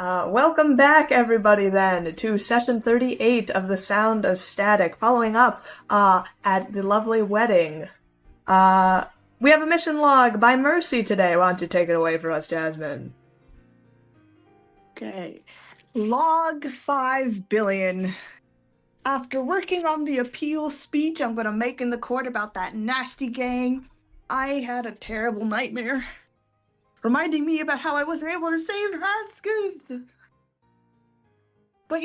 Welcome back, everybody, then, to session 38 of The Sound of Static, following up at the lovely wedding. We have a mission log by Mercy today. Why don't you take it away for us, Jasmine? Okay. Log 5 billion. After working on the appeal speech I'm gonna make in the court about that nasty gang, I had a terrible nightmare. Reminding me about how I wasn't able to save Haskell. But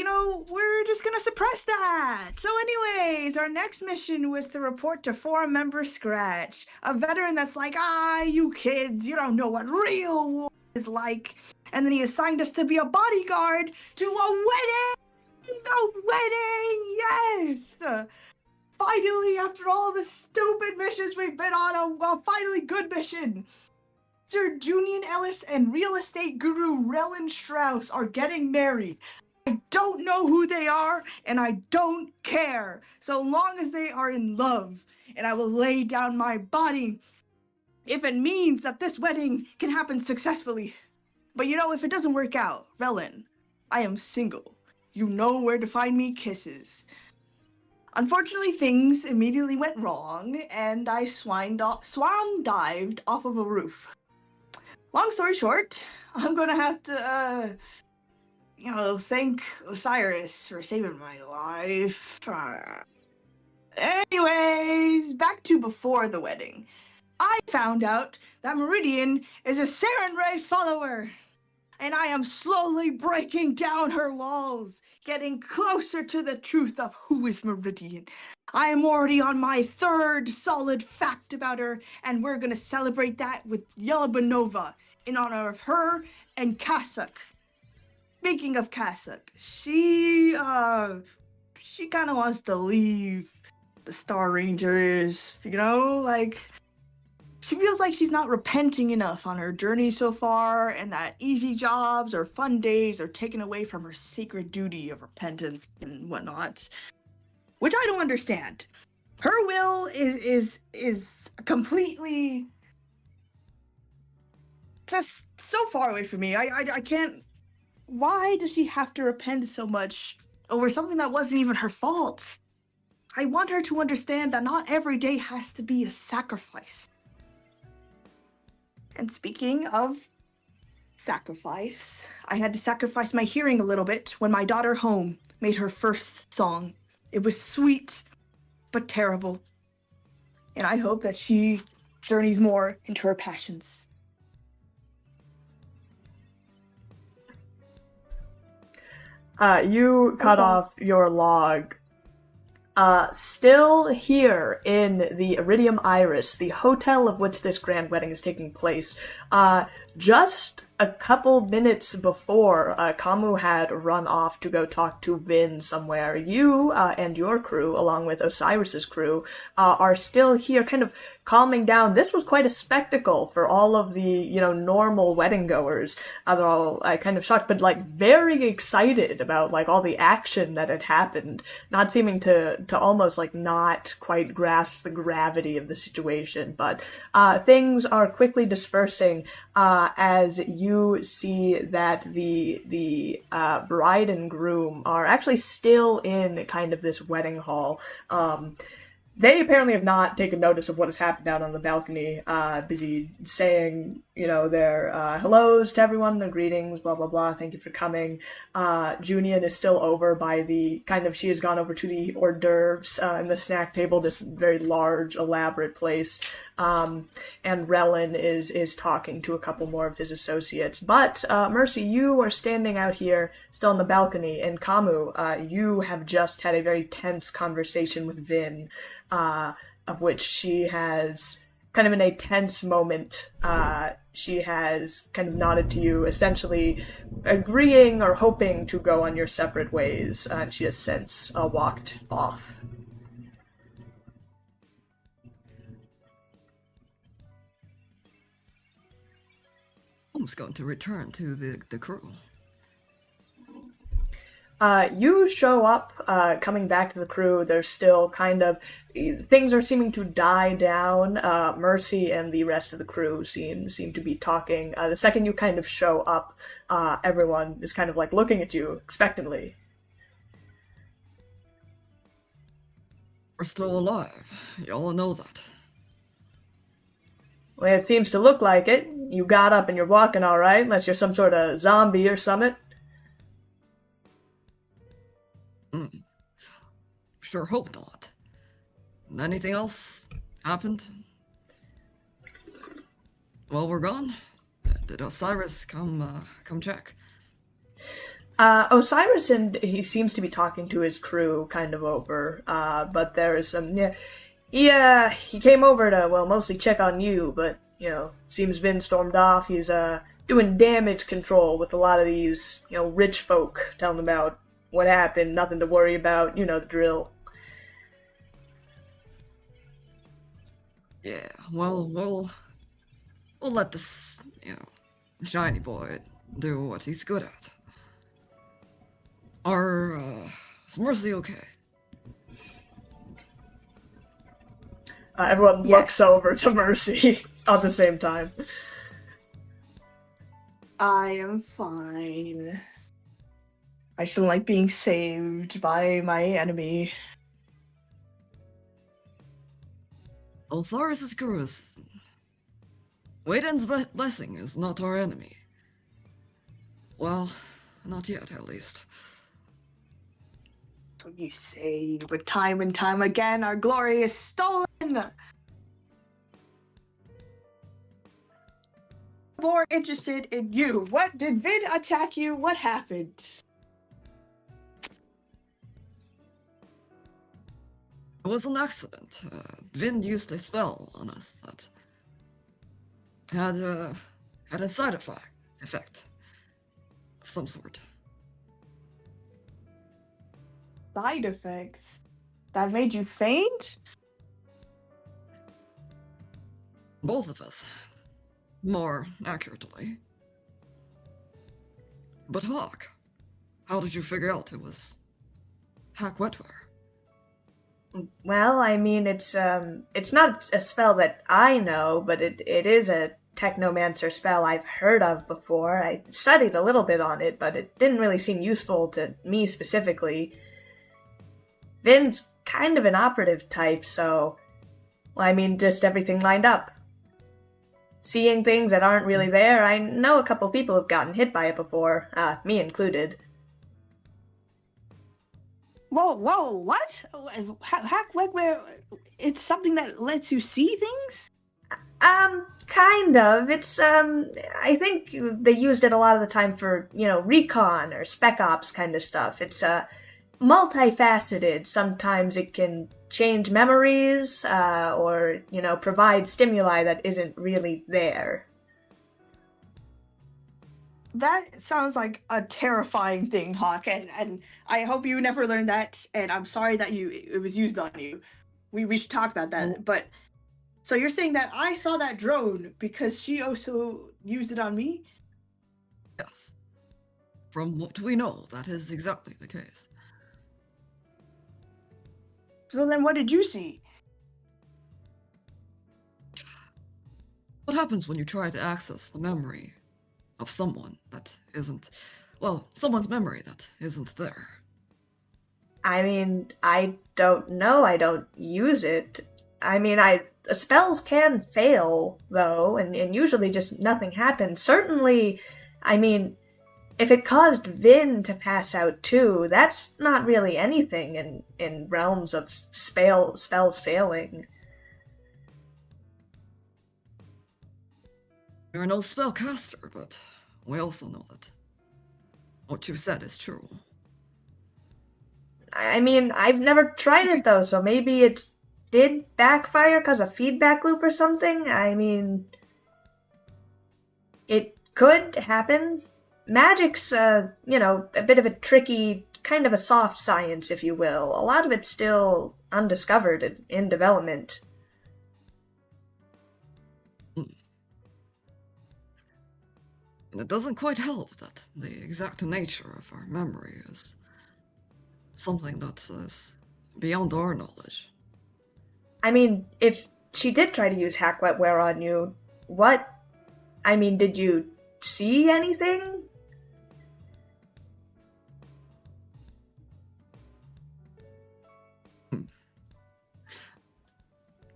we're just gonna suppress that. So anyways, our next mission was to report to forum member Scratch, a veteran that's like, you kids, you don't know what real war is like. And then he assigned us to be a bodyguard to a wedding! A wedding! Yes! Finally, after all the stupid missions we've been on, a finally good mission! Sir Junian Ellis and real estate guru Rellin Strauss are getting married. I don't know who they are, and I don't care, so long as they are in love, and I will lay down my body if it means that this wedding can happen successfully. But if it doesn't work out, Rellin, I am single. You know where to find me, kisses. Unfortunately, things immediately went wrong, and I swan dived off of a roof. Long story short, I'm gonna have to, thank Osiris for saving my life. Anyways, back to before the wedding. I found out that Meridian is a Saren Ray follower, and I am slowly breaking down her walls, getting closer to the truth of who is Meridian. I am already on my third solid fact about her, and we're gonna celebrate that with Yelabanova in honor of her and Kasuk. Speaking of Kasuk, she kind of wants to leave the Star Rangers, she feels like she's not repenting enough on her journey so far, and that easy jobs or fun days are taken away from her sacred duty of repentance and whatnot, which I don't understand. Her will is completely just so far away from me. I can't. Why does she have to repent so much over something that wasn't even her fault? I want her to understand that not every day has to be a sacrifice. And speaking of sacrifice, I had to sacrifice my hearing a little bit when my daughter Home made her first song. It was sweet, but terrible. And I hope that she journeys more into her passions. You cut off your log. Still here in the Iridium Iris, the hotel of which this grand wedding is taking place, just a couple minutes before Kamu had run off to go talk to Vin somewhere, you and your crew, along with Osiris's crew, are still here kind of calming down. This was quite a spectacle for all of the, normal wedding goers. They're all kind of shocked, but very excited about all the action that had happened, not seeming to almost not quite grasp the gravity of the situation. But things are quickly dispersing as you see that the bride and groom are actually still in kind of this wedding hall. They apparently have not taken notice of what has happened out on the balcony, busy saying, their hellos to everyone, their greetings, blah, blah, blah, thank you for coming. Junian is still over by she has gone over to the hors d'oeuvres and the snack table, this very large, elaborate place. And Rellin is talking to a couple more of his associates. But, Mercy, you are standing out here, still on the balcony, and Kamu, you have just had a very tense conversation with Vin, of which she has, kind of in a tense moment, she has kind of nodded to you, essentially agreeing or hoping to go on your separate ways, and she has since walked off. Home's going to return to the crew. You show up, coming back to the crew. There's still kind of things are seeming to die down. Mercy and the rest of the crew seem to be talking. The second you kind of show up, everyone is kind of like looking at you expectantly. We're still alive. Y'all know that. Well, it seems to look like it. You got up and you're walking all right, unless you're some sort of zombie or something. Sure hope not. Anything else happened? While we're gone? Did Osiris come check? Osiris, and he seems to be talking to his crew kind of over, but there is some, yeah, he came over to, well, mostly check on you, but, seems Vin stormed off. He's, doing damage control with a lot of these, rich folk, telling them about what happened, nothing to worry about, the drill. Yeah, well, we'll let this, shiny boy do what he's good at. Is Mercy okay? Everyone looks over to Mercy at the same time. I am fine. I still like being saved by my enemy. Osiris' crew is... Weydans Blessing is not our enemy. Well, not yet, at least. So you say, but time and time again, our glory is stolen! More interested in you. What did Vin attack you? What happened? It was an accident. Vin used a spell on us that had a side effect of some sort. Side effects? That made you faint? Both of us. More accurately. But Hawk, how did you figure out it was hack wetware? Well, I mean, it's not a spell that I know, but it is a technomancer spell I've heard of before. I studied a little bit on it, but it didn't really seem useful to me specifically. Vin's kind of an operative type, so, well, I mean, just everything lined up. Seeing things that aren't really there, I know a couple people have gotten hit by it before, me included. Whoa, what? Hack wetware, it's something that lets you see things? Kind of. It's, I think they used it a lot of the time for, recon or spec ops kind of stuff. It's, multifaceted. Sometimes it can change memories, or, provide stimuli that isn't really there. That sounds like a terrifying thing, Hawk, and I hope you never learned that, and I'm sorry that it was used on you. We should talk about that, but... So you're saying that I saw that drone because she also used it on me? Yes. From what we know, that is exactly the case. So then what did you see? What happens when you try to access the memory of someone that isn't... Well, someone's memory that isn't there? I mean, I don't know. I don't use it. I mean, spells can fail, though, and usually just nothing happens. Certainly, I mean, if it caused Vin to pass out too, that's not really anything in realms of spells failing. You're no spellcaster, but we also know that what you said is true. I mean, I've never tried it, though, so maybe it did backfire because of feedback loop or something? I mean, it could happen. Magic's, a bit of a tricky, kind of a soft science, if you will. A lot of it's still undiscovered and in development. And it doesn't quite help that the exact nature of our memory is something that is beyond our knowledge. I mean, if she did try to use hack wetware on you, what? I mean, did you see anything?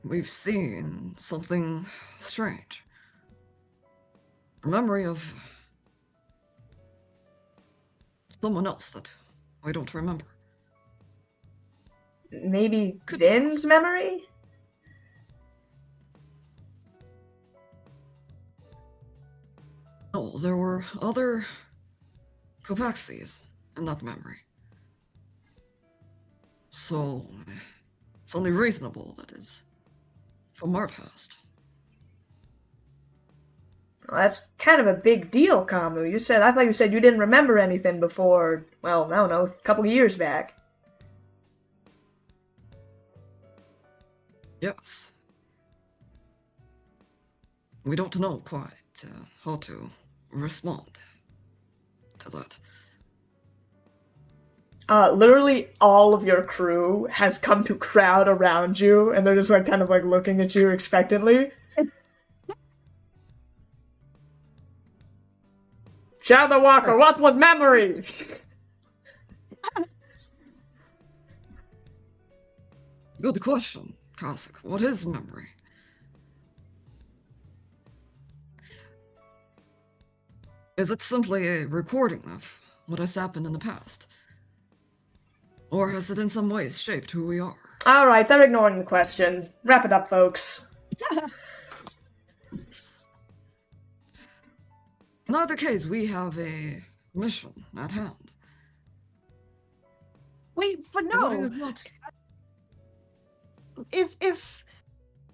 We've seen something strange. A memory of someone else that we don't remember. Maybe Could be Vin's possible. memory? No, there were other Kopaxis in that memory. So, it's only reasonable that it's from our past. Well, that's kind of a big deal, Kamu. I thought you said you didn't remember anything before, well, I don't know, a couple of years back. Yes. We don't know quite how to respond to that. Literally all of your crew has come to crowd around you, and they're just like kind of like looking at you expectantly. Shadow Walker, what was memory? Good question, Cossack. What is memory? Is it simply a recording of what has happened in the past? Or has it in some ways shaped who we are? Alright, they're ignoring the question. Wrap it up, folks. In either case, we have a mission at hand. Wait, but The wedding no. is not...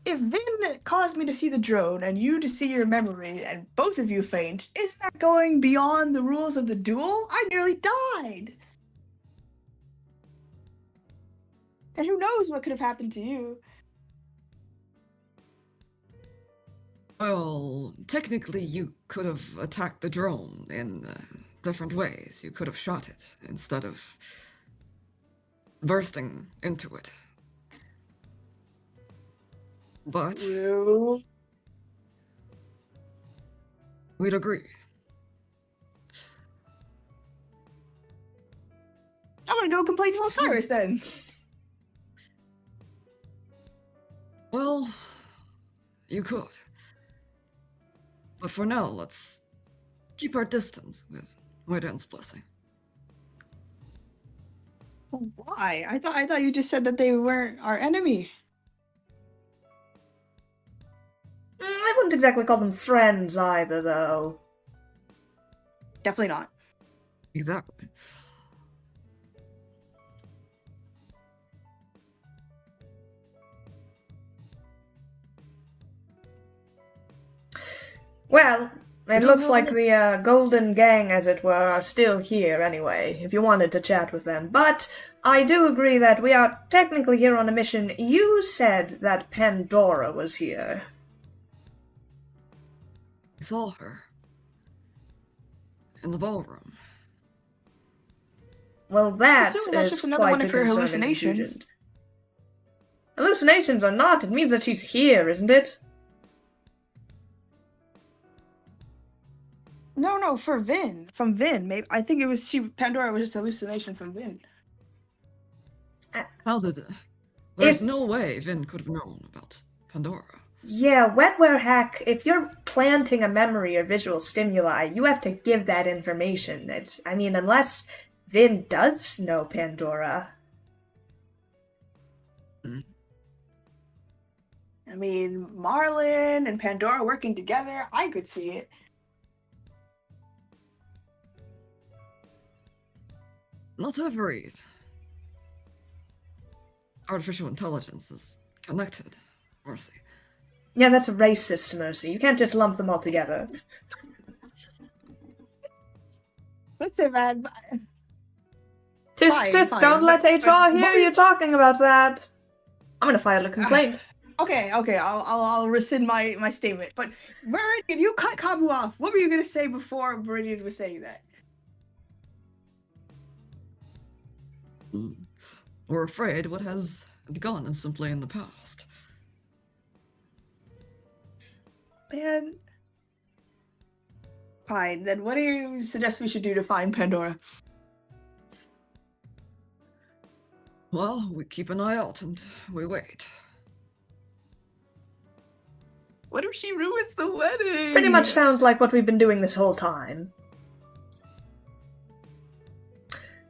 If Vin caused me to see the drone and you to see your memory and both of you faint, is that going beyond the rules of the duel? I nearly died. And who knows what could have happened to you? Well, technically you could have attacked the drone in different ways. You could have shot it instead of bursting into it. But we'd agree. I'm gonna go complain to Osiris then. Well, you could. But for now, let's keep our distance with Weydans Blessing. Why? I thought you just said that they weren't our enemy. I wouldn't exactly call them friends either, though. Definitely not. Exactly. Well, it You looks have like any- the Golden Gang, as it were, are still here anyway, if you wanted to chat with them. But I do agree that we are technically here on a mission. You said that Pandora was here. We saw her in the ballroom. Well, that Assuming that's is just another quite one a of her concerning hallucinations. confusion. Hallucinations or not, it means that she's here, isn't it? No, for Vin. From Vin. Maybe I think it was Pandora was just a hallucination from Vin. How did it? There's no way Vin could have known about Pandora. Yeah, wetware hack, if you're planting a memory or visual stimuli, you have to give that information. Unless Vin does know Pandora. I mean, Marlin and Pandora working together, I could see it. Not every artificial intelligence is connected, Mercy. Yeah, that's racist, Mercy. You can't just lump them all together. Listen, man. Tisk, Fine. don't let But HR what hear we- you talking about that. I'm gonna file a complaint. Okay, I'll rescind my statement. But Meridian, you cut Kabu off. What were you gonna say before Meridian was saying that? We're afraid what has gone is simply in the past. Man. Fine, then what do you suggest we should do to find Pandora? Well, we keep an eye out and we wait. What if she ruins the wedding? Pretty much sounds like what we've been doing this whole time.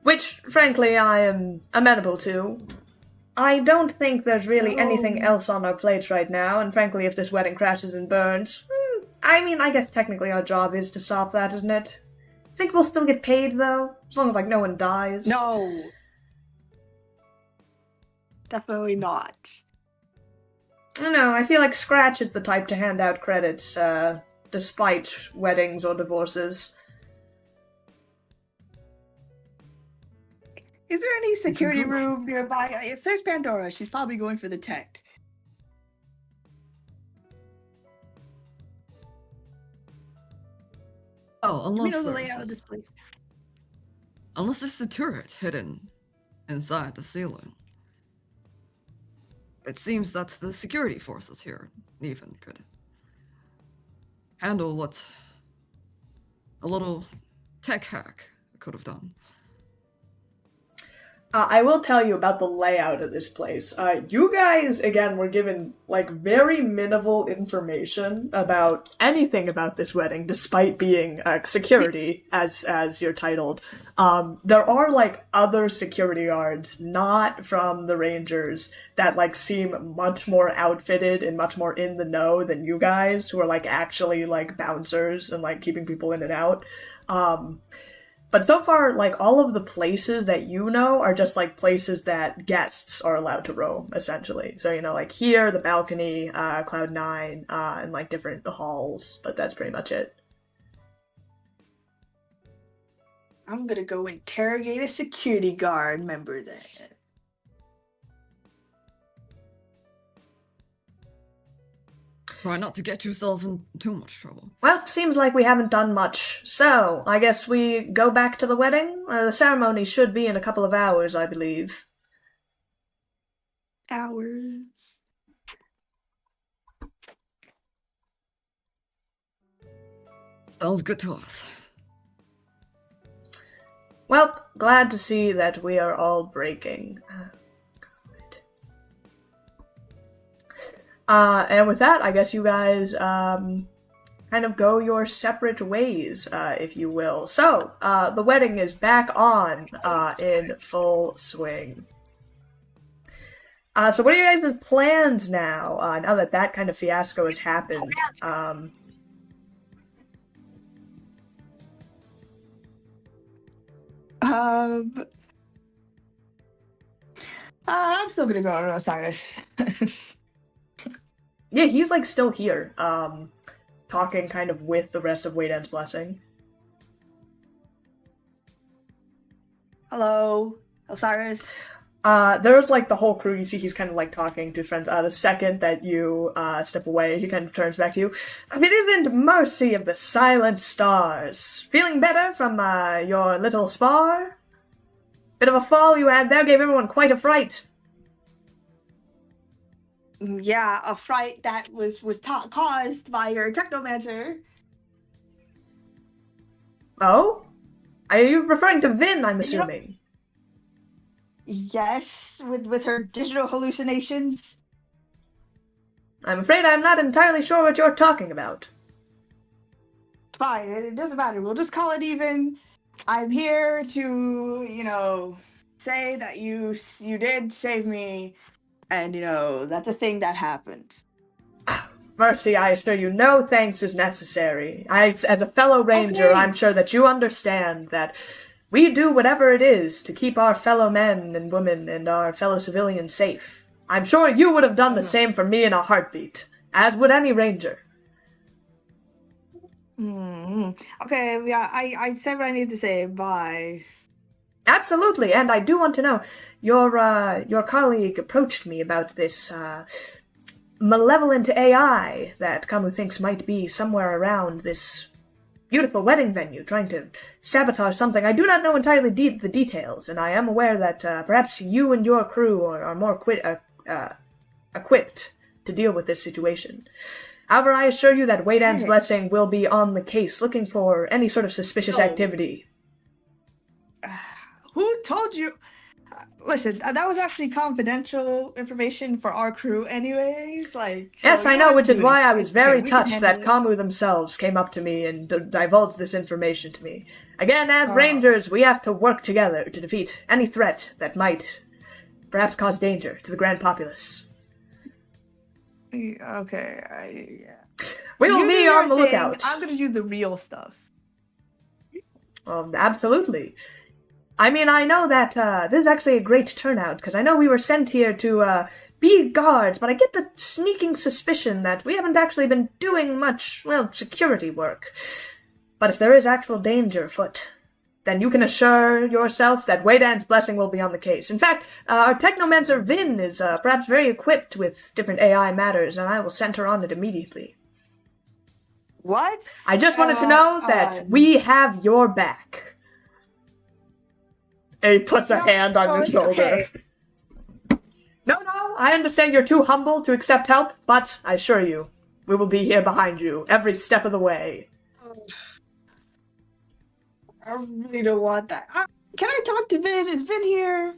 Which, frankly, I am amenable to. I don't think there's really anything else on our plates right now, and frankly, if this wedding crashes and burns, I guess technically our job is to stop that, isn't it? Think we'll still get paid, though? As long as, no one dies? No. Definitely not. I don't know, I feel like Scratch is the type to hand out credits, despite weddings or divorces. Is there any security room nearby? If there's Pandora, she's probably going for the tech. Oh, We unless know the there's layout of this place. unless there's a turret hidden inside the ceiling. It seems that the security forces here even could handle what a little tech hack could have done. I will tell you about the layout of this place. You guys, again, were given, very minimal information about anything about this wedding, despite being security, as you're titled. There are, other security guards, not from the Rangers, that, seem much more outfitted and much more in the know than you guys, who are, actually, bouncers and, keeping people in and out. But so far, all of the places that you know are just, places that guests are allowed to roam, essentially. So, here, the balcony, Cloud 9, and, different halls, but that's pretty much it. I'm gonna go interrogate a security guard member then. Try not to get yourself in too much trouble. Well, seems like we haven't done much. So, I guess we go back to the wedding? The ceremony should be in a couple of hours, I believe. Hours. Sounds good to us. Well, glad to see that we are all breaking. And with that, I guess you guys, kind of go your separate ways, if you will. So, the wedding is back on, in full swing. So what are your guys' plans now, now that that kind of fiasco has happened? I'm still gonna go to Osiris. Yeah, he's, still here, talking kind of with the rest of Weydans Blessing. Hello, Osiris. There's, the whole crew. You see he's kind of, talking to his friends. The second that you, step away, he kind of turns back to you. If it isn't mercy of the silent stars. Feeling better from, your little spar? Bit of a fall you had there gave everyone quite a fright. Yeah, a fright that was caused by your technomancer. Oh? Are you referring to Vin, I'm assuming? Yes, with her digital hallucinations. I'm afraid I'm not entirely sure what you're talking about. Fine, it doesn't matter. We'll just call it even. I'm here to, say that you did save me, and, that's a thing that happened. Mercy, I assure you, no thanks is necessary. As a fellow ranger, Okay. I'm sure that you understand that we do whatever it is to keep our fellow men and women and our fellow civilians safe. I'm sure you would have done the same for me in a heartbeat, as would any ranger. Okay, yeah, I said what I need to say. Bye. Absolutely, and I do want to know, your colleague approached me about this, malevolent AI that Kamu thinks might be somewhere around this beautiful wedding venue, trying to sabotage something. I do not know entirely the details, and I am aware that perhaps you and your crew are more equipped to deal with this situation. However, I assure you that Weydans Blessing will be on the case, looking for any sort of suspicious activity. Who told you? Listen, that was actually confidential information for our crew anyways, Yes, I know, which is why I was very touched that Kamu themselves came up to me and divulged this information to me. Again, as Rangers, we have to work together to defeat any threat that might perhaps cause danger to the grand populace. Okay, We will be on the lookout. I'm gonna do the real stuff. Absolutely. I mean, I know that this is actually a great turnout, because I know we were sent here to be guards, but I get the sneaking suspicion that we haven't actually been doing much, security work. But if there is actual danger afoot, then you can assure yourself that Weydans Blessing will be on the case. In fact, our technomancer Vin is perhaps very equipped with different AI matters, and I will send her on it immediately. What? I just wanted to know that we have your back. He puts a hand on your shoulder. Okay. No, I understand you're too humble to accept help, but I assure you, we will be here behind you every step of the way. I really don't want that. Can I talk to Vin? Is Vin here?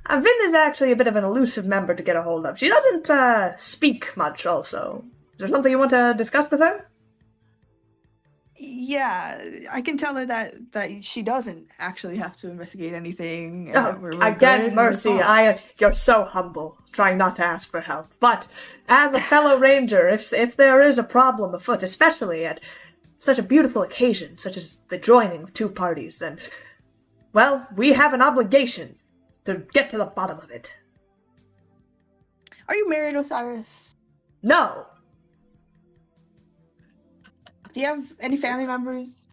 Vin is actually a bit of an elusive member to get a hold of. She doesn't speak much, also. Is there something you want to discuss with her? Yeah, I can tell her that she doesn't actually have to investigate anything. And that we're Again, good Mercy, you're so humble, trying not to ask for help. But as a fellow ranger, if there is a problem afoot, especially at such a beautiful occasion, such as the joining of two parties, then, well, we have an obligation to get to the bottom of it. Are you married, Osiris? No. Do you have any family members?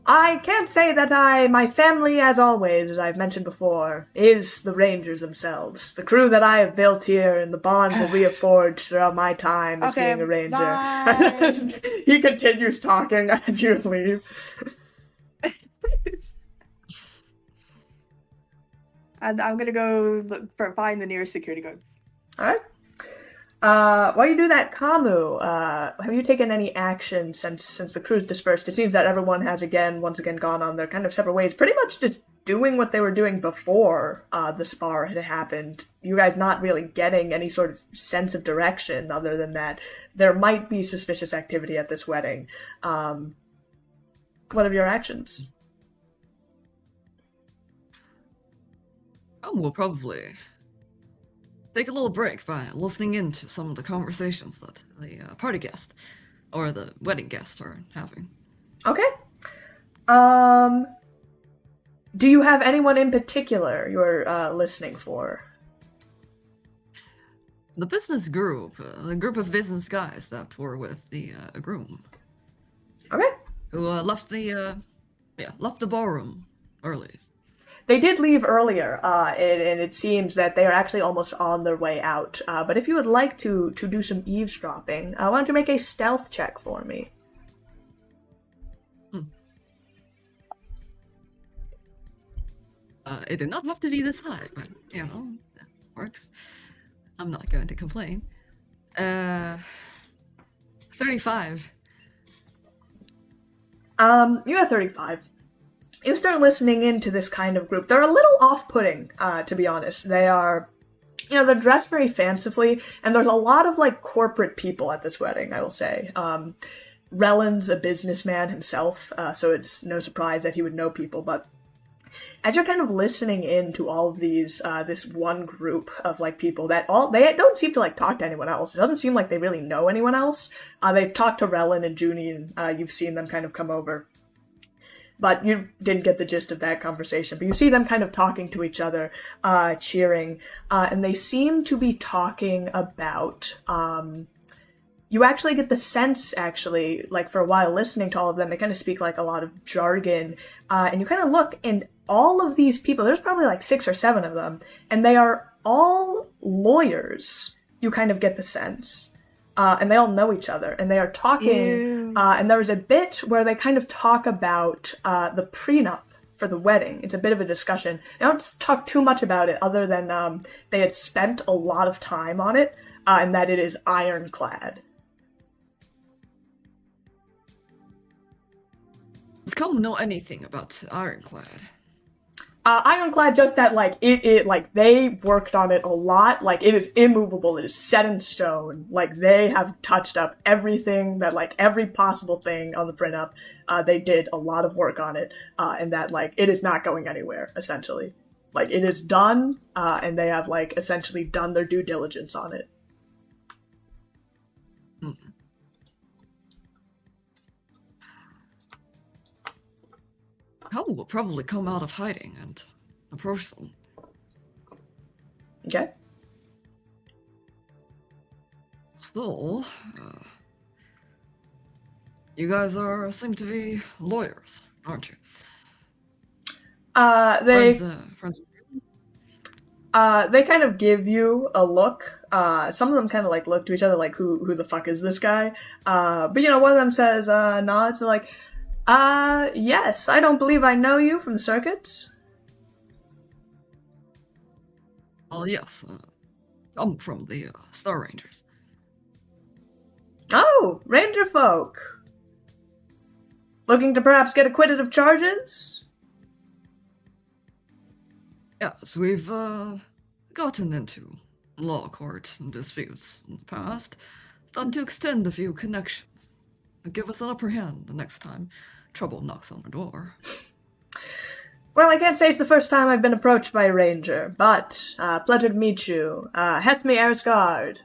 I can't say that my family, as always, as I've mentioned before, is the Rangers themselves. The crew that I have built here and the bonds that we have forged throughout my time as being a Ranger. Bye. He continues talking as you leave. And I'm gonna go find the nearest security guard. Alright. While you do that, Kamu, have you taken any action since the crew's dispersed? It seems that everyone has once again gone on their kind of separate ways, pretty much just doing what they were doing before the spar had happened. You guys not really getting any sort of sense of direction other than that there might be suspicious activity at this wedding. What are your actions? We'll probably take a little break by listening in to some of the conversations that the party guest or the wedding guests are having. Okay. Do you have anyone in particular you're listening for? The business group, a group of business guys that were with the groom. Okay. Who left the ballroom early. They did leave earlier, and it seems that they are actually almost on their way out. But if you would like to do some eavesdropping, why don't you make a stealth check for me? It did not have to be this high, but, that works. I'm not going to complain. 35. You have 35. You start listening into this kind of group. They're a little off-putting, to be honest. They are, they're dressed very fancifully, and there's a lot of, corporate people at this wedding, I will say. Rellen's a businessman himself, so it's no surprise that he would know people, but as you're kind of listening in to all of these, this one group of, people that they don't seem to, talk to anyone else. It doesn't seem like they really know anyone else. They've talked to Rellen and Junie, and you've seen them kind of come over. But you didn't get the gist of that conversation. But you see them kind of talking to each other, cheering, and they seem to be talking about, you actually get the sense, for a while listening to all of them, they kind of speak a lot of jargon, and you kind of look, and all of these people, there's probably 6 or 7 of them, and they are all lawyers, you kind of get the sense. and they all know each other, and they are talking, and there's a bit where they kind of talk about the prenup for the wedding. It's a bit of a discussion. They don't talk too much about it, other than they had spent a lot of time on it, and that it is ironclad. Does Come know anything about Ironclad? Ironclad, just that, like, it, like, they worked on it a lot. Like, it is immovable. It is set in stone. Like, they have touched up everything that, like, every possible thing on the prenup. They did a lot of work on it, and that, like, it is not going anywhere, essentially. Like, it is done, and they have, like, essentially done their due diligence on it. Hell will probably come out of hiding and approach them. Okay. So, you guys seem to be lawyers, aren't you? They Friends. they kind of give you a look. Some of them kind of, like, look to each other like, who the fuck is this guy? But, you know, one of them says, nods, like, yes, I don't believe I know you from the circuits. Well, yes, I'm from the Star Rangers. Oh, Ranger folk. Looking to perhaps get acquitted of charges? Yes, we've gotten into law court disputes in the past. Thought to extend a few connections. Give us an upper hand the next time trouble knocks on our door. Well, I can't say it's the first time I've been approached by a ranger, but pleasure to meet you. Hesme Ariscard.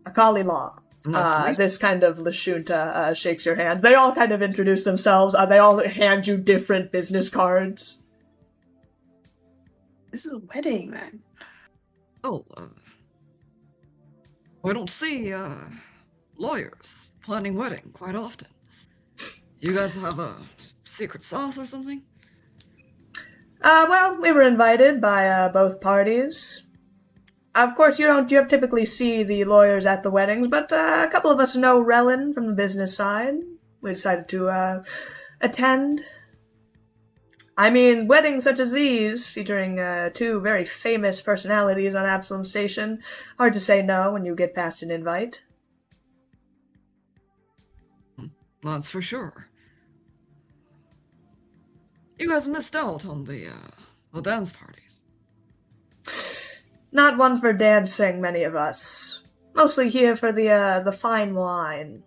Akali Law. Nice This kind of Lashunta shakes your hand. They all kind of introduce themselves. They all hand you different business cards. This is a wedding, then. Oh, we don't see lawyers planning wedding quite often. You guys have a secret sauce or something? Well, we were invited by both parties. Of course, you don't typically see the lawyers at the weddings, but a couple of us know Relin from the business side. We decided to attend. I mean, weddings such as these, featuring two very famous personalities on Absalom Station, hard to say no when you get past an invite. That's for sure. You guys missed out on the dance parties. Not one for dancing, many of us. Mostly here for the fine wine.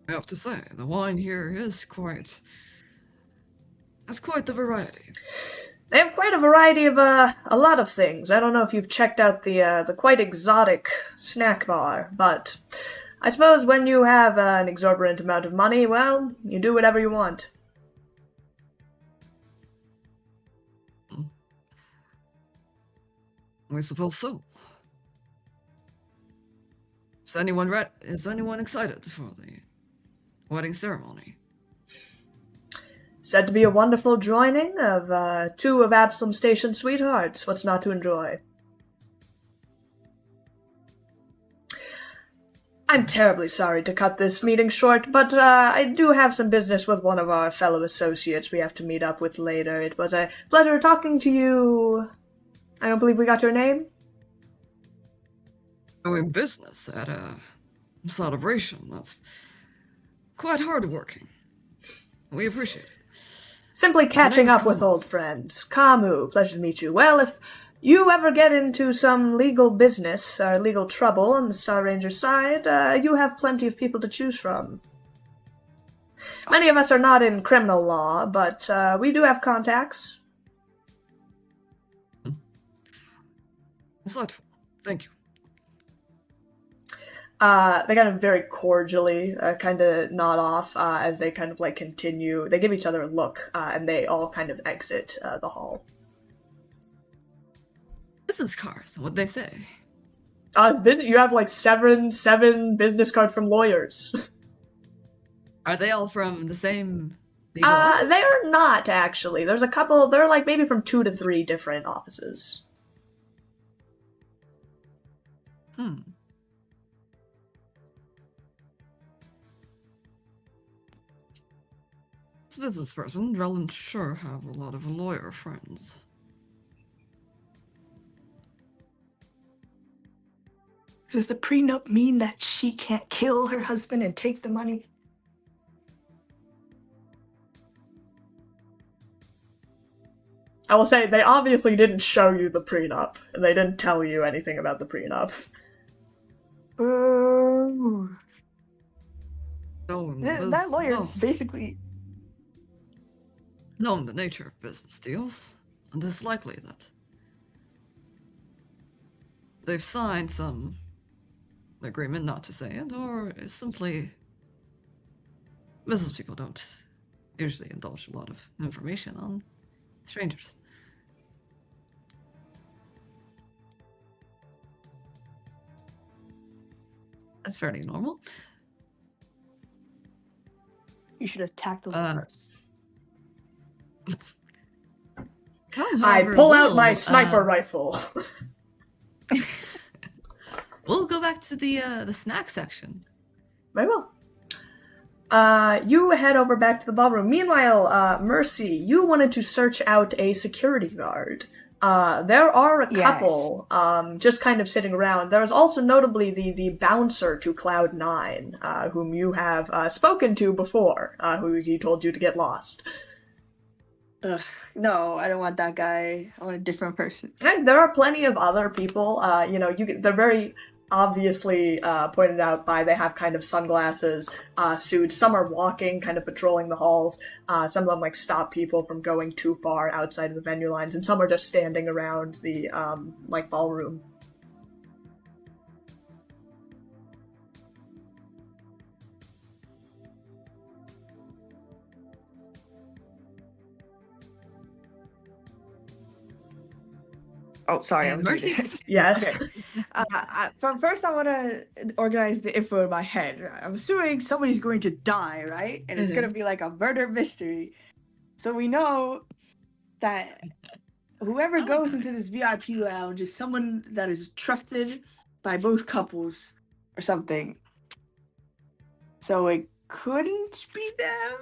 I have to say, the wine here is quite... has quite the variety. They have quite a variety of, a lot of things. I don't know if you've checked out the quite exotic snack bar, but I suppose when you have an exorbitant amount of money, well, you do whatever you want. I suppose so. Is anyone excited for the wedding ceremony? Said to be a wonderful joining of two of Absalom Station sweethearts. What's not to enjoy? I'm terribly sorry to cut this meeting short, but I do have some business with one of our fellow associates we have to meet up with later. It was a pleasure talking to you. I don't believe we got your name? Doing business at a celebration, that's quite hard-working. We appreciate it. Simply catching up with old friends. Kamu, pleasure to meet you. Well, if you ever get into some legal business or legal trouble on the Star Ranger side, you have plenty of people to choose from. Many of us are not in criminal law, but we do have contacts. Insightful. Thank you. They kind of very cordially kind of nod off as they kind of like continue. They give each other a look, and they all kind of exit the hall. Business cards, what'd they say? You have like seven business cards from lawyers. Are they all from the same legal office? They are not, actually. There's a couple, they're like maybe from 2 to 3 different offices. As a business person, Drellin sure have a lot of lawyer friends. Does the prenup mean that she can't kill her husband and take the money? I will say, they obviously didn't show you the prenup, and they didn't tell you anything about the prenup. That lawyer basically... Knowing the nature of business deals, it is likely that they've signed some agreement not to say it, or it's simply business people don't usually indulge a lot of information on strangers. That's fairly normal. You should attack the lawyers. I pull out my sniper rifle. We'll go back to the snack section. Very well. You head over back to the ballroom. Meanwhile, Mercy, you wanted to search out a security guard. There are a couple, just kind of sitting around. There's also notably the bouncer to Cloud 9, whom you have spoken to before, who he told you to get lost. Ugh, no, I don't want that guy. I want a different person. Okay, there are plenty of other people. They're very obviously pointed out by they have kind of sunglasses, suits. Some are walking, kind of patrolling the halls. Some of them like stop people from going too far outside of the venue lines, and some are just standing around the ballroom. Oh, sorry, I was Mercy. Yes. Okay. From first, I want to organize the info in my head. I'm assuming somebody's going to die, right? And it's going to be like a murder mystery. So we know that whoever goes into this VIP lounge is someone that is trusted by both couples or something. So it couldn't be them?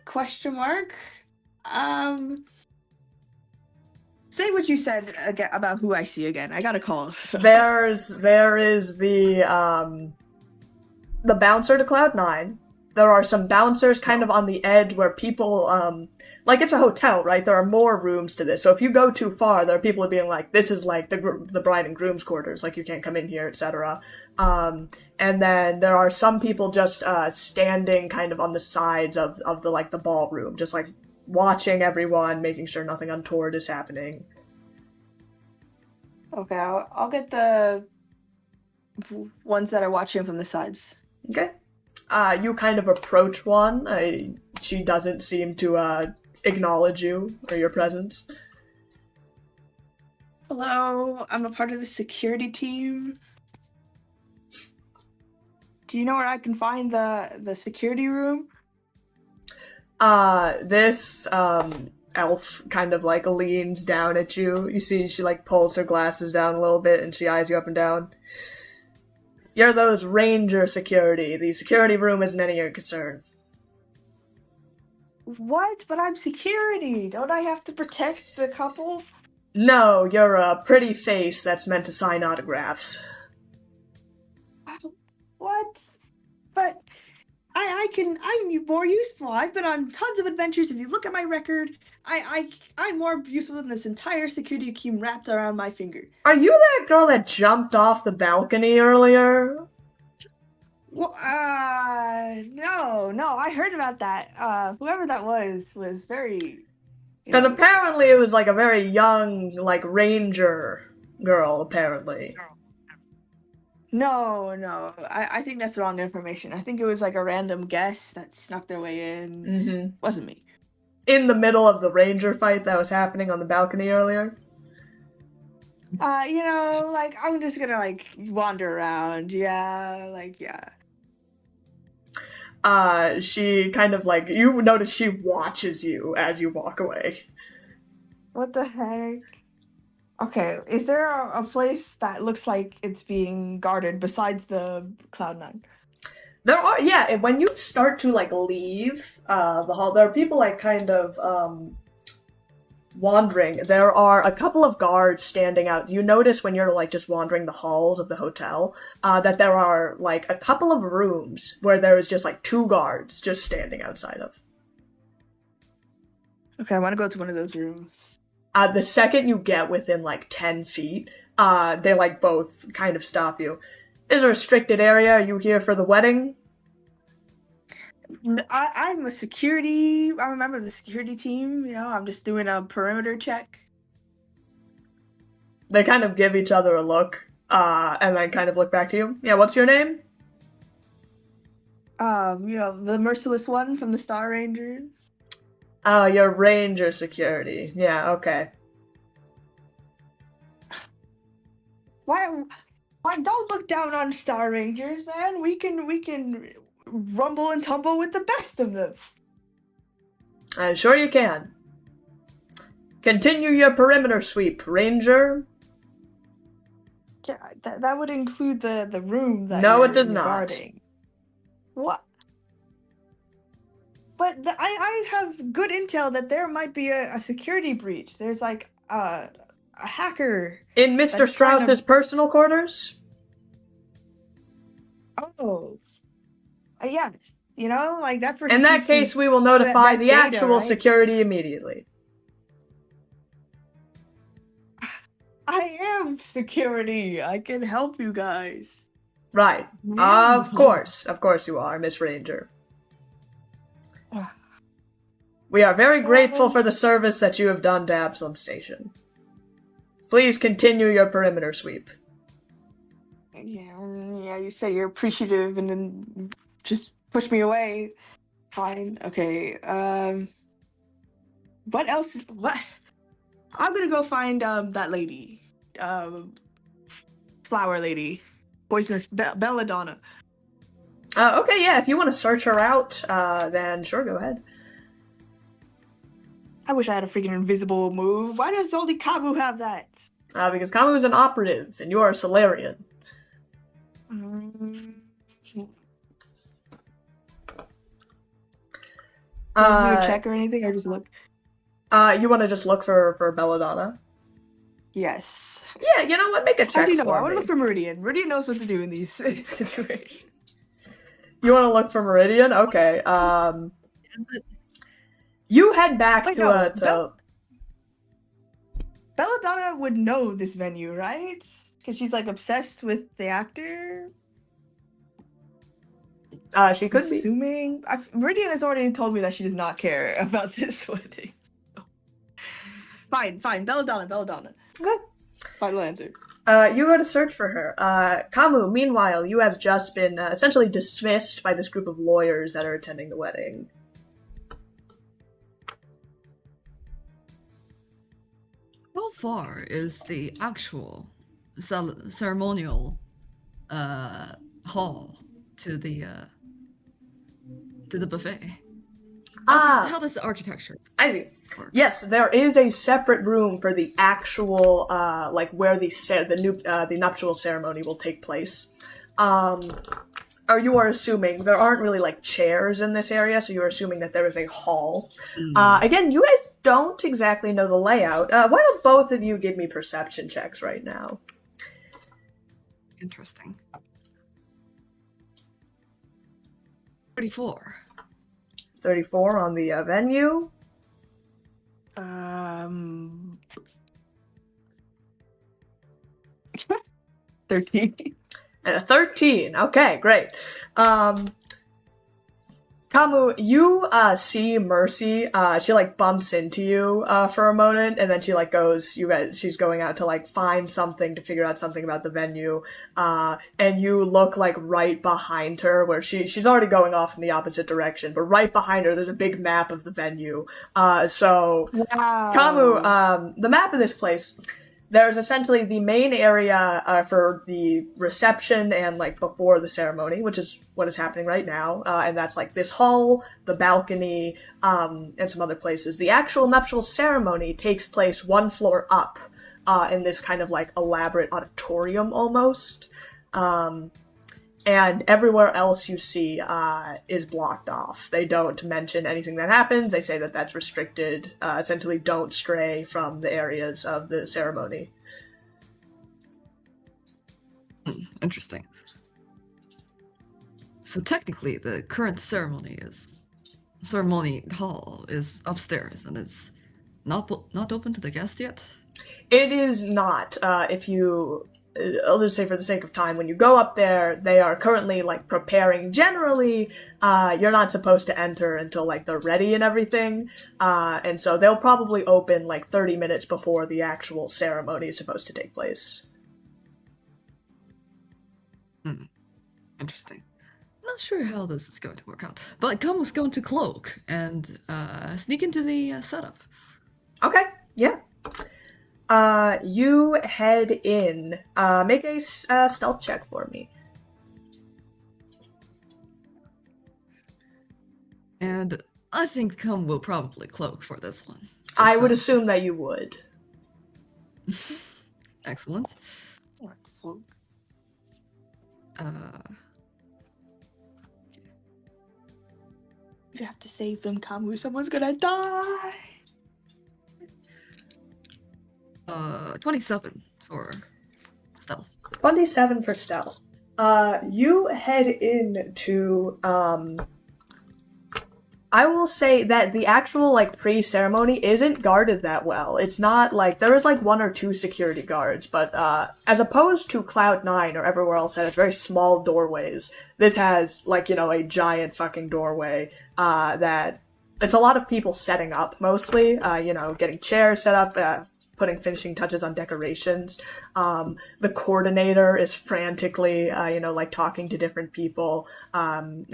Question mark. Say what you said again about who I see again. I got a call. There is the bouncer to Cloud 9. There are some bouncers kind of on the edge where people, like it's a hotel, right? There are more rooms to this. So if you go too far, there are people being like, this is like the bride and groom's quarters, like you can't come in here, etc. And then there are some people just standing kind of on the sides of the ballroom, just like watching everyone, making sure nothing untoward is happening. Okay, I'll get the ones that are watching from the sides. Okay. You kind of approach one. She doesn't seem to acknowledge you or your presence. Hello, I'm a part of the security team. Do you know where I can find the security room? This elf kind of like leans down at you. You see she like pulls her glasses down a little bit and she eyes you up and down. You're those ranger security. The security room isn't any of your concern. What? But I'm security. Don't I have to protect the couple? No, you're a pretty face that's meant to sign autographs. What? But I'm more useful. I've been on tons of adventures. If you look at my record, I'm more useful than this entire security team wrapped around my finger. Are you that girl that jumped off the balcony earlier? Well, no, I heard about that. Whoever that was very... Because apparently it was like a very young, like, ranger girl, apparently. No, I think that's wrong information. I think it was like a random guest that snuck their way in. Mm-hmm. Wasn't me. In the middle of the ranger fight that was happening on the balcony earlier? I'm just gonna, wander around. Yeah. She kind of, you notice she watches you as you walk away. What the heck? Okay, is there a place that looks like it's being guarded besides the Cloud9? There are, yeah, and when you start to, like, leave the hall, there are people, like, kind of, wandering. There are a couple of guards standing out. You notice when you're, like, just wandering the halls of the hotel, that there are, like, a couple of rooms where there is just, like, 2 guards just standing outside of. Okay, I want to go to one of those rooms. The second you get within, like, 10 feet, they, like, both kind of stop you. Is a restricted area? Are you here for the wedding? I'm a security. I'm a member of the security team. You know, I'm just doing a perimeter check. They kind of give each other a look, and then kind of look back to you. Yeah, what's your name? You know, the merciless one from the Star Rangers. Oh, you're ranger security. Yeah, okay. Why don't look down on Star Rangers, man. We can rumble and tumble with the best of them. I'm sure you can. Continue your perimeter sweep, ranger. Yeah, that would include the room that No, you're, it does you're not. guarding. What? But I have good intel that there might be a security breach. There's like a hacker. In Mr. That's kind Strauss's personal quarters? Oh. Yes. You know, like that's where he In that keeps his case, we will notify that the data, actual right? security immediately. I am security. I can help you guys. Right. Yeah. Of course you are, Miss Ranger. We are very grateful for the service that you have done to Absalom Station. Please continue your perimeter sweep. Yeah, you say you're appreciative and then just push me away. Fine. Okay. What else is what? I'm gonna go find that lady. Flower lady. Poisonous Belladonna. Okay, yeah, if you want to search her out, then sure, go ahead. I wish I had a freaking invisible move. Why does only Kabu have that? Because Kamu is an operative, and you are a Solarian. Can I do a check or anything, or just look? You want to just look for Belladonna? Yes. Yeah, you know what? Make a How check do you know? for I want me. to look for Meridian. Meridian knows what to do in these situations. You want to look for Meridian? Okay. You head back Wait, to no, Belladonna would know this venue, right? Because she's like obsessed with the actor. She could be. Assuming Meridian has already told me that she does not care about this wedding. Fine. Belladonna. Okay. Final answer. You go to search for her. Kamu, meanwhile, you have just been essentially dismissed by this group of lawyers that are attending the wedding. How far is the actual ceremonial hall to the buffet? How does the architecture I see. work? Yes, there is a separate room for the actual, like where the nuptial ceremony will take place. Or you are assuming there aren't really like chairs in this area, so you're assuming that there is a hall. Again, you guys don't exactly know the layout. Why don't both of you give me perception checks right now? Interesting. 34. 34 on the venue. 13. And a 13. Okay, great. Kamu, you see Mercy. She like bumps into you for a moment, and then she like goes. She's going out to like find something to figure out something about the venue. And you look like right behind her, where she's already going off in the opposite direction, but right behind her, there's a big map of the venue. So, Wow. Kamu, the map of this place. There's essentially the main area for the reception and like before the ceremony, which is what is happening right now, and that's like this hall, the balcony, and some other places. The actual nuptial ceremony takes place one floor up, in this kind of like elaborate auditorium almost. And everywhere else you see is blocked off. They don't mention anything that happens. They say that that's restricted. Essentially, don't stray from the areas of the ceremony. Interesting. So technically, the current ceremony hall is upstairs, and it's not open to the guests yet. It is not. I'll just say for the sake of time, when you go up there, they are currently like preparing. Generally, you're not supposed to enter until like they're ready and everything, and so they'll probably open like 30 minutes before the actual ceremony is supposed to take place. Interesting. Not sure how this is going to work out, but Kamu's going to cloak and sneak into the setup. Okay, yeah. You head in. Make a stealth check for me. And I think Kamu will probably cloak for this one. I would assume that you would. Excellent. You have to save them, Kamu. Someone's gonna die. 27 for stealth. 27 for stealth. You head into, I will say that the actual, like, pre-ceremony isn't guarded that well. It's not, like, there is, like, 1 or 2 security guards, but, as opposed to Cloud9 or everywhere else that has very small doorways, this has, like, a giant fucking doorway, that, it's a lot of people setting up, mostly, getting chairs set up, putting finishing touches on decorations. The coordinator is frantically, talking to different people, and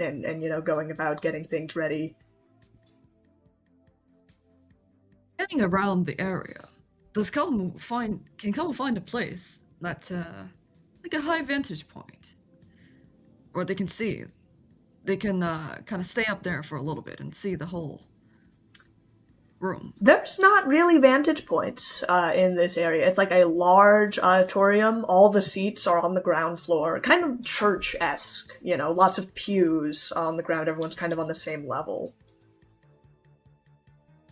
going about getting things ready. Getting around the area, can Kamu find a place that's like a high vantage point, or they can see? They can kind of stay up there for a little bit and see the whole room. There's not really vantage points in this area. It's like a large auditorium. All the seats are on the ground floor, kind of church-esque, lots of pews on the ground. Everyone's kind of on the same level.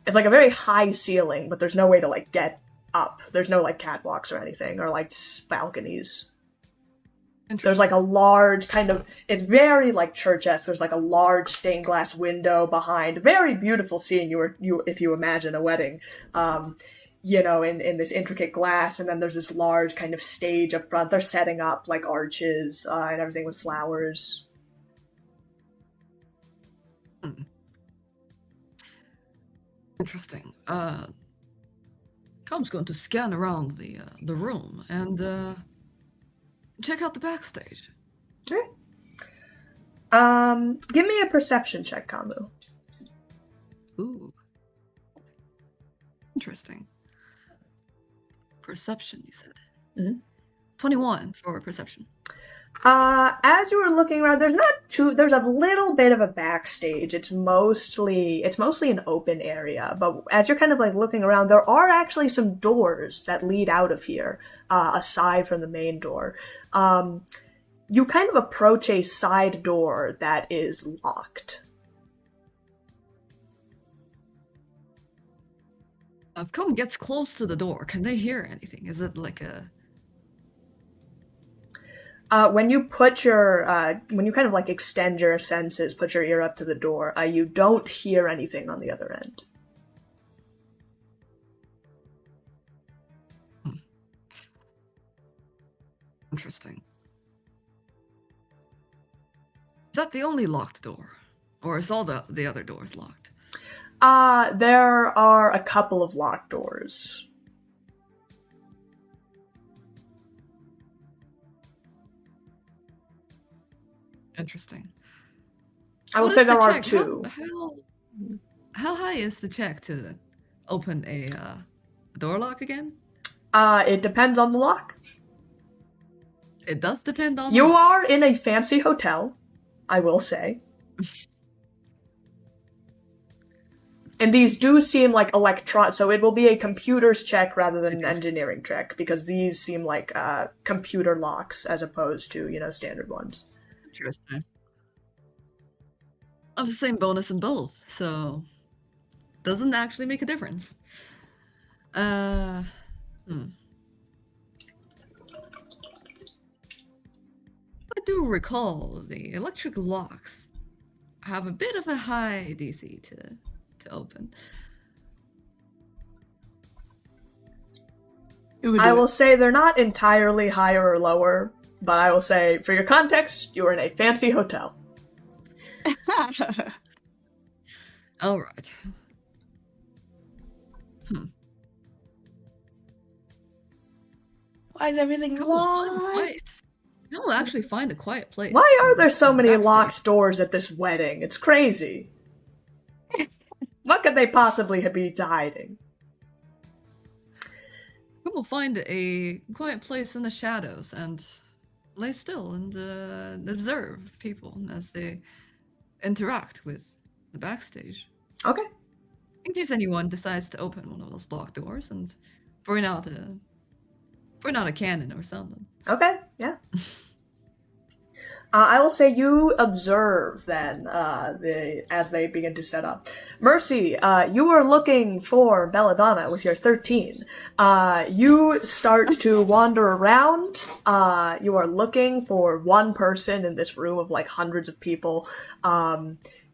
It's like a very high ceiling, but there's no way to like get up. There's no like catwalks or anything, or like balconies. There's like a large it's very like church-esque. There's like a large stained glass window behind. Very beautiful scene if you imagine a wedding, in this intricate glass. And then there's this large kind of stage up front. They're setting up like arches and everything with flowers. Interesting. Kamu's going to scan around the room and check out the backstage. Okay. Give me a perception check, Kamu. Ooh. Interesting. Perception, you said. Mm-hmm. 21 for perception. As you were looking around, there's a little bit of a backstage. It's mostly an open area, but as you're kind of like looking around, there are actually some doors that lead out of here, aside from the main door. You kind of approach a side door that is locked. If Kamu gets close to the door, can they hear anything? Is it like a... When you when you kind of like extend your senses, put your ear up to the door, you don't hear anything on the other end. Interesting. Is that the only locked door? Or is all the other doors locked? There are a couple of locked doors. Interesting. I will say there are 2. How high is the check to open a door lock again? It depends on the lock. It does depend on You are in a fancy hotel, I will say. And these do seem like so it will be a computer's check rather than an engineering check, because these seem like computer locks as opposed to, standard ones. Interesting. I have the same bonus in both, so doesn't actually make a difference. I do recall the electric locks have a bit of a high DC to open. I will say they're not entirely higher or lower, but I will say, for your context, you are in a fancy hotel. All right. Why is everything locked? No, actually find a quiet place. Why are there so many locked doors at this wedding? It's crazy. What could they possibly be hiding? We will find a quiet place in the shadows and lay still and observe people as they interact with the backstage. Okay. In case anyone decides to open one of those locked doors and bring out a cannon or something. Okay, yeah. I will say you observe then as they begin to set up. Mercy, you are looking for Belladonna with your 13. You start to wander around. You are looking for one person in this room of like hundreds of people.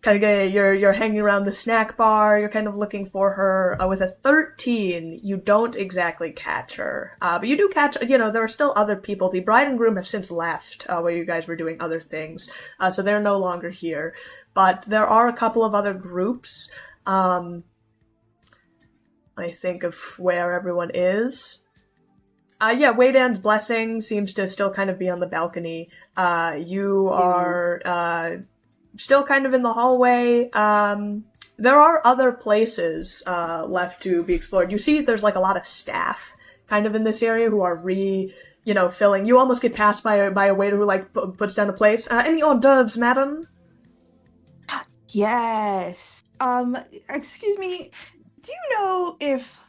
You're hanging around the snack bar. You're kind of looking for her. With a 13, you don't exactly catch her. But you do catch, there are still other people. The bride and groom have since left, where you guys were doing other things. So they're no longer here. But there are a couple of other groups. I think of where everyone is. Weydans Blessing seems to still kind of be on the balcony. You are, still kind of in the hallway. There are other places left to be explored. You see there's like a lot of staff kind of in this area who are filling. You almost get passed by a waiter who like puts down a plate. Any hors d'oeuvres, madam? Yes. Excuse me, do you know if,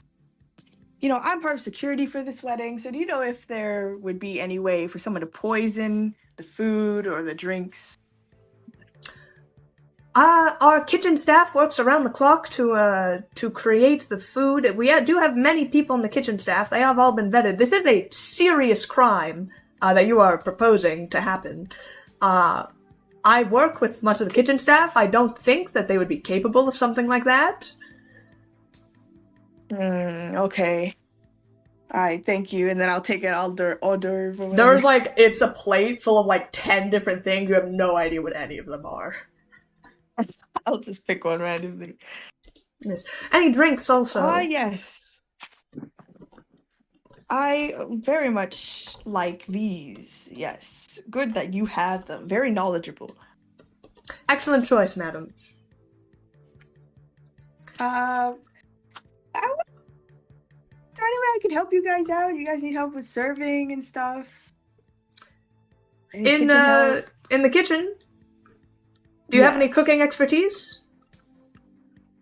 I'm part of security for this wedding, so do you know if there would be any way for someone to poison the food or the drinks? Our kitchen staff works around the clock to create the food. We do have many people in the kitchen staff. They have all been vetted. This is a serious crime that you are proposing to happen. I work with much of the kitchen staff. I don't think that they would be capable of something like that. Okay. All right, thank you. And then I'll take an hors d'oeuvre. There's it's a plate full of 10 different things. You have no idea what any of them are. I'll just pick one randomly. Yes. Any drinks also? Yes. I very much like these. Yes. Good that you have them. Very knowledgeable. Excellent choice, madam. Is there any way I could help you guys out? You guys need help with serving and stuff? In the kitchen? Do you have any cooking expertise?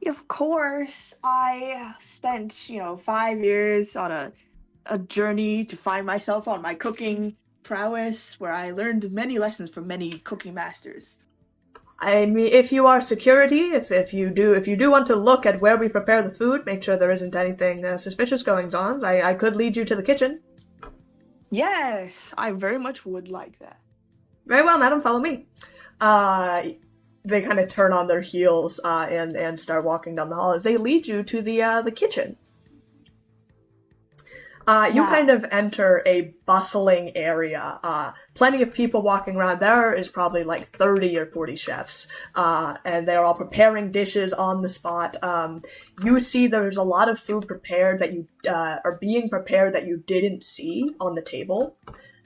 Of course. I spent, 5 years on a journey to find myself on my cooking prowess, where I learned many lessons from many cooking masters. I mean, if you are security, if you do want to look at where we prepare the food, make sure there isn't anything suspicious goings on, I could lead you to the kitchen. Yes, I very much would like that. Very well, madam, follow me. They kind of turn on their heels and start walking down the hall as they lead you to the kitchen. You kind of enter a bustling area. Plenty of people walking around. There is probably 30 or 40 chefs, and they're all preparing dishes on the spot. You see there's a lot of food prepared that you are being prepared that you didn't see on the table,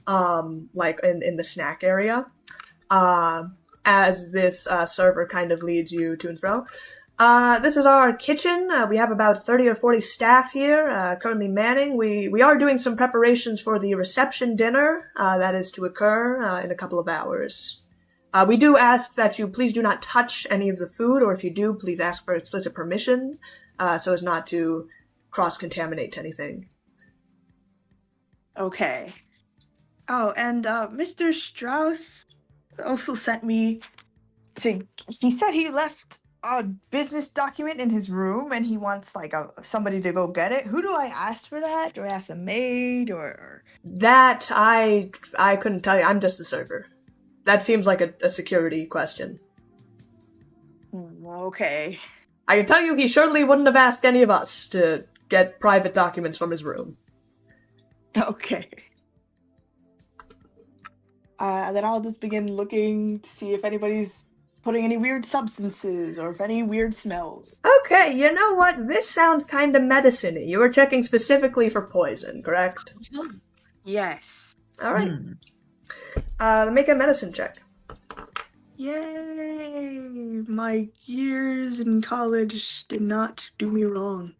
in the snack area. As this server kind of leads you to and fro. This is our kitchen. We have about 30 or 40 staff here, currently manning. We are doing some preparations for the reception dinner that is to occur in a couple of hours. We do ask that you please do not touch any of the food, or if you do, please ask for explicit permission, so as not to cross-contaminate anything. Okay. Oh, and Mr. Strauss also sent me he said he left a business document in his room and he wants like somebody to go get it. Who do I ask for that? Do I ask a maid or? That I couldn't tell you. I'm just the server. That seems like a security question. Okay. I can tell you he surely wouldn't have asked any of us to get private documents from his room. Okay. Then I'll just begin looking to see if anybody's putting any weird substances or if any weird smells. Okay, you know what? This sounds kind of medicine-y. You were checking specifically for poison, correct? Yes. All right. Make a medicine check. Yay! My years in college did not do me wrong.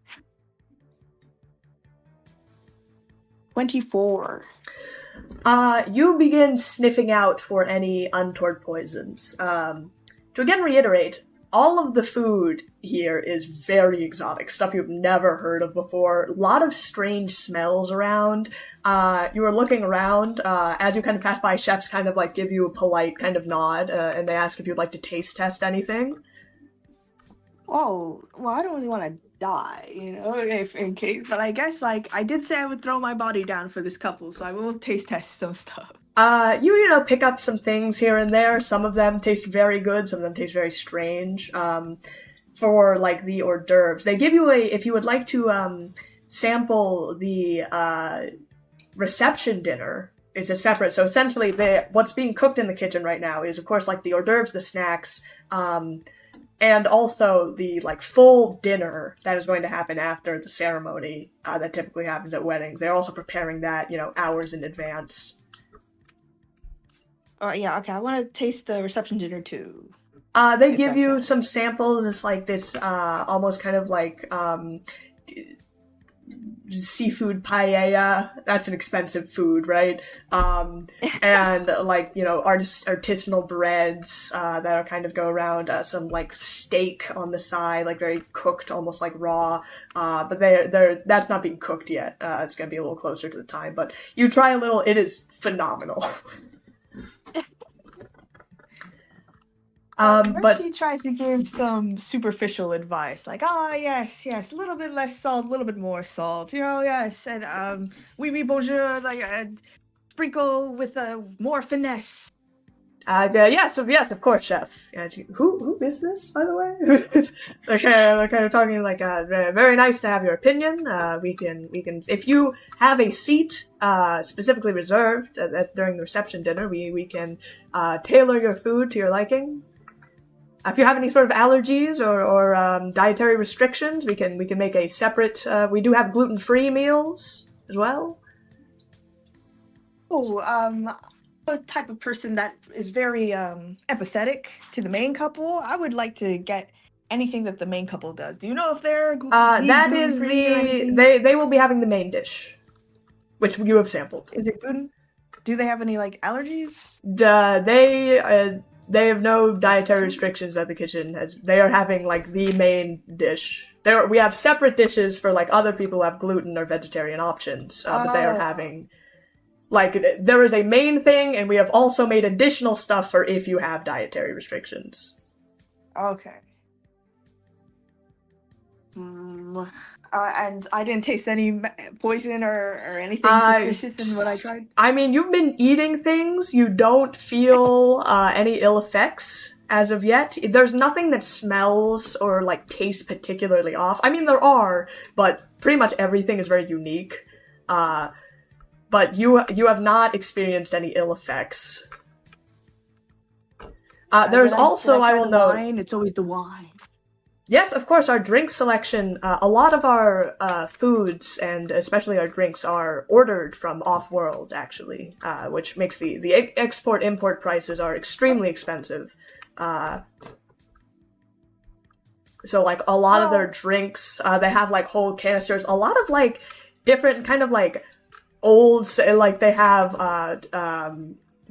24. You begin sniffing out for any untoward poisons. To again reiterate, all of the food here is very exotic, stuff you've never heard of before. A lot of strange smells around. You are looking around, as you kind of pass by, chefs kind of like give you a polite kind of nod, and they ask if you'd like to taste test anything. Oh, well, I don't really want to die, if in case, but I guess, I did say I would throw my body down for this couple, so I will taste test some stuff. You pick up some things here and there. Some of them taste very good, some of them taste very strange. For, the hors d'oeuvres, they give you if you would like to, sample the, reception dinner, it's a separate, so essentially what's being cooked in the kitchen right now is, of course, the hors d'oeuvres, the snacks, and also the, full dinner that is going to happen after the ceremony, that typically happens at weddings. They're also preparing that, hours in advance. Yeah, okay, I want to taste the reception dinner too. They give you some samples. It's this, almost kind of seafood paella. That's an expensive food, right? And artisanal breads, that are kind of go around, some steak on the side, very cooked, almost raw. But that's not being cooked yet. It's gonna be a little closer to the time, but you try a little, it is phenomenal. But she tries to give some superficial advice, yes, a little bit less salt, a little bit more salt, yes, and oui, bonjour, sprinkle with more finesse. Yes, of course, chef. Who is this, by the way? they're kind of talking very nice to have your opinion. We can, if you have a seat, specifically reserved during the reception dinner, we can, tailor your food to your liking. If you have any sort of allergies or dietary restrictions, we can make a separate. We do have gluten-free meals as well. Oh, a type of person that is very empathetic to the main couple. I would like to get anything that the main couple does. Do you know if they're that is they will be having the main dish, which you have sampled. Is it gluten? Do they have any allergies? They have no dietary restrictions that the kitchen has. They are having the main dish. We have separate dishes for other people who have gluten or vegetarian options, but they are having there is a main thing, and we have also made additional stuff for if you have dietary restrictions. Okay. And I didn't taste any poison or anything suspicious in what I tried? I mean, you've been eating things. You don't feel any ill effects as of yet. There's nothing that smells or tastes particularly off. I mean, there are, but pretty much everything is very unique. But you have not experienced any ill effects. There's also, I will note, wine? It's always the wine. Yes, of course, our drink selection, a lot of our foods, and especially our drinks, are ordered from off-world, actually, which makes the export-import prices are extremely expensive. So, a lot of their drinks, they have, whole canisters, a lot of, different kind of, old, they have,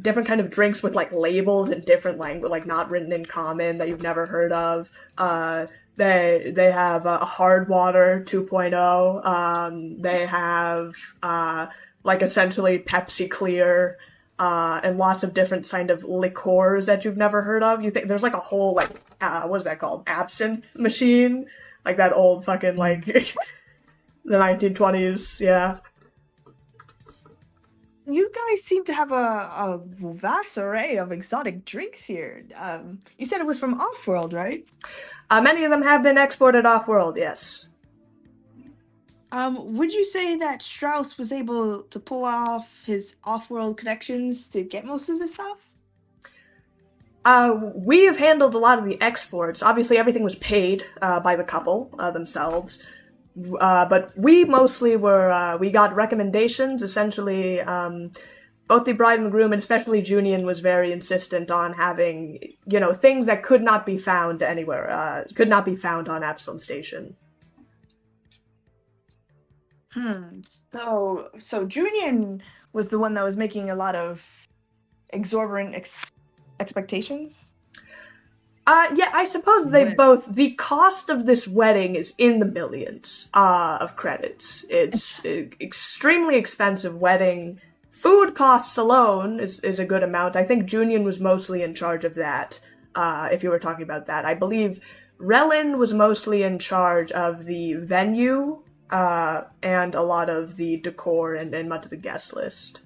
different kind of drinks with like labels in different language, like not written in common that you've never heard of. They have a hard water 2.0. They have like essentially Pepsi Clear. And lots of different kind of liqueurs that you've never heard of. You think there's like a whole like what is that called? Absinthe machine, like that old fucking like the 1920s. Yeah. You guys seem to have a vast array of exotic drinks here. You said it was from off-world, right? Many of them have been exported off-world. Yes. Would you say that Strauss was able to pull off his off-world connections to get most of this stuff? We have handled a lot of the exports. Obviously, everything was paid by the couple themselves. But we mostly were, we got recommendations. Essentially, both the bride and groom, and especially Junian, was very insistent on having, things that could not be found anywhere, could not be found on Absalom Station. So Junian was the one that was making a lot of exorbitant expectations? Yeah, I suppose they both. The cost of this wedding is in the millions of credits. It's extremely expensive wedding. Food costs alone is a good amount. I think Junian was mostly in charge of that, if you were talking about that. I believe Relin was mostly in charge of the venue, and a lot of the decor and much of the guest list.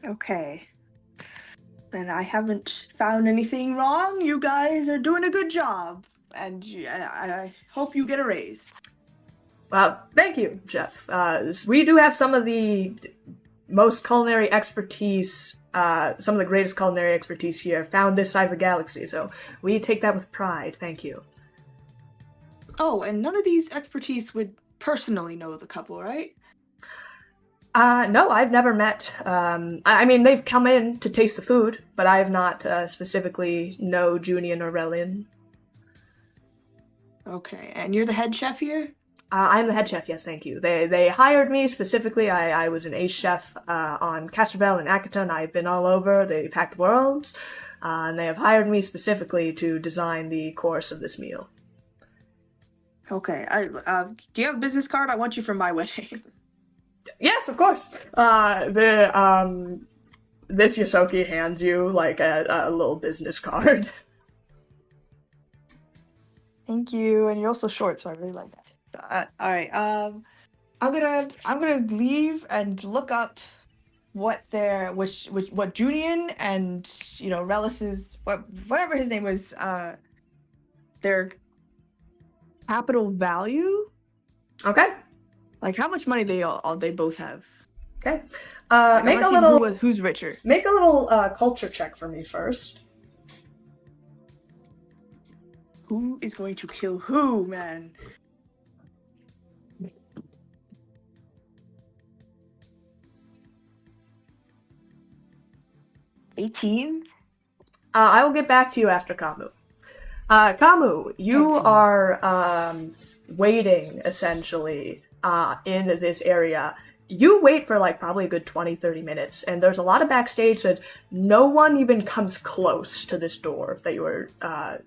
Okay. Then I haven't found anything wrong. You guys are doing a good job. And I hope you get a raise. Well, thank you, Jeff. We do have some of the most culinary expertise, some of the greatest culinary expertise here found this side of the galaxy, so we take that with pride. Thank you. Oh, and none of these expertise would personally know the couple, right? No, I've never met. I mean, they've come in to taste the food, but I have not specifically know Junian or Relian. Okay, and you're the head chef here? I'm the head chef, yes, thank you. They hired me specifically. I was an ace chef on Castrovel and Akaton. I've been all over the Packed Worlds, and they have hired me specifically to design the course of this meal. Okay, do you have a business card? I want you for my wedding. Yes, of course. This Yosoki hands you like a little business card. Thank you, and you're also short, so I really like that. All right, I'm gonna leave and look up what Junian and Relis's whatever his name was, their capital value. Okay. Like how much money they both have. Okay. Make a little. Who's richer? Make a little culture check for me first. Who is going to kill who, man? $18? I will get back to you after Kamu. Kamu, you are waiting essentially in this area. You wait for like probably a good 20-30 minutes, and there's a lot of backstage that no one even comes close to this door that you are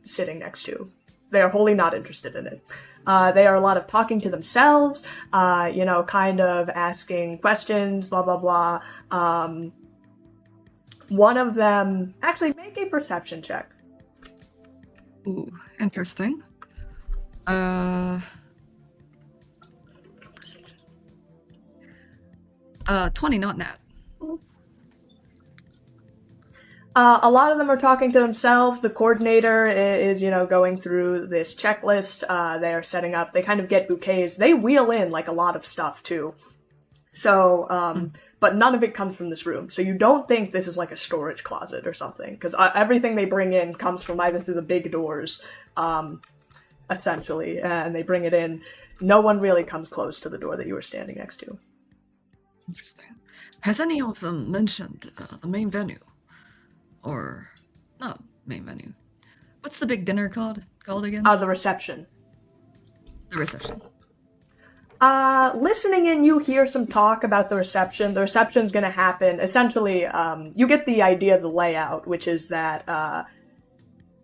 sitting next to. They are wholly not interested in it. They are a lot of talking to themselves, kind of asking questions, blah, blah, blah. One of them, actually make a perception check. Ooh, interesting. 20, not nat. A lot of them are talking to themselves. The coordinator is, going through this checklist. They are setting up. They kind of get bouquets. They wheel in, like, a lot of stuff, too. So, but none of it comes from this room. So you don't think this is, like, a storage closet or something. Because everything they bring in comes from either through the big doors, essentially. And they bring it in. No one really comes close to the door that you were standing next to. Interesting. Has any of them mentioned the main venue? Or not main venue. What's the big dinner called again? The reception. The reception. Listening in, you hear some talk about the reception. The reception's gonna happen. Essentially, you get the idea of the layout, which is that,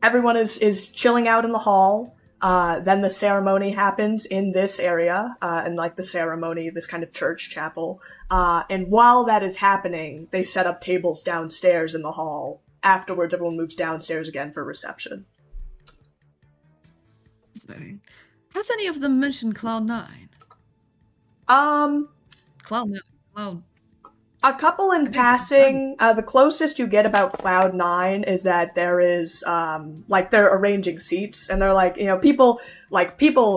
everyone is chilling out in the hall. Then the ceremony happens in this area, and like the ceremony, this kind of church chapel. And while that is happening, they set up tables downstairs in the hall. Afterwards, everyone moves downstairs again for reception. Fascinating. Has any of them mentioned Cloud9? Cloud. A couple in passing. The closest you get about Cloud9 is that there is, like, they're arranging seats, and they're like, you know, people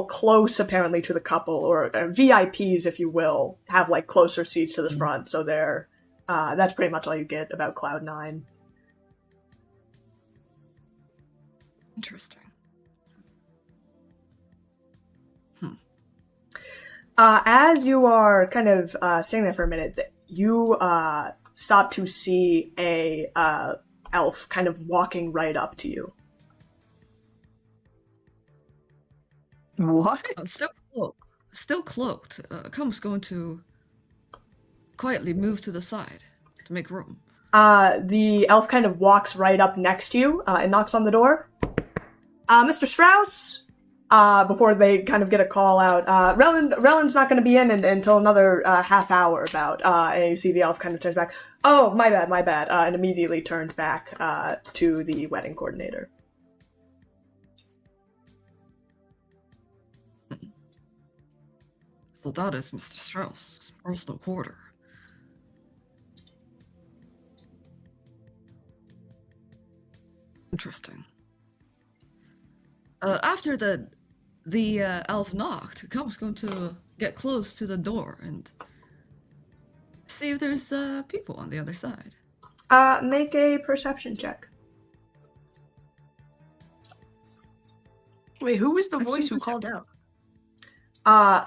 close apparently to the couple, or VIPs, if you will, have like closer seats to the front, so they're, that's pretty much all you get about Cloud9. Interesting. As you are kind of sitting there for a minute, you stop to see a elf kind of walking right up to you. What? Still cloaked. Kum's going to quietly move to the side to make room. The elf kind of walks right up next to you and knocks on the door. Mr. Strauss? Before they kind of get a call out, Rellen's not going to be in until another half hour about, and you see the elf kind of turns back. Oh, my bad, and immediately turns back to the wedding coordinator. So that is Mr. Strauss, personal quarter. Interesting. After the elf knocked, Kum's going to get close to the door and see if there's people on the other side. Make a perception check. Wait, who was the voice who called out?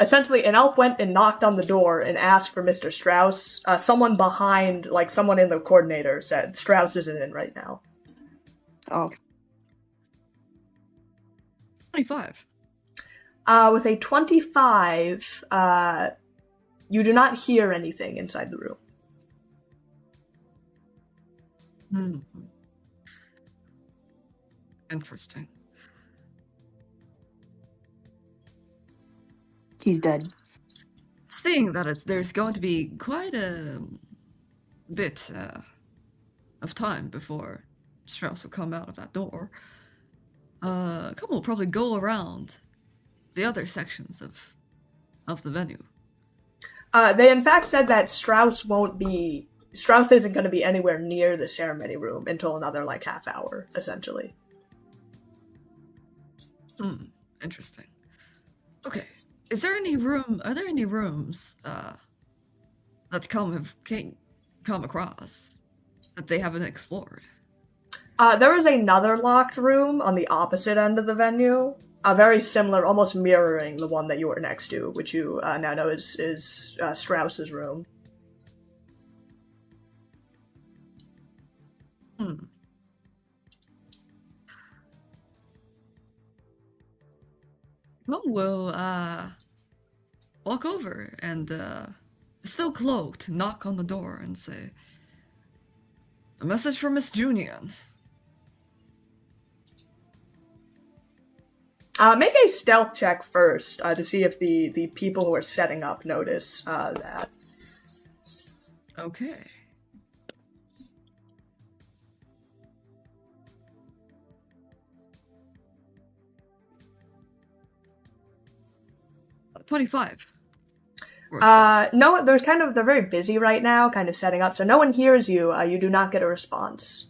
Essentially, an elf went and knocked on the door and asked for Mr. Strauss. Someone behind, like someone in the coordinator, said Strauss isn't in right now. Oh. 25. With a 25, you do not hear anything inside the room. Interesting. He's dead. Seeing that there's going to be quite a bit of time before Strauss will come out of that door, a couple will probably go around the other sections of the venue. They in fact said that Strauss isn't going to be anywhere near the ceremony room until another like half hour, essentially. Interesting. Okay. Are there any rooms that come across that they haven't explored? There is another locked room on the opposite end of the venue, very similar, almost mirroring the one that you were next to, which you now know is Strauss's room. Mom will walk over and, still cloaked, knock on the door and say, "A message from Miss Junian." Make a stealth check first to see if the people who are setting up notice that. Okay. $25. No, they're very busy right now, kind of setting up, so no one hears you. You do not get a response.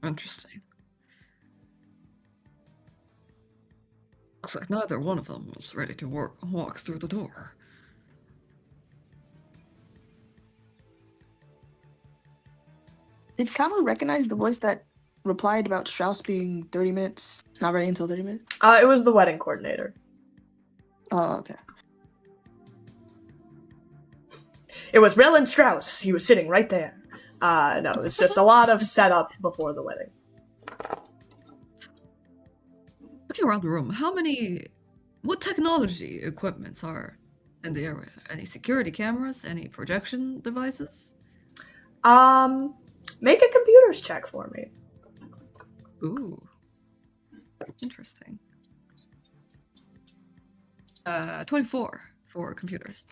Interesting. Looks like neither one of them was ready to walk through the door. Did Kamu recognize the voice that replied about Strauss being 30 minutes, not ready until 30 minutes? It was the wedding coordinator. Oh, okay. It was Rellen Strauss. He was sitting right there. No, it's just a lot of setup before the wedding. looking around the room, what technology equipments are in the area? Any security cameras? Any projection devices? Make a computers check for me. Ooh. Interesting. 24 for computers.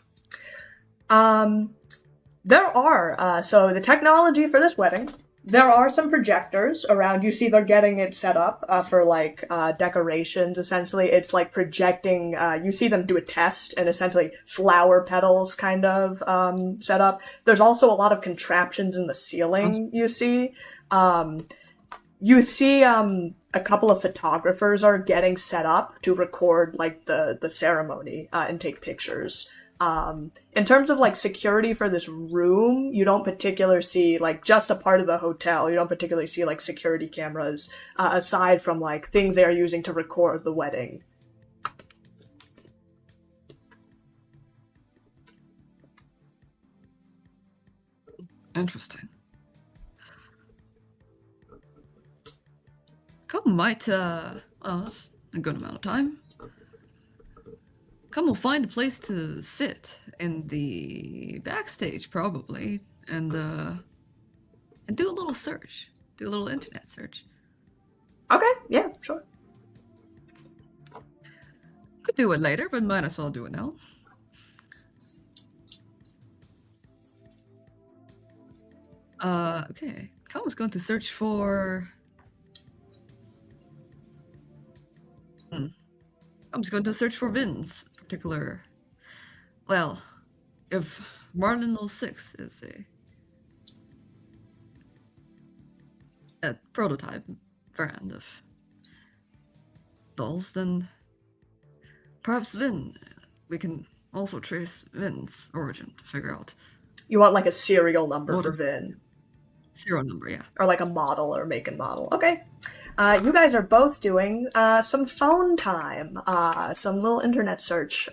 There are, so the technology for this wedding, there are some projectors around. You see they're getting it set up for, like, decorations, essentially. It's, like, projecting, you see them do a test and essentially flower petals kind of set up. There's also a lot of contraptions in the ceiling, you see. You see a couple of photographers are getting set up to record, like, the ceremony and take pictures. In terms of, like, security for this room, you don't particularly see, like, just a part of the hotel. You don't particularly see, like, security cameras, aside from, like, things they are using to record the wedding. Interesting. Come might, that's a good amount of time. Come will find a place to sit in the backstage, probably, and do a little search. Do a little internet search. Okay, yeah, sure. Could do it later, but might as well do it now. Okay. Come was going to search for... I'm just going to search for Vin's particular... Well, if Marlin 06 is a prototype brand of dolls, then perhaps Vin, we can also trace Vin's origin to figure out. You want, like, a serial number for Vin. Serial number, yeah. Or, like, a model or make and model. Okay. You guys are both doing some phone time, some little internet search.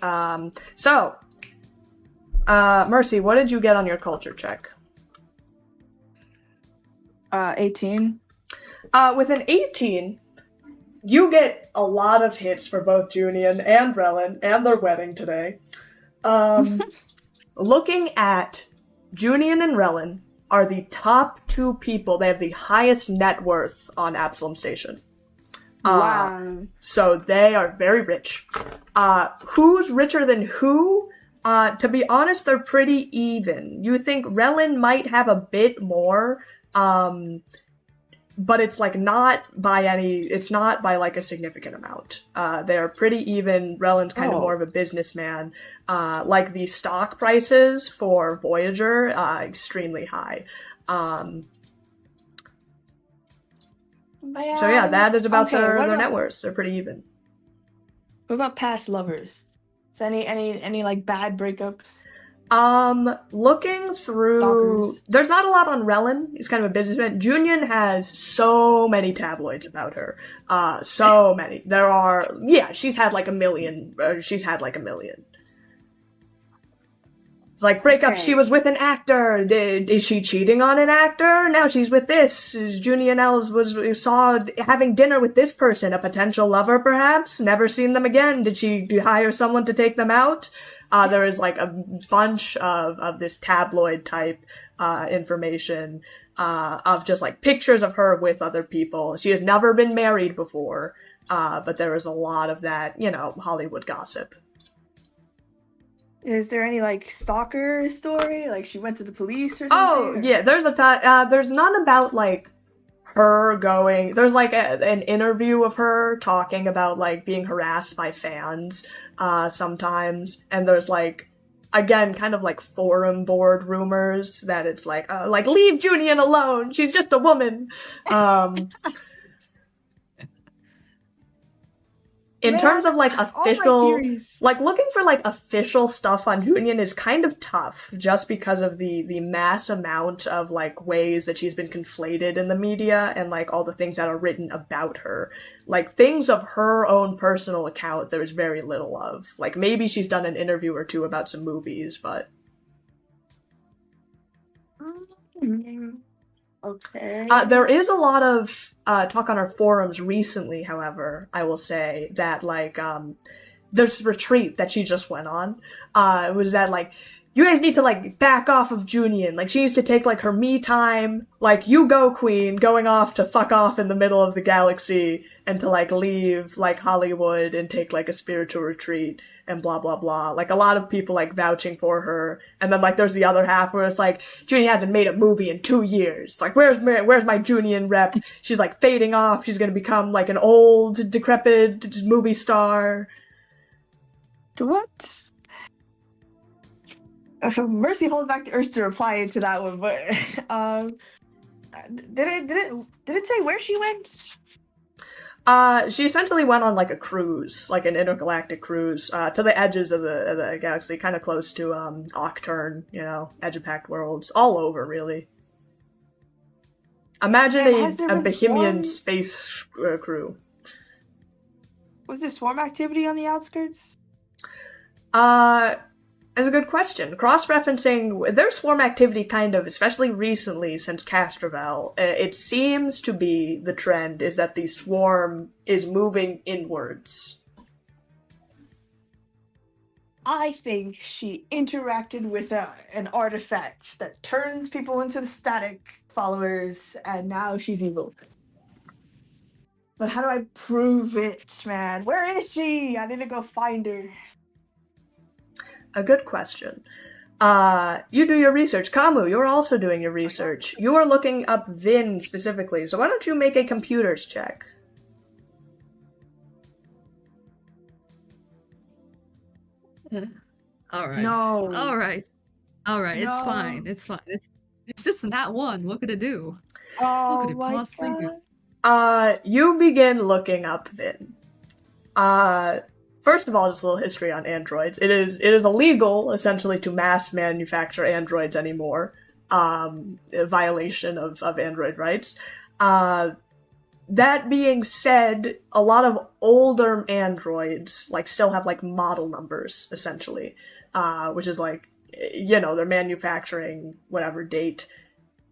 Mercy, what did you get on your culture check? 18. With an 18, you get a lot of hits for both Junian and Relin and their wedding today. Looking at Junian and Relin are the top two people. They have the highest net worth on Absalom Station. Wow. So they are very rich. Who's richer than who? To be honest, they're pretty even. You think Relin might have a bit more, but it's like not by like a significant amount. They're pretty even. Relin's kind of more of a businessman. Like the stock prices for Voyager, extremely high. So yeah, that is about their net worth. They're pretty even. What about past lovers? Is any like bad breakups? Looking through, Stalkers. There's not a lot on Relin. He's kind of a businessman. Junian has so many tabloids about her. So many. She's had like a million. It's like breakups. Okay. She was with an actor. Is she cheating on an actor? Now she's with this. Junia Knells was saw having dinner with this person, a potential lover perhaps. Never seen them again. Did she hire someone to take them out? There is like a bunch of this tabloid type information of just like pictures of her with other people. She has never been married before, but there is a lot of that, Hollywood gossip. Is there any like stalker story? Like she went to the police or something? Oh, yeah, there's there's none about like her going. There's like an interview of her talking about like being harassed by fans sometimes, and there's like again kind of like forum board rumors that it's like leave Junian alone, she's just a woman. In terms of like official, like looking for like official stuff on Junian is kind of tough just because of the mass amount of like ways that she's been conflated in the media and like all the things that are written about her. Like things of her own personal account, there's very little of. Like maybe she's done an interview or two about some movies, but. Okay. There is a lot of talk on our forums recently, however, I will say, that, like, there's a retreat that she just went on. It was that, like, you guys need to, like, back off of Junian. Like, she needs to take, like, her me time. Like, you go, queen, going off to fuck off in the middle of the galaxy and to, like, leave, like, Hollywood and take, like, a spiritual retreat and blah, blah, blah. Like, a lot of people, like, vouching for her. And then, like, there's the other half where it's like, Junian hasn't made a movie in 2 years. Like, where's my Junian rep? She's, like, fading off. She's gonna become, like, an old, decrepit movie star. What? Mercy holds back the urge to reply to that one, but did it say where she went? She essentially went on, like, a cruise, like an intergalactic cruise, to the edges of the galaxy, kind of close to Octurne, you know, Edge of Pact Worlds, all over, really. Imagine a Bohemian space crew. Was there swarm activity on the outskirts? That's a good question. Cross-referencing, there's swarm activity kind of, especially recently since Castrovel. It seems to be the trend is that the swarm is moving inwards. I think she interacted with an artifact that turns people into the static followers, and now she's evil. But how do I prove it, man? Where is she? I need to go find her. A good question. You do your research. Kamu, you're also doing your research. You are looking up Vin specifically, so why don't you make a computers check? All right. No. All right. All right. It's No. fine. It's fine. It's just that one. What could it do? Oh What could it my possibly do? god. You begin looking up Vin. First of all, just a little history on androids. It is illegal, essentially, to mass manufacture androids anymore. A violation of android rights. That being said, a lot of older androids, like, still have, like, model numbers, essentially. Which is, like, you know, they're manufacturing whatever date.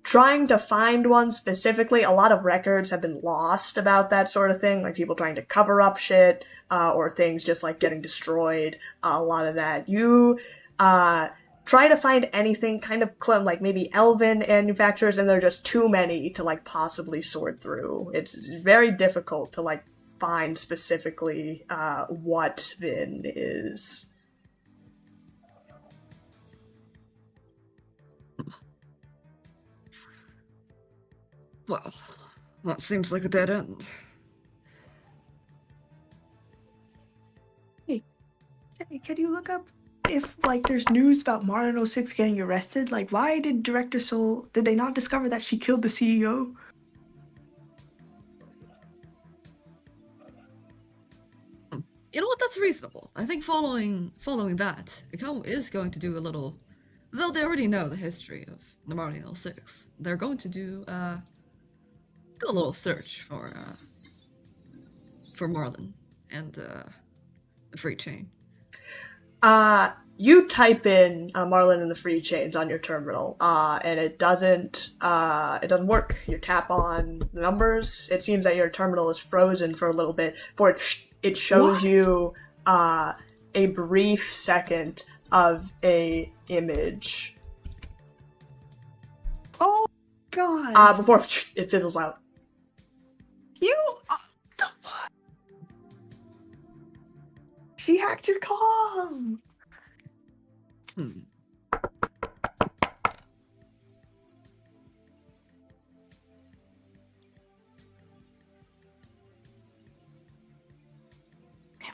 Trying to find one specifically, a lot of records have been lost about that sort of thing, like people trying to cover up shit, or things just, like, getting destroyed, a lot of that. You, try to find anything kind of, like, maybe elven manufacturers, and there are just too many to, like, possibly sort through. It's very difficult to, like, find specifically, what Vin is. Well, that seems like a dead end. Hey, can you look up if, like, there's news about Marlin 06 getting arrested? Like, why did Director Soul, did they not discover that she killed the CEO? You know what? That's reasonable. I think following that, Ikamu is going to do a little. Though they already know the history of the Marlin 06, they're going to do a little search for Marlin and the free chain. You type in Marlin and the free chains on your terminal, and it doesn't work. You tap on the numbers. It seems that your terminal is frozen for a little bit. For it shows What? you a brief second of a image. Oh god. Before it fizzles out. You the fuck? She hacked your comm.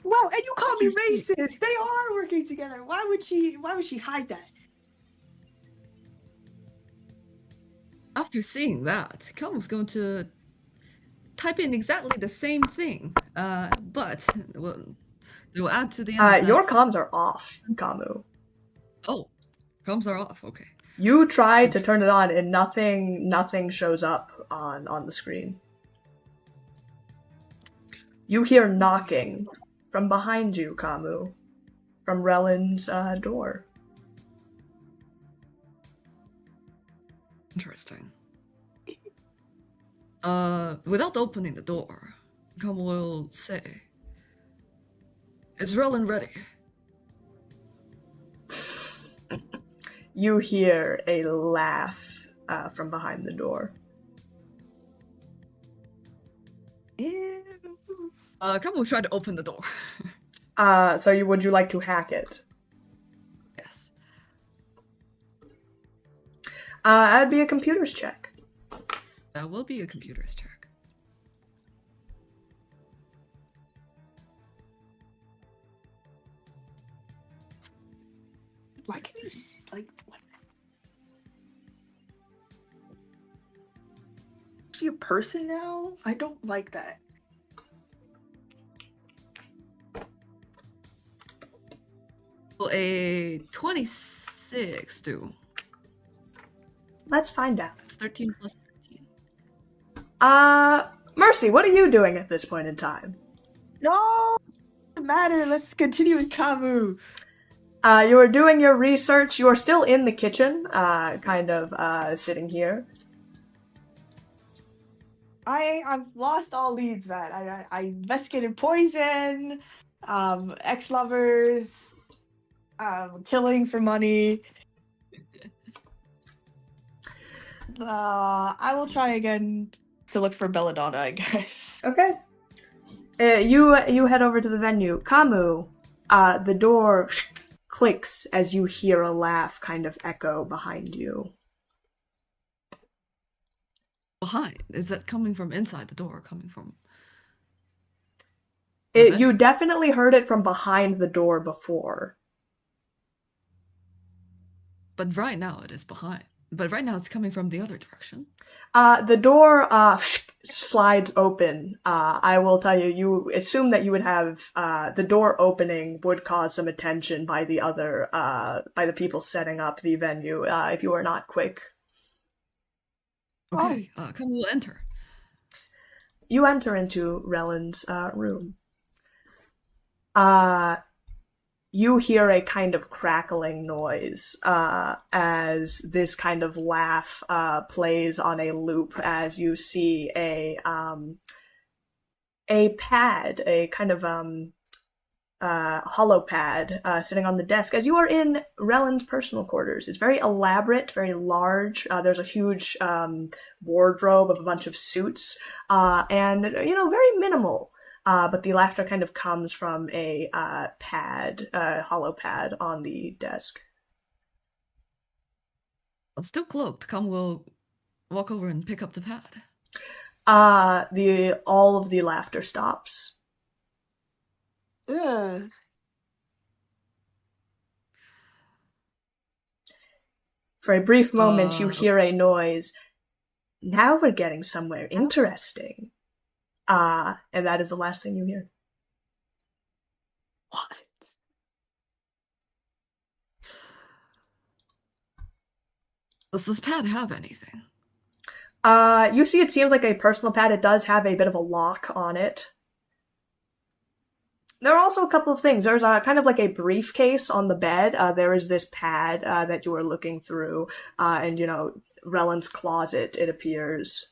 Wow, and you call me racist. They are working together. Why would she hide that? After seeing that, Ikamu's going to type in exactly the same thing, but they will add to the end. Your comms are off, Kamu. Oh, comms are off. Okay. You try to turn it on, and nothing shows up on the screen. You hear knocking from behind you, Kamu, from Rellen's door. Interesting. Without opening the door, Kamu will say, "Is Relin ready?" You hear a laugh from behind the door. Ew. Kamu will try to open the door. So would you like to hack it? Yes. That'd be a computer's check. That will be a computer's check. Why can you see, like, what? Is she a person now? I don't like that. Will a 26 do? Let's find out. That's 13 plus 13. Mercy, what are you doing at this point in time? No, doesn't matter. Let's continue with Kamu. You are doing your research. You are still in the kitchen, kind of sitting here. I've lost all leads, man. I investigated poison, ex-lovers, killing for money. I will try again to look for Belladonna, I guess. Okay. You head over to the venue. Kamu, the door clicks as you hear a laugh kind of echo behind you. Behind? Is that coming from inside the door or coming from... You definitely heard it from behind the door before. But right now it is behind. But right now it's coming from the other direction. The door slides open. I will tell you, you assume that you would have the door opening would cause some attention by the other by the people setting up the venue if you are not quick. Okay, come, we'll enter. You enter into Relin's room. You hear a kind of crackling noise as this kind of laugh plays on a loop as you see a pad, a kind of hollow pad sitting on the desk as you are in Relin's personal quarters. It's very elaborate, very large. There's a huge wardrobe of a bunch of suits and, very minimal. But the laughter kind of comes from a hollow pad on the desk. I'm still cloaked. Come, we'll walk over and pick up the pad. All of the laughter stops. Ugh. For a brief moment, you hear a noise. Now we're getting somewhere interesting. And that is the last thing you hear. What? Does this pad have anything? You see it seems like a personal pad. It does have a bit of a lock on it. There are also a couple of things. There's kind of like a briefcase on the bed. There is this pad that you are looking through. And, Relin's closet, it appears.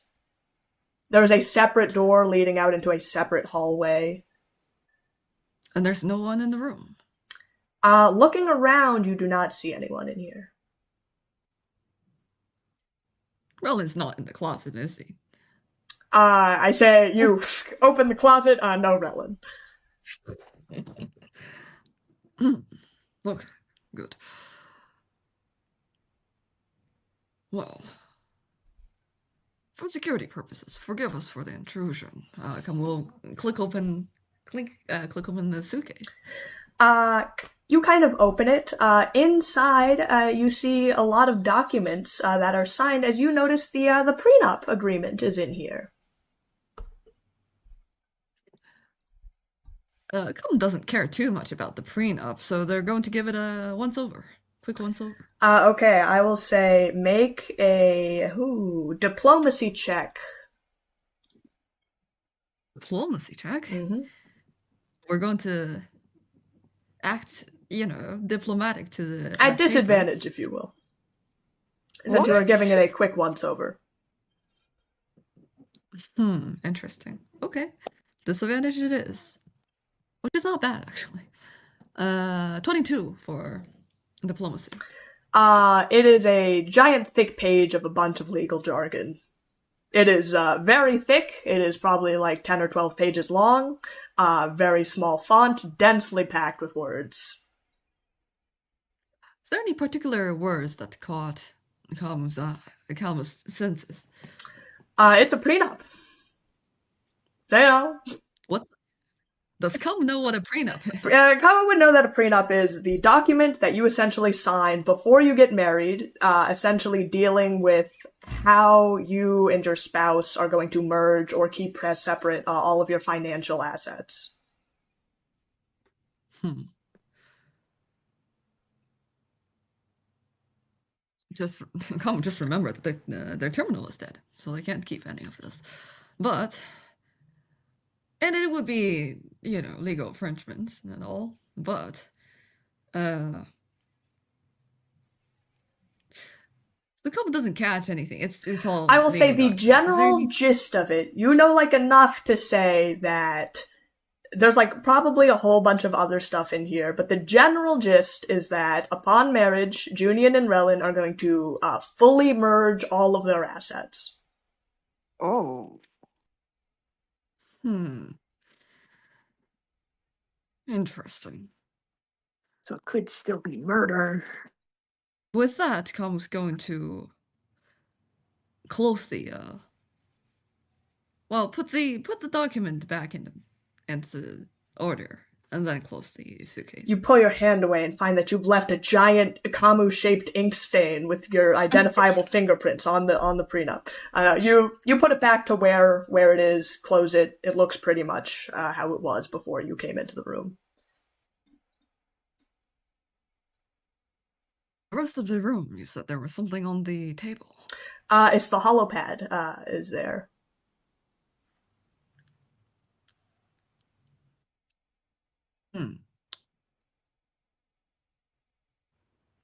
There is a separate door leading out into a separate hallway. And there's no one in the room? Looking around, you do not see anyone in here. Relin's not in the closet, is he? I say you open the closet. No, Relin. Okay, good. Well, for security purposes, forgive us for the intrusion. Come, we'll click open the suitcase. You kind of open it. Inside, you see a lot of documents that are signed. As you notice, the prenup agreement is in here. Come doesn't care too much about the prenup, so they're going to give it a once-over. Quick once-over. Okay, I will say make a diplomacy check. Diplomacy check? Mm-hmm. We're going to act, diplomatic to the... At disadvantage, if you will. Since you are giving it a quick once-over. Interesting. Okay. Disadvantage it is. Which is not bad, actually. 22 for diplomacy. It is a giant thick page of a bunch of legal jargon. It is very thick. It is probably like 10 or 12 pages long. Very small font, densely packed with words. Is there any particular words that caught Calmus' senses? It's a prenup. They know. Does Calm know what a prenup is? Kama would know that a prenup is the document that you essentially sign before you get married, essentially dealing with how you and your spouse are going to merge or keep separate all of your financial assets. Just remember that their terminal is dead, so they can't keep any of this. But, and it would be, legal infringement and all, but, the couple doesn't catch anything. It's all. I will say the general gist of it, enough to say that there's probably a whole bunch of other stuff in here, but the general gist is that upon marriage, Junian and Relin are going to fully merge all of their assets. Oh. Interesting. So it could still be murder. With that comes going to close the put the document back into order and then close the suitcase. You pull your hand away and find that you've left a giant Camus-shaped ink stain with your identifiable fingerprints on the prenup. You put it back to where it is, close it. It looks pretty much how it was before you came into the room. The rest of the room, you said there was something on the table. It's the holopad is there.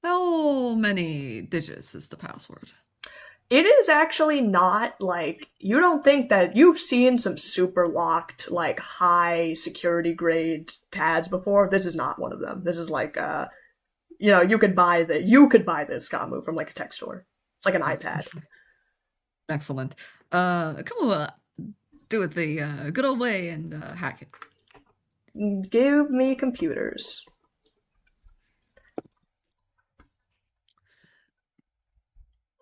How many digits is the password? It is actually not, you don't think that you've seen some super locked, high security grade pads before. This is not one of them. This is you could buy this Camu from a tech store. It's like an iPad. Excellent. Come on, do it the good old way and hack it. Give me computers.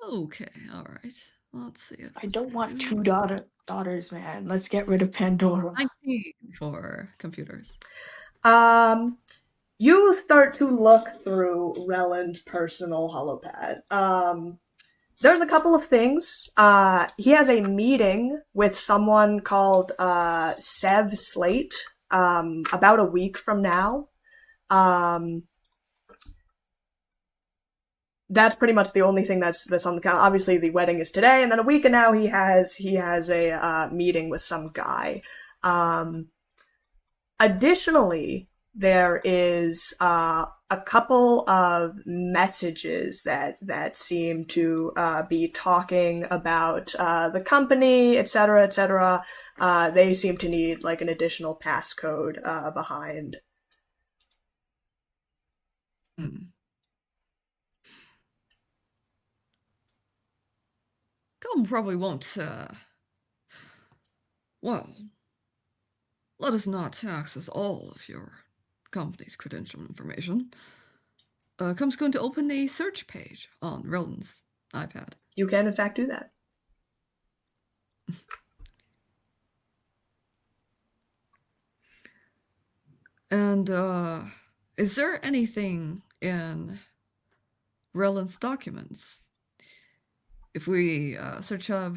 Okay, all right. Let's see. I don't want two daughters, man. Let's get rid of Pandora. 19 for computers. You start to look through Relin's personal holopad. There's a couple of things. He has a meeting with someone called Sev Slate about a week from now. That's pretty much the only thing that's on the calendar. Obviously, the wedding is today, and then a week and now he has a meeting with some guy. Additionally, there is a couple of messages that seem to be talking about the company, etc., etc. They seem to need an additional passcode behind. Come probably won't. Let us not access all of your company's credential information. Com's going to open a search page on Relin's iPad. You can, in fact, do that. And is there anything in Relin's documents? If we search up,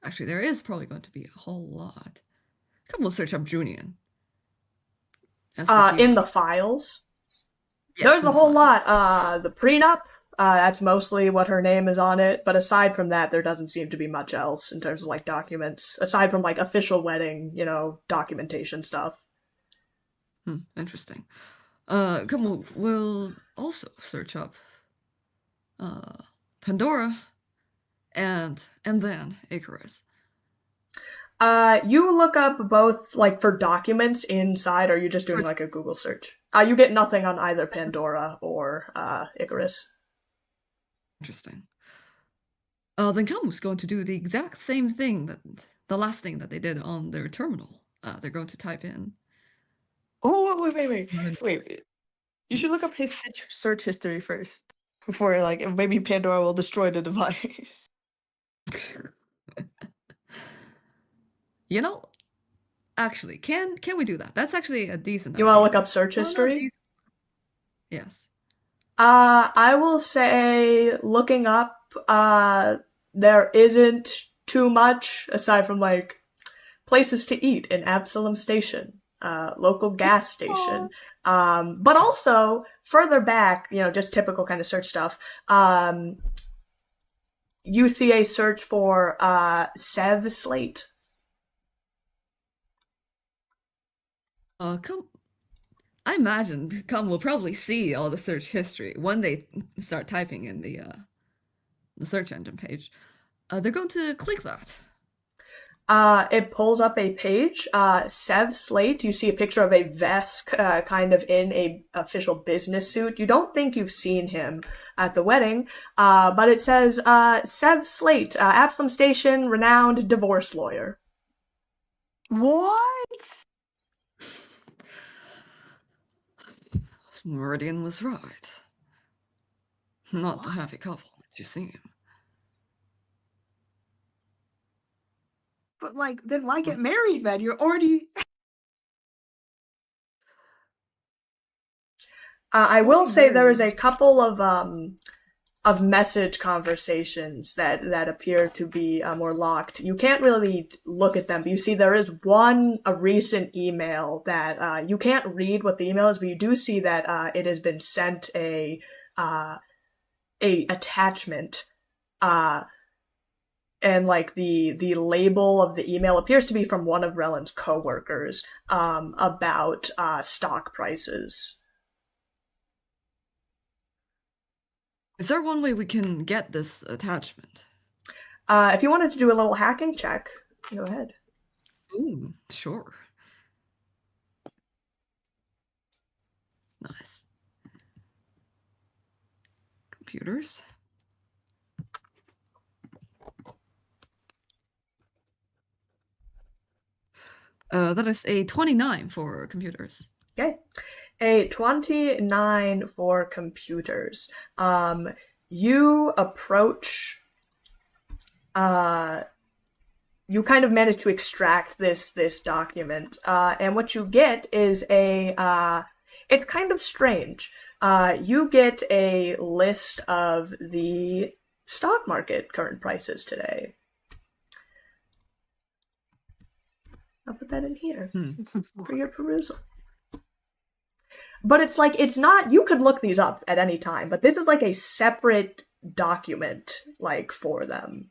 actually, there is probably going to be a whole lot. Come, we'll search up Junian. In the files? Yes, there's a whole lot. The prenup, that's mostly what her name is on it, but aside from that, there doesn't seem to be much else in terms of documents, aside from official wedding, documentation stuff. Interesting. Come, we'll also search up Pandora and then Icarus. You look up both, like, for documents inside, or are you just doing, like, a Google search? You get nothing on either Pandora or, Icarus. Interesting. Then Camus going to do the exact same thing the last thing that they did on their terminal. They're going to type in. Oh, wait. You should look up his search history first before, like, maybe Pandora will destroy the device. You know, actually, can we do that? That's actually a decent You want to idea. look up search Well, not history? decent. Yes. I will say, looking up, there isn't too much aside from, like, places to eat in Absalom Station, local gas station. But also further back, just typical kind of search stuff. You see a search for Sev Slate. I imagine Com will probably see all the search history when they start typing in the search engine page. They're going to click that. It pulls up a page. Sev Slate, you see a picture of a Vesk kind of in a official business suit. You don't think you've seen him at the wedding, but it says Sev Slate, Absalom Station, renowned divorce lawyer. What? Meridian was right. Not the happy couple that you seem. But, like, then why get married, man? You're already... I will say there is a couple of message conversations that appear to be more locked. You can't really look at them, but you see there is a recent email that you can't read what the email is, but you do see that it has been sent a attachment, and like the label of the email appears to be from one of Rellen's coworkers about stock prices. Is there one way we can get this attachment? If you wanted to do a little hacking check, go ahead. Ooh, sure. Nice. Computers. That is a 29 for computers. Okay. A 29 for computers. You approach, you kind of manage to extract this document, and what you get is it's kind of strange. You get a list of the stock market current prices today. I'll put that in here for your perusal. But it's like, it's not, you could look these up at any time, but this is like a separate document, like, for them.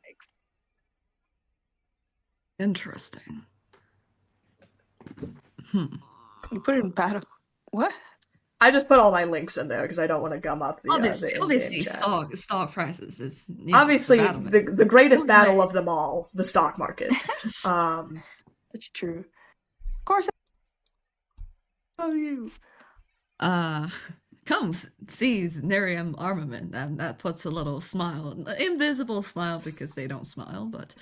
Interesting. You put it in battle. What? I just put all my links in there because I don't want to gum up the obviously chat. stock prices is obviously the greatest battle of them all, the stock market. That's true. Of course, I love you. Comes, sees Nerium armament, and that puts a little smile, an invisible smile because they don't smile, but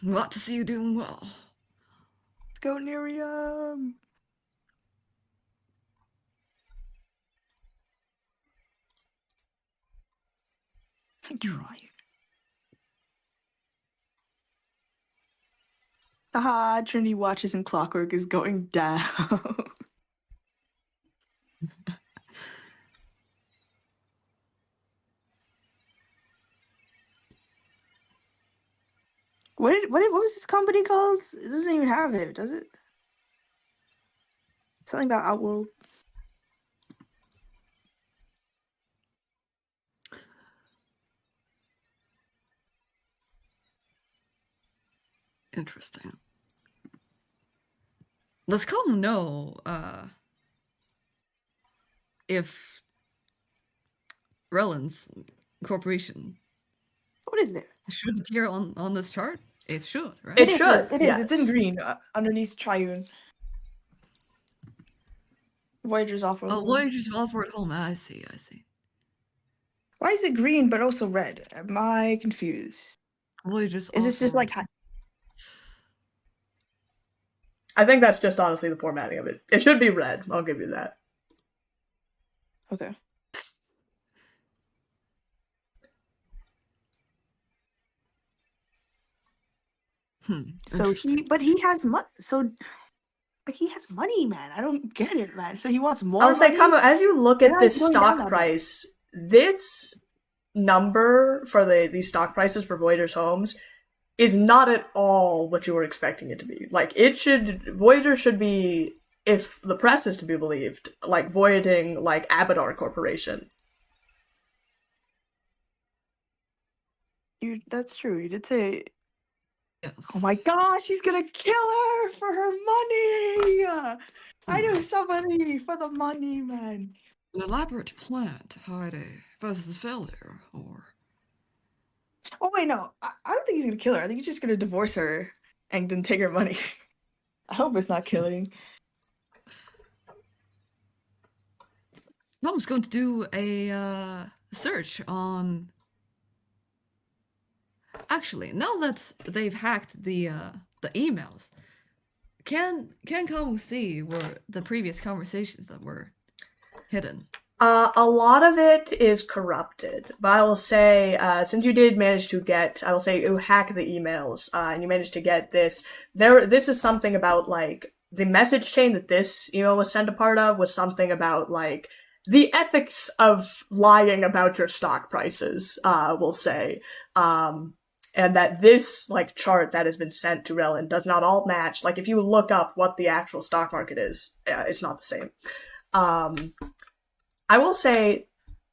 glad to see you doing well. Let's go, Nerium. I'm trying. Haha, Trinity watches and Clockwork is going down. What was this company called? It doesn't even have it, does it? Something about Outworld. Interesting. Does Colm know if Rellen's corporation is there? It should appear on this chart. It should, right? It should, It is. It's in yes. green underneath Triune. Voyager's off world. Oh, Voyager's offer at home. I see. Why is it green but also red? Am I confused? Voyager's Is this just like I think that's just honestly the formatting of it. It should be red. I'll give you that. okay? So he has money. But he has money, man. I don't get it, man. So he wants more. I'll say, money? Kamo, as you look at They're this not going down stock that price, this number for these stock prices for Voyager's homes is not at all what you were expecting it to be. Like, Voyager should be, if the press is to be believed, like voiding like Abadar Corporation. That's true. You did say. Yes. Oh my gosh, he's gonna kill her for her money! I know somebody for the money, man. An elaborate plan to hide a business failure, or... Oh wait, no. I don't think he's gonna kill her. I think he's just gonna divorce her and then take her money. I hope it's not killing. I was going to do a search on... Actually, now that they've hacked the emails, can Kamu see where the previous conversations that were hidden? A lot of it is corrupted, but I will say, since you did manage to get, I will say you hack the emails, and you managed to get this, this is something about, like, the message chain that this email was sent a part of was something about, like, the ethics of lying about your stock prices, we'll say. And that this, like, chart that has been sent to Relin does not all match. Like, if you look up what the actual stock market is, it's not the same. I will say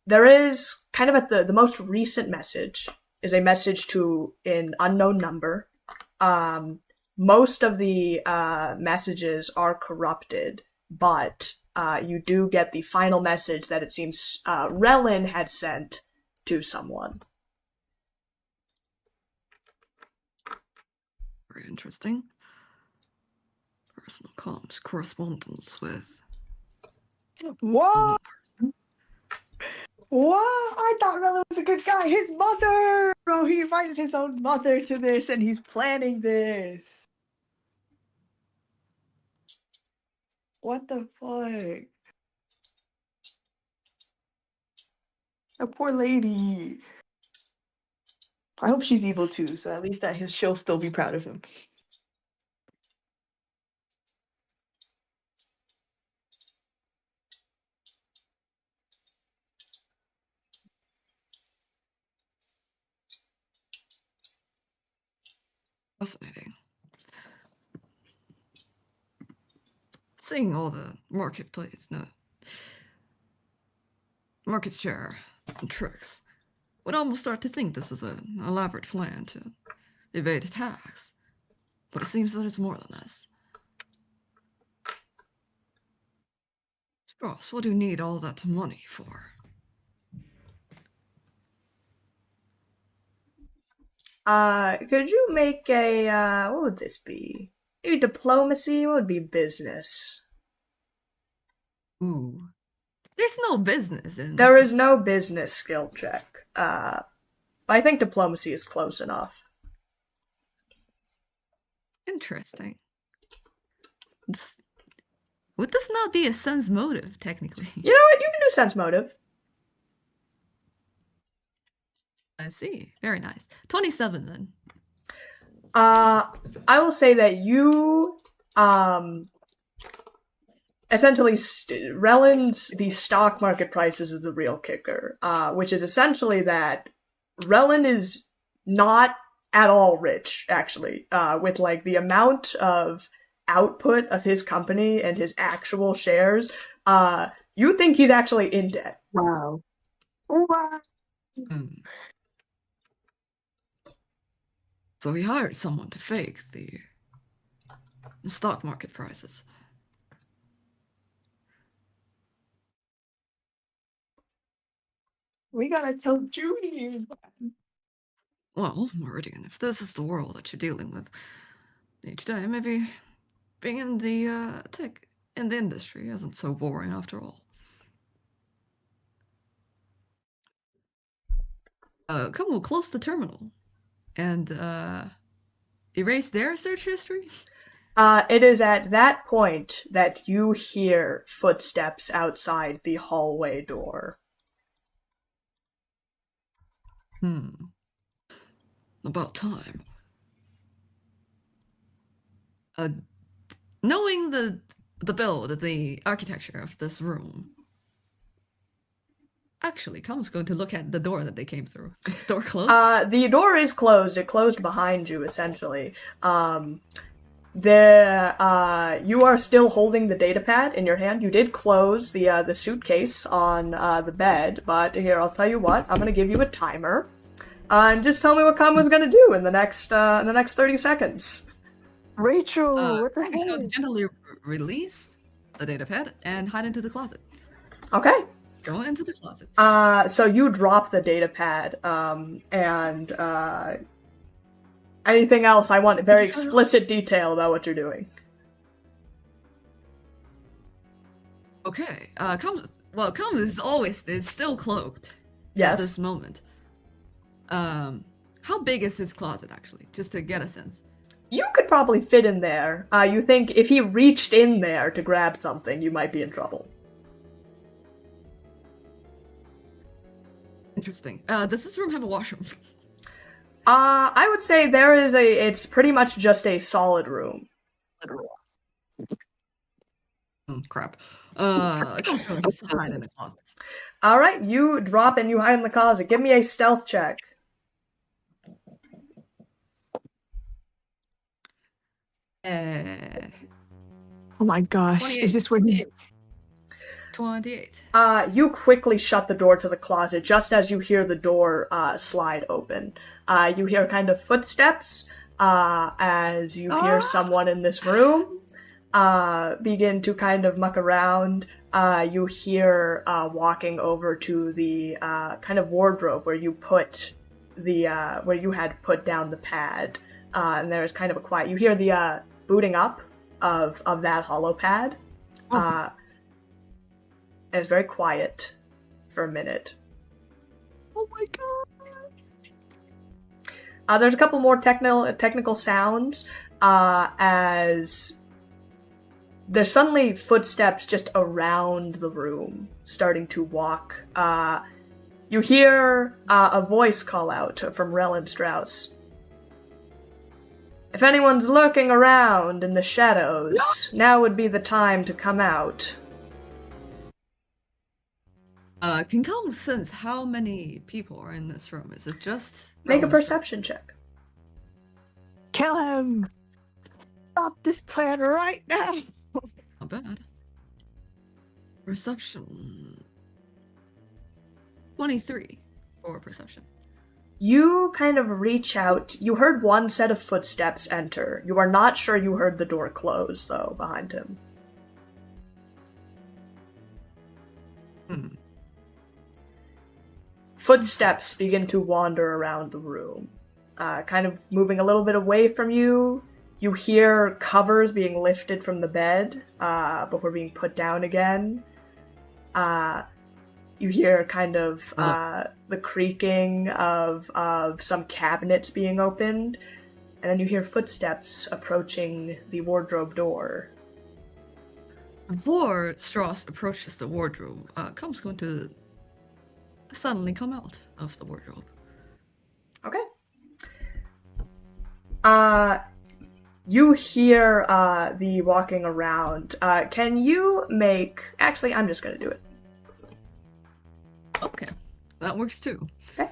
there is kind of at the most recent message is a message to an unknown number. Most of the messages are corrupted, but you do get the final message that it seems Relin had sent to someone. Very interesting. Personal comms, correspondence with... What? What? I thought Rella was a good guy. His mother! Bro, he invited his own mother to this and he's planning this. What the fuck? A poor lady. I hope she's evil too, so at least she'll still be proud of him. Fascinating. Seeing all the marketplace, market share and tricks, would almost start to think this is an elaborate plan to evade tax. But it seems that it's more than this. Ross, what do you need all that money for? Could you make a, what would this be? Maybe diplomacy? What would be business? Ooh. There's no business in... There is no business skill check. I think diplomacy is close enough. Interesting. Would this not be a sense motive, technically? You know what? You can do sense motive. I see. Very nice. 27 then. I will say that you, essentially, Relin's, the stock market prices is the real kicker, which is essentially that Relin is not at all rich, actually, with, like, the amount of output of his company and his actual shares, you think he's actually in debt. Wow. Wow. So he hired someone to fake the stock market prices. We gotta tell Judy. Well, Meridian, if this is the world that you're dealing with each day, maybe being in the in the industry isn't so boring after all. Come, we'll close the terminal and erase their search history. It is at that point that you hear footsteps outside the hallway door. About time. Knowing the build, the architecture of this room, actually, Com's going to look at the door that they came through. Is the door closed? The door is closed. It closed behind you, essentially. You are still holding the datapad in your hand. You did close the suitcase on the bed, but here, I'll tell you what. I'm going to give you a timer. And just tell me what Kamu's going to do in the next 30 seconds. Rachel, what the He's going to hell? gently release the datapad and hide into the closet. Okay. Go into the closet. So you drop the datapad, and anything else? I want very explicit detail about what you're doing. Okay. Com is still cloaked Yes. at this moment. How big is his closet, actually? Just to get a sense. You could probably fit in there. You think if he reached in there to grab something, you might be in trouble. Interesting. Does this room have a washroom? I would say it's pretty much just a solid room. Crap. Com's going to hide in the closet. Alright, you drop and you hide in the closet. Give me a stealth check. Oh my gosh, 28. is this where he... 28. You quickly shut the door to the closet just as you hear the door slide open. You hear kind of footsteps as you hear someone in this room begin to kind of muck around. You hear walking over to the kind of wardrobe where you put where you had put down the pad, and there's kind of a quiet. You hear the booting up of that hollow pad. And it's very quiet for a minute. Oh my god! There's a couple more technical sounds as there's suddenly footsteps just around the room, starting to walk. You hear a voice call out from Relland Strauss. If anyone's lurking around in the shadows, now would be the time to come out. Can Calm sense how many people are in this room? Is it just... Make a Relland's perception check. Kill him! Stop this plan right now! Not bad. Perception. 23 for perception. You kind of reach out. You heard one set of footsteps enter. You are not sure you heard the door close, though, behind him. Footsteps begin to wander around the room, kind of moving a little bit away from you. You hear covers being lifted from the bed before being put down again. You hear kind of the creaking of some cabinets being opened, and then you hear footsteps approaching the wardrobe door. Before Strauss approaches the wardrobe, Calm's going to suddenly come out of the wardrobe. Okay. You hear the walking around. Can you make... Actually, I'm just gonna do it. Okay, that works too. Okay.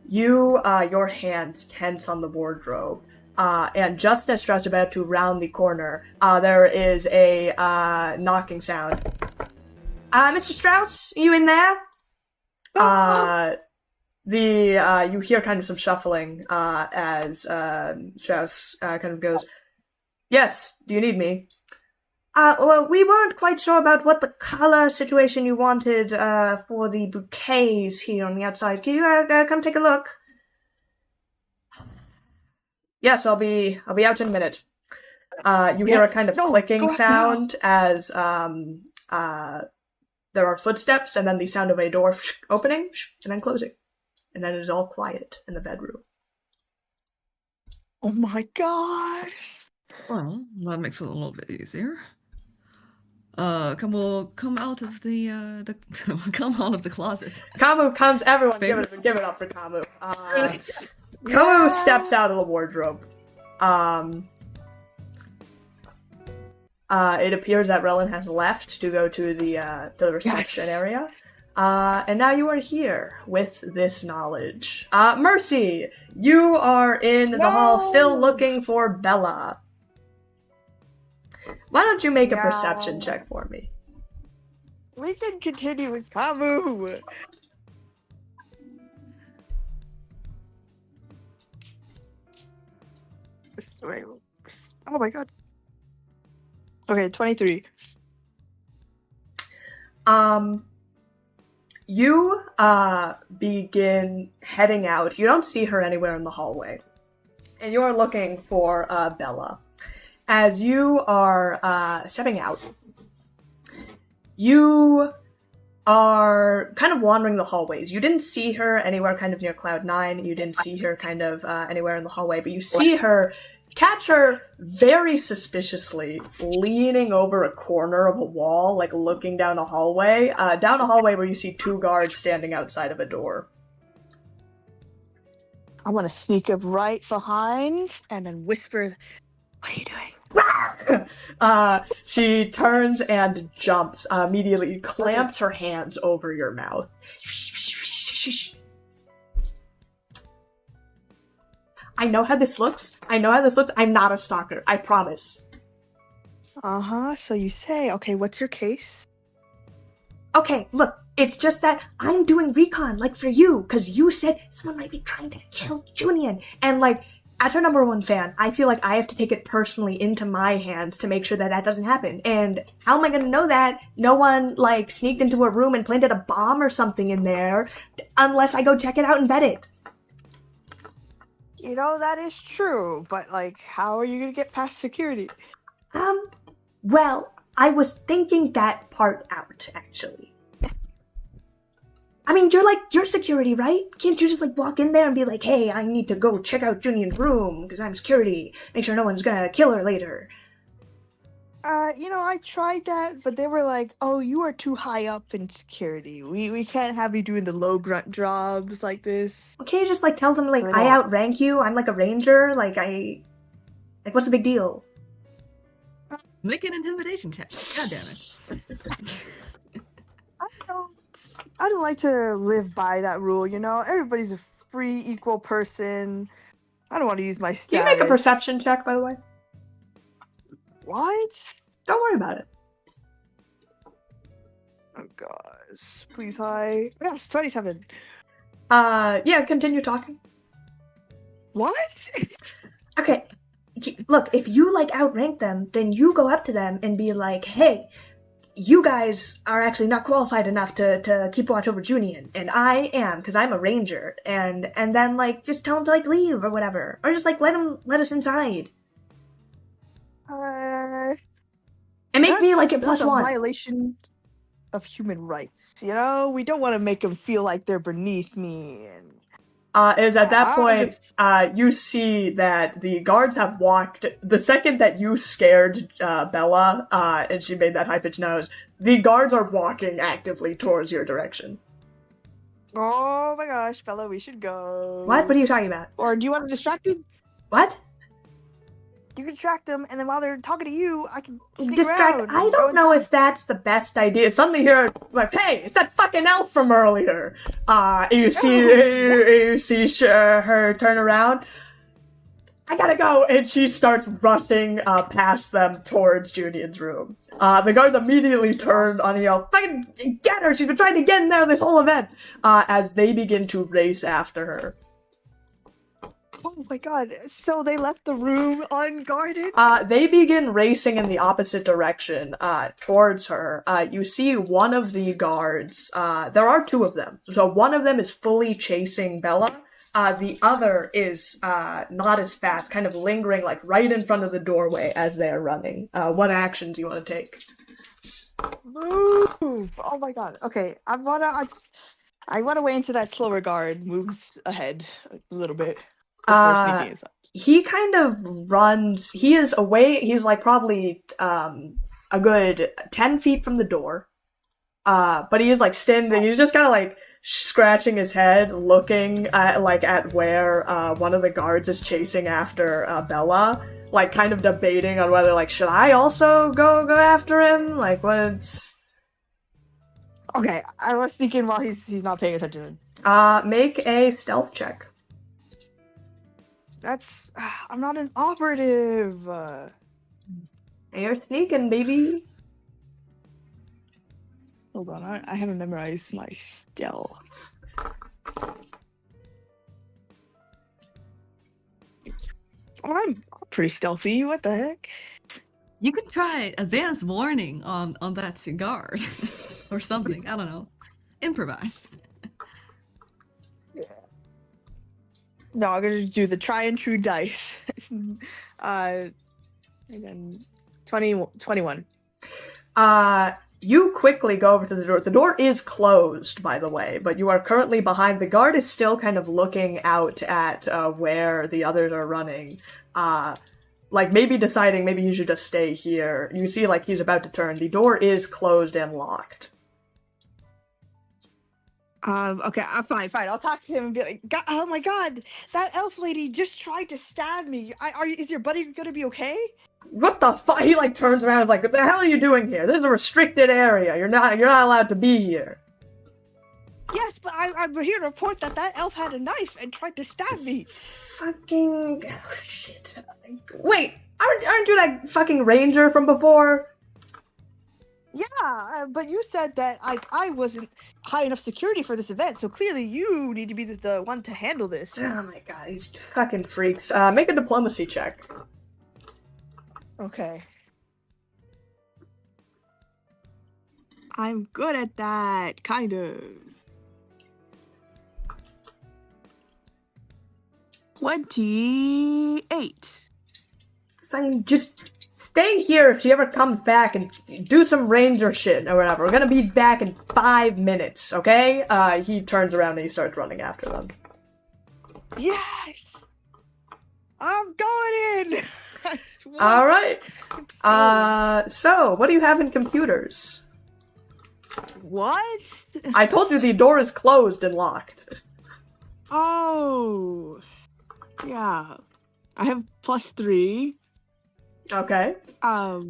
Your hands tense on the wardrobe, and just as Strauss is about to round the corner, there is a knocking sound. Mr. Strauss, are you in there? You hear kind of some shuffling as Strauss kind of goes, "Yes, do you need me?" Well, we weren't quite sure about what the color situation you wanted for the bouquets here on the outside. Can you come take a look? Yes, I'll be out in a minute. You hear a kind of clicking sound as there are footsteps, and then the sound of a door opening and then closing, and then it is all quiet in the bedroom. Oh my god! Well, that makes it a little bit easier. Come out of the come out of the closet. Kamu comes. Everyone, give it up for Kamu. Kamu steps out of the wardrobe. It appears that Relin has left to go to the reception area. And now you are here with this knowledge. Mercy, you are in the hall still looking for Bella. Why don't you make a perception check for me? We can continue with Kamu. Wait, oh my god. Okay, 23. You begin heading out. You don't see her anywhere in the hallway. And you are looking for Bella. As you are stepping out, you are kind of wandering the hallways. You didn't see her anywhere kind of near Cloud 9. You didn't see her kind of anywhere in the hallway, but you see her, catch her very suspiciously leaning over a corner of a wall, like looking down a hallway where you see 2 guards standing outside of a door. I want to sneak up right behind and then whisper, "What are you doing?" She turns and jumps, immediately clamps her hands over your mouth. I know how this looks. I'm not a stalker. I promise. So you say. Okay, what's your case? Okay, look. It's just that I'm doing recon, like, for you, because you said someone might be trying to kill Junian. And, like, as her #1 fan, I feel like I have to take it personally into my hands to make sure that that doesn't happen. And how am I going to know that no one, like, sneaked into a room and planted a bomb or something in there unless I go check it out and vet it? You know, that is true, but, like, how are you going to get past security? Well, I was thinking that part out, actually. I mean, you're security, right? Can't you just, like, walk in there and be like, hey, I need to go check out Junian's room, because I'm security. Make sure no one's gonna kill her later. I tried that, but they were like, oh, you are too high up in security. We can't have you doing the low grunt jobs like this. Well, can't you just, like, tell them, like, I outrank you, I'm, like, a ranger, like, what's the big deal? Make an intimidation check. God damn it. I don't like to live by that rule, you know? Everybody's a free, equal person. I don't want to use my status. Can you make a perception check, by the way? What? Don't worry about it. Oh, gosh. Please, high. Yes, 27. Yeah, continue talking. What? Okay, look, if you, like, outrank them, then you go up to them and be like, hey, you guys are actually not qualified enough to keep watch over Junian, and I am, because I'm a ranger, and then, like, just tell them to, like, leave or whatever, or just, like, let us inside. And make me, like, a +1. That's a violation of human rights, you know? We don't want to make them feel like they're beneath me, and... Is at that point, you see that the guards have walked, the second that you scared Bella, and she made that high-pitched nose, the guards are walking actively towards your direction. Oh my gosh, Bella, we should go. What? What are you talking about? Or do you want to distract them? What? You can distract them, and then while they're talking to you, I can sneak around. I don't know if that's the best idea. Suddenly here, like, hey, it's that fucking elf from earlier. You see her turn around. I gotta go, and she starts rushing past them towards Junian's room. The guards immediately turn on you. Fucking get her! She's been trying to get in there this whole event. As they begin to race after her. Oh my god, so they left the room unguarded? They begin racing in the opposite direction, towards her. You see one of the guards, there are 2 of them, so one of them is fully chasing Bella, The other is not as fast, kind of lingering like right in front of the doorway as they're running. What action do you want to take? Move! Oh my god. Okay, I wanna way into that slower guard. Moves ahead a little bit before sneaking inside. He kind of runs. He is away. He's like probably a good 10 feet from the door. But he is like standing. He's just kind of like scratching his head, looking at where one of the guards is chasing after Bella. Like kind of debating on whether like should I also go after him? Like what's. Okay, I was thinking while he's not paying attention. Make a stealth check. That's I'm not an operative. You're sneaking, baby. Hold on, I haven't memorized my stealth. I'm pretty stealthy. What the heck? You can try advanced warning on that guard or something. I don't know. Improvise. No, I'm gonna do the try and true dice. And then 21. You quickly go over to the door. The door is closed, by the way, but you are currently behind. The guard is still kind of looking out at where the others are running. Like maybe deciding maybe he should just stay here. You see like he's about to turn. The door is closed and locked. Okay, I'm fine. I'll talk to him and be like, oh my god, that elf lady just tried to stab me. Is your buddy gonna be okay? What the fuck? He like turns around and is like, what the hell are you doing here? This is a restricted area. You're not allowed to be here. Yes, but I'm here to report that elf had a knife and tried to stab me. Fucking shit. Wait, aren't you that fucking ranger from before? Yeah, but you said that I wasn't high enough security for this event, so clearly you need to be the one to handle this. Oh my god, these fucking freaks. Make a diplomacy check. Okay. I'm good at that, kind of. 28. So just stay here if she ever comes back and do some ranger shit or whatever. We're gonna be back in 5 minutes, okay? He turns around and he starts running after them. Yes! I'm going in! Alright. So, what do you have in computers? What? I told you the door is closed and locked. Oh. Yeah. I have +3. Okay. I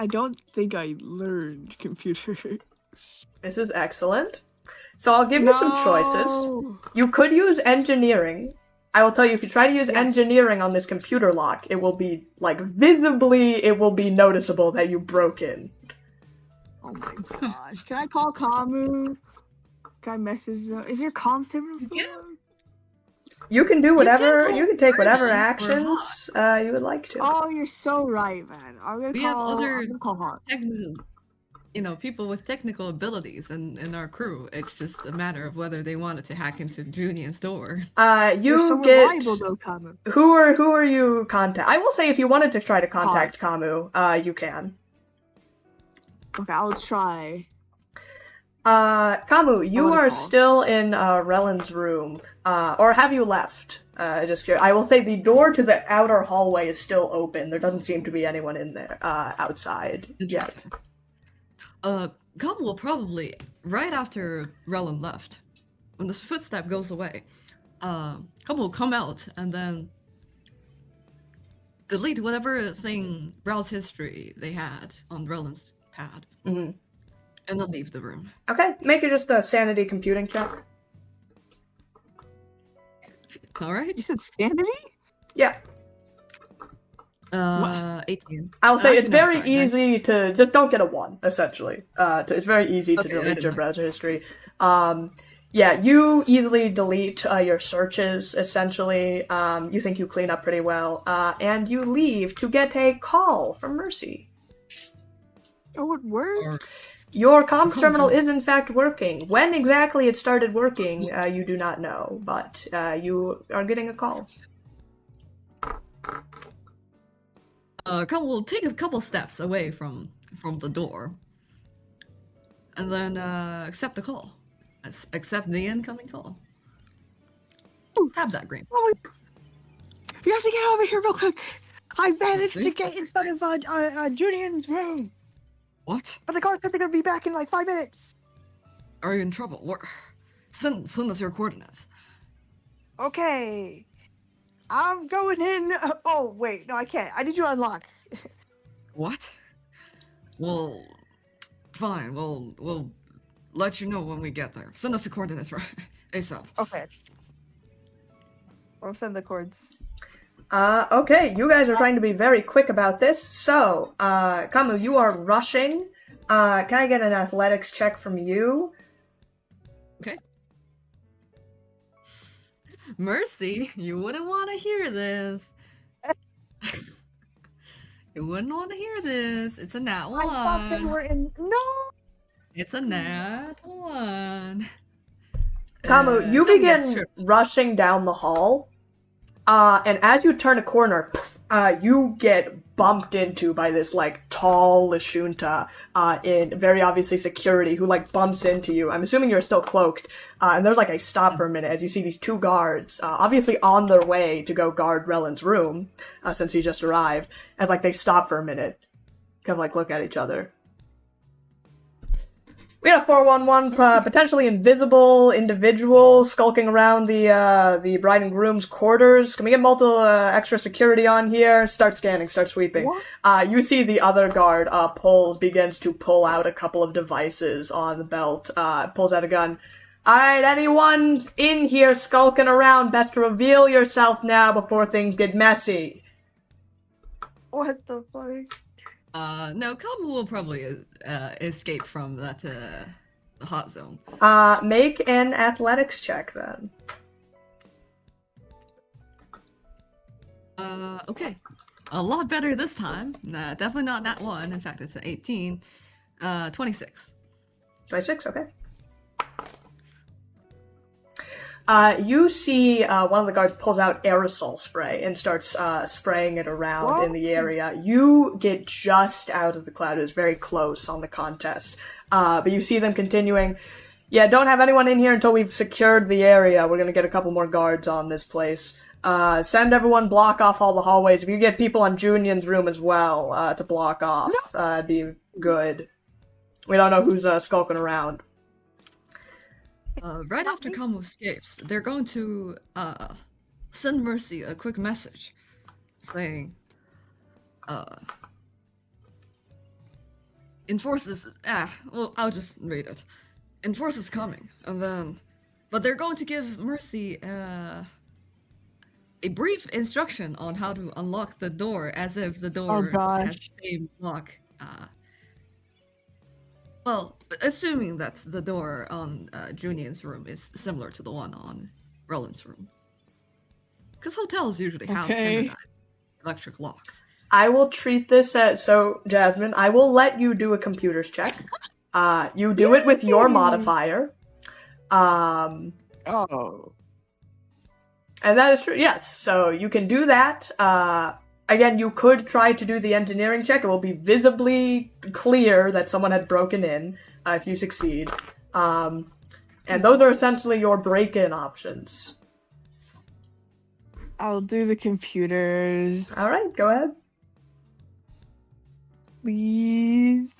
don't think I learned computers. This is excellent. So I'll give you some choices. You could use engineering. I will tell you, if you try to use engineering on this computer lock, it will be, like, visibly, it will be noticeable that you broke in. Oh my gosh. Can I call Kamu? Can I message Is your comms terminal still on? You can do whatever, you can take whatever Urban or actions you would like to. Oh, you're so right, man. I'm gonna call Hawk. People with technical abilities in our crew. It's just a matter of whether they wanted to hack into Junian's door. You're so reliable, though, Kamu. Who are you contact? I will say if you wanted to try to contact Kamu, you can. Okay, I'll try. Kamu, you are still in Rellen's room, or have you left? Just curious. I will say the door to the outer hallway is still open. There doesn't seem to be anyone in there, outside yet. Kamu will probably, right after Rellen left, when the footstep goes away, Kamu will come out and then delete whatever thing, browse history they had on Rellen's pad. Mm-hmm. And then leave the room. Okay, make it just a sanity computing check. Alright. You said sanity? Yeah. 18. I'll say it's very easy to just don't get a 1, essentially. It's very easy to delete your browser history. Yeah, you easily delete your searches, essentially. You think you clean up pretty well. And you leave to get a call from Mercy. Oh, it works? Your comms terminal is in fact working. When exactly it started working, you do not know, but you are getting a call. We'll take a couple steps away from the door, and then accept the call. Accept the incoming call. Tap that green. Oh, you have to get over here real quick. I managed to get inside of Julian's room, What? but the guard said they're gonna be back in like 5 minutes. Are you in trouble? Send us your coordinates. Okay, I'm going in. Oh wait, no, I can't. I need you to unlock. What? Well, fine. We'll let you know when we get there. Send us the coordinates, right? ASAP. Okay. I'll send the cords. Okay, you guys are trying to be very quick about this. So, Kamu, you are rushing. Can I get an athletics check from you? Okay. Mercy, you wouldn't want to hear this. You wouldn't want to hear this. It's a nat 1. I thought they were in. No. It's a nat 1. Kamu, you begin rushing down the hall, and as you turn a corner, you get bumped into by this, like, tall Lashunta, in very obviously security, who, like, bumps into you. I'm assuming you're still cloaked, and there's, like, a stop for a minute as you see these 2 guards, obviously on their way to go guard Rellen's room, since he just arrived, as, like, they stop for a minute, kind of, like, look at each other. We got a 411 potentially invisible individual skulking around the bride and groom's quarters. Can we get multiple extra security on here? Start scanning, start sweeping. You see the other guard begins to pull out a couple of devices on the belt, pulls out a gun. Alright, anyone in here skulking around, best reveal yourself now before things get messy. What the fuck? No, Kamu will probably escape from that the hot zone. Make an athletics check then. Okay. A lot better this time. Definitely not that 1. In fact, it's an 18. 26. 26, okay. You see one of the guards pulls out aerosol spray and starts spraying it around in the area. You get just out of the cloud. It was very close on the contest. But you see them continuing. Yeah, don't have anyone in here until we've secured the area. We're going to get a couple more guards on this place. Send everyone, block off all the hallways. If you get people on Junian's room as well to block off, it'd be good. We don't know who's skulking around. Right after Kamu escapes, they're going to send Mercy a quick message saying, Enforces, well, I'll just read it. Enforce is coming, and then, but they're going to give Mercy a brief instruction on how to unlock the door, as if the door has the same lock. Well, assuming that the door on Junian's room is similar to the one on Rellen's room. Because hotels usually have standardized electric locks. I will treat this as... So, Jasmine, I will let you do a computer's check. You do it with your modifier. And that is true, yes. So you can do that. Again, you could try to do the engineering check. It will be visibly clear that someone had broken in if you succeed. And those are essentially your break-in options. I'll do the computers. All right, go ahead. Please.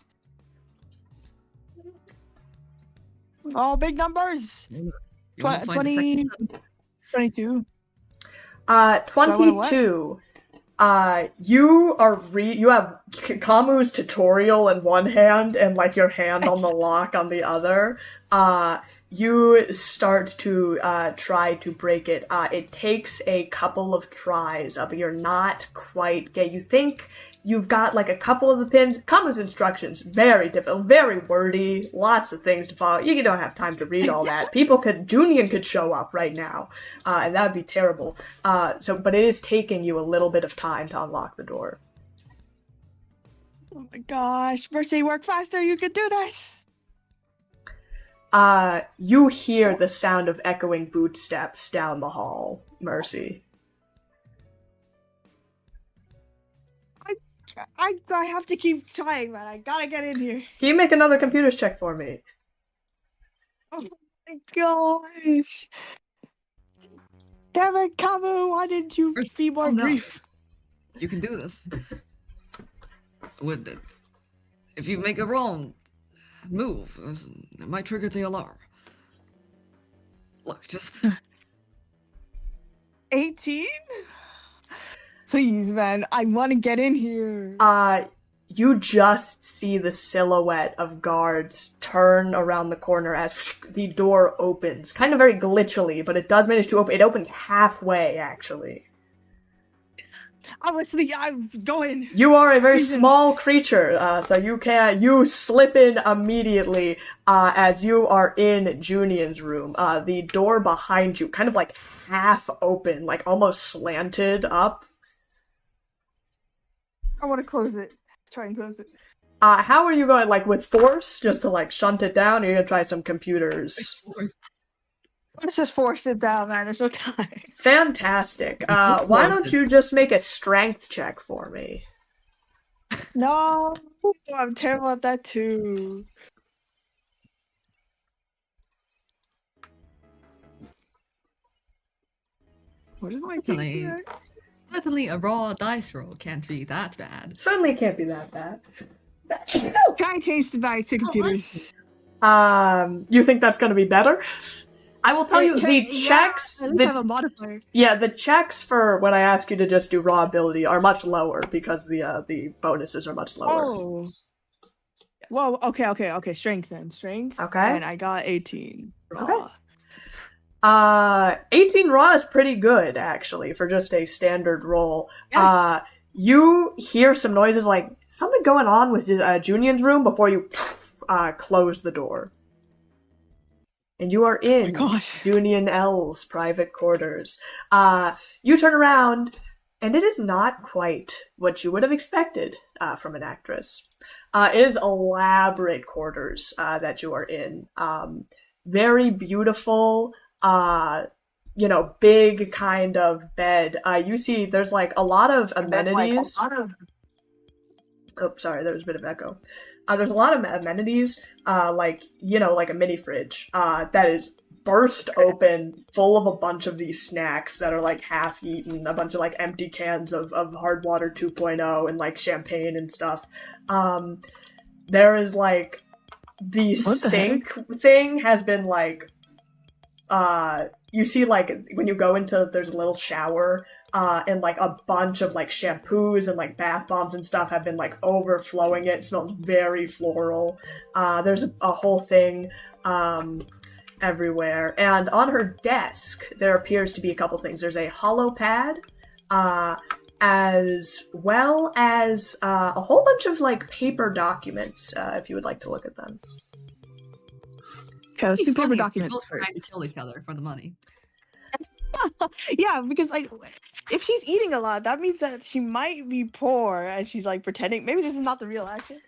All big numbers. 20, 22. 22. You have Kamu's tutorial in one hand and like your hand on the lock on the other. You start to try to break it. It takes a couple of tries, but you're not quite get. You think you've got like a couple of the pins. Kamu's instructions, very difficult, very wordy, lots of things to follow. You don't have time to read all that. Julian could show up right now, and that would be terrible. But it is taking you a little bit of time to unlock the door. Oh my gosh, Mercy, work faster, you can do this! You hear the sound of echoing bootsteps down the hall, Mercy. I have to keep trying, man. I gotta get in here. Can you make another computers check for me? Oh my gosh. Damn it, Kamu, why didn't you be more brief? You can do this. If you make a wrong move, it might trigger the alarm. Look, just 18? Please, man, I want to get in here. You just see the silhouette of guards turn around the corner as the door opens. Kind of very glitchily, but it does manage to open. It opens halfway, actually. I'm going. You are a very small creature, so you slip in immediately as you are in Junian's room. The door behind you, kind of like half open, like almost slanted up. I want to close it. Try and close it. How are you going? Like with force, just to like shunt it down? Or are you gonna try some computers? Let's just force it down, man. There's no time. Fantastic. Why don't you just make a strength check for me? No, I'm terrible at that too. What is my thing? Certainly a raw dice roll can't be that bad. Certainly can't be that bad. Can I change the back to computers? You think that's gonna be better? I will tell you, the checks... At least have a modifier. Yeah, the checks for when I ask you to just do raw ability are much lower because the bonuses are much lower. Oh. Whoa, okay. Strength then. Strength. Okay. And I got 18. Okay. 18 raw is pretty good, actually, for just a standard roll. Yes. You hear some noises like something going on with Junian's room before you close the door. And you are in Junian L's private quarters. You turn around, and it is not quite what you would have expected from an actress. It is elaborate quarters that you are in. Very beautiful, big kind of bed. You see there's like a lot of amenities. Oh, sorry, there was a bit of echo. There's a lot of amenities, like a mini fridge that is burst open, full of a bunch of these snacks that are like half eaten, a bunch of like empty cans of hard water 2.0 and like champagne and stuff. There is like the sink thing has been like, you see like when you go into, there's a little shower. And like a bunch of like shampoos and like bath bombs and stuff have been like overflowing it. It smells very floral. There's a whole thing everywhere. And on her desk, there appears to be a couple things. There's a hollow pad, as well as a whole bunch of like paper documents, if you would like to look at them. Okay, let's do paper documents. Both trying to kill each other for the money. Yeah, because like if she's eating a lot, that means that she might be poor and she's like pretending. Maybe this is not the real action.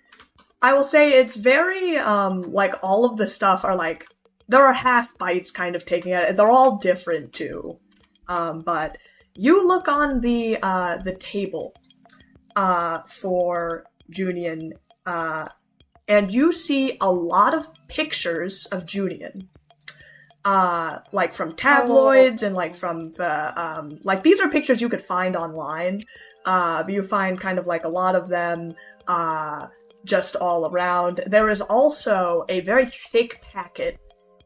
I will say it's very like all of the stuff are like there are half bites kind of taking it. They're all different too. But you look on the table for Junian, and you see a lot of pictures of Junian. Like from tabloids and like from the like these are pictures you could find online, but you find kind of like a lot of them just all around. There is also a very thick packet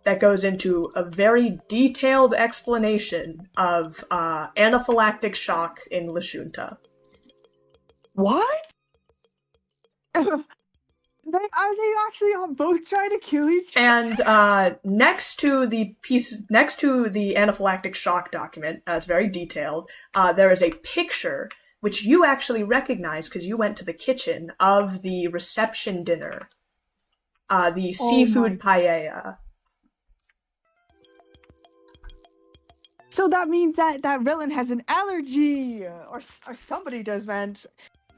that goes into a very detailed explanation of anaphylactic shock in Lashunta. What? Are they actually all both trying to kill each other? And next to the anaphylactic shock document, it's very detailed, there is a picture which you actually recognize because you went to the kitchen of the reception dinner, the seafood paella. So that means that Rylan has an allergy, or somebody does, man.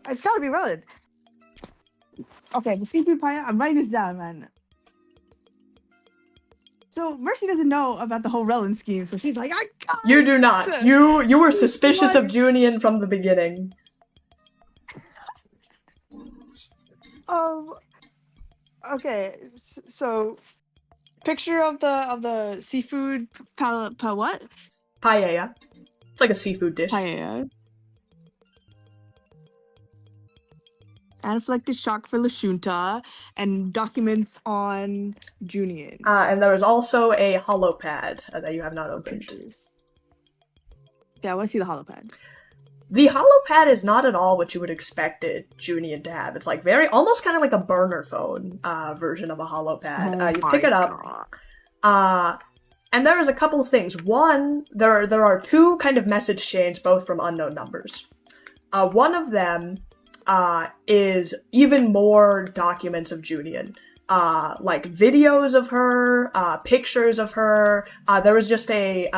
It's gotta be Rylan. Okay, the seafood paella. I'm writing this down, man. So Mercy doesn't know about the whole Relin scheme, so she's like, I got You do not. it. You were suspicious of Like- Junian from the beginning. Okay, so picture of the seafood what? Paella. It's like a seafood dish. Paella. Anaphylactic shock for Lashunta, and documents on Junian. And there is also a holopad that you have not opened. Pictures. Yeah, I want to see the holopad. The holopad is not at all what you would expect Junian to have. It's like almost kind of like a burner phone version of a holopad. You pick it up, and there is a couple of things. One, there are two kind of message chains, both from unknown numbers. One of them is even more documents of Junian. Like videos of her, pictures of her. There was just a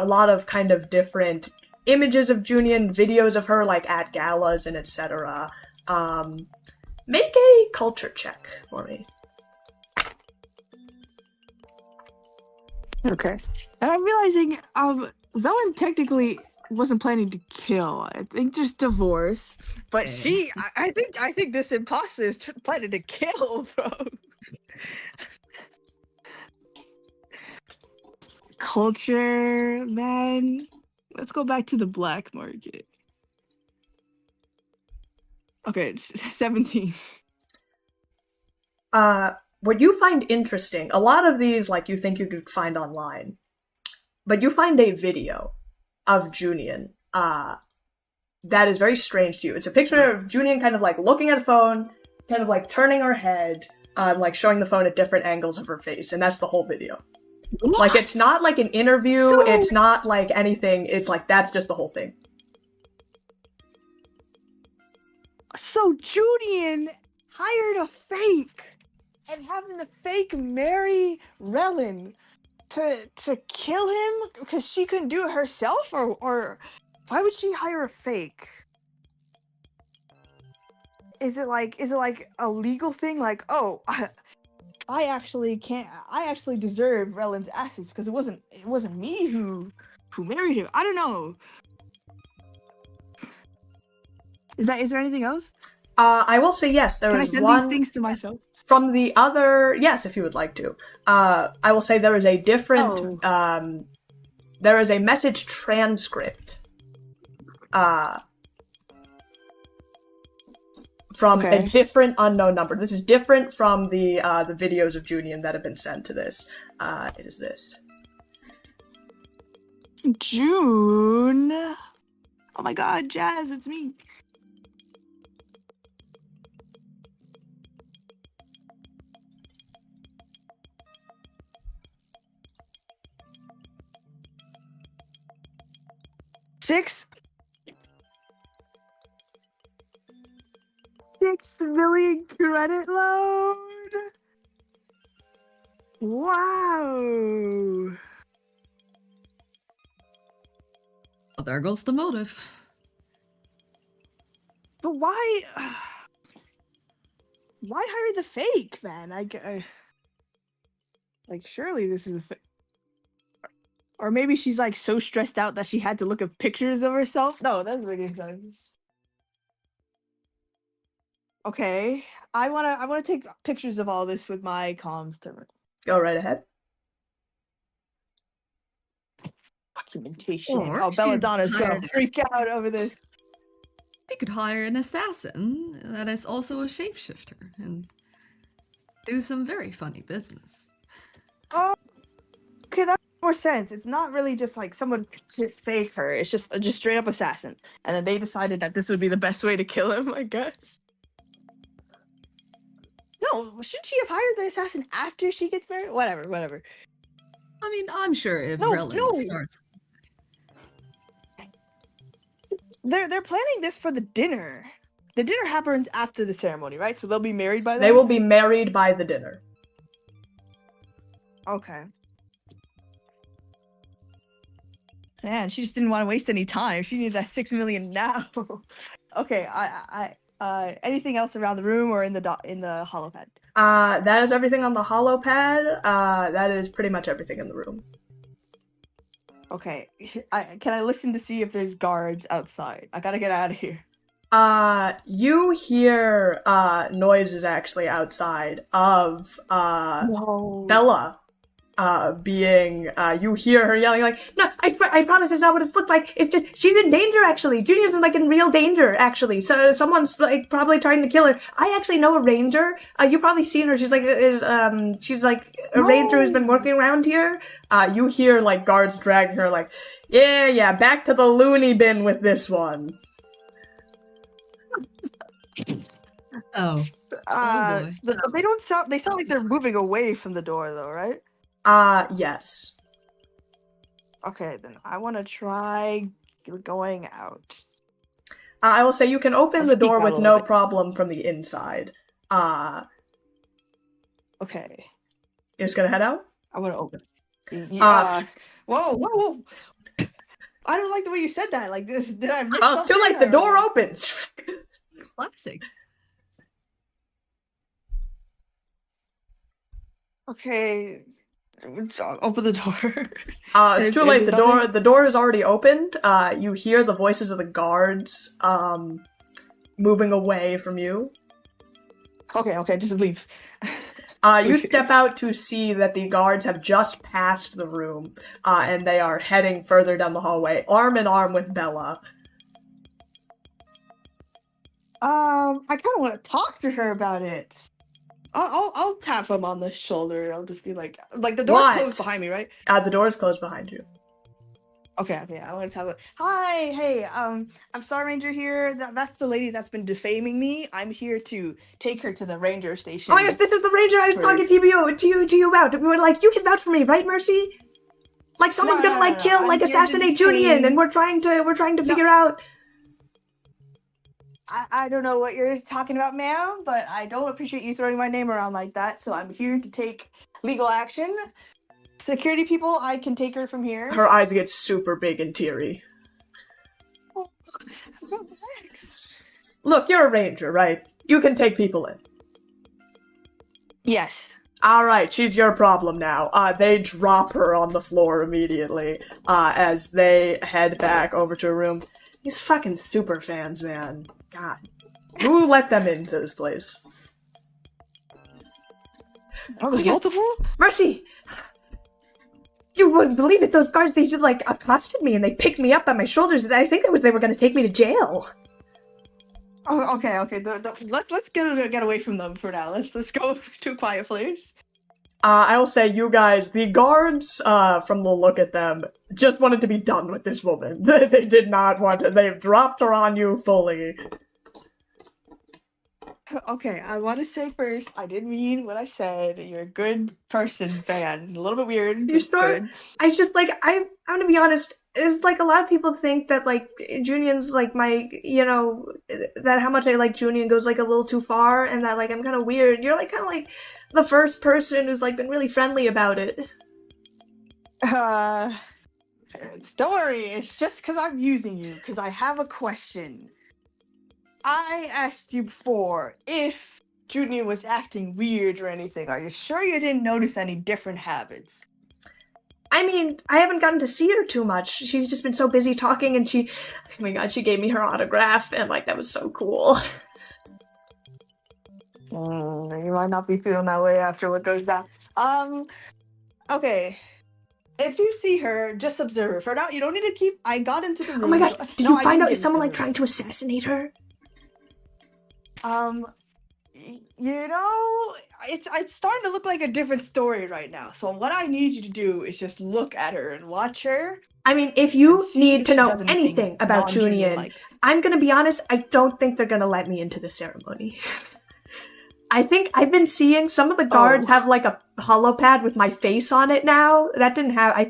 lot of kind of different images of Junian, videos of her like at galas and etc. Make a culture check for me. Okay. And I'm realizing Velen technically wasn't planning to kill. I think just divorce. But I think this imposter is planning to kill, bro. Culture, man. Let's go back to the black market. Okay, it's 17. What you find interesting, a lot of these, like, you think you could find online, but you find a video of Junian, that is very strange to you. It's a picture of Junian kind of, like, looking at a phone, kind of, like, turning her head, like, showing the phone at different angles of her face, and that's the whole video. What? Like, it's not, like, an interview, it's not, like, anything, it's, like, that's just the whole thing. So Julian hired a fake and having the fake marry Relin to kill him because she couldn't do it herself, or why would she hire a fake? Is it like a legal thing? Like, oh, I actually deserve Relin's assets because it wasn't me who married him. I don't know. Is there anything else? I will say yes. There Can I is send one these things to myself? from the other. Yes, if you would like to. I will say there is a different. There is a message transcript. From a different unknown number. This is different from the videos of Junian that have been sent to this. It is this. June. Oh my God, Jazz, it's me. $6 million credit loan. Wow. Well, there goes the motive. But why hire the fake, man? Like, surely this is a fake. Or maybe she's like so stressed out that she had to look at pictures of herself. No, that doesn't make sense. Okay, I wanna take pictures of all this with my comms to Go right ahead. documentation. Or Oh, she's Belladonna's gonna hired- freak out over this. You could hire an assassin that is also a shapeshifter and do some very funny business. Oh, okay, that makes more sense. It's not really just like someone to fake her. It's just straight up assassin, and then they decided that this would be the best way to kill him, I guess. No, shouldn't she have hired the assassin after she gets married? Whatever. I mean, I'm sure if No, Relin no. starts... They're planning this for the dinner. The dinner happens after the ceremony, right? So they'll be married by then? They will be married by the dinner. Okay. Man, she just didn't want to waste any time. She needed that $6 million now. Okay, I anything else around the room or in the holopad? That is everything on the holo pad. That is pretty much everything in the room. Okay, can I listen to see if there's guards outside? I gotta get out of here. You hear, noises actually outside of, No. Bella, you hear her yelling like, no, I promise it's not what it's looked like. It's just, she's in danger actually. Junior's like in real danger actually. So someone's like probably trying to kill her. I actually know a ranger. You've probably seen her. She's like a ranger who's been working around here. You hear like guards dragging her like, yeah, back to the loony bin with this one. Oh. Boy. They don't sound. They sound like they're moving away from the door, though, right? Yes. Okay, then I want to try going out. I will say you can open the Let's door peek out with a no little bit. problem from the inside. Okay, You're just gonna head out? I want to open. Whoa! I don't like the way you said that. Like, did I miss Oh, it's something? too late. The or- door opens. Classic. Okay, open the door. It's too late. The door is already opened. You hear the voices of the guards, moving away from you. Okay, just leave. You step out to see that the guards have just passed the room, and they are heading further down the hallway, arm in arm with Bella. I kind of want to talk to her about it. I'll tap him on the shoulder. I'll just be like the door's What? closed behind me, right? The door is closed behind you. Okay. I want to tell her. Hi, hey, I'm Star Ranger here. That's the lady that's been defaming me. I'm here to take her to the ranger station. Oh yes, this is the ranger I was talking to you about. We were like, you can vouch for me, right, Mercy? Like someone's gonna like kill, like assassinate Julian, and we're trying to figure out. I don't know what you're talking about, ma'am, but I don't appreciate you throwing my name around like that. So I'm here to take legal action. Security people, I can take her from here. Her eyes get super big and teary. Relax. Look, you're a ranger, right? You can take people in. Yes. Alright, she's your problem now. They drop her on the floor immediately, as they head back over to her room. These fucking super fans, man. God. Who let them into this place? Oh, there's multiple? Mercy! You wouldn't believe it, those guards, they just, like, accosted me and they picked me up by my shoulders. I think they were gonna take me to jail. Oh, okay. Let's get away from them for now. Let's go to a quiet place. I will say, you guys, the guards, from the look at them, just wanted to be done with this woman. They did not want to. They've dropped her on you fully. Okay, I want to say first, I didn't mean what I said. You're a good person, fan. A little bit weird. You sure? Good. I just, like, I'm gonna be honest, it's like a lot of people think that, like, Junian's, like, that how much I like Junian goes, like, a little too far, and that, like, I'm kind of weird. You're, like, kind of, like, the first person who's, like, been really friendly about it. Don't worry, it's just because I'm using you, because I have a question. I asked you before if Junior was acting weird or anything. Are you sure you didn't notice any different habits? I mean, I haven't gotten to see her too much. She's just been so busy talking, and oh my god, she gave me her autograph, and, like, that was so cool. You might not be feeling that way after what goes down. Okay. If you see her, just observe. For now, you don't need to keep. I got into the room. Oh my gosh, did you find out if someone, like, trying? trying to assassinate her? It's starting to look like a different story right now. So what I need you to do is just look at her and watch her. I mean, if you need to she know does anything about Julian, like. I'm gonna be honest, I don't think they're gonna let me into the ceremony. I think I've been seeing some of the guards have, like, a holopad with my face on it now. That didn't have, I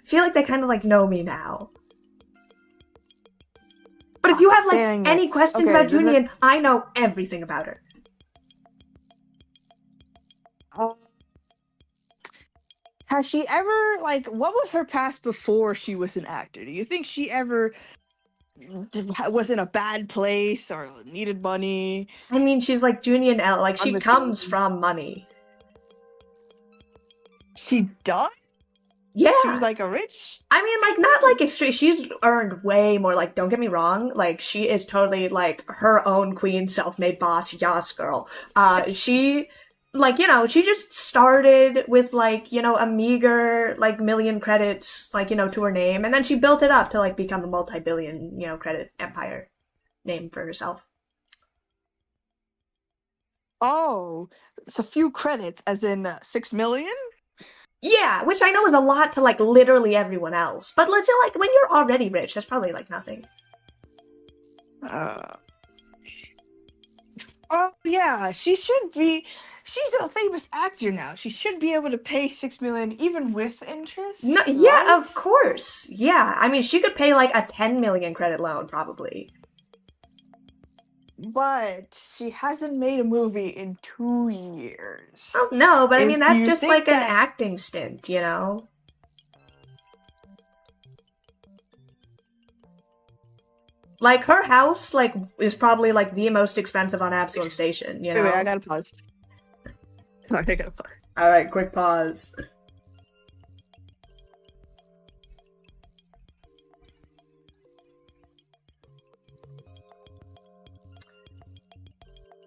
feel like they kind of, like, know me now. But if you have, like, any questions about Julian, I know everything about her. Has she ever, like, what was her past before she was an actor? Do you think she ever was in a bad place or needed money. I mean, she's like Junior L. Like, she I'm comes assuming. from money. She does? Yeah. She was like a rich? I mean, like, not like extreme. She's earned way more. Like, don't get me wrong. Like, she is totally like her own queen, self-made boss, yas girl. She, like, you know, she just started with like, you know, a meager like million credits, like, you know, to her name, and then she built it up to like become a multi-billion, you know, credit empire name for herself. Oh, it's a few credits, as in 6 million? Yeah, which I know is a lot to like literally everyone else, but legit, like when you're already rich, that's probably like nothing. Oh yeah, she should be. She's a famous actor now. She should be able to pay 6 million even with interest. No, right? yeah, of course. Yeah, I mean, she could pay like a 10 million credit loan probably. But she hasn't made a movie in 2 years. Oh no, but I mean Do that's you just think like an that- acting stint, you know. Like her house, like is probably like the most expensive on Absalom Station, you know. Wait, I gotta pause. Sorry, I gotta pause. All right, quick pause.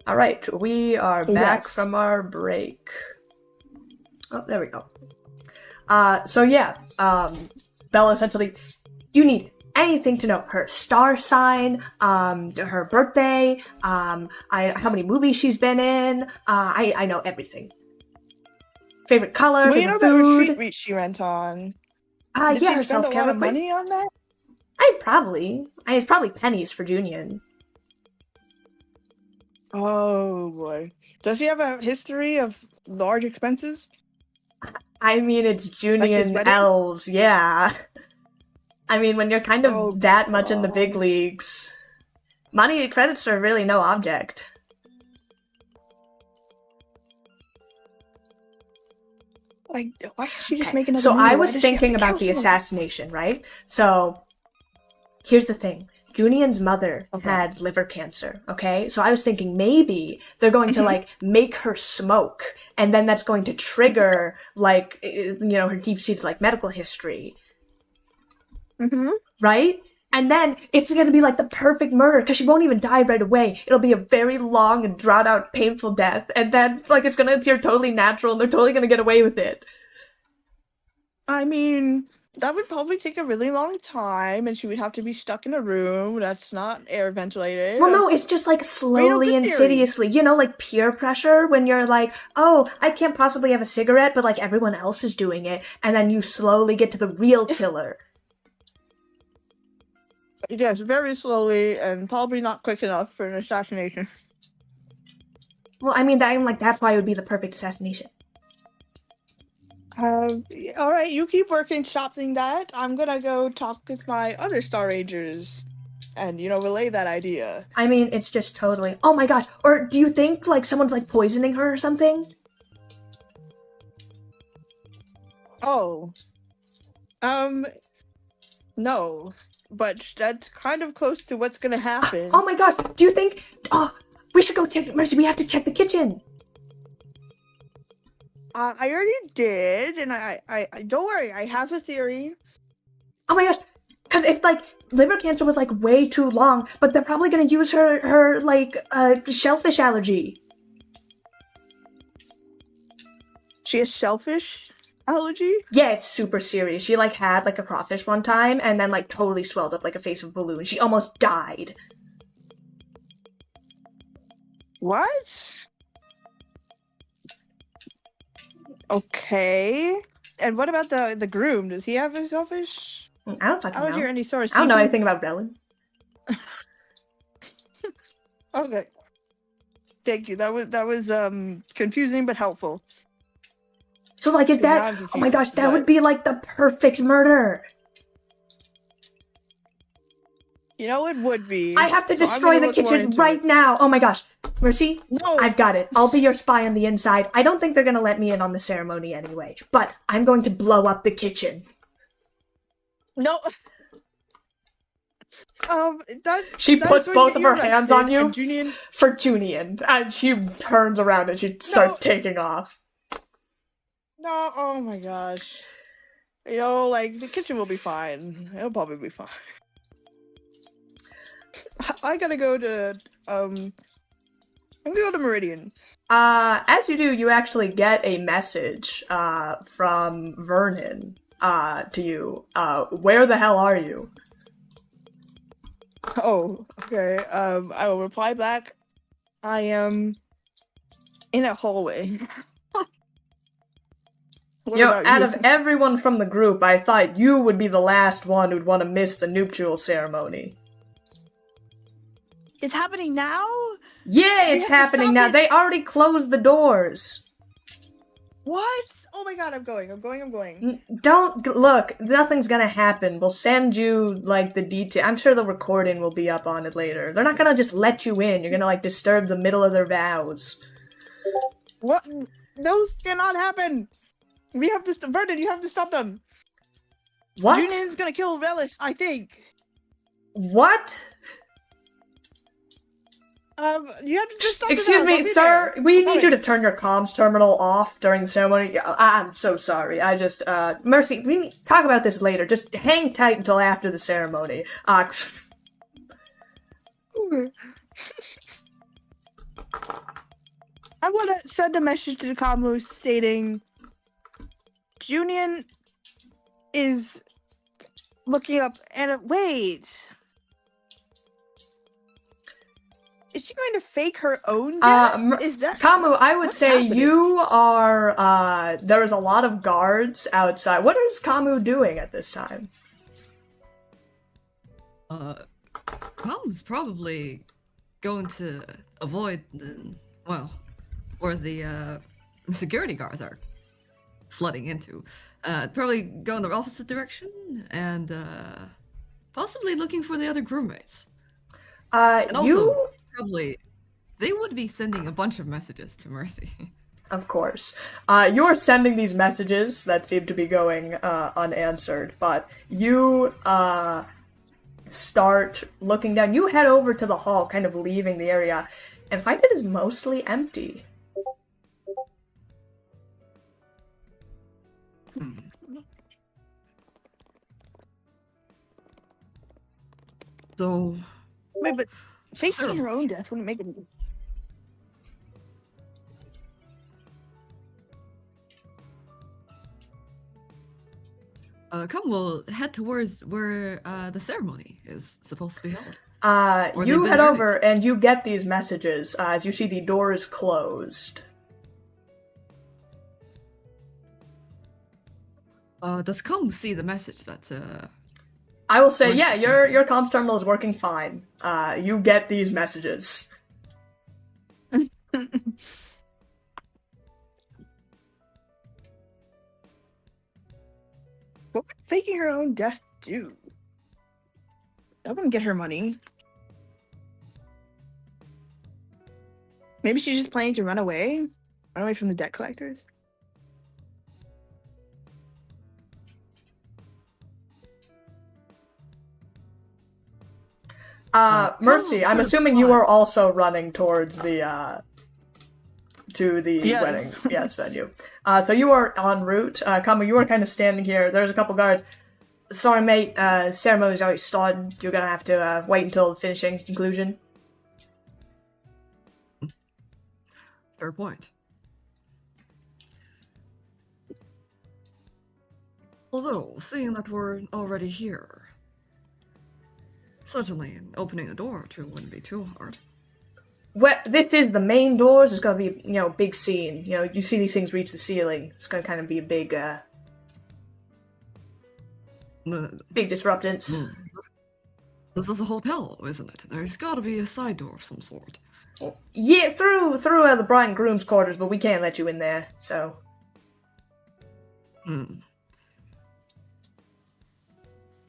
All right, we are back Yes. from our break. Oh, there we go. So yeah, Bella essentially, you need anything to know her star sign, her birthday, how many movies she's been in. I know everything. Favorite color, Well, you know favorite that food. retreat she went on. Yeah, Did she her spend a self-care lot of retreat. money on that? It's probably pennies for Junior. Oh boy, does she have a history of large expenses? I mean, it's Junior his and wedding? L's, yeah. I mean, when you're kind of Oh, that much in the big gosh. leagues, money credits are really no object. Like, why can't she just Okay, make another so movie? I Why was does she have to thinking about kill the someone? assassination, right? So here's the thing. Junior's mother Okay. had liver cancer, okay? So I was thinking maybe they're going to like make her smoke, and then that's going to trigger like, you know, her deep-seated like medical history, Mm-hmm. right? And then it's going to be like the perfect murder because she won't even die right away. It'll be a very long and drawn out painful death, and then like it's going to appear totally natural and they're totally going to get away with it. I mean, that would probably take a really long time, and she would have to be stuck in a room that's not air ventilated. Well, no, it's just like slowly, good theory. insidiously, you know, like peer pressure when you're like, oh, I can't possibly have a cigarette, but like everyone else is doing it, and then you slowly get to the real killer. Yes, very slowly, and probably not quick enough for an assassination. Well, I mean, I'm like, that's why it would be the perfect assassination. All right, you keep working, shopping that. I'm gonna go talk with my other Star Rangers, and relay that idea. I mean, it's just totally, oh my gosh, or do you think like someone's like poisoning her or something? Oh, no, but that's kind of close to what's gonna happen. Oh my gosh, do you think, we should go check, Mercy, we have to check the kitchen. I already did, and I don't worry, I have a theory. Oh my gosh, because if like liver cancer was like way too long, but they're probably gonna use her like shellfish allergy. She has shellfish allergy? Yeah, it's super serious. She like had like a crawfish one time and then like totally swelled up like a face of a balloon. She almost died. What? Okay. And what about the groom? Does he have a shellfish I don't fucking allergy or know. any sort of I don't know seafood? anything about Bellin. Okay. Thank you. That was confusing but helpful. So like, is Now that? I'm Oh my gosh, confused, that but- would be like the perfect murder. It would be. I have to So I'm destroy gonna the look more kitchen into right it. now. Oh my gosh, Mercy, No. I've got it. I'll be your spy on the inside. I don't think they're gonna let me in on the ceremony anyway, but I'm going to blow up the kitchen. No. She that puts is going both to of her be hands on arrested, you and Junian. for Junian, and she turns around and she starts taking off. No, oh my gosh. You know, like, the kitchen will be fine. It'll probably be fine. I gotta go to, I'm gonna go to Meridian. As you do, you actually get a message, from Vernon, to you. Where the hell are you? Oh, okay. I will reply back. I am in a hallway. What You know, about out you? of everyone from the group, I thought you would be the last one who'd want to miss the nuptial ceremony. It's happening now? Yeah, We it's have to happening stop now. it. They already closed the doors. What? Oh my god, I'm going. Don't look. Nothing's gonna happen. We'll send you like the detail. I'm sure the recording will be up on it later. They're not gonna just let you in. You're gonna like disturb the middle of their vows. What? Those cannot happen. We have to, Vernon, you have to stop them. What? Julian's gonna kill Relish, I think. What? You have to just stop Excuse the me, I'll be sir. there. We I'm need you to coming. turn your comms terminal off during the ceremony. I'm so sorry. I just, Mercy, we need to talk about this later. Just hang tight until after the ceremony. I'm gonna send a message to Kamu stating Junian is looking up and wait. Is she going to fake her own death? Is that Kamu, I would what's say happening? you are, there's a lot of guards outside. What is Kamu doing at this time? Tom's probably going to avoid where the security guards are flooding into. Probably go in the opposite direction and possibly looking for the other groupmates. And also, probably, they would be sending a bunch of messages to Mercy. Of course. You're sending these messages that seem to be going unanswered, but you start looking down. You head over to the hall, kind of leaving the area, and find it is mostly empty. So, Wait, but faking Sir. her own death wouldn't make it. come, we'll head towards where the ceremony is supposed to be held. Or You they've head been over and you get these messages as you see the door is closed. Does Come see the message that I will say, Where's yeah, the your comms terminal is working fine. You get these messages. What would faking her own death do? That wouldn't get her money. Maybe she's just planning to run away? Run away from the debt collectors? Mercy, I'm assuming you are also running towards the, to the Yeah. wedding, venue. So you are en route. Kamu, you are kind of standing here. There's a couple guards. Sorry, mate, ceremony's already started. You're gonna have to, wait until the finishing conclusion. fair point. Although, seeing that we're already here, certainly opening a door or two wouldn't be too hard. Well, this is the main doors. It's gonna be, big scene. You see these things reach the ceiling. It's gonna kind of be a big, big disruptance. This is a hotel, isn't it? There's gotta be a side door of some sort. Yeah, through the bride and groom's quarters, but we can't let you in there, so.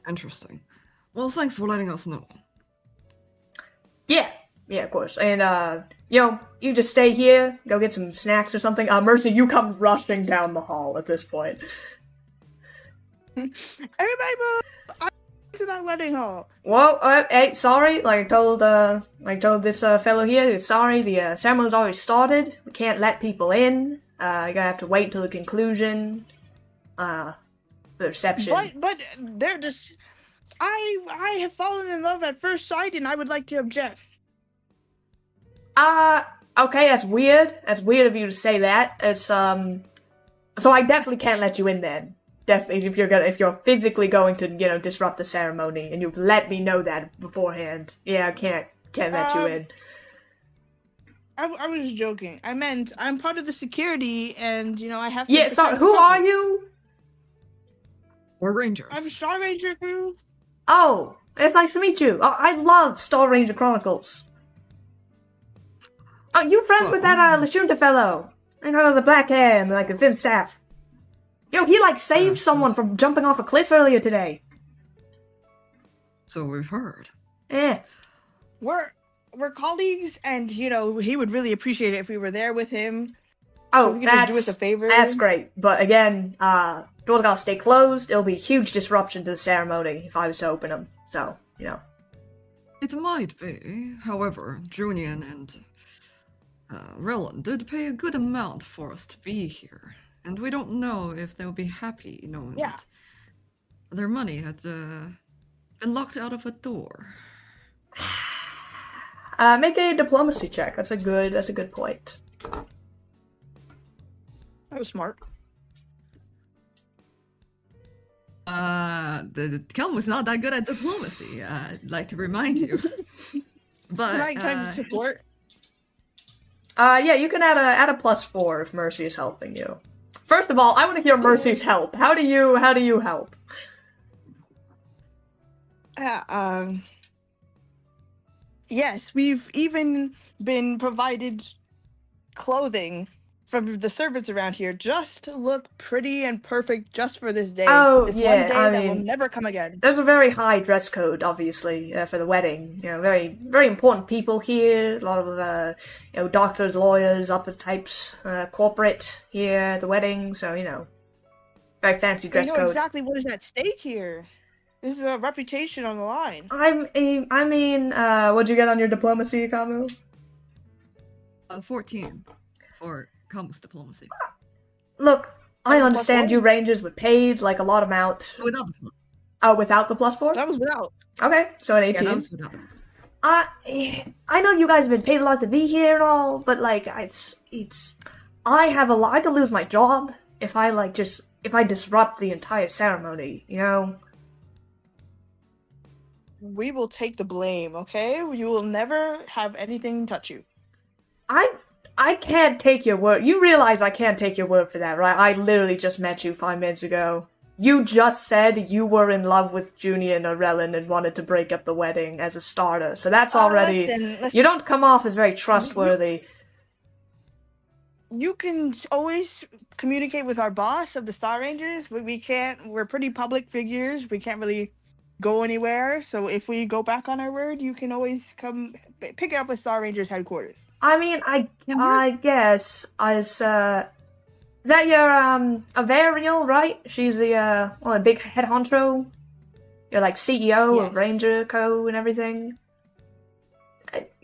Interesting. Well, thanks for letting us know. Yeah, of course. And, you just stay here, go get some snacks or something. Mercy, you come rushing down the hall at this point. Everybody move! I'm to that wedding hall. Whoa, hey, sorry. Like I told this fellow here, sorry. The ceremony's already started. We can't let people in. You gotta have to wait till the conclusion. The reception. But they're just. I have fallen in love at first sight, and I would like to object. Okay, that's weird. That's weird of you to say that. It's so I definitely can't let you in then. Definitely, if you're physically going to, disrupt the ceremony, and you've let me know that beforehand. Yeah, I can't let you in. I was joking. I meant I'm part of the security, and I have to. Yeah, sorry. Who are you? We're Rangers. I'm Star Ranger crew. Oh, it's nice to meet you. I love Star Ranger Chronicles. Oh, you friends with that Lashunta fellow? I know the black hair and the thin staff. Yo, he saved someone from jumping off a cliff earlier today. So we've heard. Yeah. We're colleagues, and he would really appreciate it if we were there with him. Oh, so if he could just do us a favor. That's great. But again, doors gotta stay closed. It'll be a huge disruption to the ceremony if I was to open them. So, It might be. However, Junian and Relon did pay a good amount for us to be here, and we don't know if they'll be happy knowing that their money had been locked out of a door. Make a diplomacy check. That's a good point. That was smart. The Kelm was not that good at diplomacy. I'd like to remind you. But Right kind of support. Yeah, you can add a +4 if Mercy is helping you. First of all, I want to hear Mercy's help. How do you help? Yes, we've even been provided clothing from the servants around here just to look pretty and perfect just for this day. Oh, this yeah, one day I that mean, will never come again. There's a very high dress code, obviously, for the wedding. Very, very important people here. A lot of, doctors, lawyers, upper types, corporate here at the wedding. So, very fancy dress code. Exactly what is at stake here. This is a reputation on the line. I mean, what'd you get on your diplomacy, Kamu? 14 for Kamu's diplomacy. Look, I Plus understand one? you Rangers were paid a lot amount. Without the plus. Oh, without the +4? That was without. Okay, so an 18. Yeah, that was without the plus. I know you guys have been paid a lot to be here and all, but I could lose my job if I disrupt the entire ceremony, We will take the blame, okay? You will never have anything touch you. I can't take your word. You realize I can't take your word for that, right? I literally just met you 5 minutes ago. You just said you were in love with Junian or Relin and wanted to break up the wedding as a starter. So that's already... Listen. You don't come off as very trustworthy. You can always communicate with our boss of the Star Rangers, but we're pretty public figures. We can't really go anywhere. So if we go back on our word, you can always come pick it up with Star Rangers headquarters. I mean, I guess, is that your, Avarial, right? She's the, big head honcho? You're CEO Yes. of Ranger Co. and everything?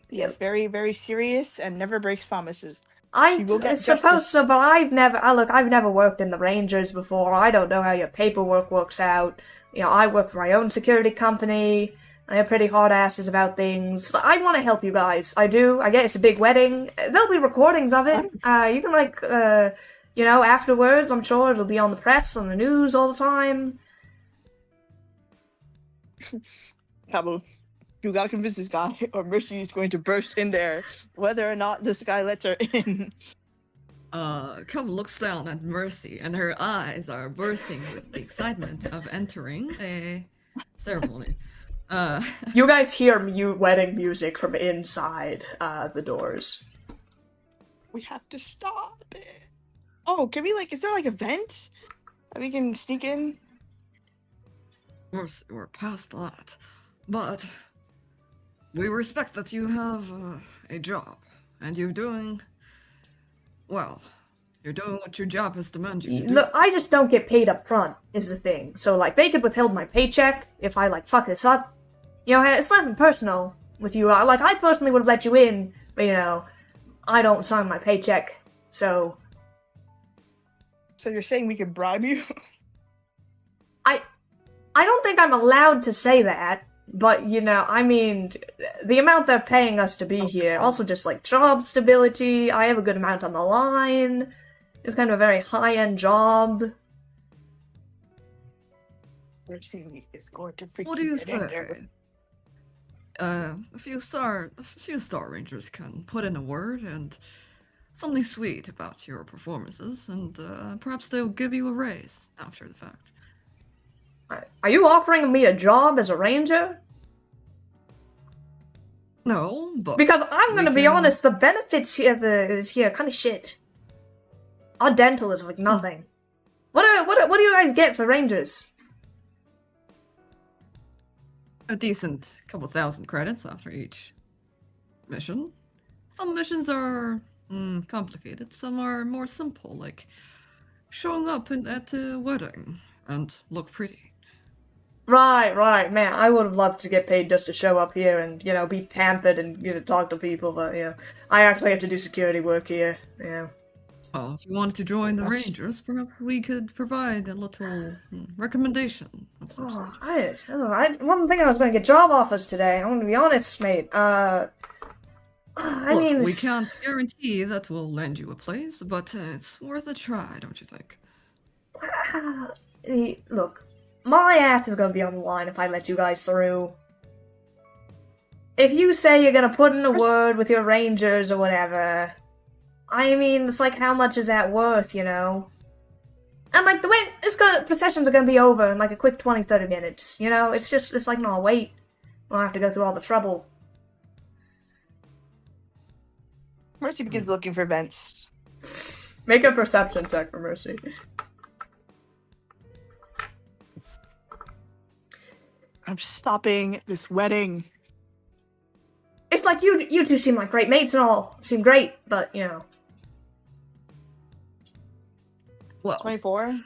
Yes, very, very serious and never breaks promises. I She will get suppose justice. so, but I've never worked in the Rangers before. I don't know how your paperwork works out. I work for my own security company. They're pretty hard asses about things. I want to help you guys. I do. I get it's a big wedding. There'll be recordings of it. You can afterwards, I'm sure it'll be on the press, on the news all the time. Cabo, you gotta convince this guy, or Mercy is going to burst in there, whether or not this guy lets her in. Kamu looks down at Mercy, and her eyes are bursting with the excitement of entering a ceremony. You guys hear wedding music from inside the doors. We have to stop it. Oh, can we is there a vent that we can sneak in? We're past that, but we respect that you have a job, and you're doing well. You're doing what your job has demanded you to do. Look, I just don't get paid up front, is the thing. So, like, they could withhold my paycheck if I, like, fuck this up. You know, it's nothing personal with you. Like, I personally would have let you in, but, you know, I don't sign my paycheck, so... So you're saying we could bribe you? I don't think I'm allowed to say that, but, you know, I mean, the amount they're paying us to be here, also just, like, job stability, I have a good amount on the line, it's kind of a very high-end job. Mercy is going to freaking What do you get in there. say? A few star rangers can put in a word and something sweet about your performances, and perhaps they'll give you a raise after the fact. Are you offering me a job as a ranger? No, but Because I'm gonna be honest, the benefits here kind of shit. Our dental is like nothing. What do you guys get for rangers? a decent couple thousand credits after each mission. Some missions are complicated, some are more simple, like showing up at a wedding and look pretty. Right, man. I would have loved to get paid just to show up here and, you know, be pampered and get to talk to people, but, you know, I actually have to do security work here, you know. Well, if you wanted to join the Rangers, perhaps we could provide a little recommendation of some sort. One thing I was going to get job offers today. I'm going to be honest, mate. Look, we can't guarantee that we'll lend you a place, but it's worth a try, don't you think? Look, my ass is going to be on the line if I let you guys through. If you say you're going to put in a word with your rangers or whatever, I mean, it's like, how much is that worth, you know? And, like, the way processions are going to be over in, like, a quick 20-30 minutes, you know? It's like, no, wait. We'll have to go through all the trouble. Mercy begins looking for vents. Make a perception check for Mercy. I'm stopping this wedding. It's like, you two seem like great mates and all. Seem great, but, you know. Well, 24?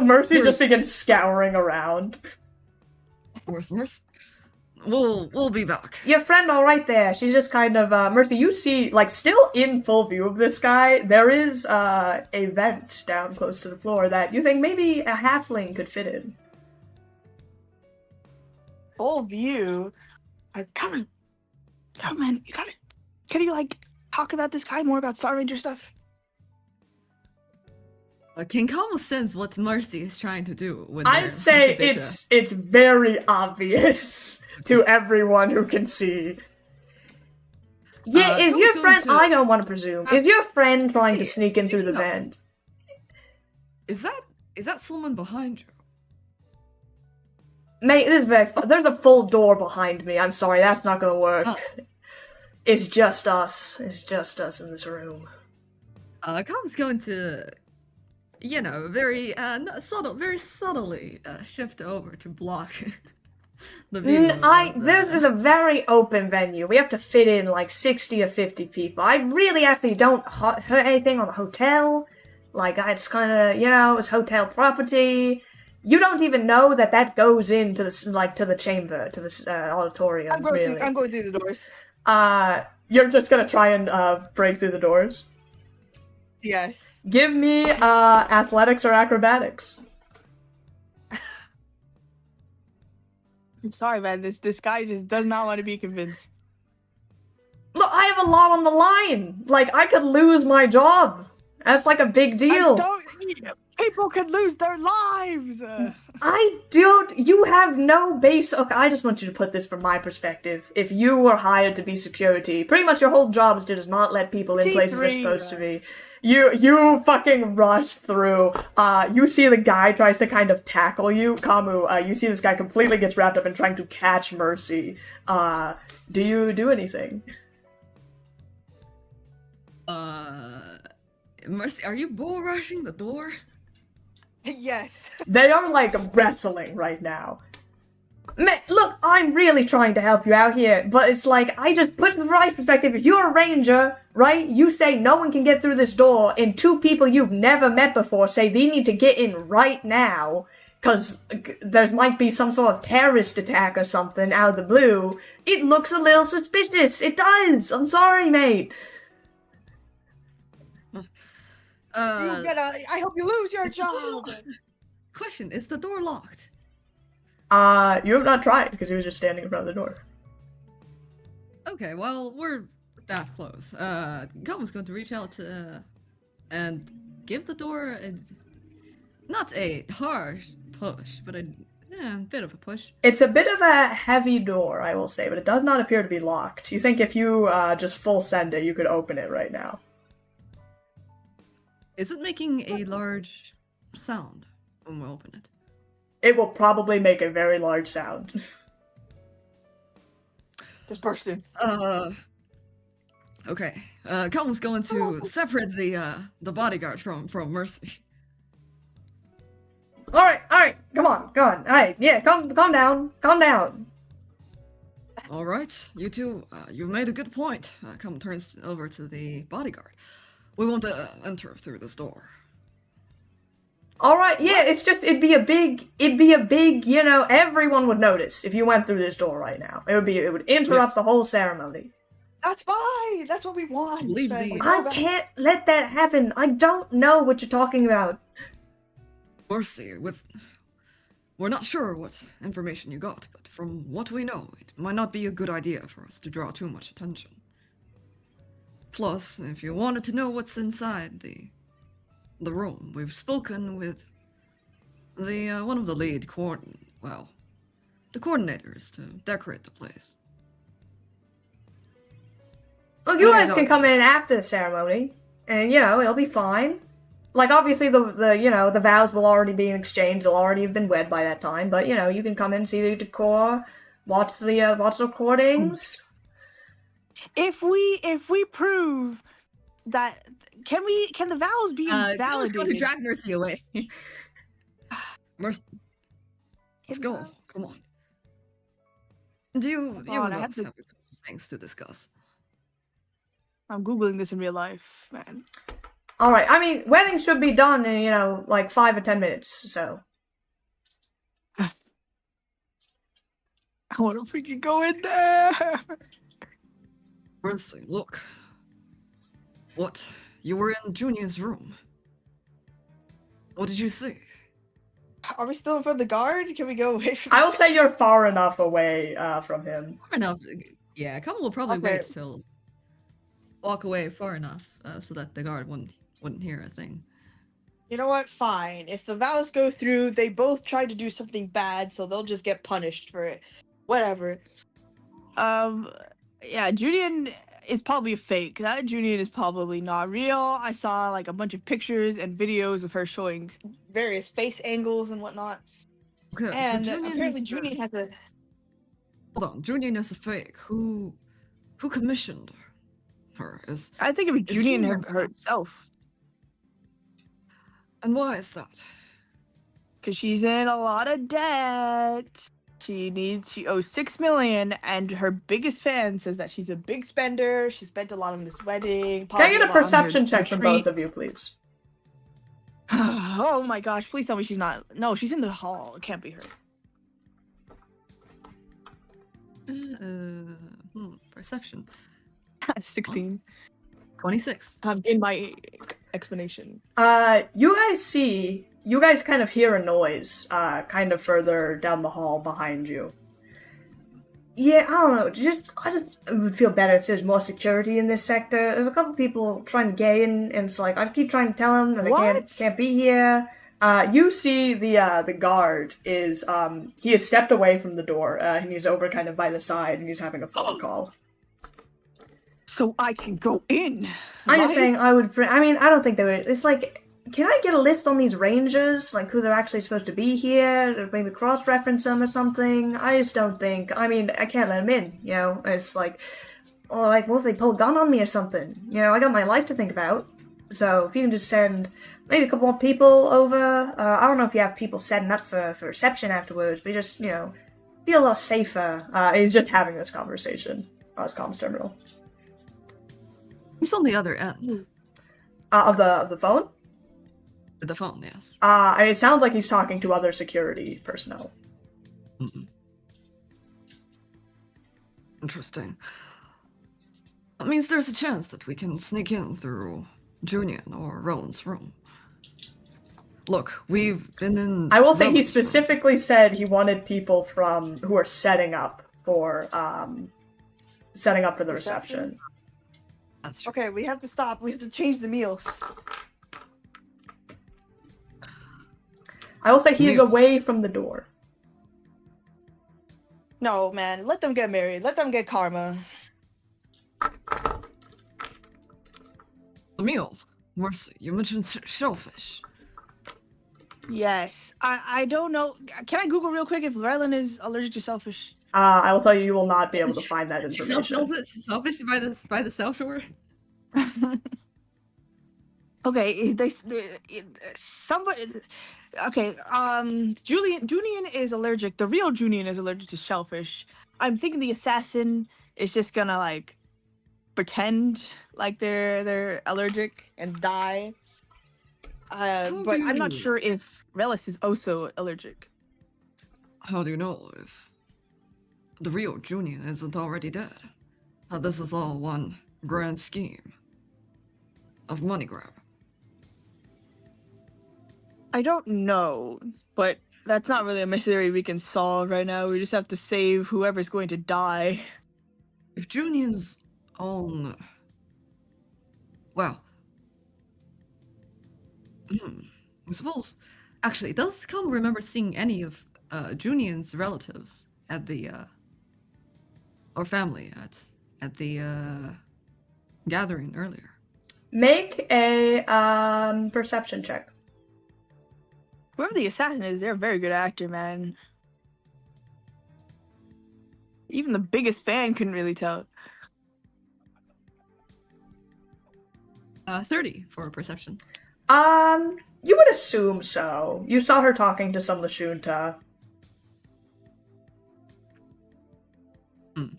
Mercy just begins scouring around. Mercy. We'll be back. Your friend all right there. She's just kind of, Mercy, you see, like, still in full view of this guy, there is, a vent down close to the floor that you think maybe a halfling could fit in. Full view? Come on, man, you gotta... Can you, like, talk about this guy more about Star Ranger stuff? I can almost sense what Mercy is trying to do with I'd say it's very obvious to everyone who can see. Yeah, is your friend... I don't want to presume. Is your friend trying to sneak in through the vent? Is that someone behind you? Mate, this is very... There's a full door behind me. I'm sorry, that's not gonna work. It's just us. It's just us in this room. Com's going to, you know, very subtly shift over to block the view. This is a very open venue. We have to fit in like 60 or 50 people. I really actually don't hurt anything on the hotel. Like, it's kind of, you know, it's hotel property. You don't even know that goes into the, like, to the chamber, to the auditorium. I'm going through the doors. You're just gonna try and break through the doors? Yes. Give me athletics or acrobatics. I'm sorry, man. This guy just does not want to be convinced. Look, I have a lot on the line. Like, I could lose my job. That's like a big deal. People could lose their lives! You have no base... Okay, I just want you to put this from my perspective. If you were hired to be security, pretty much your whole job is to just not let people in places they're supposed to be. You fucking rush through. You see the guy tries to kind of tackle you. Kamu, you see this guy completely gets wrapped up in trying to catch Mercy. Do you do anything? Mercy, are you bull rushing the door? Yes. They are, like, wrestling right now. Look, I'm really trying to help you out here, but it's like, I just put it in the right perspective. If you're a ranger, right, you say no one can get through this door, and two people you've never met before say they need to get in right now, because there might be some sort of terrorist attack or something out of the blue. It looks a little suspicious. It does. I'm sorry, mate. I hope you lose your job. Question, is the door locked? You have not tried, because he was just standing in front of the door. Okay, well, we're that close. Goblin's going to reach out to, and give the door not a harsh push, but a bit of a push. It's a bit of a heavy door, I will say, but it does not appear to be locked. You think if you just full send it, you could open it right now? Is it making a large sound when we open it? It will probably make a very large sound. This person. Okay. Calum's going to separate the bodyguard from Mercy. Alright, come on. Alright, yeah, calm down. Alright, you two, you've made a good point. Calum turns over to the bodyguard. We want to enter through this door. Alright, yeah, it's just, it'd be a big, everyone would notice if you went through this door right now. It would interrupt the whole ceremony. That's fine. That's what we want. I can't let that happen. I don't know what you're talking about. Mercy, we're not sure what information you got, but from what we know, it might not be a good idea for us to draw too much attention. Plus, if you wanted to know what's inside the room, we've spoken with the one of the lead the coordinators to decorate the place. Well, you guys can come in after the ceremony, and it'll be fine. Like, obviously, the vows will already be exchanged; they'll already have been wed by that time. But you can come in, see the decor, watch the recordings. If we prove that, can the vows be validated? Let's go to drag Mercy away. Mercy, let's go. Come on. You and us have a couple things to discuss. I'm googling this in real life, man. All right. I mean, wedding should be done in like 5 or 10 minutes. So. I want to freaking go in there. Mercy, look. What? You were in Junior's room. What did you see? Are we still in front of the guard? Can we go away from I will say you're far enough away from him. Far enough. Yeah, Kamal will probably wait till walk away far enough so that the guard wouldn't hear a thing. You know what? Fine. If the vows go through, they both tried to do something bad, so they'll just get punished for it. Whatever. Yeah, Julian is probably a fake. That Julian is probably not real. I saw like a bunch of pictures and videos of her showing various face angles and whatnot. Okay, and so apparently Julian has a... Hold on, Julian is a fake. Who commissioned her? I think it was Julian herself. And why is that? Because she's in a lot of debt. She owes 6 million, and her biggest fan says that she's a big spender. She spent a lot on this wedding. Can I get a perception check from both of you, please? Oh my gosh, please tell me she's not. No, she's in the hall. It can't be her. Perception. 16. 26. In my explanation. You guys kind of hear a noise, kind of further down the hall behind you. Yeah, I don't know, I just would feel better if there's more security in this sector. There's a couple people trying to get in, and it's like, I keep trying to tell them that they can't be here. You see the guard is, he has stepped away from the door, and he's over kind of by the side, and he's having a phone call. So I can go in. I'm just saying, I don't think they would. It's like, can I get a list on these rangers? Like, who they're actually supposed to be here? Or maybe cross-reference them or something? I just don't think. I can't let them in, It's like, what if they pull a gun on me or something? I got my life to think about. So, if you can just send maybe a couple more people over. I don't know if you have people setting up for reception afterwards, but just, if be a little safer. He's just having this conversation on his comms terminal. He's on the other end. Of the phone? The phone, yes. It sounds like he's talking to other security personnel. Mm-mm. Interesting. That means there's a chance that we can sneak in through Junian or Roland's room. Look, we've been in... I will say he Roland's specifically said he wanted people who are setting up for the reception. That's true. Okay, we have to stop. We have to change the meals. I will say he is Meals. away from the door. No, man. Let them get married. Let them get karma. The meal. Mercy, you mentioned shellfish. Yes. I don't know. Can I Google real quick if Rylan is allergic to shellfish? I will tell you, you will not be able to find that information. Selfish by the South Shore? Okay, somebody. Okay, Julian is allergic. The real Julian is allergic to shellfish. I'm thinking the assassin is just gonna like pretend like they're allergic and die. But I'm not sure if Relis is also allergic. How do you know if the real Julian isn't already dead? How this is all one grand scheme of money grab. I don't know, but that's not really a mystery we can solve right now. We just have to save whoever's going to die. If Julian's own... Well... I suppose... Actually, does Come remember seeing any of Julian's relatives at the... or family at the gathering earlier? Make a perception check. Whoever the assassin is, they're a very good actor, man. Even the biggest fan couldn't really tell. 30 for perception. You would assume so. You saw her talking to some Lashunta. Oh,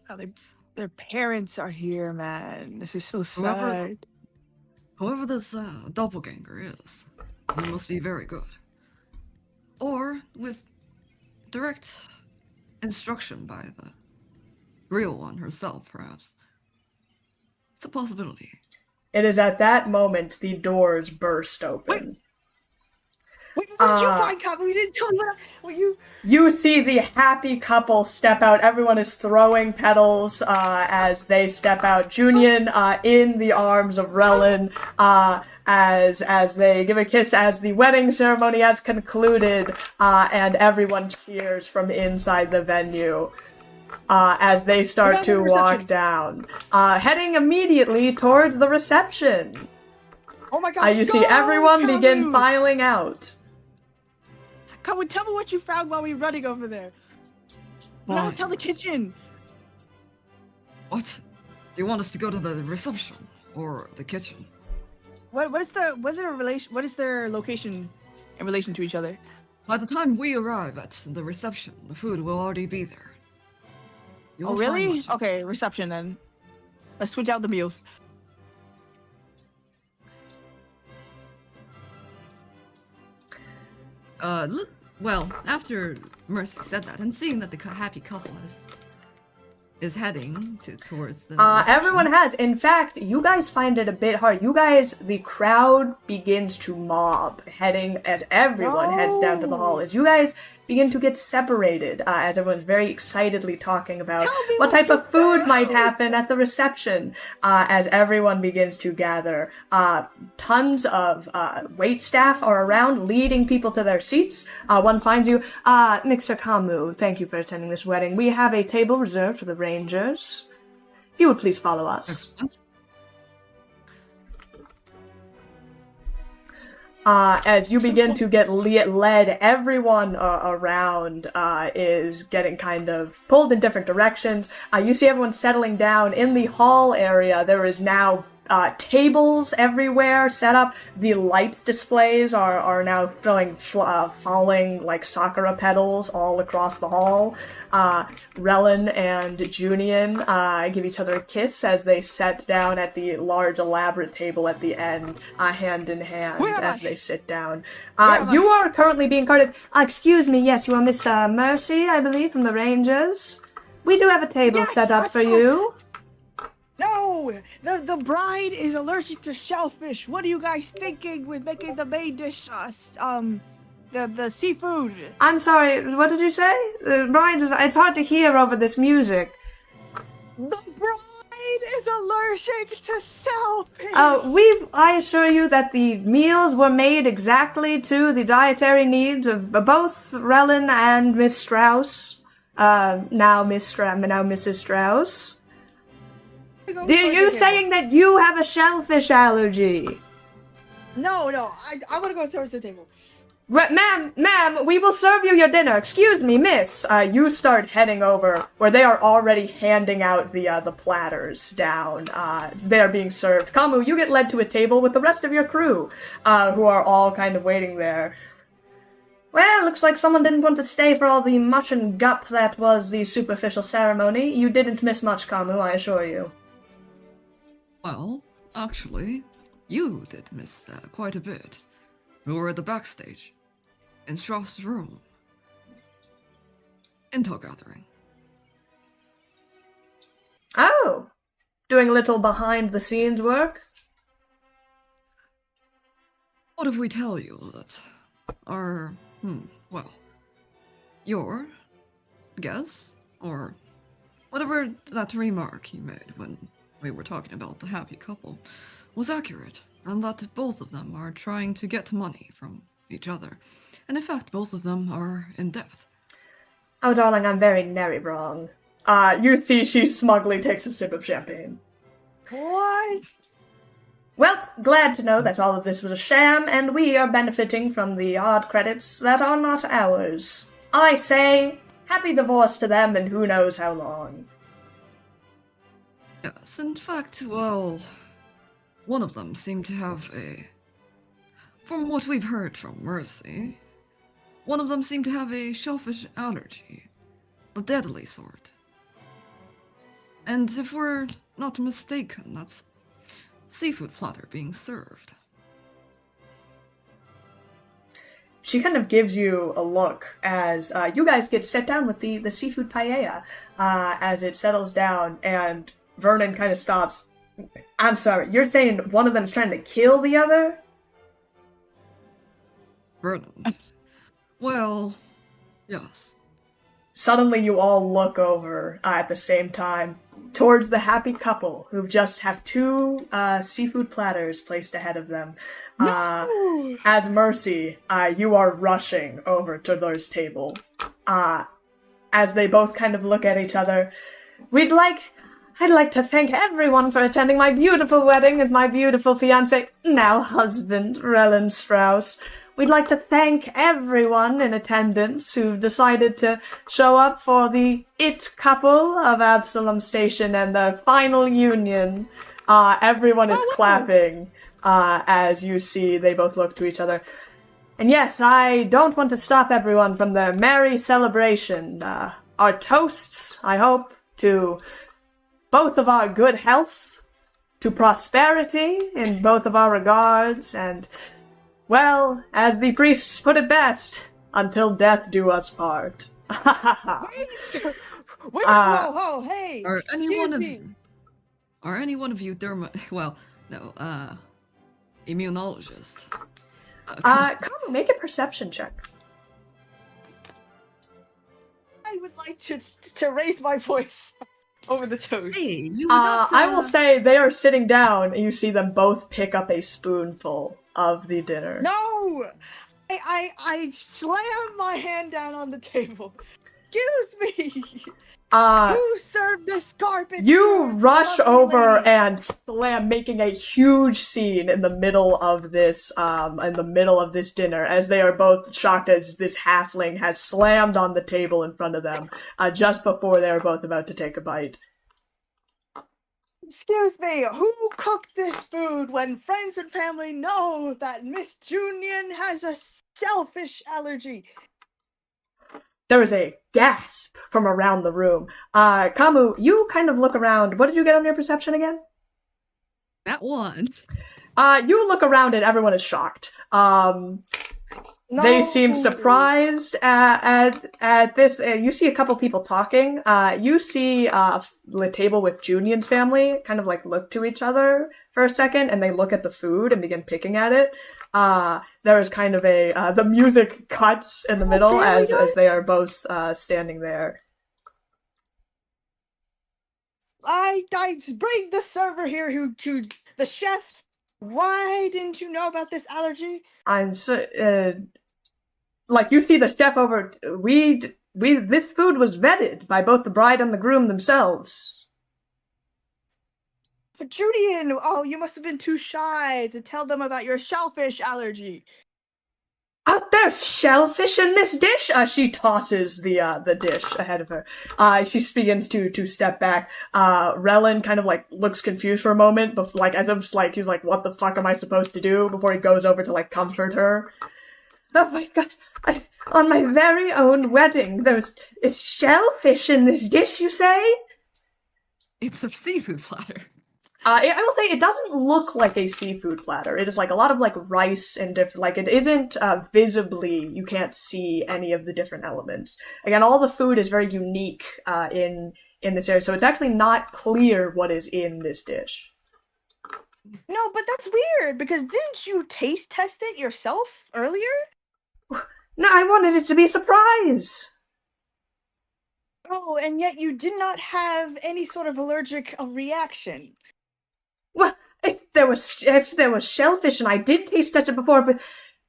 their parents are here, man. This is so sad. Whoever this doppelganger is, he must be very good. Or with direct instruction by the real one herself, perhaps. It's a possibility. It is at that moment the doors burst open. Wait, what did you find, Cop? We didn't tell you what you... You see the happy couple step out. Everyone is throwing petals as they step out. Junian in the arms of Relin as they give a kiss as the wedding ceremony has concluded, and everyone cheers from inside the venue as they start to walk down, heading immediately towards the reception. Oh my god, you see everyone begin filing out. Come on, tell me what you found while we were running over there. No, tell the kitchen. What? Do you want us to go to the reception or the kitchen? What is their location in relation to each other? By the time we arrive at the reception, the food will already be there. You Oh won't find really? much. Okay, reception then. Let's switch out the meals. Well, after Mercy said that, and seeing that the happy couple is heading towards the reception. Everyone has. In fact, you guys find it a bit hard. The crowd begins to mob, heading as everyone heads down to the hall. As you guys begin to get separated, as everyone's very excitedly talking about what type of food might happen at the reception, as everyone begins to gather. Tons of wait staff are around, leading people to their seats. One finds you, Mr. Kamu, thank you for attending this wedding. We have a table reserved for the Rangers. If you would please follow us. Excellent. As you begin to get led, everyone around is getting kind of pulled in different directions. You see everyone settling down in the hall area. There is now tables everywhere set up. The light displays are now showing falling like sakura petals all across the hall. Relin and Junian give each other a kiss as they sit down at the large elaborate table at the end, hand in hand as they sit down. You are currently being carded. Excuse me, yes, you are Miss Mercy, I believe, from the Rangers. We do have a table set up for you. No! The bride is allergic to shellfish. What are you guys thinking with making the main dish, the seafood? I'm sorry, what did you say? Brian, it's hard to hear over this music. The bride is allergic to shellfish. I assure you that the meals were made exactly to the dietary needs of both Relin and Miss Strauss. Now Mrs. Strauss. Are you saying that you have a shellfish allergy? No, I want to go towards the table. Ma'am, we will serve you your dinner. Excuse me, miss. You start heading over where they are already handing out the platters down. They are being served. Kamu, you get led to a table with the rest of your crew, who are all kind of waiting there. Well, looks like someone didn't want to stay for all the mush and gup that was the superficial ceremony. You didn't miss much, Kamu, I assure you. Well, actually, you did miss quite a bit. We were at the backstage, in Strauss' room. Intel gathering. Oh! Doing a little behind-the-scenes work? What if we tell you that your guess, or whatever that remark you made when we were talking about the happy couple, was accurate, and that both of them are trying to get money from each other. And in fact, both of them are in debt. Oh, darling, I'm very wrong. You see she smugly takes a sip of champagne. What? Well, glad to know that all of this was a sham, and we are benefiting from the odd credits that are not ours. I say, happy divorce to them, and who knows how long. Yes, in fact, well, one of them seemed to have from what we've heard from Mercy, one of them seemed to have a shellfish allergy, the deadly sort. And if we're not mistaken, that's seafood platter being served. She kind of gives you a look as you guys get set down with the seafood paella as it settles down, and Vernon kind of stops. I'm sorry, you're saying one of them's trying to kill the other? Vernon. Well, yes. Suddenly you all look over at the same time towards the happy couple who just have two seafood platters placed ahead of them. No! As Mercy, you are rushing over to their table. As they both kind of look at each other, I'd like to thank everyone for attending my beautiful wedding with my beautiful fiancé, now husband, Relin Strauss. We'd like to thank everyone in attendance who decided to show up for the it couple of Absalom Station and their final union. Everyone is clapping as you see they both look to each other. And yes, I don't want to stop everyone from their merry celebration. Our toasts, I hope, to both of our good health, to prosperity in both of our regards, and, well, as the priests put it best, until death do us part. Wait, whoa, hey, Are excuse me. any one of you immunologists? Come make a perception check. I would like to raise my voice over the toast. Hey, you were not, I will say they are sitting down, and you see them both pick up a spoonful of the dinner. No! I slam my hand down on the table. Excuse me! Who served this garbage? You rush over and slam, making a huge scene in the middle of this dinner, as they are both shocked as this halfling has slammed on the table in front of them, just before they are both about to take a bite. Excuse me, who cooked this food when friends and family know that Miss Junian has a shellfish allergy? There is a gasp from around the room. Kamu, you kind of look around. What did you get on your perception again? That one. You look around and everyone is shocked. No. They seem surprised at this. You see a couple people talking. You see the table with Junian's family kind of like look to each other for a second, and they look at the food and begin picking at it. There is kind of the music cuts in the middle as they are both standing there. I bring the server here who the chef. Why didn't you know about this allergy? I'm so like you see the chef over. This food was vetted by both the bride and the groom themselves. But Julian, oh, you must have been too shy to tell them about your shellfish allergy. Oh, there's shellfish in this dish. She tosses the dish ahead of her. She begins to step back. Relin kind of like looks confused for a moment, but like as if like he's like, "What the fuck am I supposed to do?" Before he goes over to like comfort her. Oh my god! On my very own wedding, there's shellfish in this dish. You say? It's a seafood platter. I will say it doesn't look like a seafood platter. It is like a lot of like rice and different. Like it isn't visibly. You can't see any of the different elements. Again, all the food is very unique in this area, so it's actually not clear what is in this dish. No, but that's weird because didn't you taste test it yourself earlier? No, I wanted it to be a surprise. Oh, and yet you did not have any sort of allergic reaction. Well, if there was shellfish and I did taste test it before, but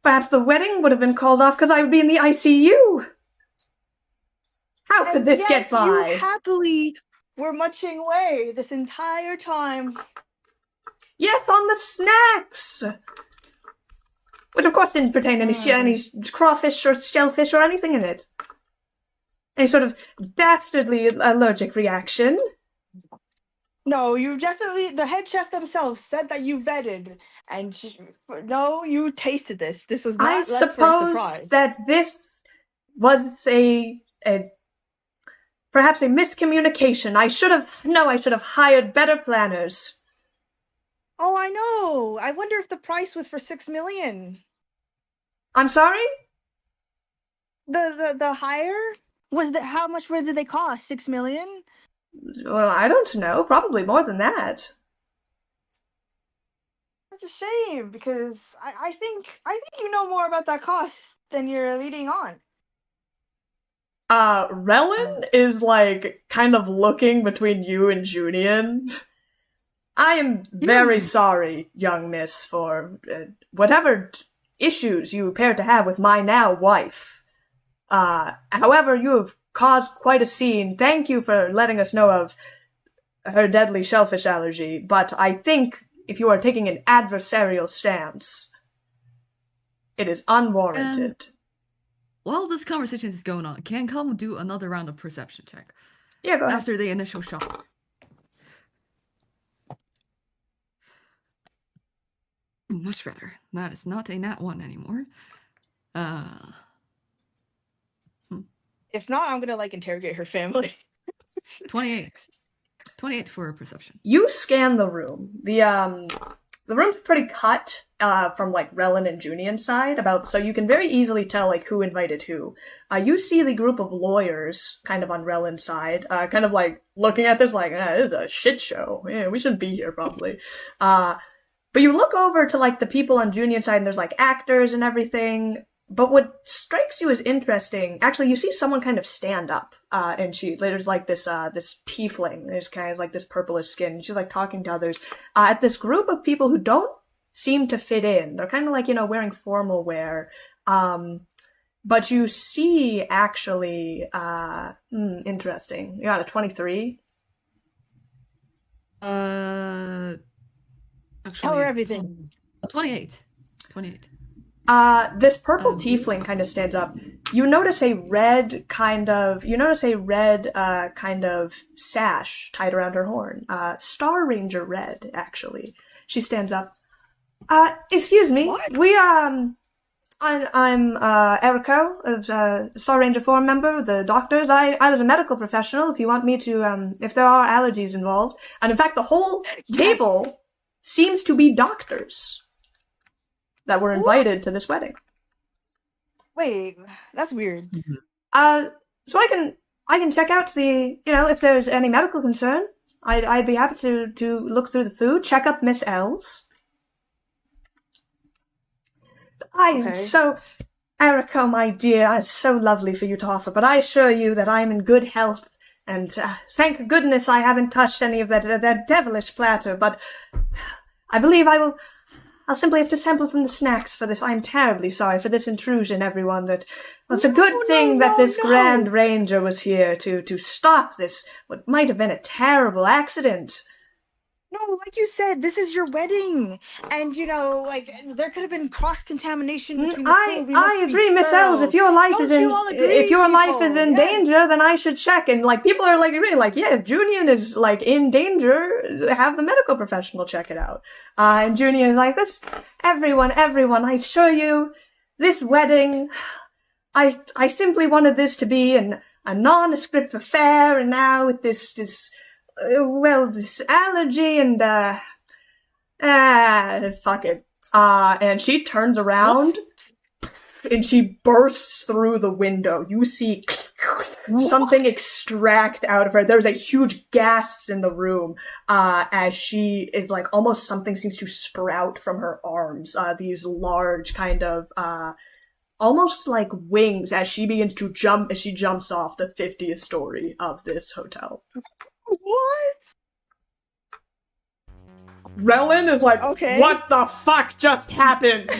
perhaps the wedding would have been called off because I would be in the ICU. How could this get by? You happily were munching away this entire time. Yes, on the snacks. Which of course didn't pertain to any crawfish or shellfish or anything in it. Any sort of dastardly allergic reaction. No, you definitely, the head chef themselves said that you vetted, and no, you tasted this. This was not left for a surprise. I suppose that this was perhaps a miscommunication. I should have hired better planners. Oh, I know. I wonder if the price was for $6 million. I'm sorry? The hire? How much did they cost? $6 million? Well, I don't know. Probably more than that. That's a shame because I think you know more about that cost than you're leading on. Relin is like kind of looking between you and Junian. I am very sorry, young miss, for whatever issues you appear to have with my now wife. However, you have caused quite a scene. Thank you for letting us know of her deadly shellfish allergy, but I think if you are taking an adversarial stance, it is unwarranted. While this conversation is going on, can Kamu do another round of perception check? Yeah, go ahead. After the initial shock. Ooh, much better. That is not a nat 1 anymore. If not, I'm gonna interrogate her family. 28. 28 for a perception. You scan the room. The room's pretty cut from Relin and Junian's side, so you can very easily tell who invited who. You see the group of lawyers kind of on Relin's side, kind of looking at this this is a shit show. Yeah, we shouldn't be here probably. But you look over to the people on Junian's side and there's actors and everything. But what strikes you as interesting, actually, you see someone kind of stand up, and there's this tiefling, there's kind of this purplish skin, and she's talking to others, at this group of people who don't seem to fit in. They're kind of wearing formal wear, but you see actually, interesting. You got a 23? Actually, tell her everything. 28. 28. This purple tiefling kind of stands up. you notice a red kind of sash tied around her horn. Star Ranger red, actually. She stands up. Excuse me. What? I'm Eriko, Star Ranger 4 member, the doctors. I was a medical professional, if you want me to, if there are allergies involved. And in fact, the whole table seems to be doctors that were invited to this wedding. Wait, that's weird. So I can check out if there's any medical concern. I'd be happy to look through the food, check up Miss L's. So, Eriko, my dear, it's so lovely for you to offer, but I assure you that I am in good health, and thank goodness I haven't touched any of that devilish platter, but I believe I'll simply have to sample from the snacks for this. I'm terribly sorry for this intrusion, everyone. It's a good thing that this Grand Ranger was here to stop this, what might have been a terrible accident. No, like you said, this is your wedding, and there could have been cross-contamination between the food. I agree, Miss Ells. If your life is in danger, then I should check. And people are agreeing, if Junior is in danger, have the medical professional check it out. And Junior is like, this, everyone, I assure you, this wedding, I simply wanted this to be a nondescript affair, and now with this allergy and, fuck it. And she turns around and she bursts through the window. You see something extract out of her. There's a huge gasp in the room, as she is almost something seems to sprout from her arms. These large kind of, almost like wings as she begins to jump, as she jumps off the 50th story of this hotel. What? Relin is like, okay. What the fuck just happened?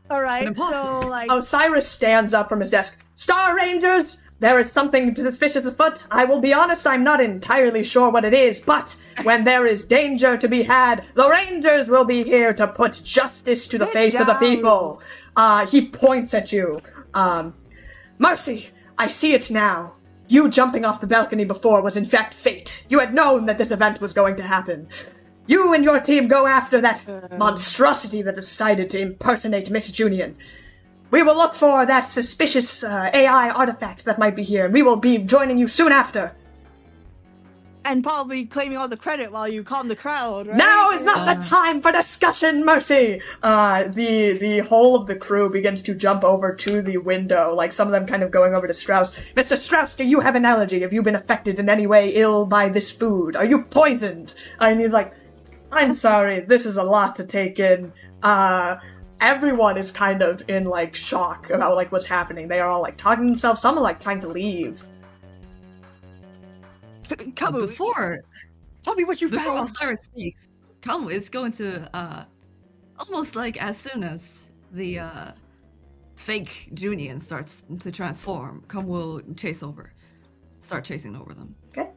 Alright, so Osiris stands up from his desk. Star Rangers! There is something suspicious afoot. I will be honest, I'm not entirely sure what it is, but when there is danger to be had, the Rangers will be here to put justice to the face of the people. He points at you. Mercy! I see it now. You jumping off the balcony before was in fact fate. You had known that this event was going to happen. You and your team go after that monstrosity that decided to impersonate Miss Junior. We will look for that suspicious AI artifact that might be here, and we will be joining you soon after. And probably claiming all the credit while you calm the crowd, right? Now is not the time for discussion, Mercy! The whole of the crew begins to jump over to the window, some of them kind of going over to Strauss. Mr. Strauss, do you have an allergy? Have you been affected in any way ill by this food? Are you poisoned? And he's like, I'm sorry, this is a lot to take in. Everyone is kind of in, shock about, what's happening. They are all, talking to themselves. Some are, trying to leave. Kamu, tell me what you before found. Osiris speaks, Kamu is going to, almost as soon as the, fake Junior starts to transform, Kamu will start chasing over them. Okay.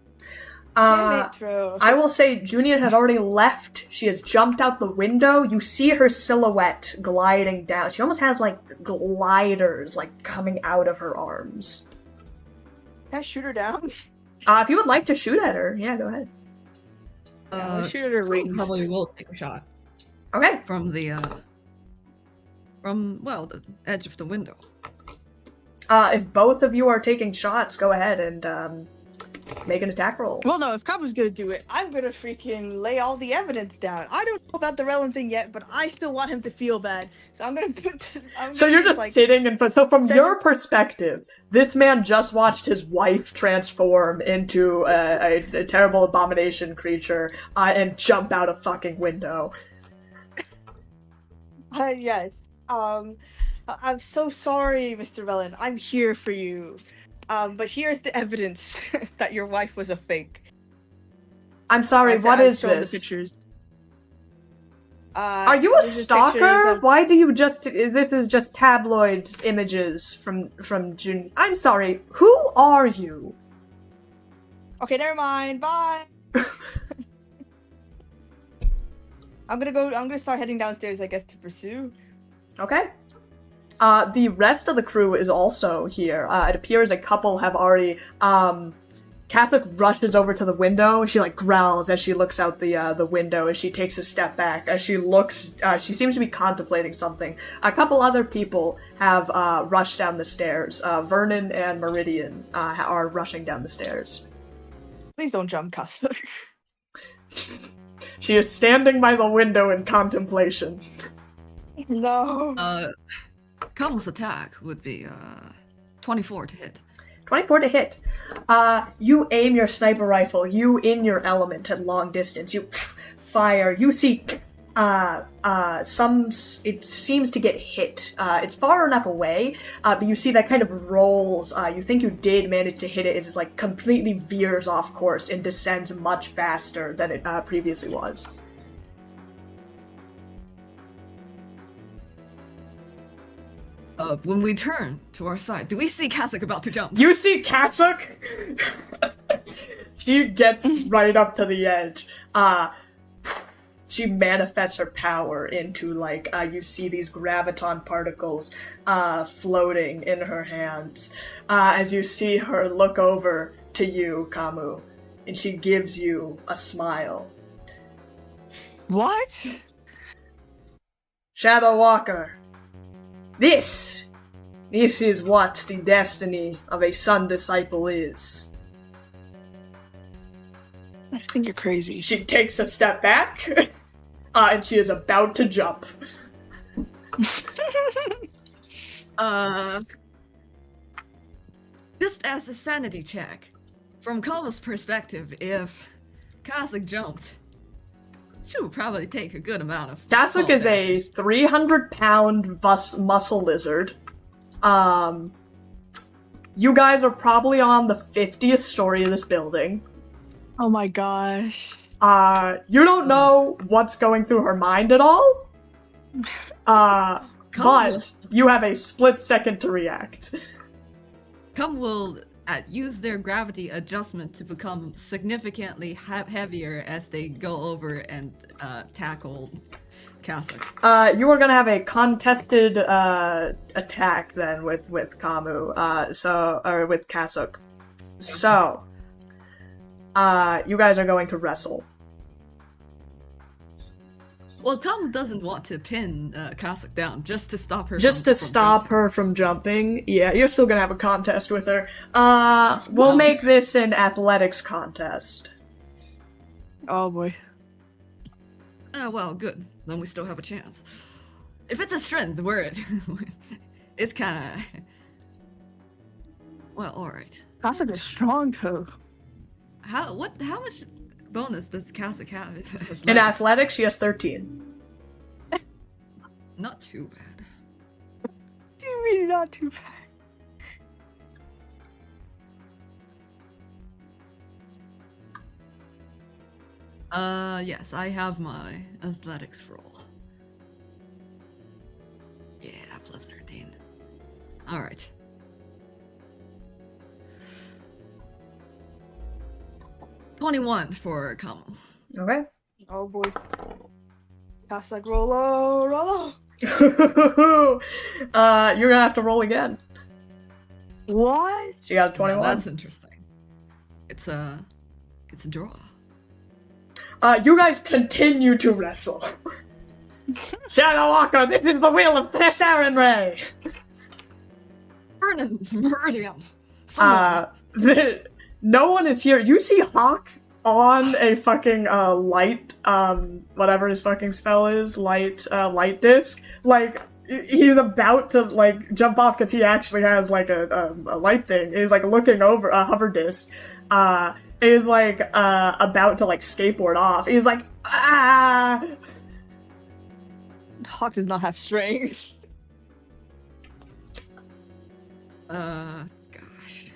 Damn it, Drew. I will say Junior had already left. She has jumped out the window. You see her silhouette gliding down. She almost has, gliders, coming out of her arms. Can I shoot her down? If you would like to shoot at her, yeah, go ahead. I'll shoot at her wings. Probably will take a shot. Okay. From the edge of the window. If both of you are taking shots, go ahead and, make an attack roll. Well, no, if Kabu's gonna do it, I'm gonna freaking lay all the evidence down. I don't know about the Relin thing yet, but I still want him to feel bad. So I'm gonna put... So you're just sitting in front... So from your perspective, this man just watched his wife transform into a terrible abomination creature and jump out a fucking window. Yes. I'm so sorry, Mr. Relin. I'm here for you. But here's the evidence that your wife was a fake. I'm sorry, what is this? The pictures. Are you a stalker? Why do you just... This is just tabloid images from June... I'm sorry, who are you? Okay, never mind, bye! I'm gonna start heading downstairs, I guess, to pursue. Okay. The rest of the crew is also here. It appears a couple have already, Catholic rushes over to the window. She, like, growls as she looks out the window as she takes a step back. As she looks, she seems to be contemplating something. A couple other people have, rushed down the stairs. Vernon and Meridian, are rushing down the stairs. Please don't jump, Casa. She is standing by the window in contemplation. No. Camel's attack would be 24 to hit. 24 to hit. You aim your sniper rifle. You in your element at long distance. You fire. You see, it seems to get hit. It's far enough away, but you see that kind of rolls. You think you did manage to hit it. It's like completely veers off course and descends much faster than it previously was. When we turn to our side, do we see Kasich about to jump? You see Kasich? She gets right up to the edge. She manifests her power into, like, you see these graviton particles floating in her hands. As you see her look over to you, Camus, and she gives you a smile. What? Shadow Walker. This is what the destiny of a sun disciple is. I think you're crazy. She takes a step back, and she is about to jump. Just as a sanity check, from Kalma's perspective, if Kasich jumped, she would probably take a good amount of. Kasich is a 300-pound muscle lizard. You guys are probably on the 50th story of this building. Oh my gosh. You don't know what's going through her mind at all. But you have a split second to react. Will use their gravity adjustment to become significantly heavier as they go over and tackle Kasich. You are gonna have a contested attack then with Camus, with Kasich. So, you guys are going to wrestle. Well, Camus doesn't want to pin Kasich down just to stop her. Her from jumping. Yeah, you're still gonna have a contest with her. We'll make this an athletics contest. Oh boy. Well, good. Then we still have a chance. If it's a strength, it's kind of. Well, all right. Kasich is strong though. How much bonus does Kasich have? In athletics, she has 13. Not too bad. What do you mean not too bad? Yes, I have my athletics roll. Yeah, plus 13. Alright. $21 for Kamu. Okay. Oh boy. Kasich, Rollo. You're gonna have to roll again. What? She got a 21. That's interesting. It's a draw. You guys continue to wrestle. Shadow Walker, this is the wheel of Aaron Ray. Vernon, Meridian. No one is here. You see Hawk on a fucking light, whatever his fucking spell is, light disc. Like, he's about to, like, jump off because he actually has, like, a light thing. He's, like, looking over a hover disc. Is, like, about to, like, skateboard off. He's like, ah! Hawk does not have strength. Gosh.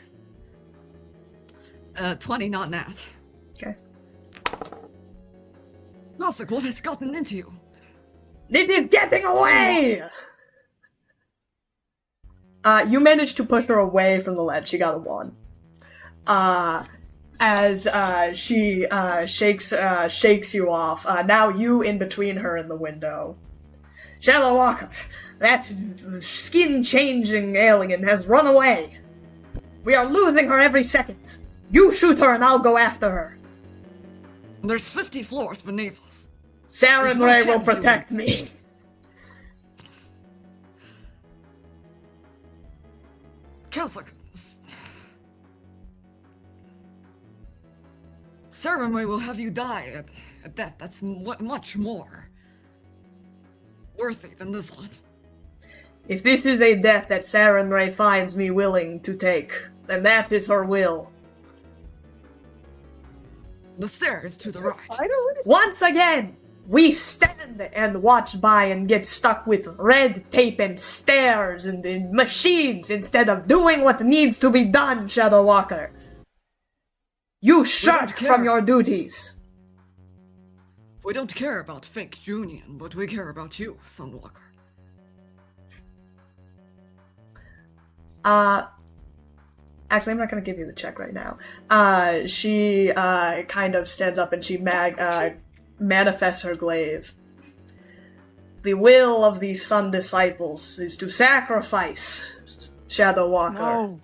20, not nat. Okay. Kasich, what has gotten into you? This is getting away! You managed to push her away from the ledge. She got a 1. As she shakes you off. Now you in between her and the window. Shadow Walker, that skin-changing alien has run away. We are losing her every second. You shoot her and I'll go after her. There's 50 floors beneath us. Saren no Ray will chance you- protect me. Kazakh. Ceremony will have you die a death that's much more worthy than this one. If this is a death that Saren Ray finds me willing to take, then that is her will. The stairs to the right. Once again, we stand and watch by and get stuck with red tape and stairs and machines instead of doing what needs to be done, Shadow Walker. You shirk from your duties. We don't care about fake Junian, but we care about you, Sunwalker. Actually, I'm not gonna give you the check right now. She kind of stands up and she manifests her glaive. The will of the Sun Disciples is to sacrifice Shadow Walker. No.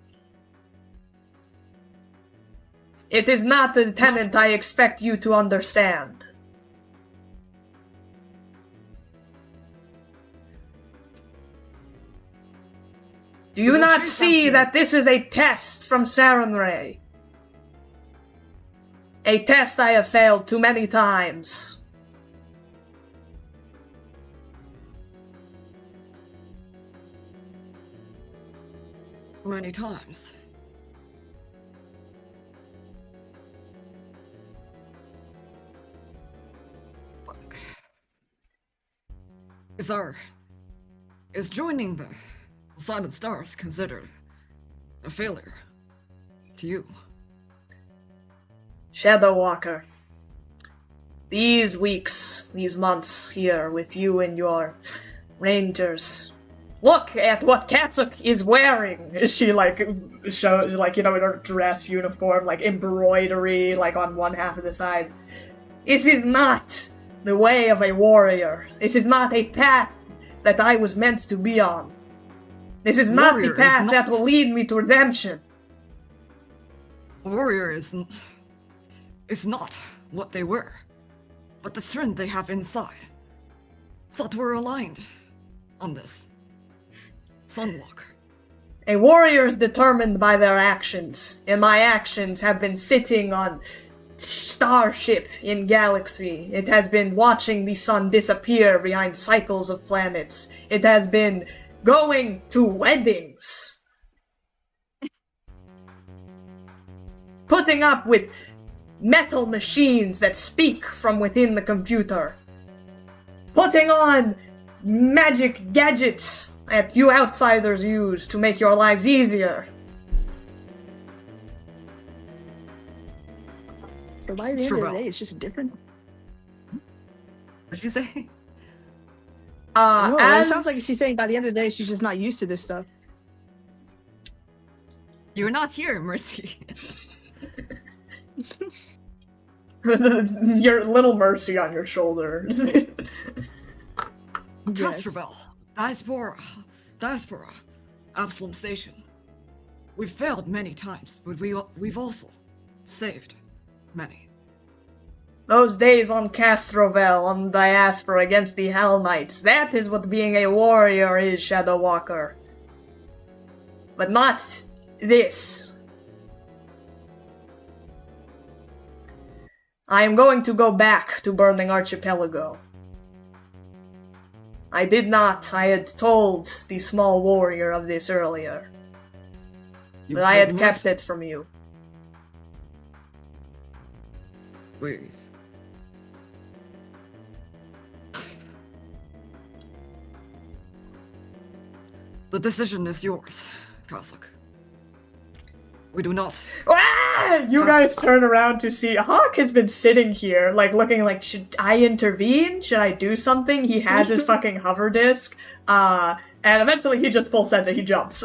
It is not the tenet I expect you to understand. Do you not see that this is a test from Saren Ray? A test I have failed too many times. Many times. Is joining the Silent Stars considered a failure to you? Shadow Walker, these weeks, these months here with you and your rangers, look at what Katsuk is wearing. She shows in her dress uniform, embroidery on one half of the side. This is not the way of a warrior. This is not a path that I was meant to be on. This is not the path that will lead me to redemption. Warrior is not what they were, but the strength they have inside. Thought we're aligned on this. Sunwalker. A warrior is determined by their actions, and my actions have been sitting on starship in galaxy. It has been watching the sun disappear behind cycles of planets. It has been going to weddings. Putting up with metal machines that speak from within the computer. Putting on magic gadgets that you outsiders use to make your lives easier. So by the end of the day, it's just different. What did you say? No, it sounds like she's saying by the end of the day, she's just not used to this stuff. You're not here, Mercy. Your little Mercy on your shoulder. Castrovel, Diaspora, Absalom Station. We've failed many times, but we've also saved many. Those days on Castrovel, on Diaspora against the Hell Knights, that is what being a warrior is, Shadow Walker. But not this. I am going to go back to Burning Archipelago. I had told the small warrior of this earlier. But I had kept it from you. Wait. The decision is yours, Kazakh. We do not. Ah! You guys turn around to see Hawk has been sitting here, looking should I intervene? Should I do something? He has his fucking hover disc, and eventually he just pulls out and he jumps.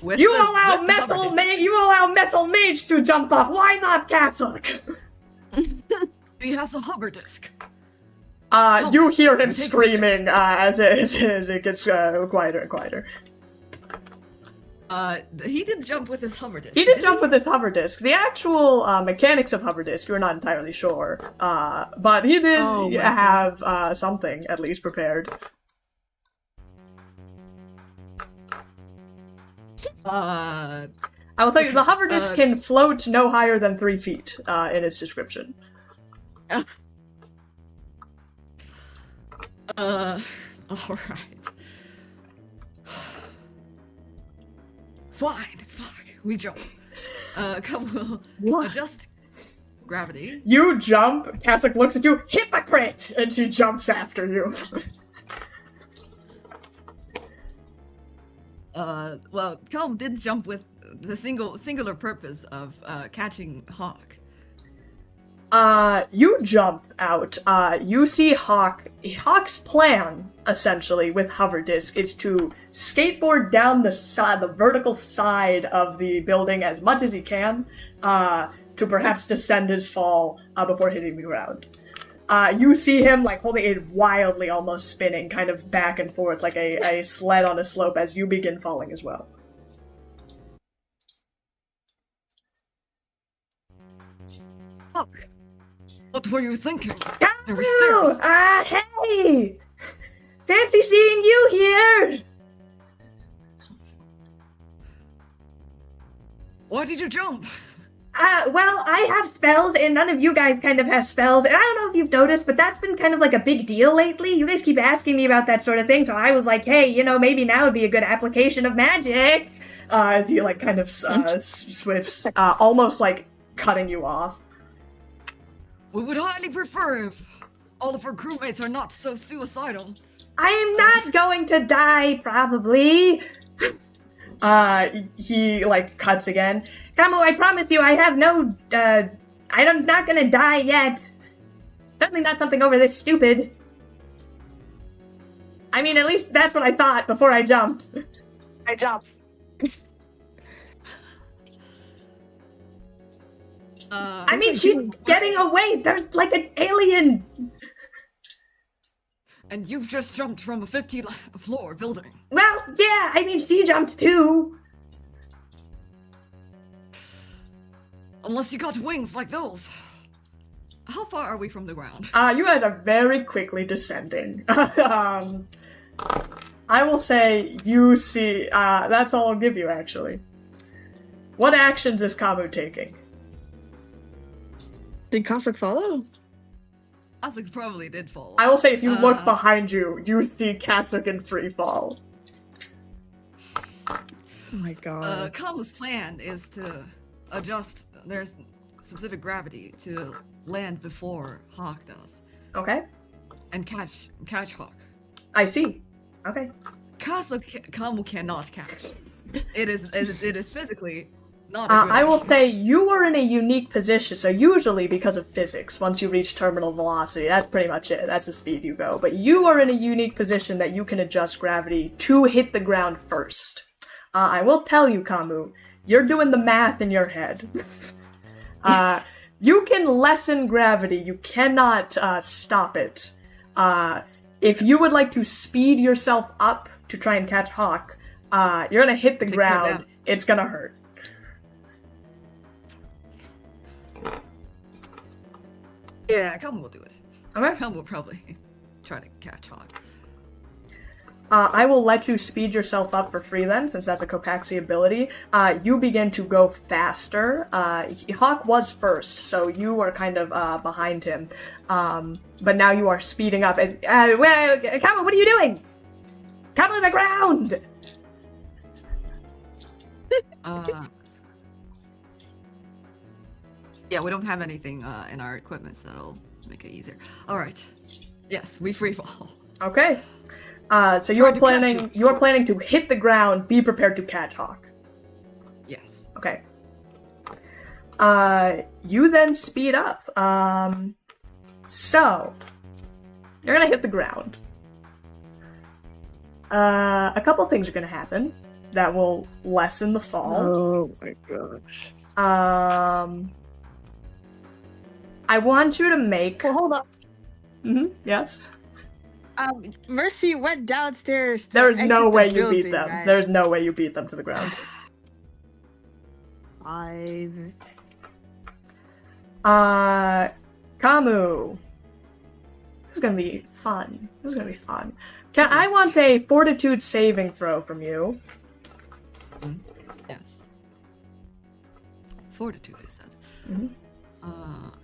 You allow Metal Mage to jump off. Why not Kazakh? He has a hover disc. You hear him take the screaming as it gets quieter and quieter. He did jump with his hover disc. He did jump with his hover disc. The actual mechanics of hover disc, you're not entirely sure. But he did have something at least prepared. I will tell you, the hover disc can float no higher than 3 feet in its description. Alright. Fine, fuck, we jump. Come, we'll adjust gravity. You jump, Kasuk looks at you, hypocrite! And she jumps after you. Well, Calm did jump with the singular purpose of catching Hawk. You jump out. You see Hawk. Hawk's plan, essentially, with hover disc is to skateboard down the vertical side of the building as much as he can, to perhaps descend his fall before hitting the ground. You see him, like, holding it wildly, almost spinning, kind of back and forth, like a sled on a slope as you begin falling as well. Hawk, what were you thinking? There were Gamu! stairs. Hey! Fancy seeing you here! Why did you jump? Well, I have spells, and none of you guys kind of have spells, and I don't know if you've noticed, but that's been kind of like a big deal lately. You guys keep asking me about that sort of thing, so I was like, hey, you know, maybe now would be a good application of magic! As he, like, kind of swifts, almost, like, cutting you off. We would highly prefer if all of our crewmates are not so suicidal. I am not going to die, probably. He, like, cuts again. Kamu, I promise you, I have no, I'm not gonna die yet. Certainly not something over this stupid. I mean, at least that's what I thought before I jumped. I mean, she's getting away! There's, like, an alien! And you've just jumped from a 50-floor building. Well, yeah, I mean, she jumped too. Unless you got wings like those. How far are we from the ground? You guys are very quickly descending. I will say you see, that's all I'll give you, actually. What actions is Kamu taking? Did Kasuk follow? Kasuk probably did fall. I will say if you look behind you, you see Kasuk in free fall. Oh my god. Kamu's plan is to adjust their specific gravity to land before Hawk does. Okay. And catch Hawk. I see. Okay. Kamu cannot catch. It is physically not. I will say you are in a unique position. So usually, because of physics, once you reach terminal velocity, that's pretty much it. That's the speed you go. But you are in a unique position that you can adjust gravity to hit the ground first. I will tell you, Kamu, you're doing the math in your head. You can lessen gravity. You cannot stop it. If you would like to speed yourself up to try and catch Hawk, you're gonna hit the ground. It's gonna hurt. Yeah, Kamu will do it. Okay. Kamu will probably try to catch Hawk. I will let you speed yourself up for free then, since that's a Kopaxi ability. You begin to go faster. Hawk was first, so you are kind of behind him. But now you are speeding up. Kamu, what are you doing? Come on the ground! Yeah, we don't have anything in our equipment, so that'll make it easier. Alright. Yes, we free fall. Okay. So you are planning to hit the ground, be prepared to catch Hawk. Yes. Okay. You then speed up. So you're gonna hit the ground. A couple things are gonna happen that will lessen the fall. Oh my gosh. I want you to make... Well, hold up. Yes. Mercy went downstairs to There's no exit the way you building, beat them. right? There's no way you beat them to the ground. Fine. Kamu. This is gonna be fun. I want a fortitude saving throw from you. Yes. Fortitude, they said. Mm-hmm.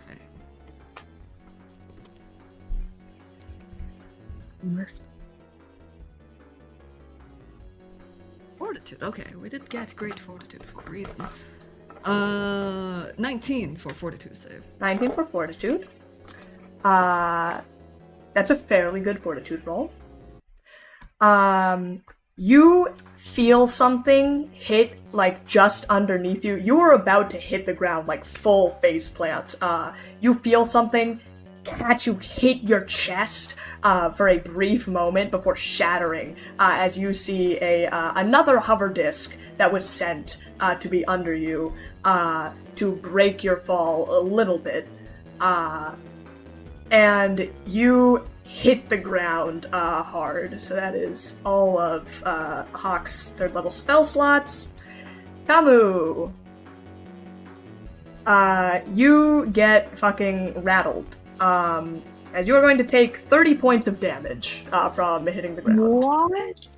Okay. Fortitude. Okay, we did get great fortitude for a reason. 19 for fortitude save. 19 for fortitude. That's a fairly good fortitude roll. You feel something hit, like, just underneath you. You were about to hit the ground, like, full face plant. You feel something catch you, hit your chest for a brief moment before shattering as you see another hover disc that was sent to be under you to break your fall a little bit. And you hit the ground hard. So that is all of Hawk's 3rd level spell slots. Kamu! You get fucking rattled. As you are going to take 30 points of damage from hitting the ground. What?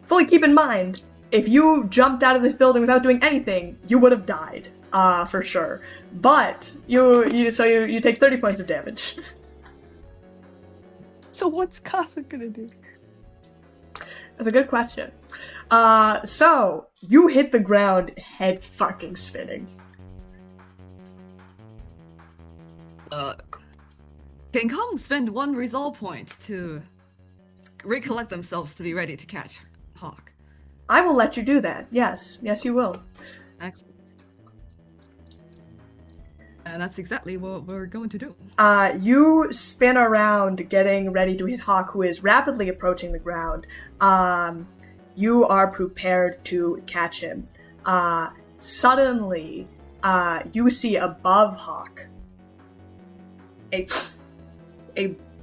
Fully keep in mind, if you jumped out of this building without doing anything, you would have died, for sure. But you take 30 points of damage. So what's Casa gonna do? That's a good question. So you hit the ground head fucking spinning. Can come spend 1 resolve point to recollect themselves to be ready to catch Hawk. I will let you do that. Yes, you will. Excellent. And that's exactly what we're going to do. You spin around, getting ready to hit Hawk, who is rapidly approaching the ground. You are prepared to catch him. Suddenly, you see above Hawk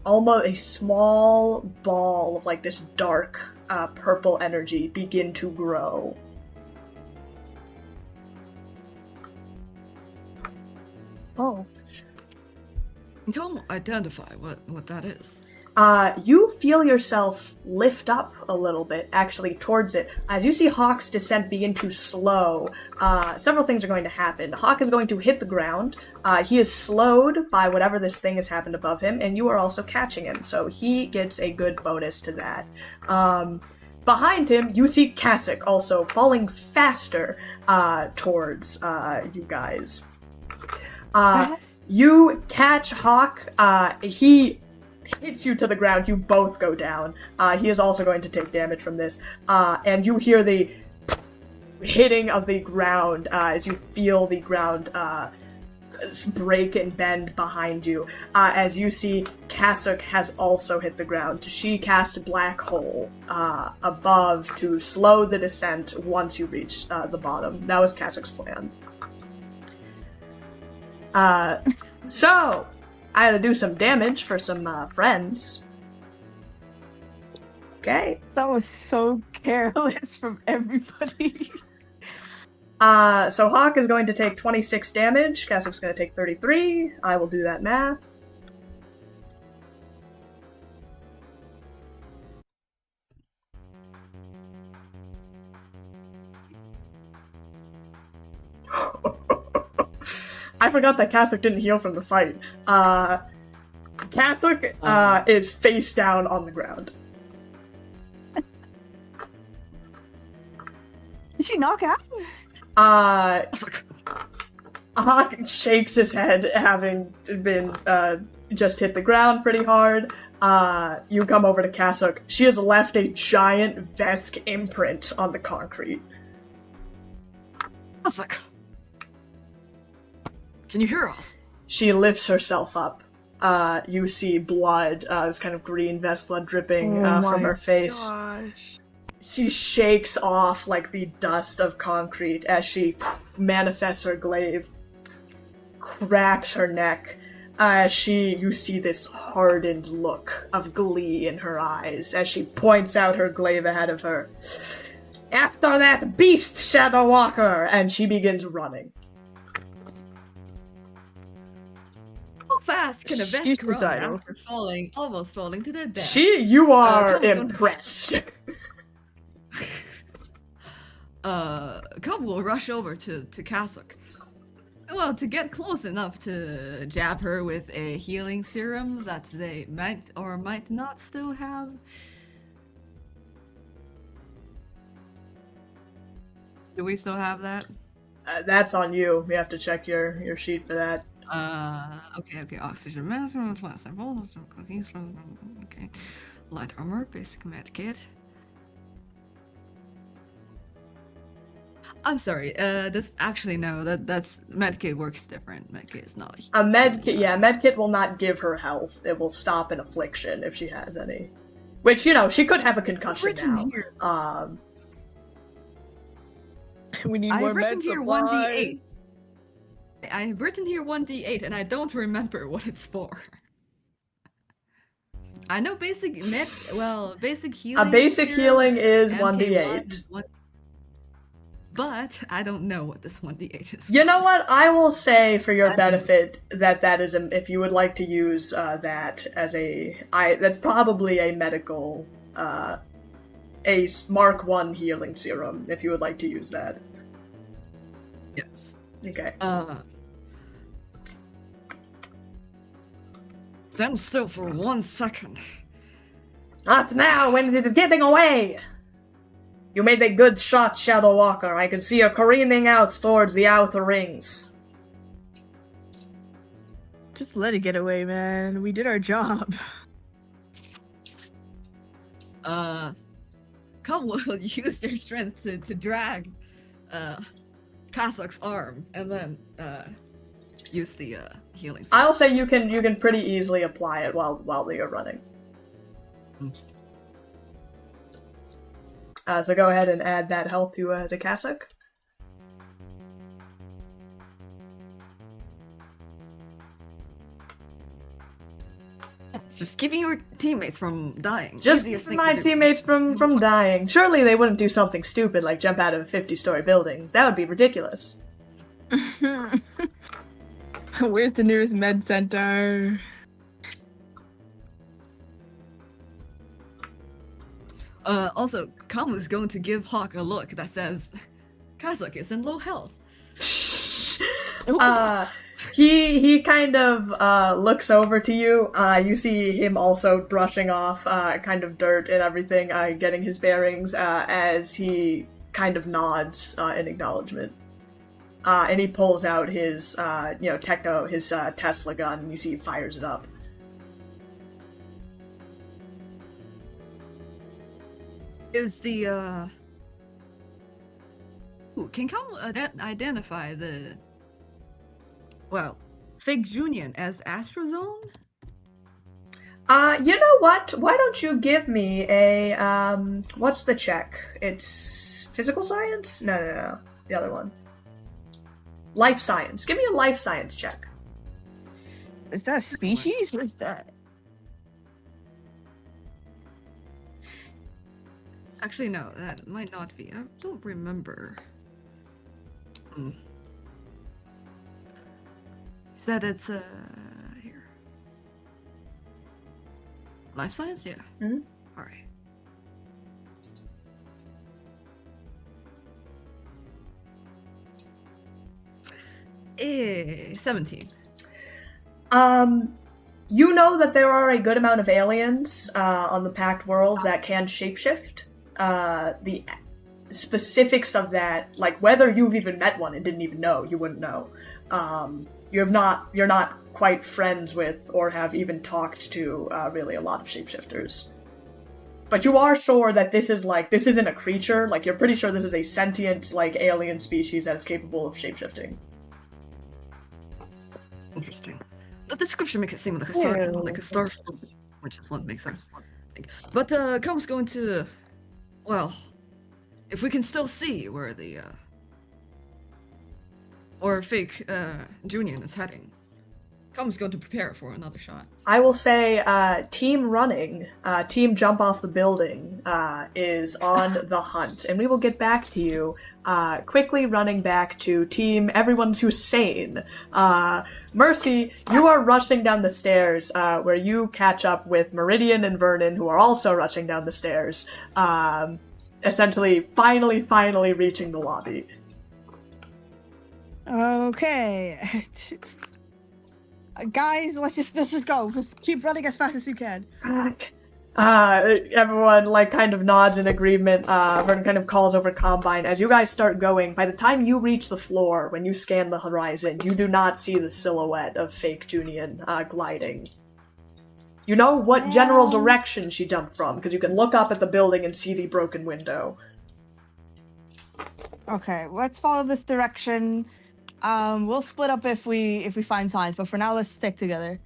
almost a small ball of like this dark purple energy begin to grow. Oh. Come identify what that is. You feel yourself lift up a little bit, actually, towards it. As you see Hawk's descent begin to slow, several things are going to happen. Hawk is going to hit the ground. He is slowed by whatever this thing has happened above him, and you are also catching him, so he gets a good bonus to that. Behind him, you see Kasich also falling faster towards you guys. You catch Hawk. He hits you to the ground. You both go down. He is also going to take damage from this. And you hear the hitting of the ground as you feel the ground break and bend behind you. As you see, Kasich has also hit the ground. She cast Black Hole above to slow the descent once you reach the bottom. That was Kasich's plan. So, I had to do some damage for some friends. Okay. That was so careless from everybody. So Hawk is going to take 26 damage. Kasich's going to take 33. I will do that math. I forgot that Kasich didn't heal from the fight. Kasich is face down on the ground. Did she knock out? Hawk shakes his head, having been just hit the ground pretty hard. You come over to Kasich. She has left a giant Vesk imprint on the concrete. Kasich, can you hear us? She lifts herself up. You see blood, this kind of green Vesk blood dripping from her face. Gosh. She shakes off like the dust of concrete as she manifests her glaive. cracks her neck as you see this hardened look of glee in her eyes as she points out her glaive ahead of her. After that beast, Shadow Walker! And she begins running. How fast can a She's vest run suicidal. after almost falling to their death? You are Cole's impressed. Cub will rush over to Kasuk. Well, to get close enough to jab her with a healing serum that they might or might not still have. Do we still have that? That's on you. You have to check your sheet for that. Okay. Oxygen mask, cookies from. Okay. Light armor, basic med kit. I'm sorry. That's actually no. That's medkit works different. Medkit is not A medkit, yeah, medkit will not give her health. It will stop an affliction if she has any. Which, she could have a concussion now. Here. We need more I've written med here supplies. 1d8. I've written here 1d8, and I don't remember what it's for. I know basic healing. A basic serum, healing is MK1 1d8. is but I don't know what this 1d8 is. You know what? I will say for your benefit that is if you would like to use that as that's probably a medical, a Mark 1 healing serum, if you would like to use that. Yes. Okay. Stand still for 1 second. Not now, when it is getting away! You made a good shot, Shadow Walker. I can see you careening out towards the outer rings. Just let it get away, man. We did our job. Come will use their strength to drag Kasuk's arm and then use the healing serum. I'll say you can pretty easily apply it while you're running. So go ahead and add that health to Kasuk. It's just keeping your teammates from dying. Just Easiest thing my to do. teammates from dying. Surely they wouldn't do something stupid like jump out of a 50-story building. That would be ridiculous. Where's the nearest med center? Also, Kamu's going to give Hawk a look that says, Kasuk is in low health. He kind of looks over to you. You see him also brushing off kind of dirt and everything, getting his bearings as he kind of nods in acknowledgement. And he pulls out his his Tesla gun, and you see he fires it up. Is the can Kamu identify the fake Junior as Astrozone? You know what? Why don't you give me a what's the check? It's physical science? No. The other one. Life science. Give me a life science check. Is that a species? What is that? Actually, no, that might not be. I don't remember. Said it's here. Life science, yeah. Mm-hmm. All right. 17. You know that there are a good amount of aliens on the Pact Worlds that can shapeshift. The specifics of that, like whether you've even met one and didn't even know, you wouldn't know. You're not quite friends with or have even talked to really a lot of shapeshifters. But you are sure that this isn't a creature, like you're pretty sure this is a sentient, like, alien species that is capable of shapeshifting. Interesting. The description makes it seem like a star, which is what makes sense. But Comb's going to, well, if we can still see where the or fake Junior is heading. Com's going to prepare for another shot. I will say team running, team jump off the building is on the hunt, and we will get back to you quickly running back to team everyone's who's sane. Mercy, you are rushing down the stairs where you catch up with Meridian and Vernon, who are also rushing down the stairs, essentially finally reaching the lobby. Okay. Guys, let's just go. Just keep running as fast as you can. Everyone kind of nods in agreement. Vernon kind of calls over Combine. As you guys start going, by the time you reach the floor, when you scan the horizon, you do not see the silhouette of fake Junian gliding. You know what general direction she jumped from, because you can look up at the building and see the broken window. Okay, let's follow this direction. We'll split up if we find signs, but for now, let's stick together.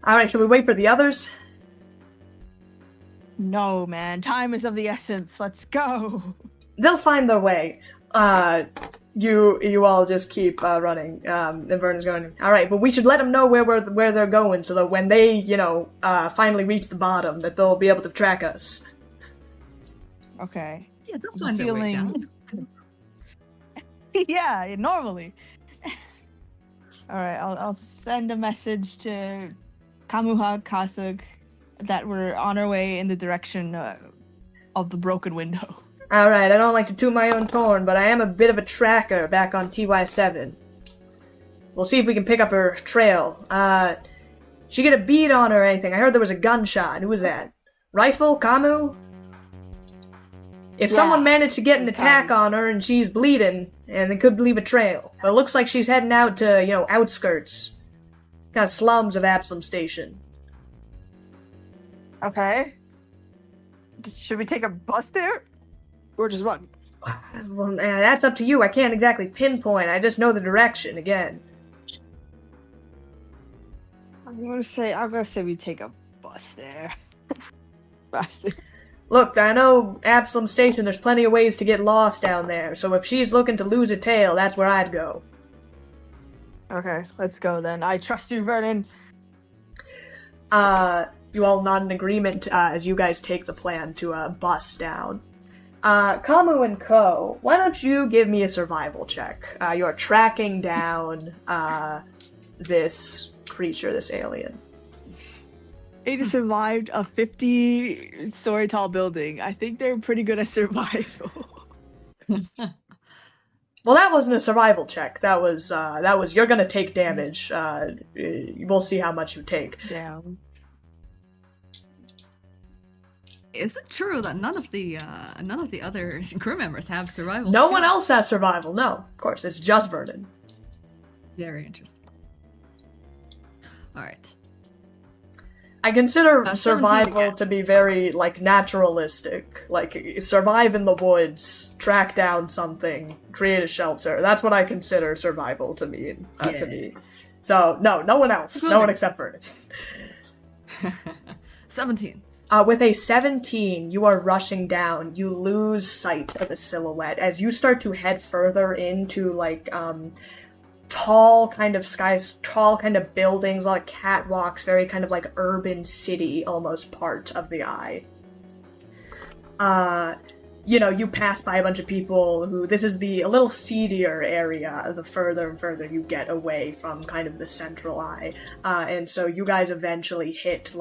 Alright, should we wait for the others? No, man. Time is of the essence. Let's go. They'll find their way. You all just keep running. And Vernon's going, alright, but we should let them know where they're going, so that when they, finally reach the bottom, that they'll be able to track us. Okay. Yeah, they'll find their way down. Yeah, normally. Alright, I'll send a message to Kamuha Kasuk that we're on our way in the direction of the broken window. Alright, I don't like to toot my own horn, but I am a bit of a tracker back on TY7. We'll see if we can pick up her trail. She get a bead on her or anything? I heard there was a gunshot. Who was that? Rifle? Kamu? If someone managed to get an attack on her and she's bleeding, and they could leave a trail. But it looks like she's heading out to, outskirts. Kind of slums of Absalom Station. Okay. Should we take a bus there? Or just run? Well, that's up to you. I can't exactly pinpoint. I just know the direction, again. I'm gonna say we take a bus there. Bastard. Look, I know Absalom Station, there's plenty of ways to get lost down there, so if she's looking to lose a tail, that's where I'd go. Okay, let's go then. I trust you, Vernon. You all nod in agreement as you guys take the plan to bus down. Kamu and Ko, why don't you give me a survival check? You're tracking down this creature, this alien. They just survived a 50-story tall building. I think they're pretty good at survival. Well, that wasn't a survival check. That was you're gonna take damage. We'll see how much you take. Damn. Is it true that none of the other crew members have survival? No one else has survival. No, of course, it's just Vernon. Very interesting. All right. I consider 17 survival again. to be very, naturalistic. Survive in the woods, track down something, create a shelter. That's what I consider survival to mean, to me. So, no one else. No one except Vernon. 17. With a 17, you are rushing down. You lose sight of the silhouette. As you start to head further into, tall kind of buildings, a lot of catwalks, very kind of urban city almost part of the eye. You pass by a bunch of people who, this is a little seedier area the further and further you get away from kind of the central eye. And so you guys eventually hit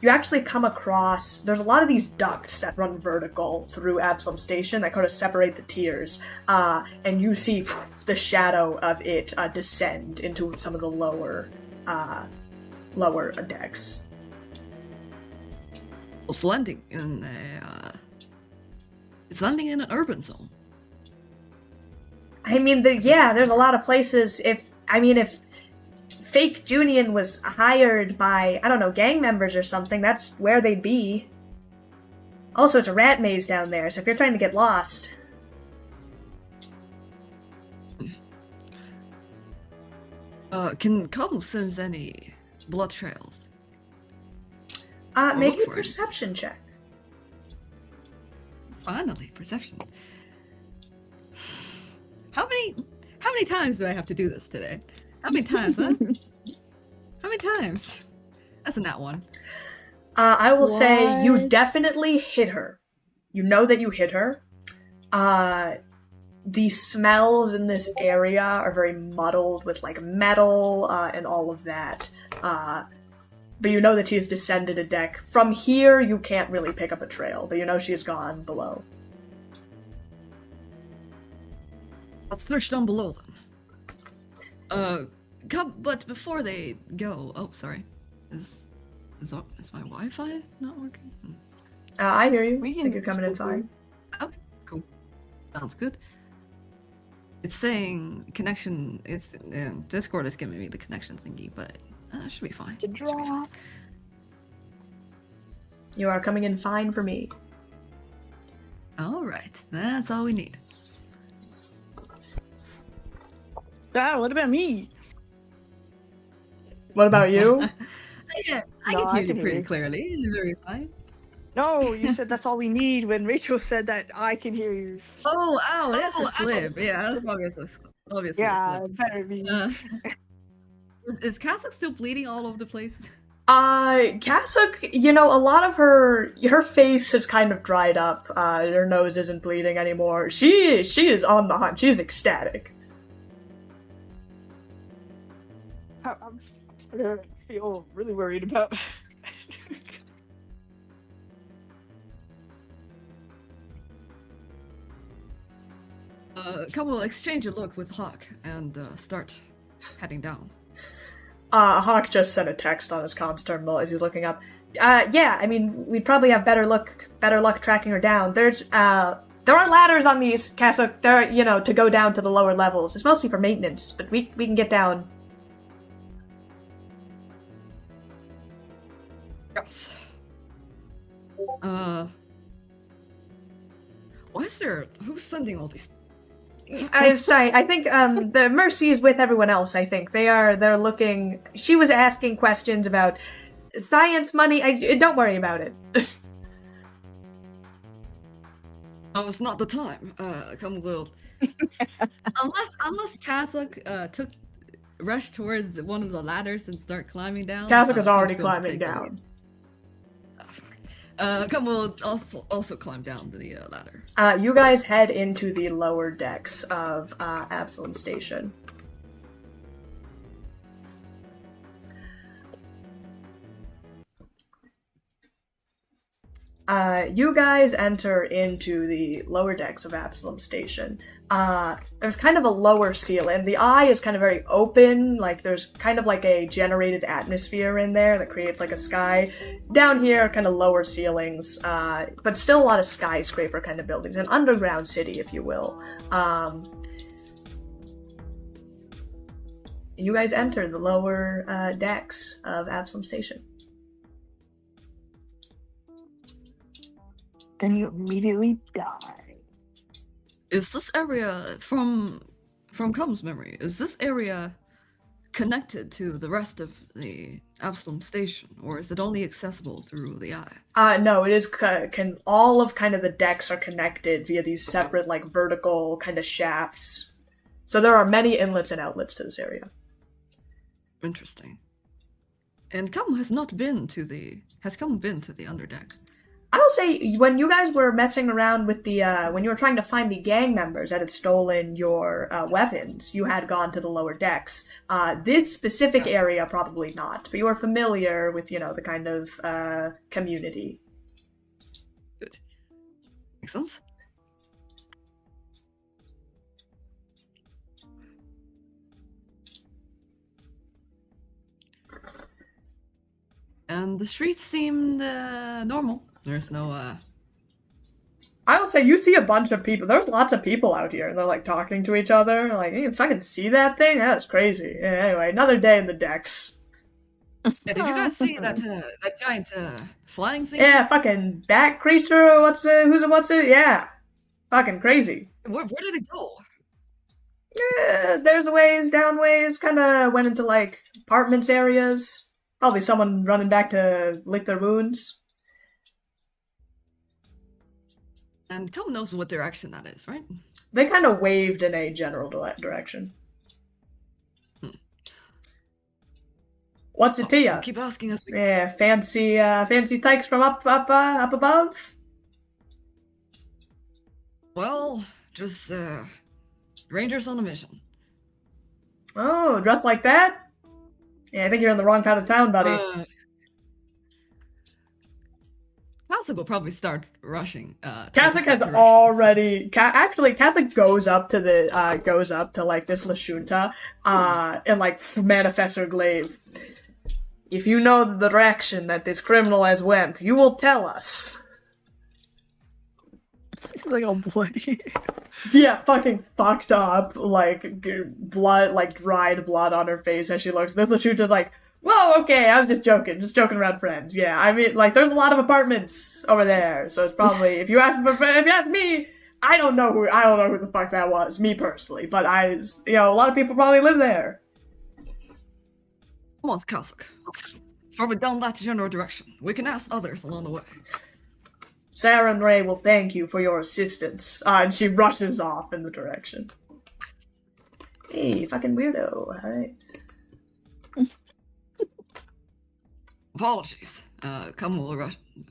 you actually come across, there's a lot of these ducts that run vertical through Absalom Station that kind of separate the tiers, and you see the shadow of it descend into some of the lower decks. It's landing in an urban zone. I mean, there's a lot of places. If fake Junian was hired by, I don't know, gang members or something, that's where they'd be. Also, it's a rat maze down there, so if you're trying to get lost... Can Kamu sense any blood trails? Make a perception check. Finally, perception. How many How many times do I have to do this today? How many times, huh? How many times? That's a nat one. I will say you What? definitely hit her. You know that you hit her. The smells in this area are very muddled with like metal and all of that. But you know that she has descended a deck. From here, you can't really pick up a trail, but you know she has gone below. Let's search down below then. But before they go, oh, sorry, is my Wi-Fi not working? I hear you. We I can think you're coming in still fine. Okay, cool. Sounds good. It's saying connection. It's Discord is giving me the connection thingy, but should be fine. To Should be fine. draw. You are coming in fine for me. All right, that's all we need. Ah, what about me? What about you? Yeah, I No, can I hear can you hear pretty you. clearly. You're very fine. No, you said that's all we need when Rachel said that I can hear you. Oh, ow, that's Oh, a slip. Yeah, that's obviously Yeah, a slip. it better be. Is Cassock still bleeding all over the place? Cassock, you know, a lot of her face has kind of dried up. Her nose isn't bleeding anymore. She is on the hunt. She's ecstatic. I'm starting to feel really worried about. Come on, exchange a look with Hawk and start heading down. Hawk just sent a text on his comms terminal as he's looking up. Yeah, I mean, we'd probably have better luck tracking her down. There are ladders on these, Cassock. There, to go down to the lower levels. It's mostly for maintenance, but we can get down. Yes. Who's sending all these? I'm sorry. I think the Mercy is with everyone else. I think they're looking. She was asking questions about science money. Don't worry about it. Oh, it's not the time. Come will. unless Cassock rushed towards one of the ladders and start climbing down. Cassock is already Kim's going to climbing take over. down. Come will also climb down the ladder. You guys head into the lower decks of Absalom Station. You guys enter into the lower decks of Absalom Station. There's kind of a lower ceiling. The eye is kind of very open, like there's kind of like a generated atmosphere in there that creates like a sky. Down here, kind of lower ceilings, but still a lot of skyscraper kind of buildings, an underground city, if you will. You guys enter the lower decks of Absalom Station. Then you immediately die. Is this area from Cum's memory? Is this area connected to the rest of the Absalom Station, or is it only accessible through the eye? No, it is. All of kind of the decks are connected via these separate, like vertical kind of shafts. So there are many inlets and outlets to this area. Interesting. And Cum has been to the underdeck. I will say, when you guys were messing around with the, when you were trying to find the gang members that had stolen your weapons, you had gone to the lower decks. This specific area, probably not, but you are familiar with, the kind of community. Good. Makes sense. And the streets seemed normal. There's no, I will say, you see a bunch of people. There's lots of people out here. They're, like, talking to each other. Like, you fucking see that thing? That's crazy. Yeah, anyway, another day in the decks. Yeah, did you guys see that giant flying thing? Yeah, fucking bat creature, what's it? Yeah. Fucking crazy. Where did it go? Yeah, there's ways, down ways, kinda went into, like, apartments areas. Probably someone running back to lick their wounds. And Cum knows what direction that is, right? They kind of waved in a general direction. What's it to ya? Keep asking us. Yeah, fancy thanks from up above? Well, just, Rangers on a mission. Oh, dressed like that? Yeah, I think you're in the wrong kind of town, buddy. Kasich will probably start rushing. Kasich has already. Actually, Kasich goes up to this Lashunta, and like manifests her glaive. If you know the direction that this criminal has went, you will tell us. She's like all bloody. Yeah, fucking fucked up, like blood, like dried blood on her face as she looks. This Lashunta's like, whoa, okay, I was just joking around friends. Yeah, I mean, like, there's a lot of apartments over there, so it's probably if you ask me, I don't know who the fuck that was, me personally, but a lot of people probably live there. Come on, Kasich. Probably down that general direction. We can ask others along the way. Sarah and Ray will thank you for your assistance. And she rushes off in the direction. Hey, fucking weirdo. Alright. Apologies. Come,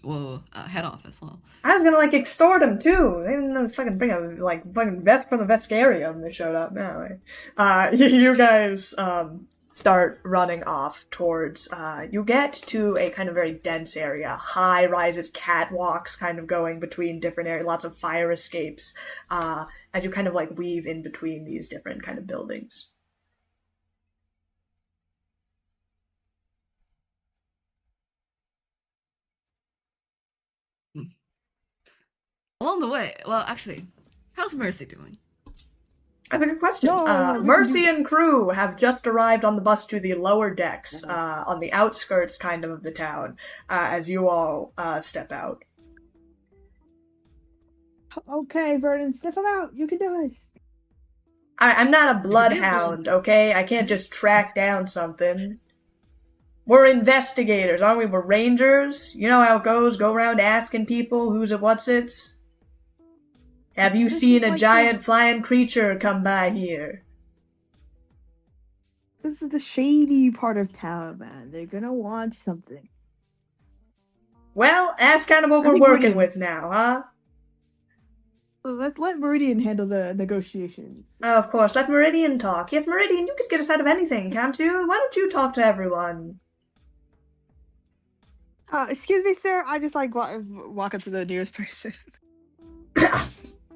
we'll head off as well. I was gonna, like, extort him, too. They didn't fucking bring a, like, fucking vest from the Vescarium when they showed up. Anyway. You guys, start running off towards, you get to a kind of very dense area. High rises, catwalks kind of going between different areas, lots of fire escapes, as you kind of, like, weave in between these different kind of buildings. Along the way, well, actually, how's Mercy doing? That's a good question. No, Mercy and crew have just arrived on the bus to the lower decks, on the outskirts kind of the town, as you all step out. Okay, Vernon, sniff him out. You can do it. I'm not a bloodhound, okay? I can't just track down something. We're investigators, aren't we? We're rangers. You know how it goes. Go around asking people who's it, what's it. Have you seen a giant flying creature come by here? This is the shady part of town, man. They're gonna want something. Well, that's kind of what we're working with now, huh? Let Meridian handle the negotiations. Of course, let Meridian talk. Yes, Meridian, you could get us out of anything, can't you? Why don't you talk to everyone? Excuse me, sir. I just like walk up to the nearest person.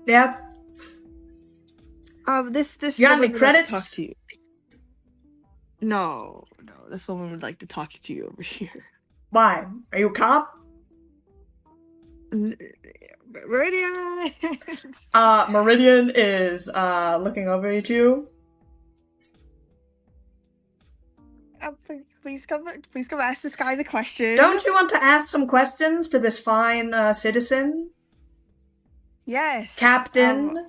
Yeah. This You got woman any would credits? like to talk to you. No. This woman would like to talk to you over here. Why? Are you a cop? Meridian. Meridian is looking over at you. Please come ask this guy the question. Don't you want to ask some questions to this fine citizen? Yes. Captain?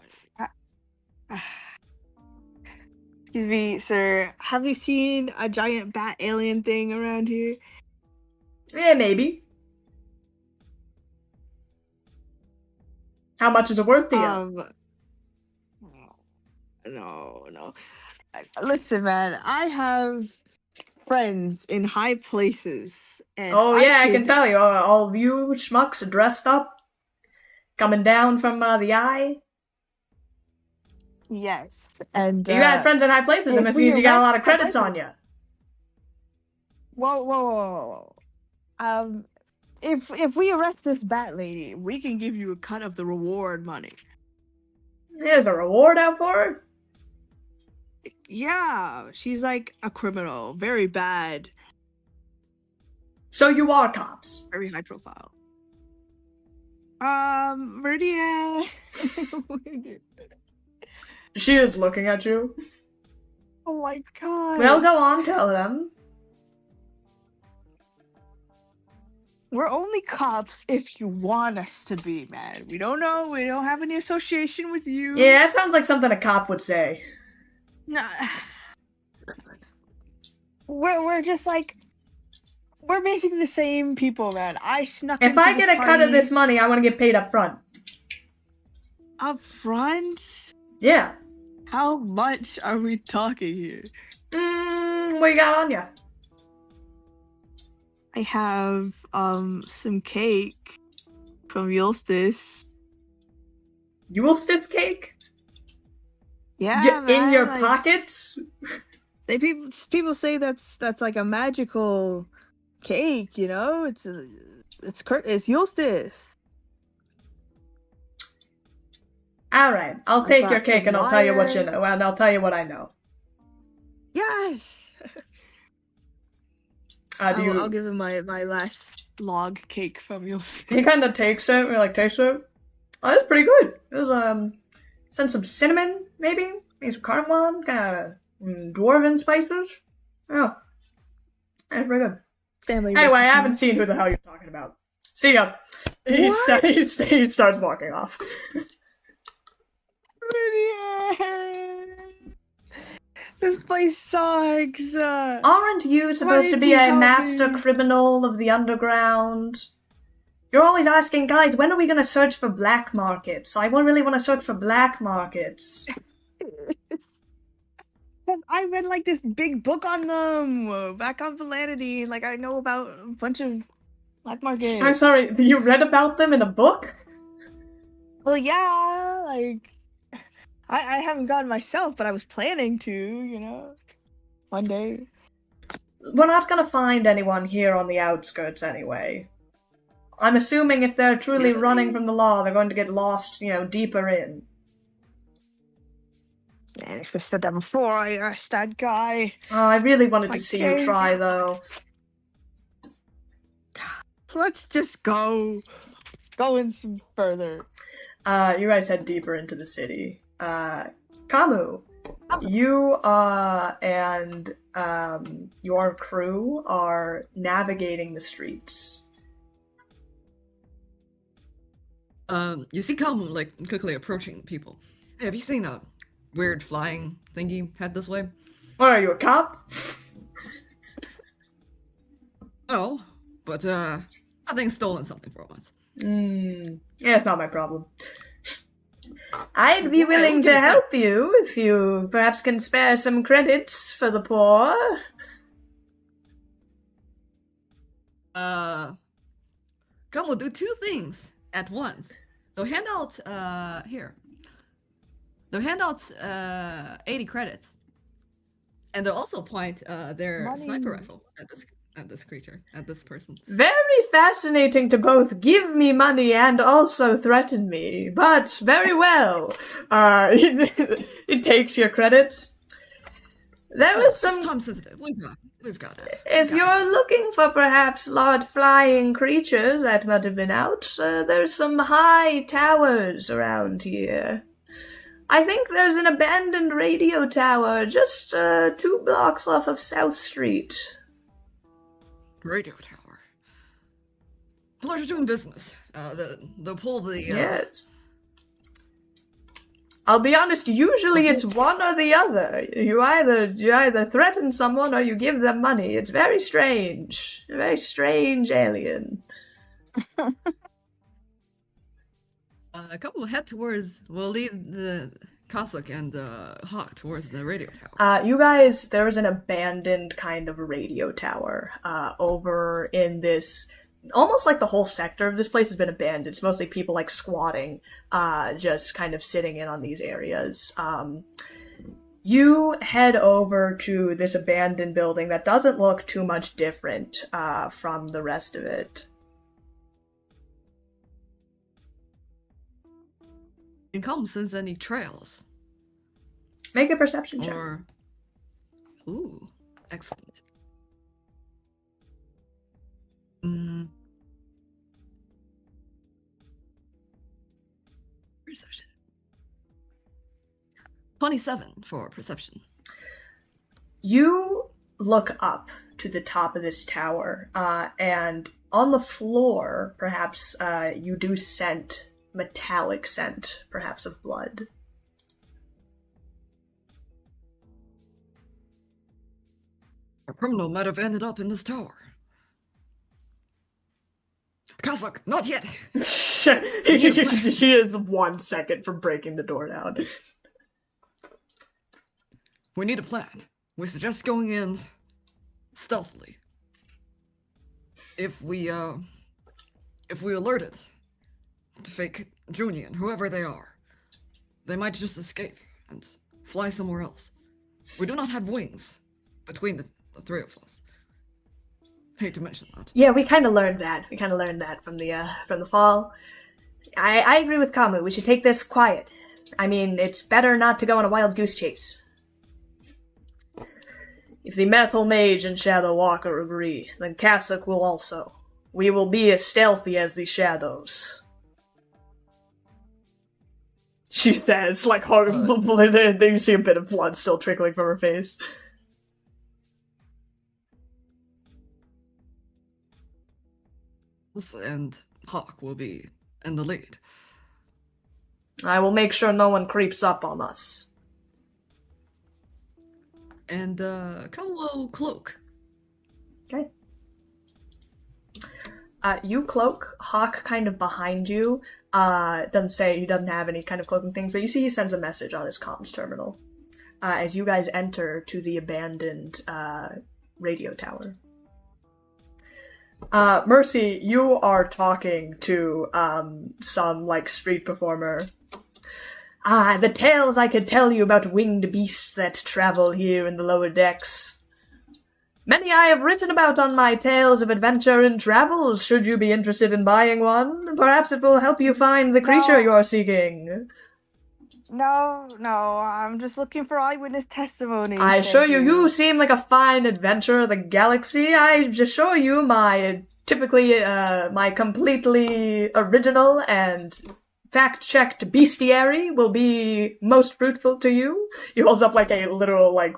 Excuse me, sir. Have you seen a giant bat alien thing around here? Yeah, maybe. How much is it worth to you? No. Listen, man, I have friends in high places. And I can tell you. All of you schmucks dressed up, coming down from the eye. Yes, and You got friends in high places, and this means you got a lot of credits on you. Whoa. If we arrest this bat lady, we can give you a cut of the reward money. There's a reward out for her? Yeah, she's like a criminal, very bad, So you are cops. very high profile. Meridian. She is looking at you. Oh my god. Well, go on, tell them. We're only cops if you want us to be, man. We don't know. We don't have any association with you. Yeah, that sounds like something a cop would say. Nah. We're just like, we're basically the same people, man. I snuck If into I this get a cut of party this money, I want to get paid up front. up front. Yeah. How much are we talking here? What you got on ya? I have some cake from Eustace. Eustace cake? Yeah, man. In your like, pockets? people say that's like a magical cake, you know? It's Eustace. Alright, I'll I take got your cake some and I'll tell you what you wire. know, and I'll tell you what I know. Yes. I'll give him my last log cake from Eustace. He kind of takes it, or like tastes it. Oh, that's pretty good. It was, send some cinnamon, maybe? Maybe some cardamom, kind of dwarven spices. Oh, that's pretty good. Family Anyway, recipe. I haven't seen who the hell you're talking about. See ya. He starts walking off. This place sucks. Aren't you supposed to did be you a help master me? criminal of the underground? You're always asking, guys, when are we gonna search for black markets? I really want to search for black markets. Because I read like this big book on them back on Validity. Like I know about a bunch of black markets. I'm sorry, you read about them in a book? Well, yeah, like I haven't gone myself, but I was planning to, you know, one day. We're not gonna find anyone here on the outskirts anyway. I'm assuming if they're truly running from the law, they're going to get lost, deeper in. Man, if I said that before, I asked that guy. Oh, I really wanted My to see you cake. try, though. Let's just go. Let's go in some further. You guys head deeper into the city. Kamu, you and your crew are navigating the streets. You see Kamu, like, quickly approaching people. Hey, have you seen a weird flying thingy head this way? What are you, a cop? No, but, I think stolen something for once. Yeah, it's not my problem. I'd be willing to help you if you perhaps can spare some credits for the poor. Come, we'll do two things at once. So hand out, here. They'll hand out 80 credits. And they'll also point their sniper rifle at this creature, at this person. Very fascinating to both give me money and also threaten me, but very well. It takes your credits. There was some... It's time sensitive. We've got it. If you're looking for perhaps large flying creatures that might have been out, there's some high towers around here. I think there's an abandoned radio tower just 2 blocks off of South Street. Radio tower. Pleasure doing business. They'll pull the... Yes. I'll be honest, usually it's one or the other. You either threaten someone or you give them money. It's very strange. A very strange alien. A couple will head towards... We'll lead the Cossack and Hawk towards the radio tower. You guys, there's an abandoned kind of radio tower over in this... Almost like the whole sector of this place has been abandoned. It's mostly people like squatting, just kind of sitting in on these areas. You head over to this abandoned building that doesn't look too much different from the rest of it. And come sense any trails. Make a perception check. Ooh, excellent. Perception. 27 for perception. You look up to the top of this tower, and on the floor, perhaps you do scent metallic scent, perhaps of blood. A criminal might have ended up in this tower. Cossack, not yet! She is 1 second from breaking the door down. We need a plan. We suggest going in stealthily. if we alert it to fake Junior and whoever they are, they might just escape and fly somewhere else. We do not have wings between the three of us. Hate to mention that. Yeah, we kind of learned that. We kind of learned that from the fall. I agree with Kamu. We should take this quiet. I mean, it's better not to go on a wild goose chase. If the Metal Mage and Shadow Walker agree, then Cassock will also. We will be as stealthy as the shadows. She says, like, you see a bit of blood still trickling from her face. And Hawk will be in the lead. I will make sure no one creeps up on us. And, Camo Cloak. Okay. You cloak, Hawk kind of behind you. Doesn't say he doesn't have any kind of cloaking things, but you see he sends a message on his comms terminal. As you guys enter to the abandoned, radio tower. Mercy, you are talking to, some, like, street performer. The tales I could tell you about winged beasts that travel here in the lower decks. Many I have written about on my tales of adventure and travels, should you be interested in buying one. Perhaps it will help you find the creature you are seeking. No, I'm just looking for eyewitness testimony. I assure you, you seem like a fine adventurer of the galaxy. I assure you my completely original and fact-checked bestiary will be most fruitful to you. He holds up like a literal like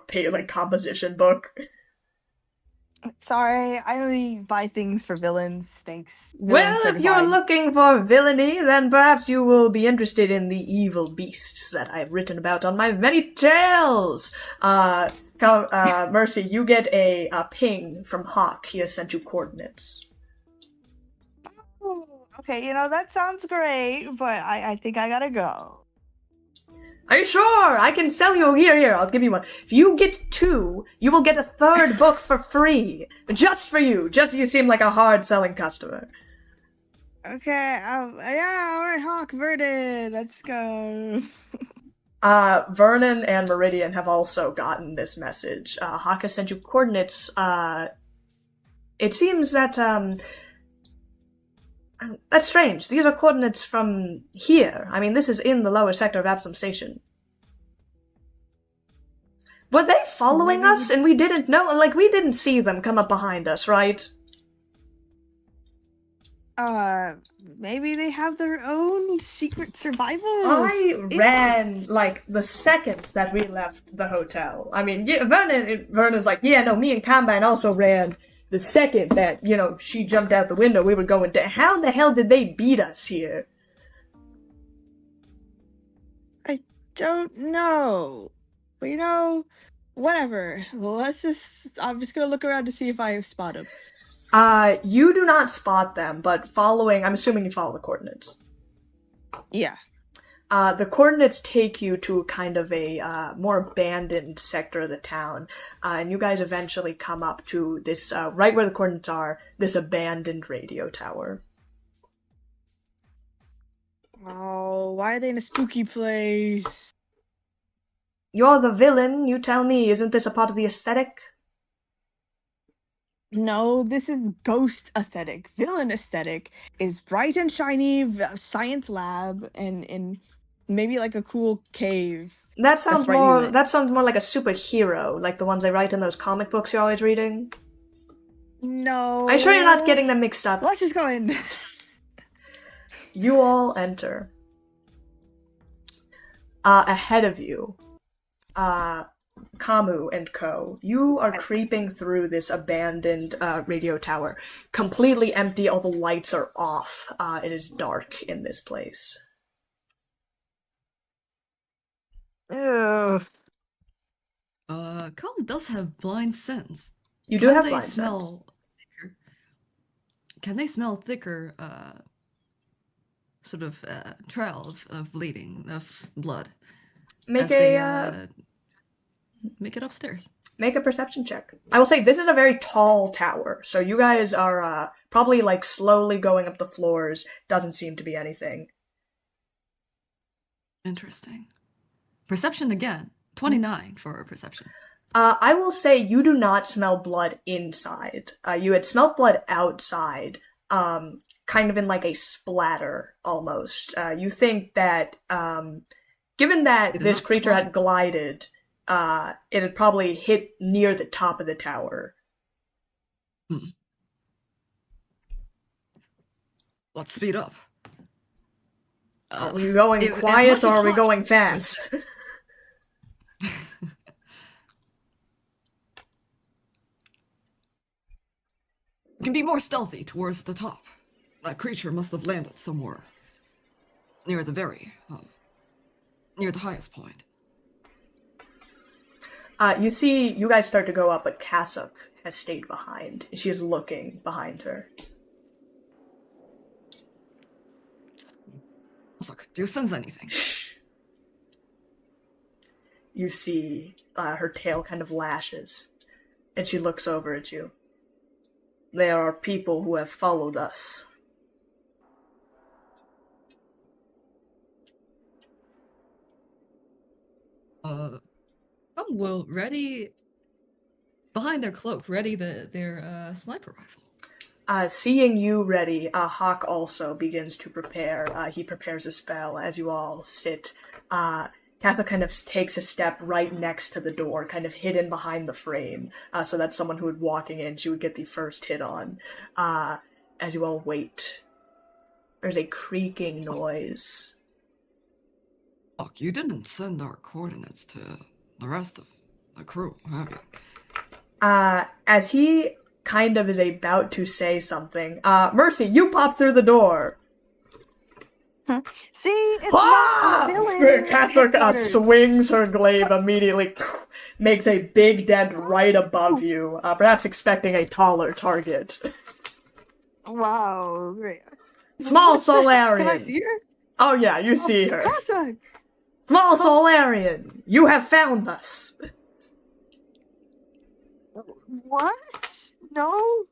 composition book. Sorry, I only buy things for villains, thanks. Well, if you're looking for villainy, then perhaps you will be interested in the evil beasts that I've written about on my many tales. Mercy, you get a ping from Hawk. He has sent you coordinates. Oh, okay, that sounds great, but I think I gotta go. Are you sure? I can sell you. Here, I'll give you one. If you get 2, you will get a 3rd book for free. Just for you. Just you seem like a hard-selling customer. Okay, yeah, alright, Hawk, Vernon, let's go. Vernon and Meridian have also gotten this message. Hawk has sent you coordinates. It seems that, that's strange. These are coordinates from here. I mean, this is in the lower sector of Absalom Station. Were they following us and we didn't know? Like, we didn't see them come up behind us, right? Maybe they have their own secret survival. I ran, like, the second that we left the hotel. I mean, Vernon's like, yeah, no, me and Combine also ran the second that, she jumped out the window, we were going to. How the hell did they beat us here? I don't know. But whatever. Well, I'm just gonna look around to see if I spot them. You do not spot them, but I'm assuming you follow the coordinates. Yeah. The coordinates take you to kind of a more abandoned sector of the town, and you guys eventually come up to this, right where the coordinates are, this abandoned radio tower. Oh, why are they in a spooky place? You're the villain, you tell me. Isn't this a part of the aesthetic? No, this is ghost aesthetic. Villain aesthetic is bright and shiny science lab and maybe like a cool cave. That sounds more like a superhero, like the ones they write in those comic books you're always reading. No. I'm sure you're not getting them mixed up. Let's just go in. You all enter. Ahead of you, Kamu and co. You are creeping through this abandoned radio tower. Completely empty, all the lights are off. It is dark in this place. Ew. Calm does have blind sense. You do have blind sense. Can they smell thicker, sort of trail of bleeding, of blood? Make it upstairs. Make a perception check. I will say this is a very tall tower, so you guys are probably like slowly going up the floors. Doesn't seem to be anything. Interesting. Perception again. 29 for perception. I will say you do not smell blood inside. You had smelled blood outside, kind of in like a splatter almost. You think that, given that this creature had glided, it had probably hit near the top of the tower. Let's speed up. Are we going quiet or are we going fast? We can be more stealthy towards the top. That creature must have landed somewhere near the near the highest point. You see, you guys start to go up, but Kasuk has stayed behind. She is looking behind her. Look, do you sense anything? You see her tail kind of lashes, and she looks over at you. There are people who have followed us. Will ready behind their cloak, ready their sniper rifle. Seeing you ready, Hawk also begins to prepare. He prepares a spell as you all sit. Casa kind of takes a step right next to the door, kind of hidden behind the frame, so that someone who would walking in, she would get the first hit on. As you all wait, there's a creaking noise. Fuck, you didn't send our coordinates to the rest of the crew, have you? As he kind of is about to say something, Mercy, you pop through the door. See, it's not a villain. Catherine swings her glaive immediately, makes a big dent right above you, perhaps expecting a taller target. Wow, great. Small Solarian. Can I see her? Oh yeah, you see her. Casa! Small Solarian, you have found us. What? No?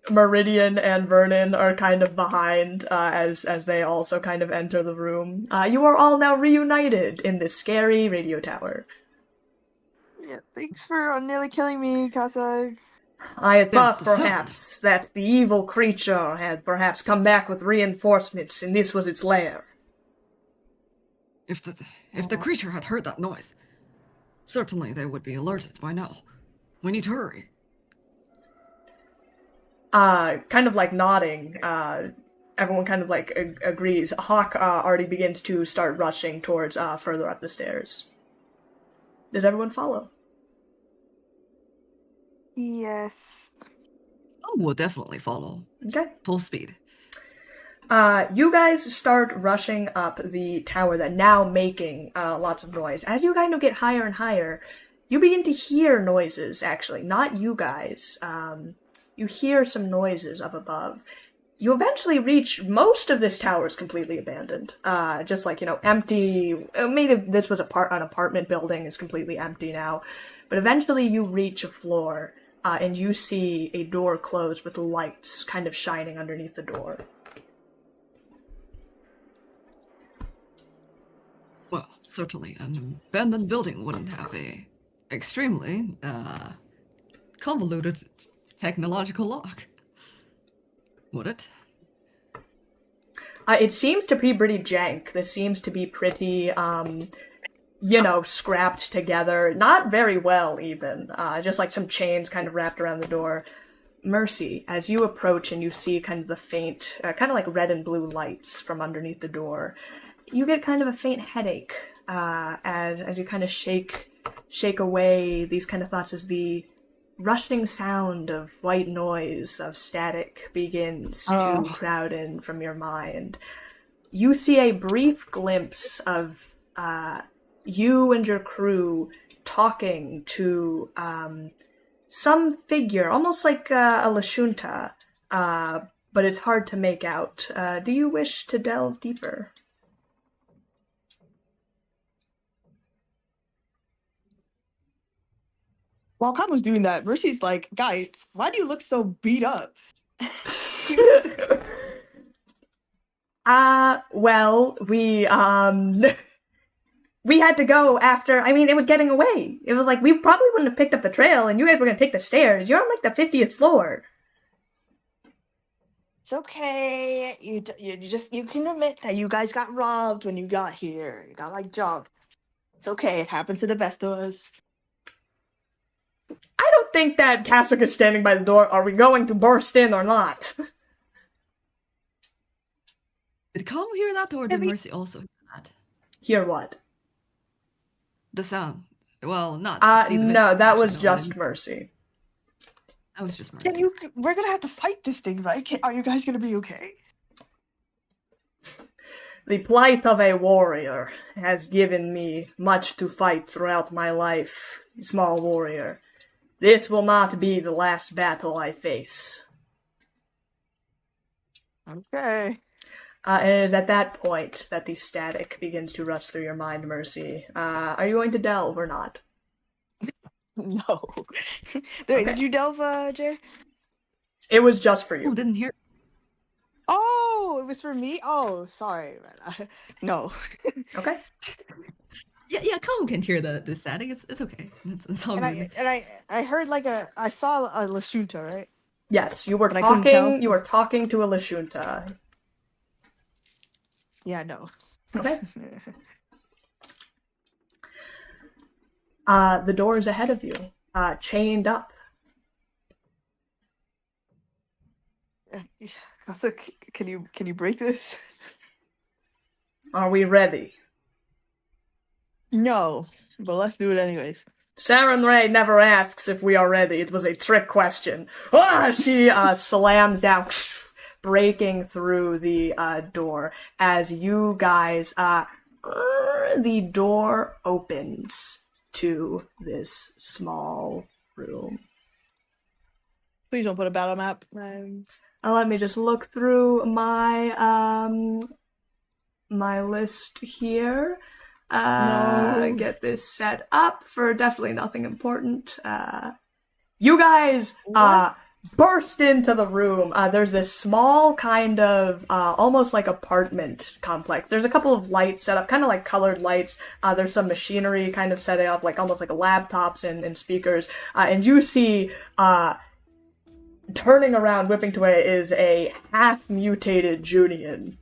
Meridian and Vernon are kind of behind as they also kind of enter the room. You are all now reunited in this scary radio tower. Yeah, thanks for nearly killing me, Casa. I had thought perhaps that the evil creature had perhaps come back with reinforcements and this was its lair. If the creature had heard that noise, certainly they would be alerted by now. We need to hurry. Kind of like nodding, everyone kind of like agrees. Hawk already begins to start rushing towards further up the stairs. Does everyone follow? Yes. Oh, we'll definitely follow. Okay. Full speed. You guys start rushing up the tower, that now making lots of noise. As you kind of get higher and higher, you begin to hear noises, actually. Not you guys. You hear some noises up above. You eventually reach, most of this tower is completely abandoned. Just like, empty. Maybe this was an apartment building, is completely empty now. But eventually you reach a floor, and you see a door closed with lights kind of shining underneath the door. Well, certainly an abandoned building wouldn't have a extremely convoluted technological lock, would it? It seems to be pretty jank. This seems to be pretty, scrapped together. Not very well, even. Just like some chains kind of wrapped around the door. Mercy, as you approach and you see kind of the faint, kind of like red and blue lights from underneath the door, you get kind of a faint headache as you kind of shake away these kind of thoughts as the rushing sound of white noise, of static, begins to crowd in from your mind. You see a brief glimpse of you and your crew talking to some figure, almost like a Lashunta, but it's hard to make out. Do you wish to delve deeper? While Khan was doing that, Mercy's like, guys, why do you look so beat up? Well, we had to go after, I mean, it was getting away. It was like, we probably wouldn't have picked up the trail, and you guys were gonna take the stairs. You're on, like, the 50th floor. It's okay. You can admit that you guys got robbed when you got here. You got like jumped. It's okay. It happens to the best of us. I don't think that Kasuk is standing by the door. Are we going to burst in or not? Did Kamu hear that, or did Mercy also hear that? Hear what? The sound. Well, not see the no, mission, that was actually, just Mercy. That was just Mercy. We're gonna have to fight this thing, right? Are you guys gonna be okay? The plight of a warrior has given me much to fight throughout my life, small warrior. This will not be the last battle I face. Okay. And it is at that point that the static begins to rush through your mind, Mercy. Are you going to delve or not? No. Wait, did you delve, Jay? It was just for you. Oh, didn't hear. Oh, it was for me? Oh, sorry. No. Okay. Yeah, Kamu can hear the static. It's okay. It's all good. I heard like I saw a Lashunta, right? Yes, you were But I couldn't tell. talking. You were talking to a Lashunta. Yeah, no. Okay. The door is ahead of you, chained up. Also, can you break this? Are we ready? No, but let's do it anyways. Saren Ray never asks if we are ready. It was a trick question. She slams down, breaking through the door as you guys. The door opens to this small room. Please don't put a battle map. Let me just look through my my list here. No. Get this set up for definitely nothing important. You guys burst into the room. There's this small kind of almost like apartment complex. There's a couple of lights set up, kind of like colored lights. There's some machinery kind of set up, like almost like laptops and speakers. And you see turning around, whipping to it, is a half-mutated Junian.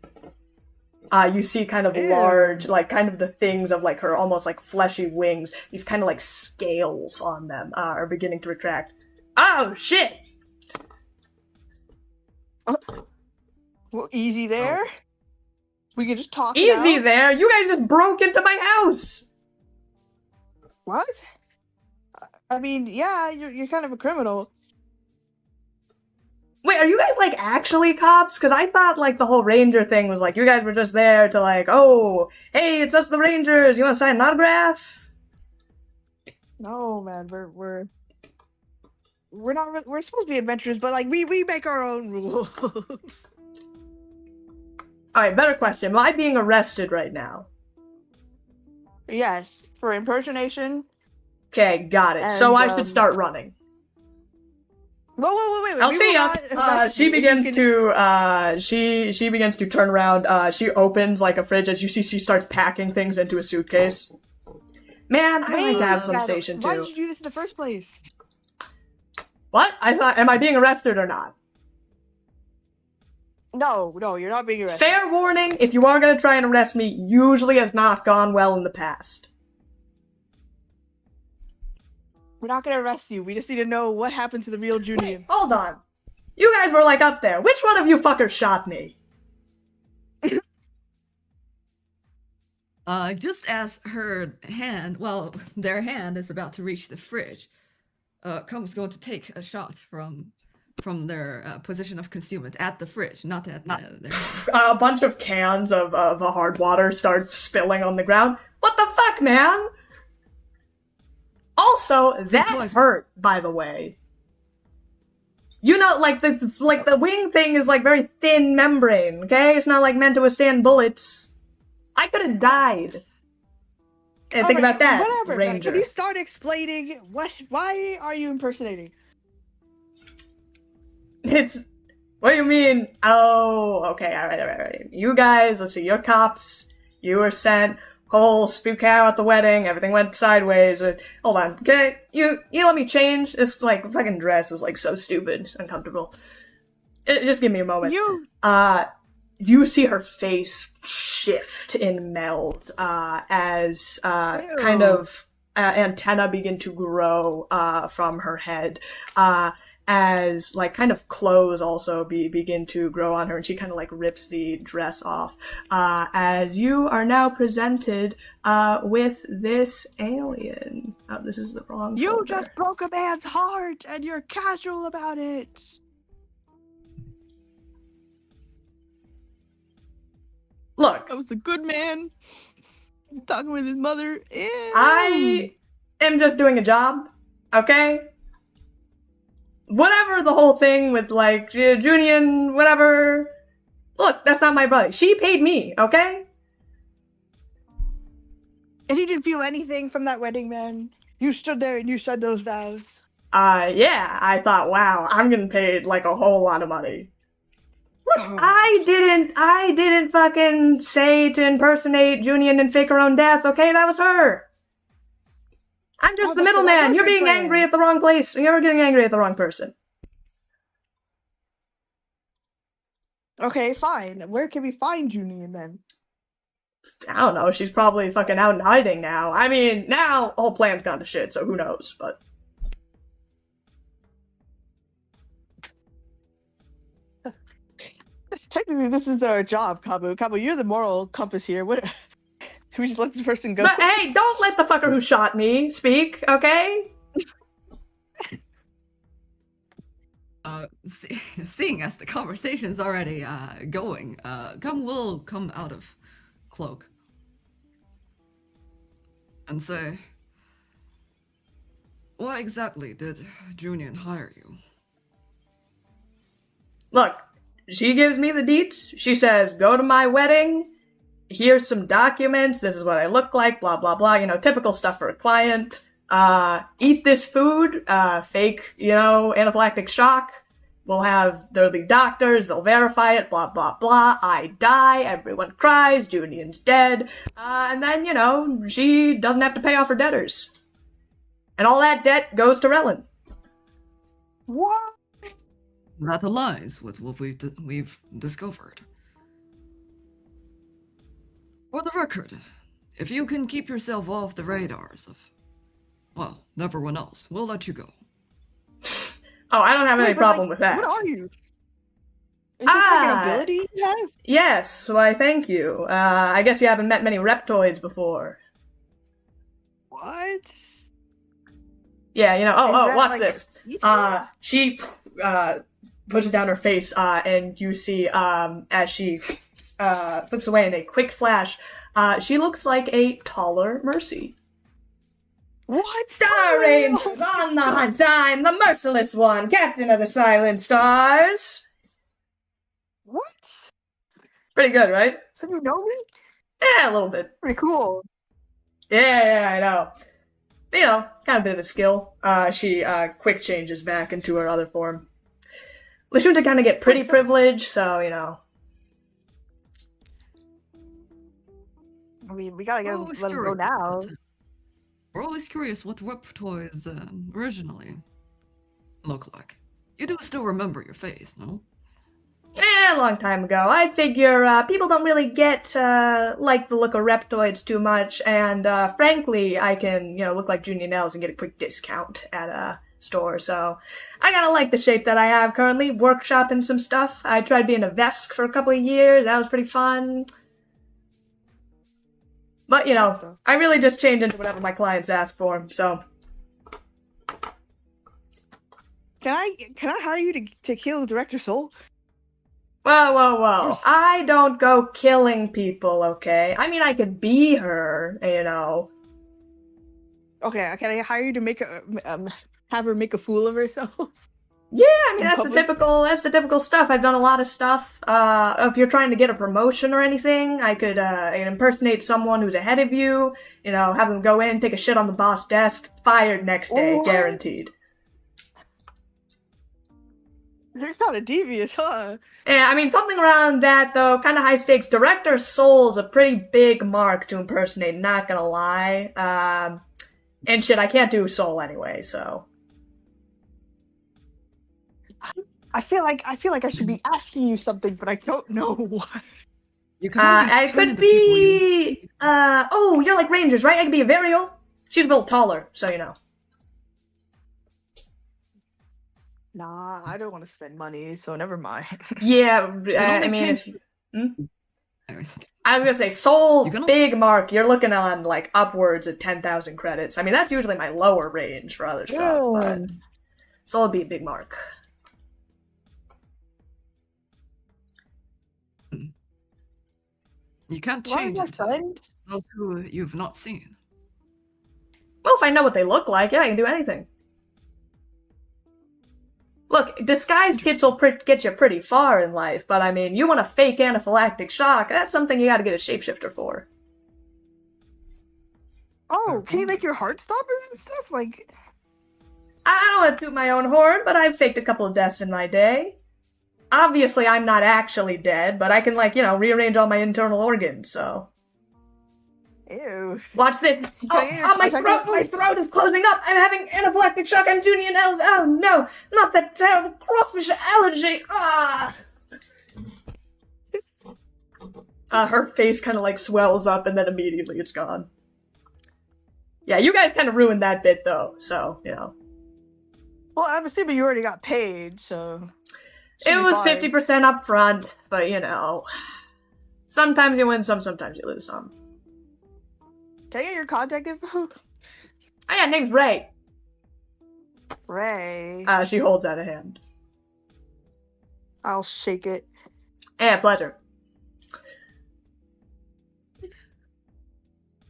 You see kind of large, like kind of the things of like her almost like fleshy wings. These kind of like scales on them are beginning to retract. Oh, shit! Well, easy there. We can just talk Easy now. there! You guys just broke into my house! What? I mean, yeah, you're kind of a criminal. Wait, are you guys, like, actually cops? Because I thought, like, the whole ranger thing was, like, you guys were just there to, like, oh, hey, it's us the Rangers, you want to sign an autograph? No, man, we're not. We're supposed to be adventurers, but, like, we make our own rules. Alright, better question. Am I being arrested right now? Yes, for impersonation. Okay, got it. And, so I should start running. Wait. I'll we see will ya. not arrest She you. begins You can- to she begins to turn around. She opens like a fridge as you see she starts packing things into a suitcase. Man, I like to have some Adam, station Why too. did you do this in the first place? What? I thought, am I being arrested or not? No, you're not being arrested. Fair warning, if you are gonna try and arrest me, usually has not gone well in the past. We're not gonna arrest you. We just need to know what happened to the real Junior. Hold on. You guys were like up there. Which one of you fuckers shot me? Just as their hand is about to reach the fridge, Kamu's going to take a shot from their position of concealment at the fridge, not at their hand. A bunch of cans of hard water start spilling on the ground. What the fuck, man? Also, that hurt, by the way. You know, like the wing thing is like very thin membrane, okay? It's not like meant to withstand bullets. I could have died. And think about that, Whatever. But Ranger. can you start explaining why are you impersonating? It's... What do you mean? Oh, okay, alright. You guys, let's see, you're cops. You were sent. Whole spook out at the wedding. Everything went sideways. Hold on, okay? You let me change? This, like, fucking dress is, like, so stupid. Uncomfortable. Just give me a moment. You see her face shift and melt as kind of antenna begin to grow from her head. As like kind of clothes also begin to grow on her, and she kind of like rips the dress off. As you are now presented with this alien. Oh, this is the wrong. You folder. just broke a man's heart, and you're casual about it. Look, That was a good man talking with his mother. Ew. I am just doing a job, okay? Whatever the whole thing with, like, Junian, whatever. Look, that's not my buddy. She paid me, okay? And you didn't feel anything from that wedding, man. You stood there and you said those vows. Yeah, I thought, wow, I'm getting paid, like, a whole lot of money. Look, Oh. I didn't fucking say to impersonate Junian and fake her own death, okay? That was her. I'm just Oh, the so that middleman. was You're her being plan. angry at the wrong place. You're getting angry at the wrong person. Okay, fine. Where can we find Junian then? I don't know. She's probably fucking out in hiding now. I mean, now the whole plan's gone to shit, so who knows? But Technically, this is our job, Kabu. Kabu, you're the moral compass here. What? Should we just let this person go? but hey, don't let the fucker who shot me speak, okay? Seeing as the conversation's already going, will come out of cloak and say, "Why exactly did Junian hire you?" Look, she gives me the deets. She says, go to my wedding. Here's some documents. This is what I look like, blah, blah, blah. You know, typical stuff for a client. Eat this food. Fake, anaphylactic shock. There'll be doctors. They'll verify it, blah, blah, blah. I die. Everyone cries. Junian's dead. And then, she doesn't have to pay off her debtors. And all that debt goes to Relin. What? That aligns with what we've discovered. For the record, if you can keep yourself off the radars of, well, everyone else, we'll let you go. Oh, I don't have any Wait, but, problem like, with that. What are you? Is this like an ability you have? Yes, why thank you. I guess you haven't met many reptoids before. What? Yeah, Is that, watch like, this. features? She pushes down her face, and you see, as she flips away in a quick flash, she looks like a taller Mercy. What? Star Rangers on the hunt time, the merciless one, captain of the Silent Stars. What? Pretty good, right? So you know me? Yeah, a little bit. Pretty cool. Yeah, I know. Kind of a bit of a skill. She quick changes back into her other form. Lashunta kind of get pretty privileged, so, I mean, we gotta let him go curious. now. We're always curious what reptoids originally look like. You do still remember your face, no? A long time ago. I figure people don't really get like the look of reptoids too much, and frankly, I can look like Junior Knells and get a quick discount at a store. So I kind of like the shape that I have currently. Workshopping some stuff. I tried being a Vesk for a couple of years. That was pretty fun. But I really just change into whatever my clients ask for. So Can I hire you to kill Director Soul? Whoa. Yes. I don't go killing people, okay? I mean, I could be her, Okay, can I hire you to make have her make a fool of herself? Yeah, I mean, In that's public? that's the typical stuff. I've done a lot of stuff. If you're trying to get a promotion or anything, I could impersonate someone who's ahead of you, have them go in, take a shit on the boss desk, fired next day, What? guaranteed. You're kind of devious, huh? Yeah, I mean, something around that, though, kind of high stakes. Director Soul's a pretty big mark to impersonate, not gonna lie. And shit, I can't do Soul anyway, so. I feel like I should be asking you something, but I don't know what. You can only I turn could into people you... be. Oh, you're like Rangers, right? I could be a Varial. She's a little taller, so you know. Nah, I don't want to spend money, so never mind. Yeah, only I mean, change- Anyways, I was gonna say, Soul, You can- big mark, you're looking on, like, upwards of 10,000 credits. I mean, that's usually my lower range for other stuff, but Soul would be a big mark. you can't Why change my it to friend? those who you've not seen. Well, if I know what they look like, yeah, I can do anything. Look, disguised kits will get you pretty far in life, but I mean, you want a fake anaphylactic shock, that's something you gotta get a shapeshifter for. Oh, can you make your heart stop and stuff? Like, I don't want to toot my own horn, but I've faked a couple of deaths in my day. Obviously, I'm not actually dead, but I can, rearrange all my internal organs, so. ew. Watch this. Oh, my throat is closing up. I'm having anaphylactic shock. I'm Junie and Knells. Oh, no. Not that terrible crawfish allergy. Ah. Her face kind of, swells up, and then immediately it's gone. Yeah, you guys kind of ruined that bit, though, so, Well, I'm assuming you already got paid, so. It was 50% up front, but, sometimes you win some, sometimes you lose some. Can I get your contact info? Oh, yeah, name's Ray. Ray. She holds out a hand. I'll shake it. Yeah, pleasure.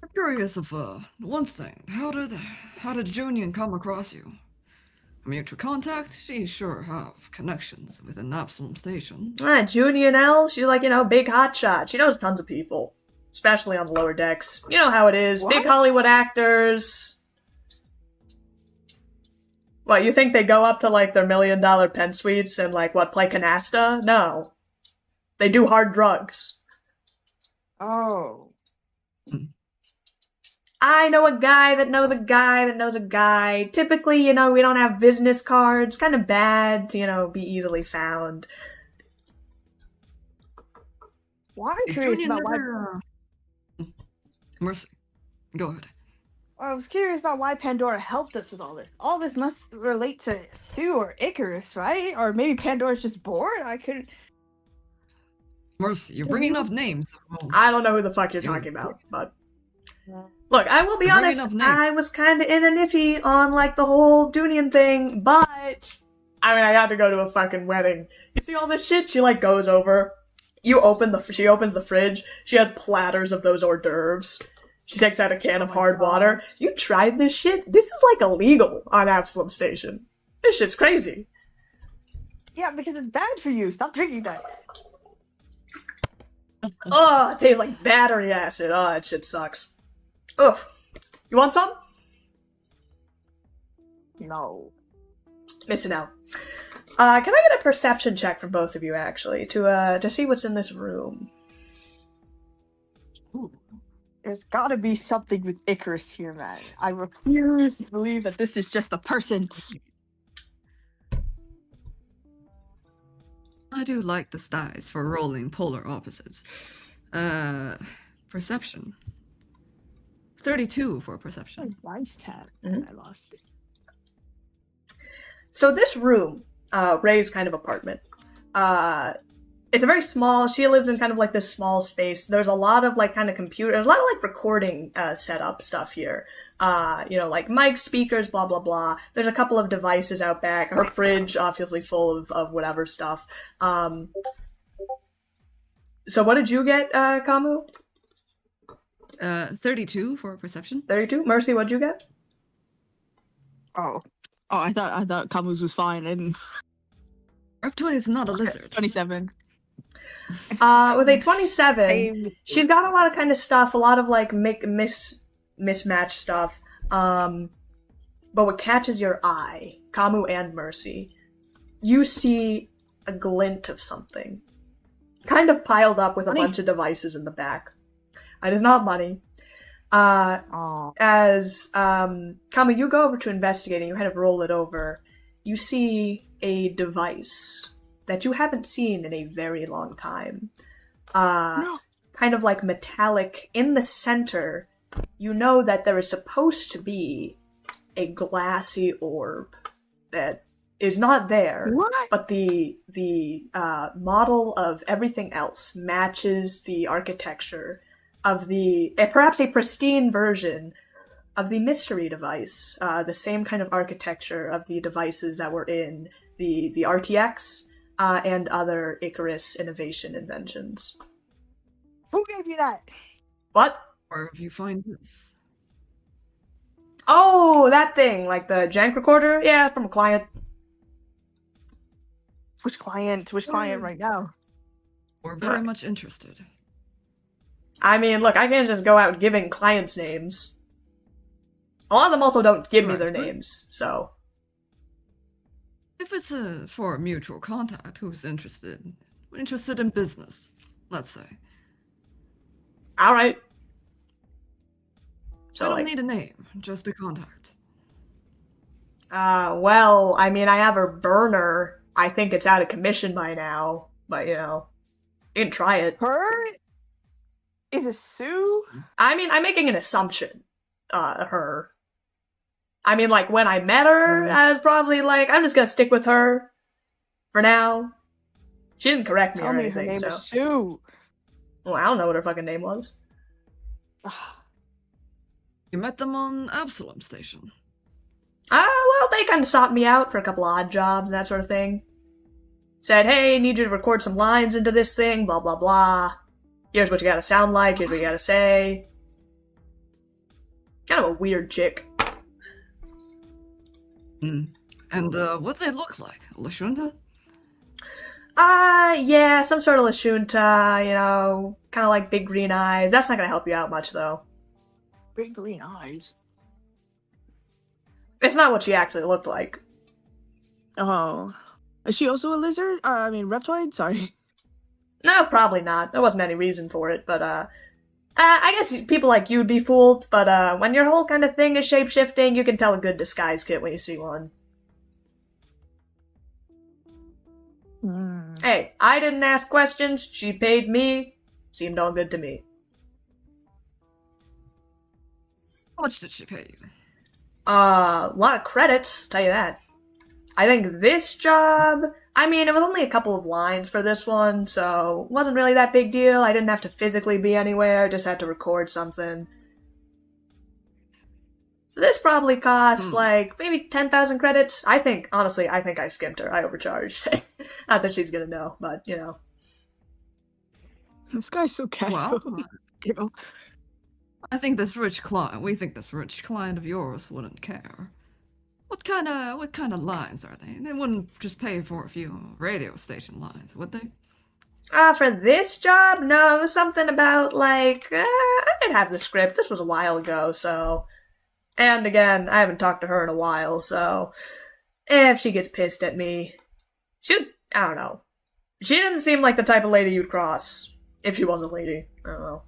I'm curious of one thing. How did Junior come across you? A mutual contact? She sure have connections within Absalom Station. Junie and Elle, she's big hotshot. She knows tons of people. Especially on the lower decks. You know how it is. What? Big Hollywood actors. What, you think they go up to, their $1 million pen suites and, play canasta? No. They do hard drugs. Oh. I know a guy that knows a guy that knows a guy. Typically, we don't have business cards. Kind of bad to, be easily found. Well, I'm curious about why. Mercy, go ahead. I was curious about why Pandora helped us with all this. All this must relate to Sue or Icarus, right? Or maybe Pandora's just bored? I couldn't. Mercy, you're bringing up names. I don't know who the fuck you're talking about, but. Look, I will be honest, I was kind of in an iffy on, the whole Dunian thing, but. I mean, I had to go to a fucking wedding. You see all this shit? She, goes over. She opens the fridge. She has platters of those hors d'oeuvres. She takes out a can of hard water. You tried this shit? This is, illegal on Absalom Station. This shit's crazy. Yeah, because it's bad for you. Stop drinking that. Oh, it tastes like battery acid. Oh, that shit sucks. Ugh. You want some? No. Missing out. Can I get a perception check from both of you, actually, to see what's in this room? Ooh. There's gotta be something with Icarus here, man. I refuse to believe that this is just a person. I do like the styles for rolling polar opposites. Perception. 32 for perception. Nice tab. And I lost it. So this room, Ray's kind of apartment, it's a very small, she lives in kind of this small space. There's a lot of kind of computer, there's a lot of recording setup stuff here. Mic speakers, blah, blah, blah. There's a couple of devices out back. Her fridge, obviously full of whatever stuff. So what did you get, Kamu? 32 for perception. 32? Mercy, what'd you get? Oh. Oh, I thought Camus was fine. I didn't. Reptoid is not a lizard. 27. With a 27, Same. she's got a lot of kind of stuff, a lot of like mismatched stuff. But what catches your eye, Kamu and Mercy, you see a glint of something, kind of piled up with a bunch of devices in the back. It is not money. As Kamu, you go over to investigate and you kind of roll it over, you see a device that you haven't seen in a very long time. Kind of like metallic in the center. You know that there is supposed to be a glassy orb that is not there, but the model of everything else matches the architecture of perhaps a pristine version of the mystery device, the same kind of architecture of the devices that were in the RTX and other Icarus innovation inventions. Who gave you that? What? Where have you find this? Oh, that thing, like the jank recorder? Yeah, from a client. Which client? Which client right now? We're very much interested. I mean, look, I can't just go out giving clients names. A lot of them also don't give me their names, so... If it's for a mutual contact who's interested in business, let's say. Alright. So I don't need a name, just a contact. Well, I mean, I have her burner. I think it's out of commission by now, but, you know, you can try it. Her? Is it Sue? I mean, I'm making an assumption. Her. I mean, like, when I met her, I was probably like, I'm just gonna stick with her for now. She didn't correct me or anything, her name so... is Sue. Well, I don't know what her fucking name was. You met them on Absalom Station. Well, they kind of sought me out for a couple odd jobs and that sort of thing. Said, hey, need you to record some lines into this thing, blah, blah, blah. Here's what you gotta sound like, here's what you gotta say. Kind of a weird chick. And what they look like? Lashunta? Yeah, some sort of Lashunta, you know, kind of like big green eyes. That's not gonna help you out much, though. Big green eyes. It's not what she actually looked like. Oh. Is she also a lizard? I mean, reptoid? Sorry. No, probably not. There wasn't any reason for it, but, I guess people like you'd be fooled, but, when your whole kind of thing is shape-shifting, you can tell a good disguise kit when you see one. Hey, I didn't ask questions, she paid me, seemed all good to me. How much did she pay you? A lot of credits, tell you that. I think this job, I mean, it was only a couple of lines for this one, so it wasn't really that big deal. I didn't have to physically be anywhere, just had to record something. So this probably cost, like, maybe 10,000 credits. Honestly, I think I skimped her. I overcharged. Not that she's gonna know, but, you know. This guy's so casual. Well, You know? we think this rich client of yours wouldn't care. What kind of lines are they? They wouldn't just pay for a few radio station lines, would they? For this job? No, it was something about, like, I didn't have the script. This was a while ago, so... And again, I haven't talked to her in a while, so... If she gets pissed at me... I don't know. She doesn't seem like the type of lady you'd cross. If she was a lady. I don't know.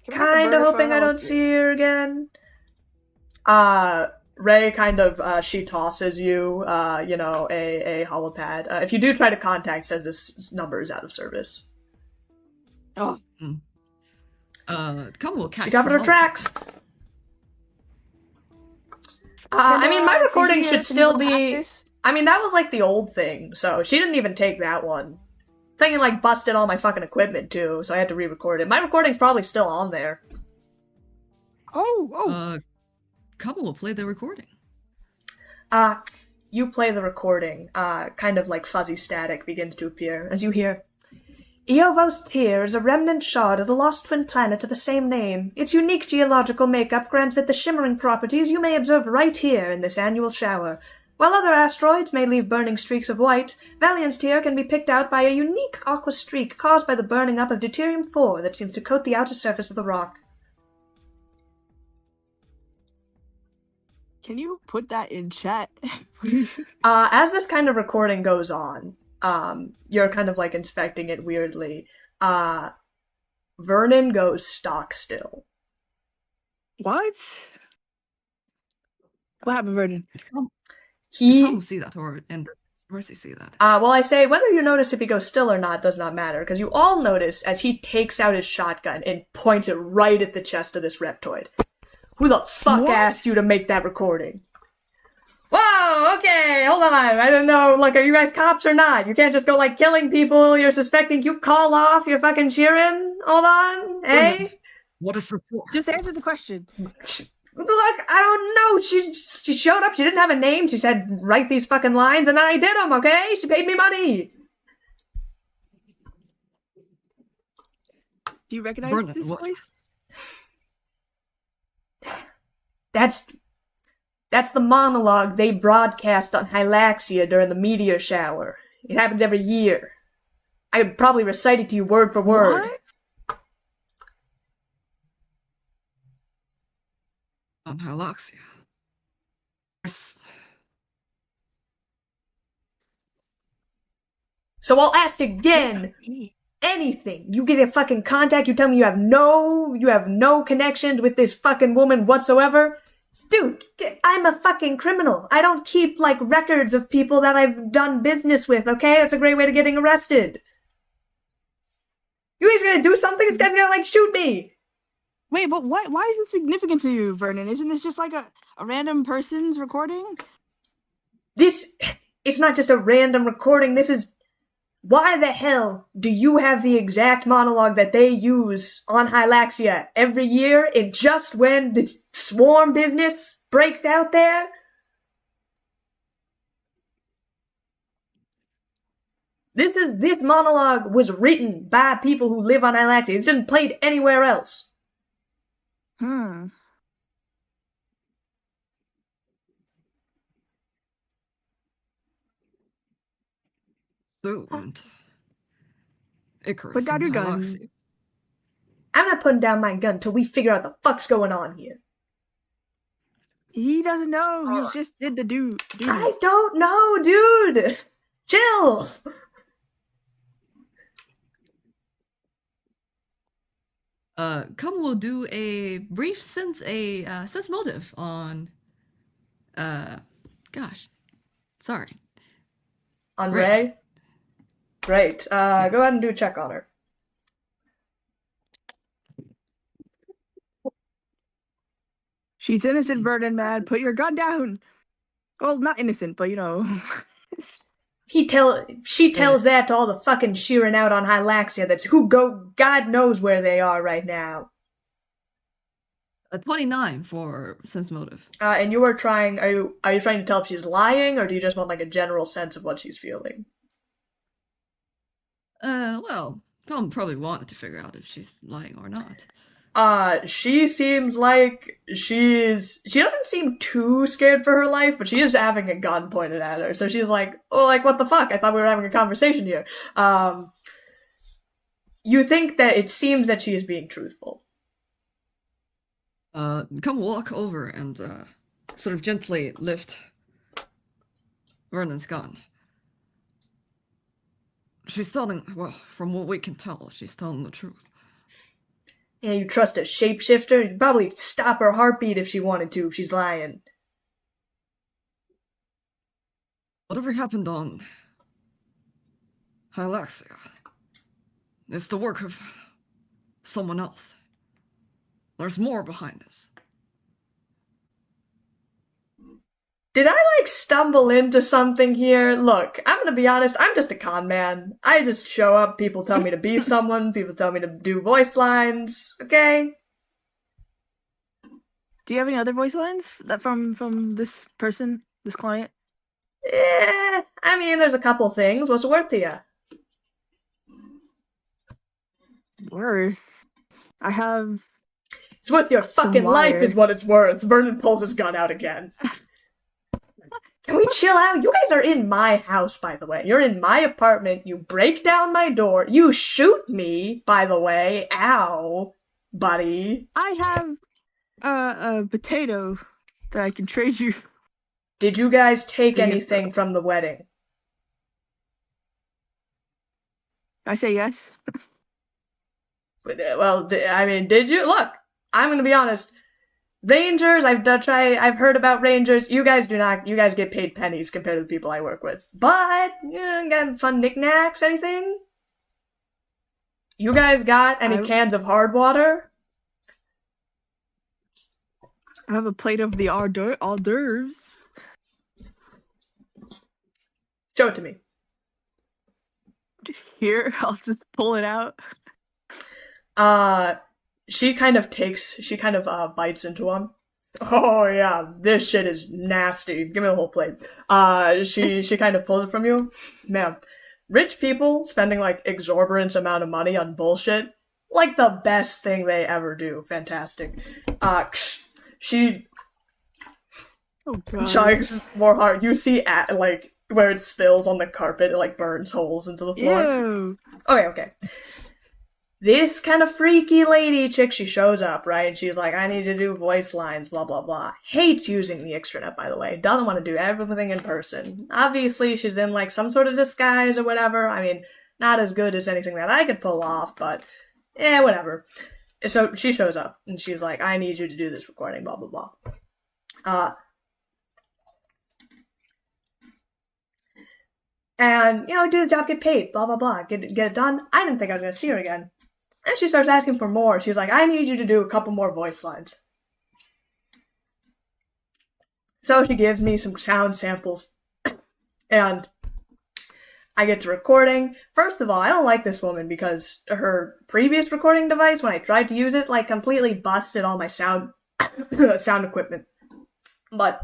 Kinda hoping I don't see her again. Ray kind of, she tosses you, you know, a holopad. If you do try to contact, says this number is out of service. Oh. Come will catch. She covered her tracks. I mean, my recording should still be... I mean, that was like the old thing, so she didn't even take that one. Thinking like busted all my fucking equipment too, so I had to re-record it. My recording's probably still on there. Couple will play the recording. You play the recording. Kind of like fuzzy static begins to appear as you hear, Eovos Tyr is a remnant shard of the lost twin planet of the same name. Its unique geological makeup grants it the shimmering properties you may observe right here in this annual shower. While other asteroids may leave burning streaks of white, Valiant's tear can be picked out by a unique aqua streak caused by the burning up of deuterium-4 that seems to coat the outer surface of the rock. Can you put that in chat? As this kind of recording goes on, you're kind of like inspecting it weirdly. Vernon goes stock still. What? What happened, Vernon? Come see that, and Mercy see that. Well, I say whether you notice if he goes still or not does not matter, because you all notice as he takes out his shotgun and points it right at the chest of this reptoid. Who the fuck asked you to make that recording? Whoa, okay, hold on. I don't know, like, are you guys cops or not? You can't just go, like, killing people you're suspecting. You call off your fucking cheering? Hold on, eh? What is this for? Just answer the question. Look, I don't know. She showed up. She didn't have a name. She said, write these fucking lines, and then I did them, okay? She paid me money. Do you recognize Vernon, this what? voice? That's the monologue they broadcast on Hylaxia during the meteor shower. It happens every year. I could probably recite it to you word for word. What? On Hylaxia. So I'll ask again. Anything. You get a fucking contact, you tell me you have no connections with this fucking woman whatsoever. Dude, I'm a fucking criminal. I don't keep, like, records of people that I've done business with, okay? That's a great way to getting arrested. You guys gonna do something? This guy's gonna, like, shoot me. Wait, but what? Why is this significant to you, Vernon? Isn't this just like a random person's recording? It's not just a random recording. This is... Why the hell do you have the exact monologue that they use on Hylaxia every year, and just when the swarm business breaks out there? This monologue was written by people who live on Hylaxia. It's not played anywhere else. So, and Icarus Put down and your gun. Hylaxia. I'm not putting down my gun till we figure out the fuck's going on here. He doesn't know. He just did the duty. I don't know, dude. Chill. Come, we'll do a brief sense motive on, gosh, sorry. On Ray. Ray? Great. Go ahead and do a check on her. She's innocent, Vernon, man. Put your gun down. Well, not innocent, but you know. She tells that to all the fucking shearing out on Hylaxia that's God knows where they are right now. 29 for sense motive. And you are you trying to tell if she's lying, or do you just want, like, a general sense of what she's feeling? Well, Tom probably wanted to figure out if she's lying or not. She seems like she doesn't seem too scared for her life, but she is having a gun pointed at her. So she's like, oh, like, what the fuck? I thought we were having a conversation here. You think that it seems that she is being truthful. Come walk over and, sort of gently lift Vernon's gun. She's telling, well, from what we can tell, she's telling the truth. Yeah, you trust a shapeshifter? You'd probably stop her heartbeat if she wanted to, if she's lying. Whatever happened on Hylaxia is the work of someone else. There's more behind this. Did I, like, stumble into something here? Look, I'm gonna be honest, I'm just a con man. I just show up, people tell me to be someone, people tell me to do voice lines, okay? Do you have any other voice lines that from this person, this client? Yeah, I mean, there's a couple things. What's it worth to you? Worth. I have. It's worth your Some fucking life wire. is what it's worth. Vernon pulls his gun out again. Can we chill out? You guys are in my house, by the way. You're in my apartment. You break down my door. You shoot me, by the way. Ow, buddy. I have a potato that I can trade you. Did you guys take Yeah. anything from the wedding? I say yes. Well, I mean, did you? Look, I'm gonna be honest. Rangers, I've heard about Rangers. You guys do not. You guys get paid pennies compared to the people I work with. But got fun knickknacks? Anything? You guys got any cans of hard water? I have a plate of the hors d'oeuvres. Show it to me. Here, I'll just pull it out. She kind of bites into them. Oh yeah, this shit is nasty. Give me the whole plate. She kind of pulls it from you. Man, rich people spending like exorbitant amount of money on bullshit, like the best thing they ever do. Fantastic. She chugs more hard. You see like where it spills on the carpet, it like burns holes into the floor. Ew. Okay. This kind of freaky lady chick, she shows up, right? And she's like, I need to do voice lines, blah, blah, blah. Hates using the extranet, by the way. Doesn't want to do everything in person. Obviously, she's in, like, some sort of disguise or whatever. I mean, not as good as anything that I could pull off, but, whatever. So, she shows up, and she's like, I need you to do this recording, blah, blah, blah. And, do the job, get paid, blah, blah, blah. Get it done. I didn't think I was going to see her again. And she starts asking for more. She's like, I need you to do a couple more voice lines. So she gives me some sound samples. And I get to recording. First of all, I don't like this woman because her previous recording device, when I tried to use it, like completely busted all my sound equipment. But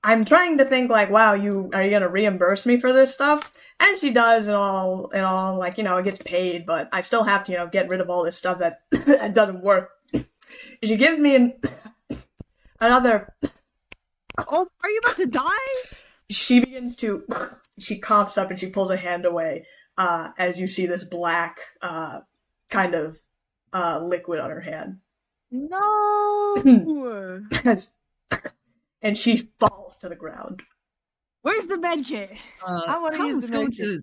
I'm trying to think like, wow, are you gonna reimburse me for this stuff? And she does and all, like, it gets paid, but I still have to, get rid of all this stuff that doesn't work. She gives me another. Oh, are you about to die? She coughs up and she pulls a hand away, as you see this black, kind of, liquid on her hand. No! And she falls to the ground. Where's the med kit? I want to use the med kit.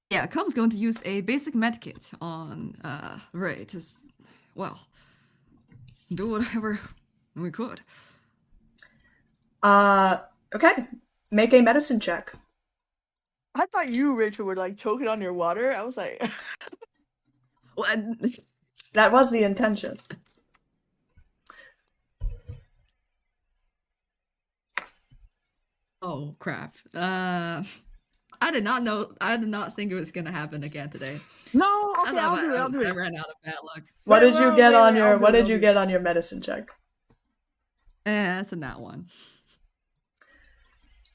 Yeah, Com's going to use a basic med kit on Ray to, do whatever we could. Okay. Make a medicine check. I thought you, Rachel, were like choking on your water. I was like, what? That was the intention. Oh crap! I did not think it was gonna happen again today. No, okay, I'll do it. I ran out of bad luck. What did you get on your medicine check? That's a nat one.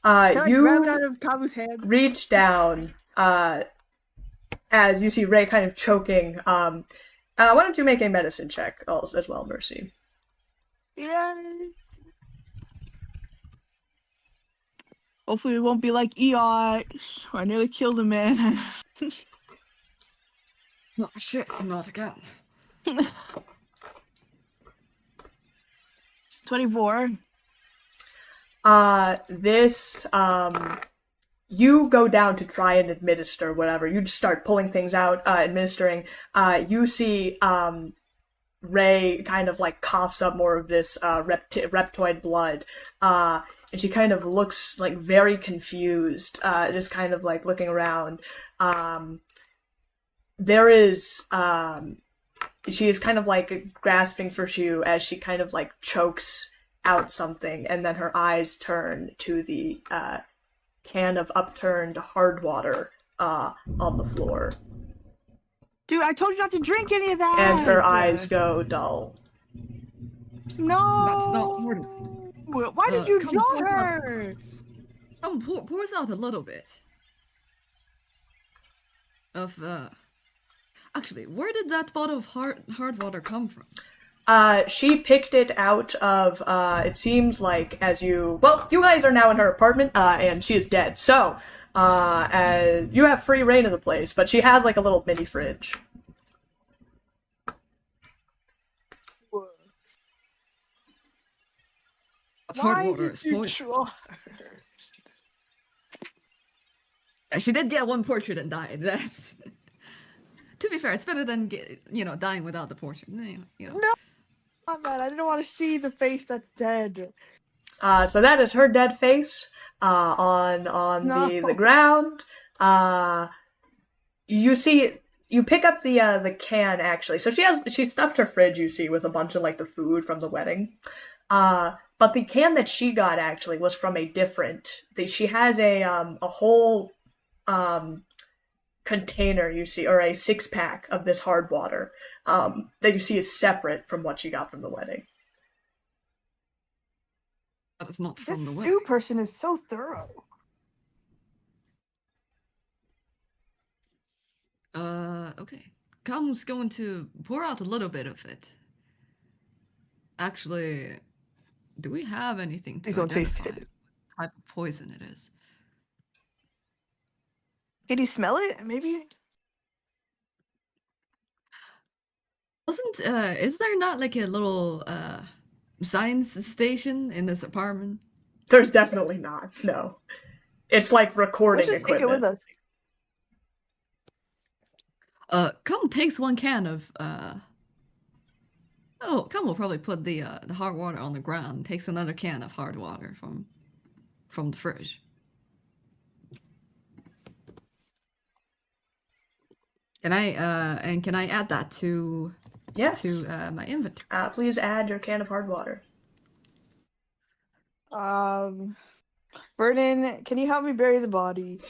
You grab it out of Kabu's hand. Reach down, as you see Ray kind of choking. Why don't you make a medicine check as well, Mercy? Yeah. Hopefully it won't be like Eeyore, where I nearly killed a man. Oh shit, not again. 24. You go down to try and administer whatever. You just start pulling things out, administering. You see, Ray kind of like coughs up more of this, reptoid blood, and she kind of looks like very confused, just kind of like looking around. She is kind of like grasping for Shu as she kind of like chokes out something, and then her eyes turn to the can of upturned hard water on the floor. Dude, I told you not to drink any of that! And her eyes go dull. No! That's not important. Why did you draw her? Pours out a little bit of actually, where did that bottle of hard water come from? She picked it out of, it seems like you guys are now in her apartment, and she is dead. So, you have free reign of the place, but she has like a little mini fridge. Hard water is poison. She did get one portrait and died. That's to be fair, it's better than dying without the portrait. No, not bad. I didn't want to see the face that's dead. So that is her dead face on the ground. You pick up the can actually. So she stuffed her fridge, you see, with a bunch of like the food from the wedding. But the can that she got actually was from a different. She has a whole container, you see, or a 6-pack of this hard water that you see is separate from what she got from the wedding. That is not from this the wedding. stew person is so thorough. Okay. Kam's going to pour out a little bit of it. Actually, do we have anything to identify what type of poison it is? Can you smell it? Maybe. Is there not like a little science station in this apartment? There's definitely not. No, it's like recording equipment. Take it with us. Come takes one can of Come will probably put the hard water on the ground. Takes another can of hard water from the fridge. Can I add that to my inventory? Please add your can of hard water. Vernon, can you help me bury the body?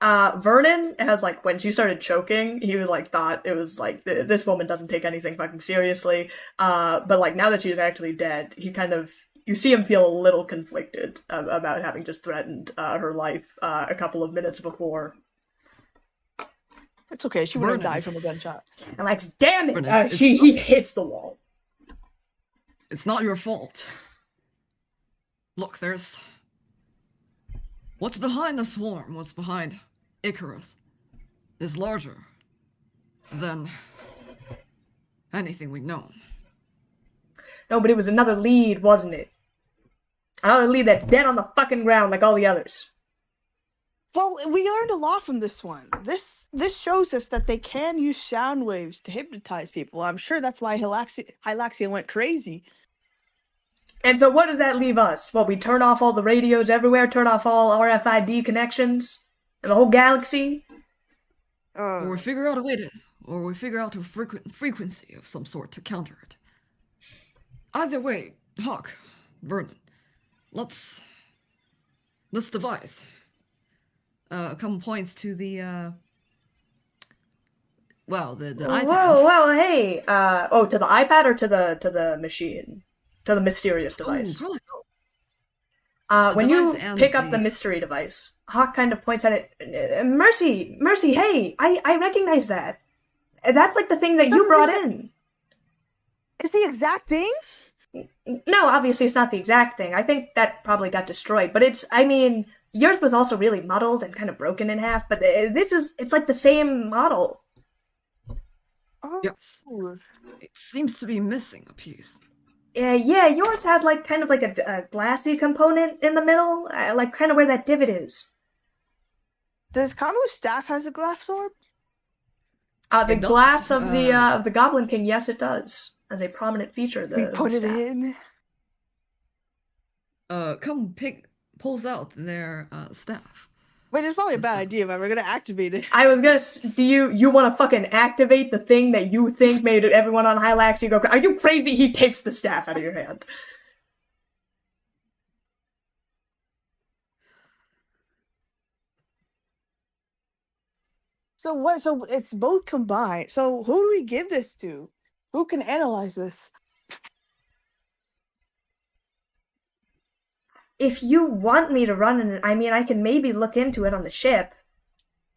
Vernon has like when she started choking, he was like thought it was like this woman doesn't take anything fucking seriously. But like now that she's actually dead, he kind of you see him feel a little conflicted about having just threatened her life a couple of minutes before. It's okay. She would have died from a gunshot. I'm like, damn it! He hits the wall. It's not your fault. Look, there's what's behind the swarm. What's behind Icarus is larger than anything we've known. No, but it was another lead, wasn't it? Another lead that's dead on the fucking ground like all the others. Well, we learned a lot from this one. This shows us that they can use sound waves to hypnotize people. I'm sure that's why Hylaxia went crazy. And so what does that leave us? Well, we turn off all the radios everywhere, turn off all RFID connections in the whole galaxy? Or we figure out a frequency of some sort to counter it. Either way, Hawk, Vernon, let's devise. Come points to the iPad. Whoa, hey! To the iPad or to the machine? To the mysterious device? Probably both. When you pick up the mystery device, Hawk kind of points at it. Mercy, hey! I recognize that. That's like the thing that you brought in. It's the exact thing? No, obviously it's not the exact thing. I think that probably got destroyed, but yours was also really muddled and kind of broken in half, but it's like the same model. Oh. Yes. It seems to be missing a piece. Yeah, yours had like kind of like a glassy component in the middle, like kind of where that divot is. Does Kamu's staff has a glass orb? The glass of the Goblin King, yes it does. As a prominent feature of the We put it staff. in. Pulls out their staff. Wait, it's probably a bad idea if I were gonna activate it. I was gonna. Do you want to fucking activate the thing that you think made everyone on Hylaxia go? Are you crazy? He takes the staff out of your hand. So what? So it's both combined. So who do we give this to? Who can analyze this? If you want me to run it, I can maybe look into it on the ship.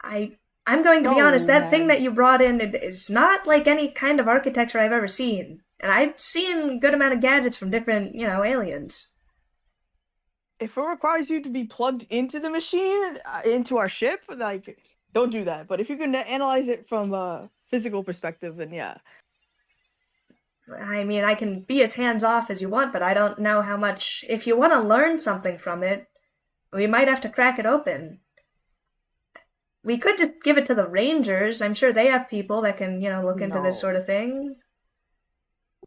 I'm going to be honest, that thing that you brought in is not like any kind of architecture I've ever seen. And I've seen a good amount of gadgets from different, aliens. If it requires you to be plugged into the machine, into our ship, like, don't do that. But if you can analyze it from a physical perspective, then yeah. I mean, I can be as hands-off as you want, but I don't know how much... If you want to learn something from it, we might have to crack it open. We could just give it to the Rangers. I'm sure they have people that can, look into this sort of thing.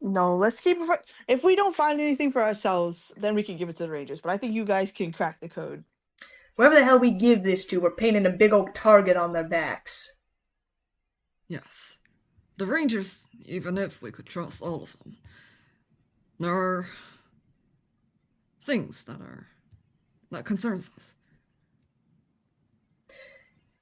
No, let's keep it. If we don't find anything for ourselves, then we can give it to the Rangers. But I think you guys can crack the code. Whoever the hell we give this to, we're painting a big old target on their backs. Yes. The Rangers, even if we could trust all of them, there are things that concerns us.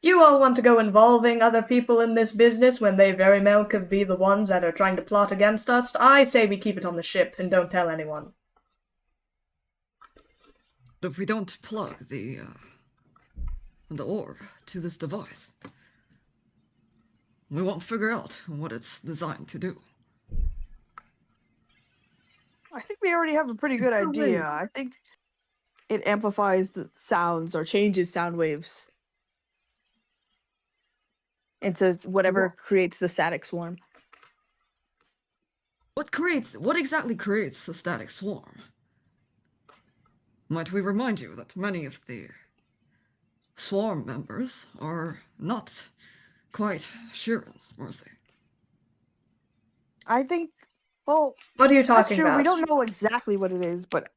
You all want to go involving other people in this business when they very well could be the ones that are trying to plot against us? I say we keep it on the ship and don't tell anyone. But if we don't plug the orb to this device, we won't figure out what it's designed to do. I think we already have a pretty good idea. I think it amplifies the sounds or changes sound waves into whatever creates the static swarm. What exactly creates a static swarm? Might we remind you that many of the swarm members are not quite Sheeran's worthy? I think, well, What are you talking sure, about? we don't know exactly what it is, but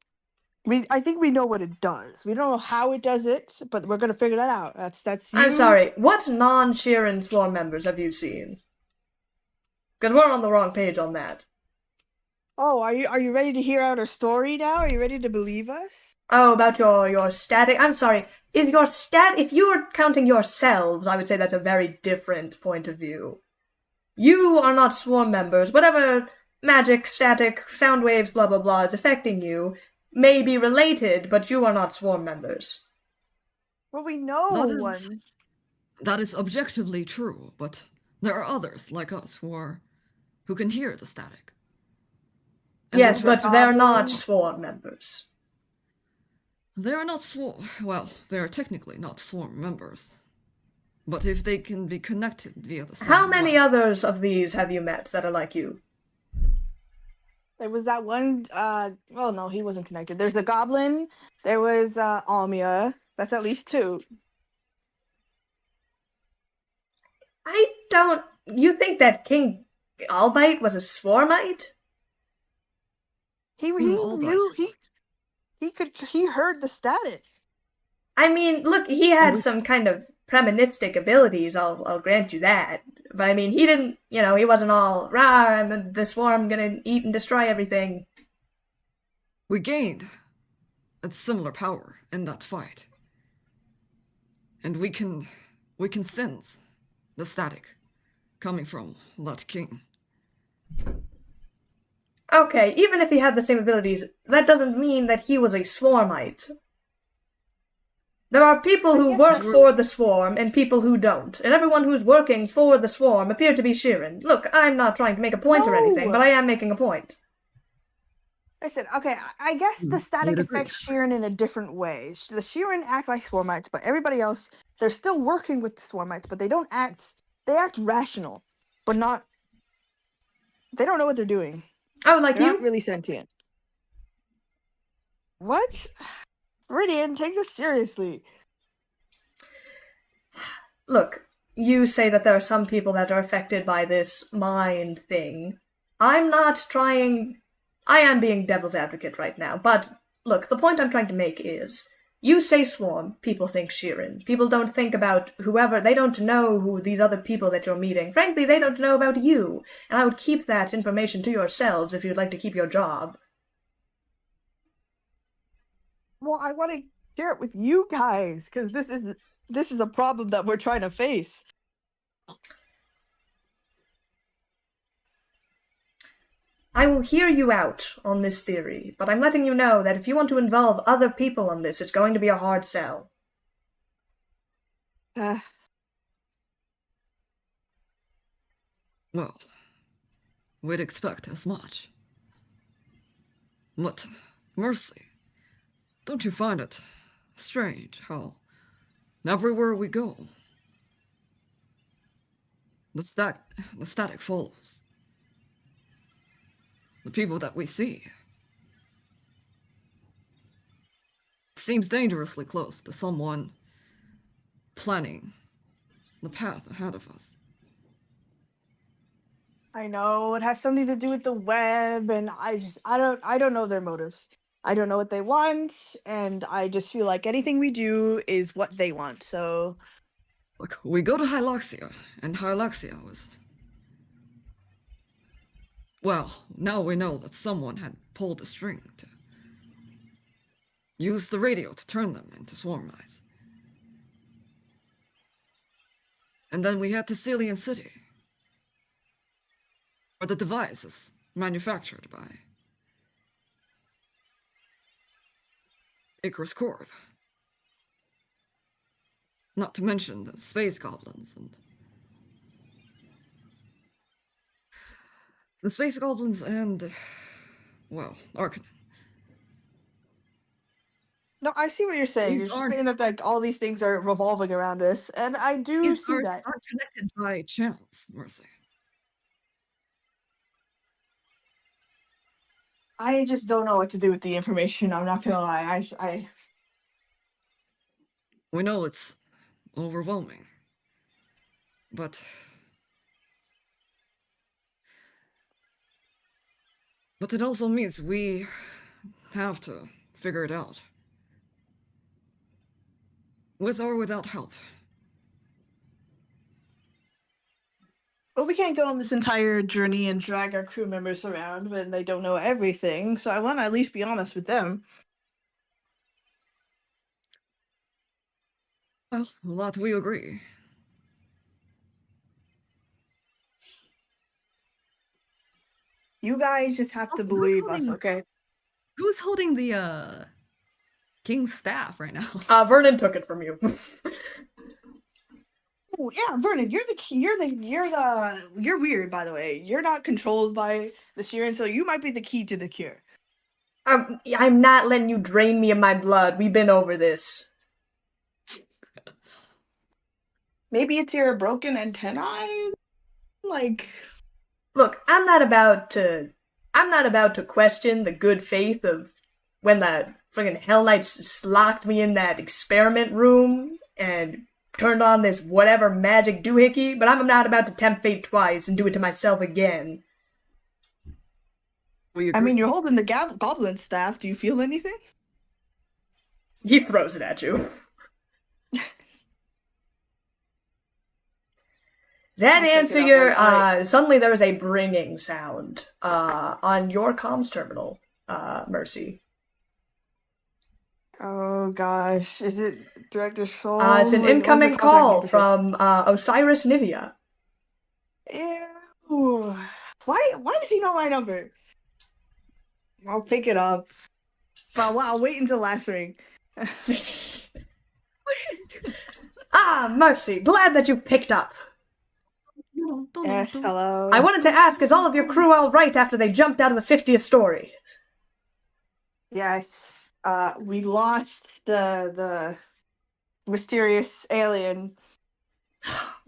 I think we know what it does. We don't know how it does it, but we're gonna figure that out. That's you. I'm sorry, what non-Sheeran swarm members have you seen? Because we're on the wrong page on that. Oh, are you ready to hear out our story now? Are you ready to believe us? Oh, about your static... I'm sorry, is your if you were counting yourselves, I would say that's a very different point of view. You are not swarm members. Whatever magic, static, sound waves, blah blah blah is affecting you may be related, but you are not swarm members. Well, we know one. That is objectively true, but there are others like us who can hear the static. And yes, but they're not swarm members. They are not well, they are technically not swarm members. But if they can be connected via the sound How many wave... others of these have you met that are like you? There was that one, well, no, he wasn't connected. There's a goblin. There was, Almia. That's at least two. You think that King Albite was a swarmite? He knew, he heard the static. I mean, look, he had some kind of premonitic abilities, I'll grant you that. But I mean, he didn't, he wasn't all, rah, I'm the swarm gonna eat and destroy everything. We gained a similar power in that fight. And we can sense the static coming from that king. Okay, even if he had the same abilities, that doesn't mean that he was a swarmite. There are people who work for the swarm and people who don't, and everyone who's working for the swarm appear to be Sheeran. Look, I'm not trying to make a point or anything, but I am making a point. Listen, okay, I guess the static affects Sheeran in a different way. The Sheeran act like swarmites, but everybody else, they're still working with the swarmites, but they act rational, but not, they don't know what they're doing. Oh, like they're you? Not really sentient. What? Viridian, take this seriously. Look, you say that there are some people that are affected by this mind thing. I am being devil's advocate right now, but look, the point I'm trying to make is, you say swarm, people think Sheeran. People don't think about whoever, they don't know who these other people that you're meeting. Frankly, they don't know about you, and I would keep that information to yourselves if you'd like to keep your job. Well, I want to share it with you guys, because this is a problem that we're trying to face. I will hear you out on this theory, but I'm letting you know that if you want to involve other people on this, it's going to be a hard sell. Well, we'd expect as much. But, Mercy, don't you find it strange how everywhere we go, the static follows? The people that we see seems dangerously close to someone planning the path ahead of us. I know it has something to do with the web, and I don't know their motives. I don't know what they want, and I just feel like anything we do is what they want. So, Look, we go to Hyloxia, and Hyloxia was... Well, now we know that someone had pulled the string to use the radio to turn them into swarm mice. And then we head to Cillian City, where the device is manufactured by Icarus Corp. Not to mention the space goblins and... The space goblins and... well, Arcanine. no, I see what you're saying. You're just saying that like all these things are revolving around us, and I do These see that. aren't connected by chance, Mercy. I just don't know what to do with the information. I'm not gonna lie. I We know it's overwhelming, but it also means we have to figure it out. With or without help. Well, we can't go on this entire journey and drag our crew members around when they don't know everything. So I want to at least be honest with them. Well, a lot we agree. You guys just have to believe us, okay? Who's holding the king's staff right now? Vernon took it from you. Oh, yeah, Vernon, you're weird, by the way. You're not controlled by the Sheeran, so you might be the key to the cure. I'm not letting you drain me of my blood. We've been over this. Maybe it's your broken antennae? Like... Look, I'm not about to question the good faith of when the friggin' Hell Knights locked me in that experiment room and turned on this whatever magic doohickey, but I'm not about to tempt fate twice and do it to myself again. I mean, you're holding the goblin staff. Do you feel anything? He throws it at you. That answer your, suddenly there is a bringing sound, on your comms terminal, Mercy. Oh gosh, is it Director Soul? It's an incoming call from, Osiris Nivea. Ew. Why does he know my number? I'll pick it up. But I'll wait until last ring. Mercy, glad that you picked up. Yes, hello. I wanted to ask, is all of your crew all right after they jumped out of the 50th story? Yes, we lost the mysterious alien.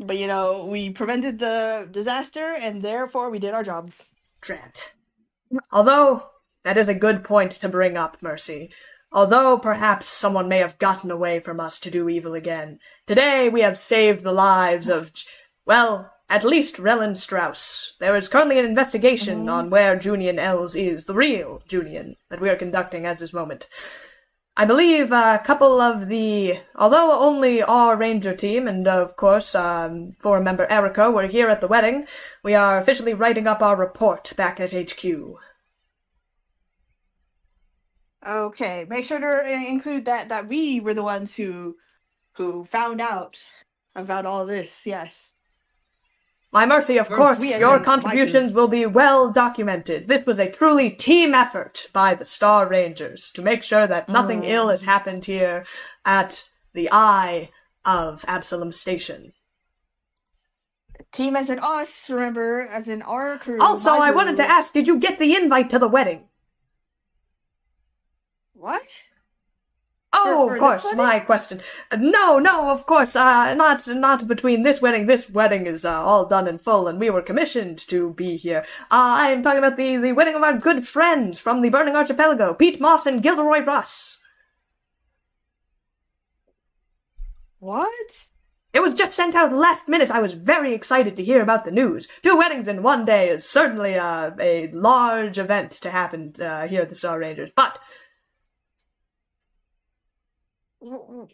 But, we prevented the disaster, and therefore we did our job. Drat. Although, that is a good point to bring up, Mercy. Although perhaps someone may have gotten away from us to do evil again, today we have saved the lives of, well, at least Relin Strauss. There is currently an investigation on where Junian Knells is, the real Junian, that we are conducting at this moment. I believe a couple of the, although only our ranger team, and of course, forum member Erica were here at the wedding, we are officially writing up our report back at HQ. Okay, make sure to include that we were the ones who found out about all this, yes. My Mercy, of course, your contributions will be well documented. This was a truly team effort by the Star Rangers to make sure that nothing ill has happened here at the Eye of Absalom Station. team as in us, remember, as in our crew. Also, my I wanted to crew. ask, did you get the invite to the wedding? What? Oh, For of course, this wedding? my question. No, of course, not between this wedding. This wedding is all done in full, and we were commissioned to be here. I am talking about the wedding of our good friends from the Burning Archipelago, Pete Moss and Gilderoy Russ. What? It was just sent out last minute. I was very excited to hear about the news. 2 weddings in one day is certainly a large event to happen here at the Star Rangers, but... Are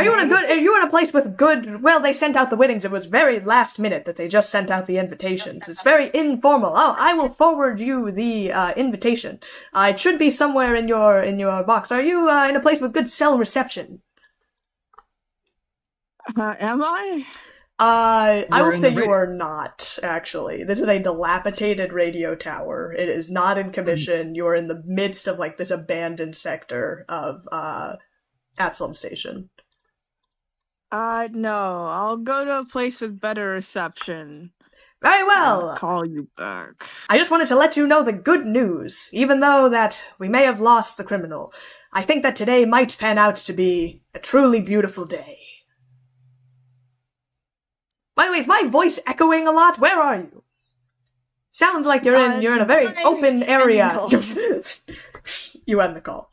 you in a place with good... Well, they sent out the weddings. It was very last minute that they just sent out the invitations. It's very informal. Oh, I will forward you the invitation. It should be somewhere in your box. Are you in a place with good cell reception? Am I? I will We're in say the you are not, actually. This is a dilapidated radio tower. It is not in commission. You are in the midst of, this abandoned sector of, Absalom Station. No. I'll go to a place with better reception. Very well! I'll call you back. I just wanted to let you know the good news. Even though that we may have lost the criminal, I think that today might pan out to be a truly beautiful day. By the way, is my voice echoing a lot? Where are you? Sounds like you're in a very open area. You end the call.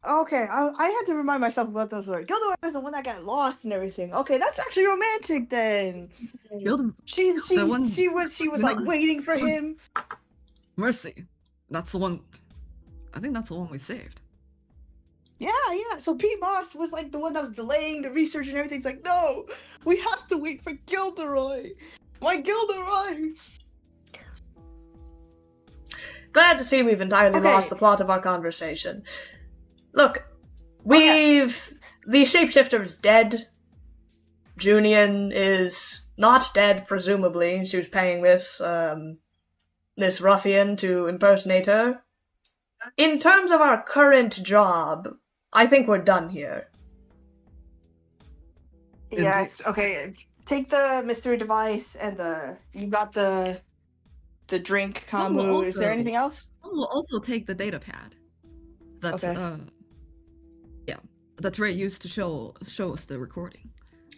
Okay, I had to remind myself about those words. Gilderoy was the one that got lost and everything. Okay, that's actually romantic then. She was like waiting for him. Mercy. That's the one. I think that's the one we saved. Yeah. So Pete Moss was like the one that was delaying the research and everything. It's like, no, we have to wait for Gilderoy. My Gilderoy. Glad to see we've entirely lost the plot of our conversation. Look, the shapeshifter's dead. Junian is not dead, presumably. She was paying this ruffian to impersonate her. In terms of our current job, I think we're done here. Yes, okay. Take the mystery device and you got the drink, Kamu. Is there anything else? We'll also take the data pad. That's that's Ray used to show us the recording.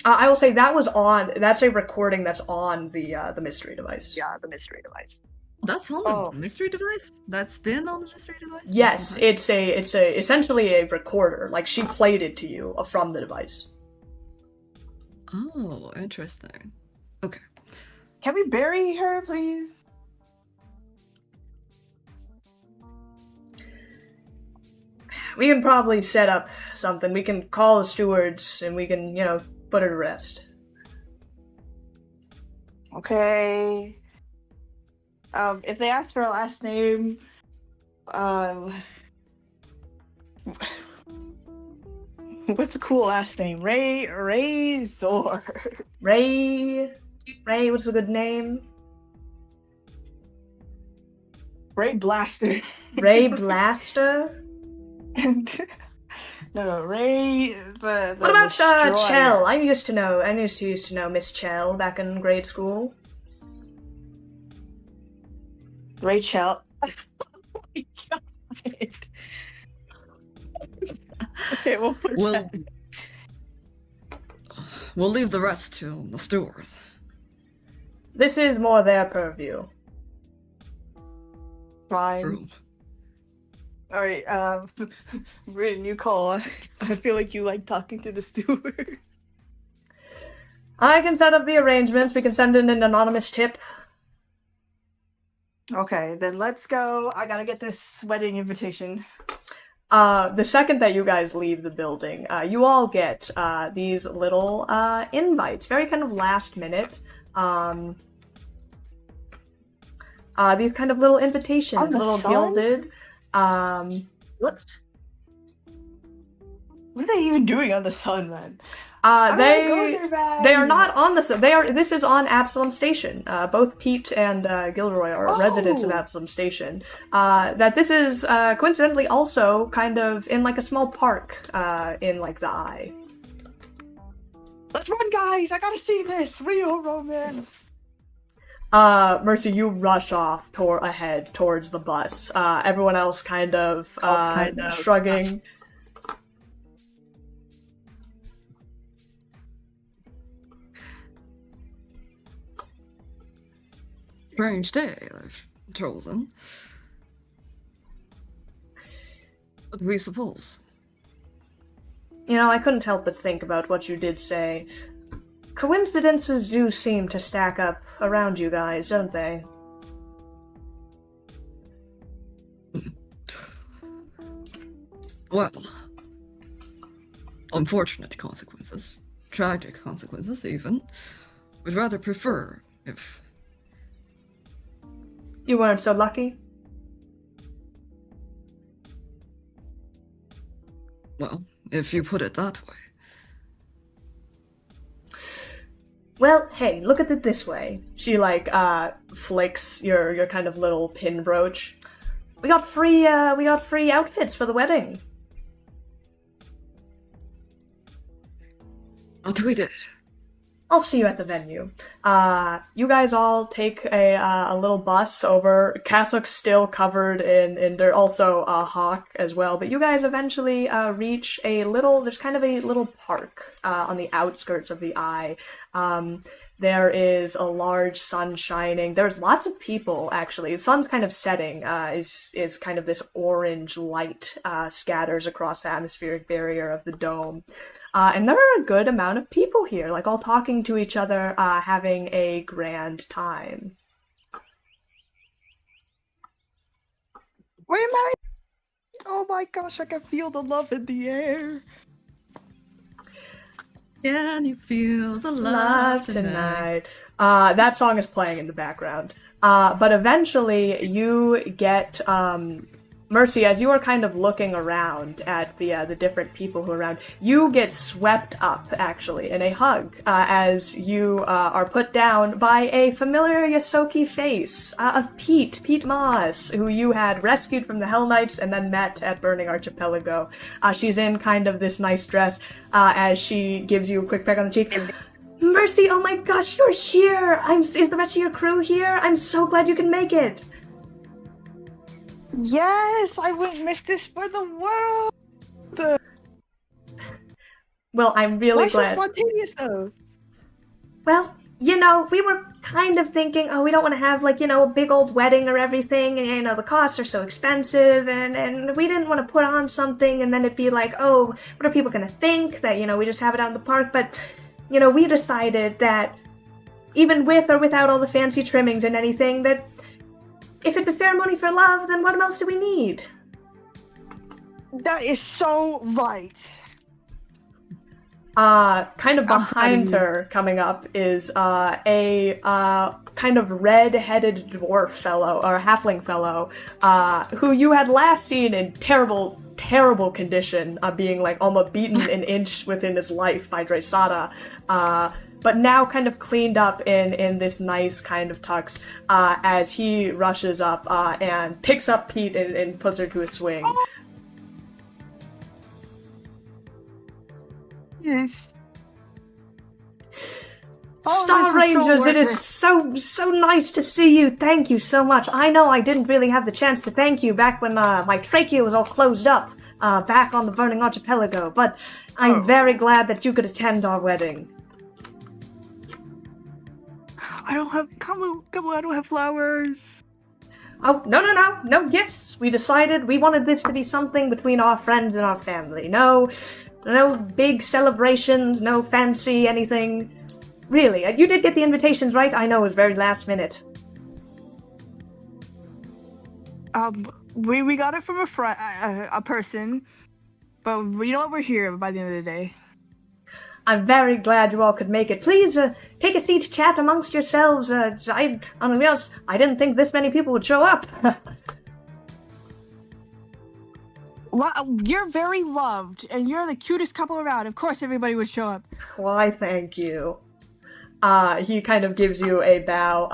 I will say that's a recording that's on the mystery device. Yeah, the mystery device. That's on the mystery device? That's been on the mystery device? Yes, it's essentially a recorder. Like, she played it to you from the device. Oh, interesting. Okay. Can we bury her, please? We can probably set up something. We can call the stewards and we can, put her to rest. Okay. If they ask for a last name, what's a cool last name? Razor. Ray, what's a good name? Ray Blaster. Ray Blaster? No, Ray the What about Destroyer. Chell? I used to know Miss Chell back in grade school. Rachel. Oh my god. Okay, we'll leave the rest to the stewards. This is more their purview. Fine. True. Alright, Rin, you call. I feel like you like talking to the steward. I can set up the arrangements. We can send in an anonymous tip. Okay, then let's go. I gotta get this wedding invitation. The second that you guys leave the building, you all get these little invites, very kind of last minute. These kind of little invitations, On the little sun? gilded. What are they even doing on the sun, man? They are not on the sun. This is on Absalom Station. Both Pete and Gilderoy are residents of Absalom Station. That this is coincidentally also kind of in like a small park in like the Eye. Let's run, guys! I gotta see this! Real romance! Mercy, you rush off ahead towards the bus. Everyone else kind of shrugging. Strange day I've chosen. What do we suppose? You know, I couldn't help but think about what you did say. Coincidences do seem to stack up around you guys, don't they? Well, unfortunate consequences. Tragic consequences, even. Would rather prefer if... You weren't so lucky? Well, if you put it that way. Well, hey, look at it this way. She, flicks your kind of little pin brooch. We got free outfits for the wedding. What we did. I'll see you at the venue. You guys all take a little bus over. Cassock's still covered in dirt, also Hawk as well. But you guys eventually reach there's kind of a little park on the outskirts of the Eye. There is a large sun shining. There's lots of people, actually. The sun's kind of setting, is kind of this orange light scatters across the atmospheric barrier of the dome. And there are a good amount of people here, all talking to each other, having a grand time. Where am I? Oh my gosh, I can feel the love in the air. Can you feel the love tonight? That song is playing in the background. But eventually you get... Mercy, as you are kind of looking around at the different people who are around, you get swept up, actually, in a hug, as you are put down by a familiar Yosoki face of Pete Moss, who you had rescued from the Hell Knights and then met at Burning Archipelago. She's in kind of this nice dress, as she gives you a quick peck on the cheek. Mercy, oh my gosh, you're here! Is the rest of your crew here? I'm so glad you can make it! Yes, I wouldn't miss this for the world. Well, I'm really glad. Why so spontaneous though? Well, we were kind of thinking, we don't want to have a big old wedding or everything, and the costs are so expensive, and we didn't want to put on something and then it'd be like, oh, what are people gonna think that we just have it out in the park? But we decided that even with or without all the fancy trimmings and anything, that if it's a ceremony for love, then what else do we need? That is so right. Kind of behind her coming up is a kind of red-headed dwarf fellow, or halfling fellow, who you had last seen in terrible condition, being almost beaten an inch within his life by Dresada. But now kind of cleaned up in this nice kind of tux, as he rushes up and picks up Pete and puts her to a swing. Yes. Star Rangers, it is so nice to see you. Thank you so much. I know I didn't really have the chance to thank you back when my trachea was all closed up back on the Burning Archipelago, but I'm very glad that you could attend our wedding. I don't have I don't have flowers. Oh, no gifts. We decided we wanted this to be something between our friends and our family. No big celebrations, no fancy anything. Really, you did get the invitations, right? I know it was very last minute. We got it from a person, but we know what we're here by the end of the day. I'm very glad you all could make it. Please, take a seat, chat amongst yourselves. I'm gonna be honest, I didn't think this many people would show up. Well, you're very loved, and you're the cutest couple around. Of course everybody would show up. Why, thank you. He kind of gives you a bow.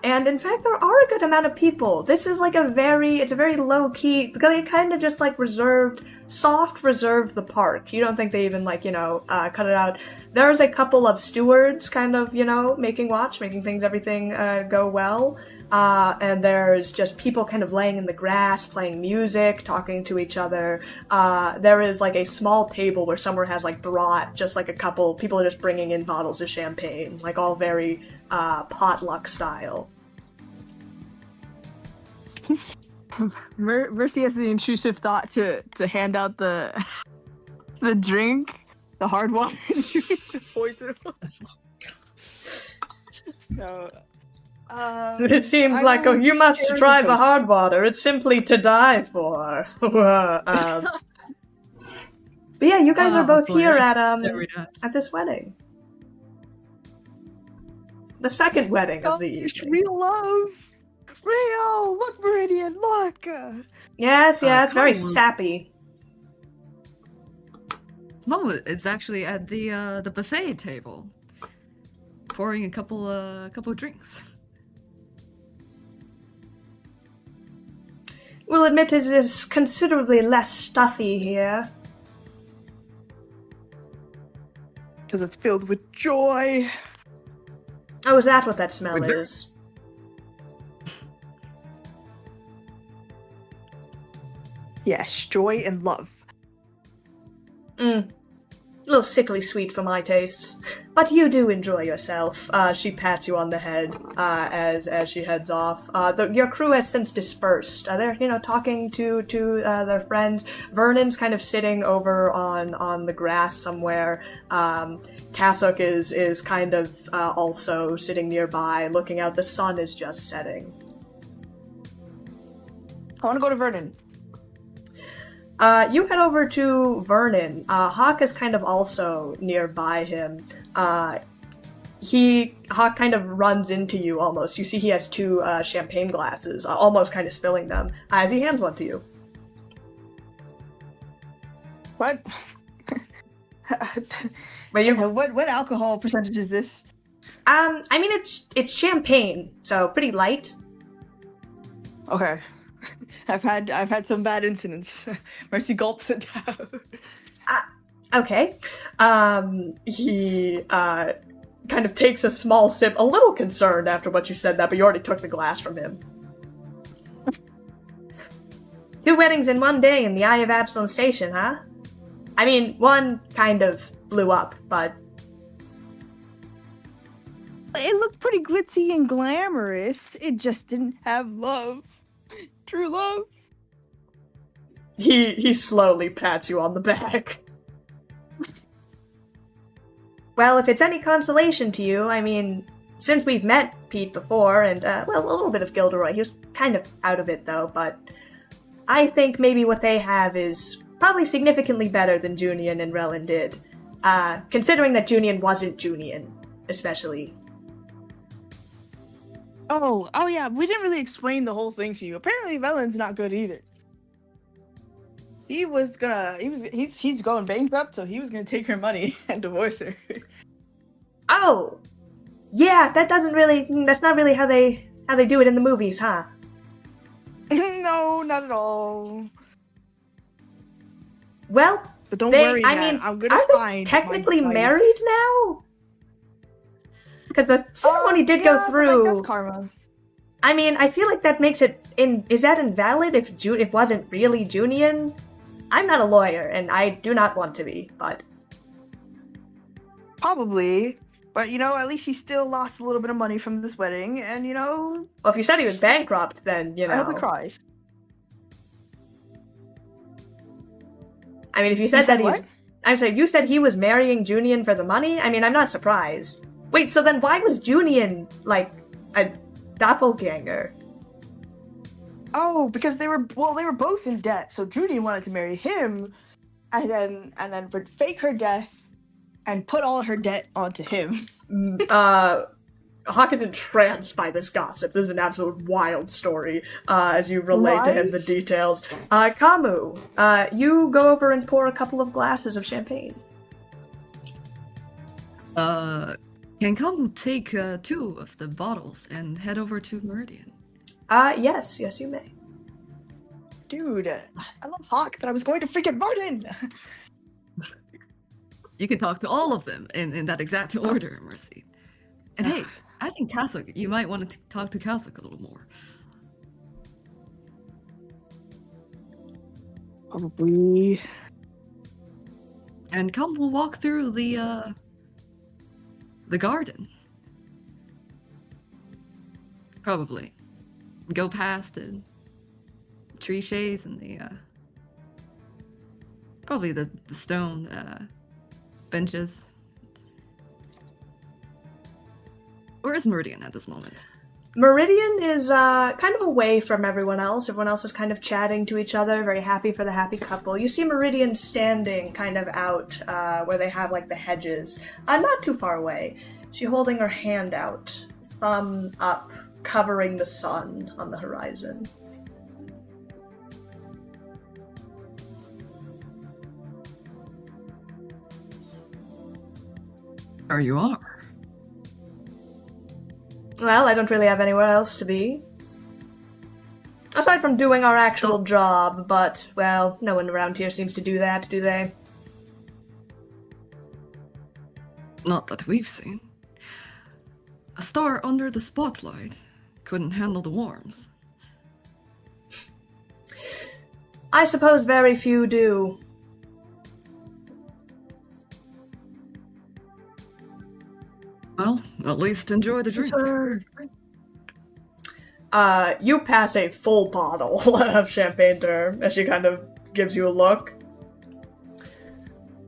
And in fact, there are a good amount of people. This is like it's a very low-key, they kind of just like reserved the park. You don't think they even cut it out. There's a couple of stewards kind of, making watch, making everything go well. And there's just people kind of laying in the grass, playing music, talking to each other. There is like a small table where someone has like brought just like a couple, people are just bringing in bottles of champagne, like all very potluck style. Mercy has the intrusive thought to hand out the drink, the hard water drink, the poison one. So, it seems like you must try the hard water. It's simply to die for. But yeah, you guys are both here at this wedding. The second wedding of the evening. Real love. Real. Look, Meridian. Look. Yes, very sappy. No, it's actually at the buffet table, pouring a couple drinks. We'll admit it is considerably less stuffy here. Because it's filled with joy. Oh, is that what that smell is? Yes, joy and love. A little sickly sweet for my tastes. But you do enjoy yourself. She pats you on the head as she heads off. Your crew has since dispersed. They're, talking to their friends. Vernon's kind of sitting over on the grass somewhere. Cassock is kind of also sitting nearby, looking out. The sun is just setting. I want to go to Vernon. You head over to Vernon. Hawk is kind of also nearby him. Hawk kind of runs into you almost. You see he has two champagne glasses, almost kind of spilling them, as he hands one to you. What? What alcohol percentage is this? I mean it's champagne, so pretty light. Okay. I've had some bad incidents. Mercy gulps it down. Okay. He kind of takes a small sip, a little concerned after what you said that, but you already took the glass from him. 2 weddings in one day in the Eye of Absalom Station, huh? I mean, one kind of blew up, but... It looked pretty glitzy and glamorous. It just didn't have love. True love. He slowly pats you on the back. Well, if it's any consolation to you, I mean, since we've met Pete before, and, a little bit of Gilderoy, he was kind of out of it, though, but I think maybe what they have is probably significantly better than Junian and Relin did, considering that Junian wasn't Junian, especially. Oh yeah, we didn't really explain the whole thing to you. Apparently Velen's not good either. He's going bankrupt, so he was gonna take her money and divorce her. Oh! Yeah, that's not really how they do it in the movies, huh? No, not at all. Well, but don't worry, man. I'm gonna find. Technically married now? Because the ceremony did go through. Like, that's karma. I mean, I feel like that makes it is that invalid if it wasn't really Junian? I'm not a lawyer, and I do not want to be, but probably. But at least he still lost a little bit of money from this wedding, and Well, if you said he was bankrupt, then I hope he cries. I mean, if you said I'm sorry, you said he was marrying Junian for the money? I mean, I'm not surprised. Wait, so then why was Junian, like, a doppelganger? Oh, because they were both in debt, so Junian wanted to marry him, and then would fake her death, and put all her debt onto him. Hawk is entranced by this gossip. This is an absolute wild story, as you relate to him the details. Kamu, you go over and pour a couple of glasses of champagne. Can Kamu take 2 of the bottles and head over to Meridian? Yes, you may. Dude, I love Hawk, but I was going to freaking Martin! You can talk to all of them in that exact order, Mercy. And hey, I think Kasuk, you might want to talk to Kasuk a little more. Probably. And come, we'll walk through the garden. Probably. Go past the tree shades and the, probably the stone, benches. Where is Meridian at this moment? Meridian is kind of away from everyone else. Everyone else is kind of chatting to each other, very happy for the happy couple. You see Meridian standing kind of out where they have like the hedges, not too far away. She's holding her hand out, thumb up, covering the sun on the horizon. There you are. Well, I don't really have anywhere else to be. Aside from doing our actual job, but, well, no one around here seems to do that, do they? Not that we've seen. A star under the spotlight couldn't handle the worms. I suppose very few do. Well, at least enjoy the drink. You pass a full bottle of champagne to her as she kind of gives you a look.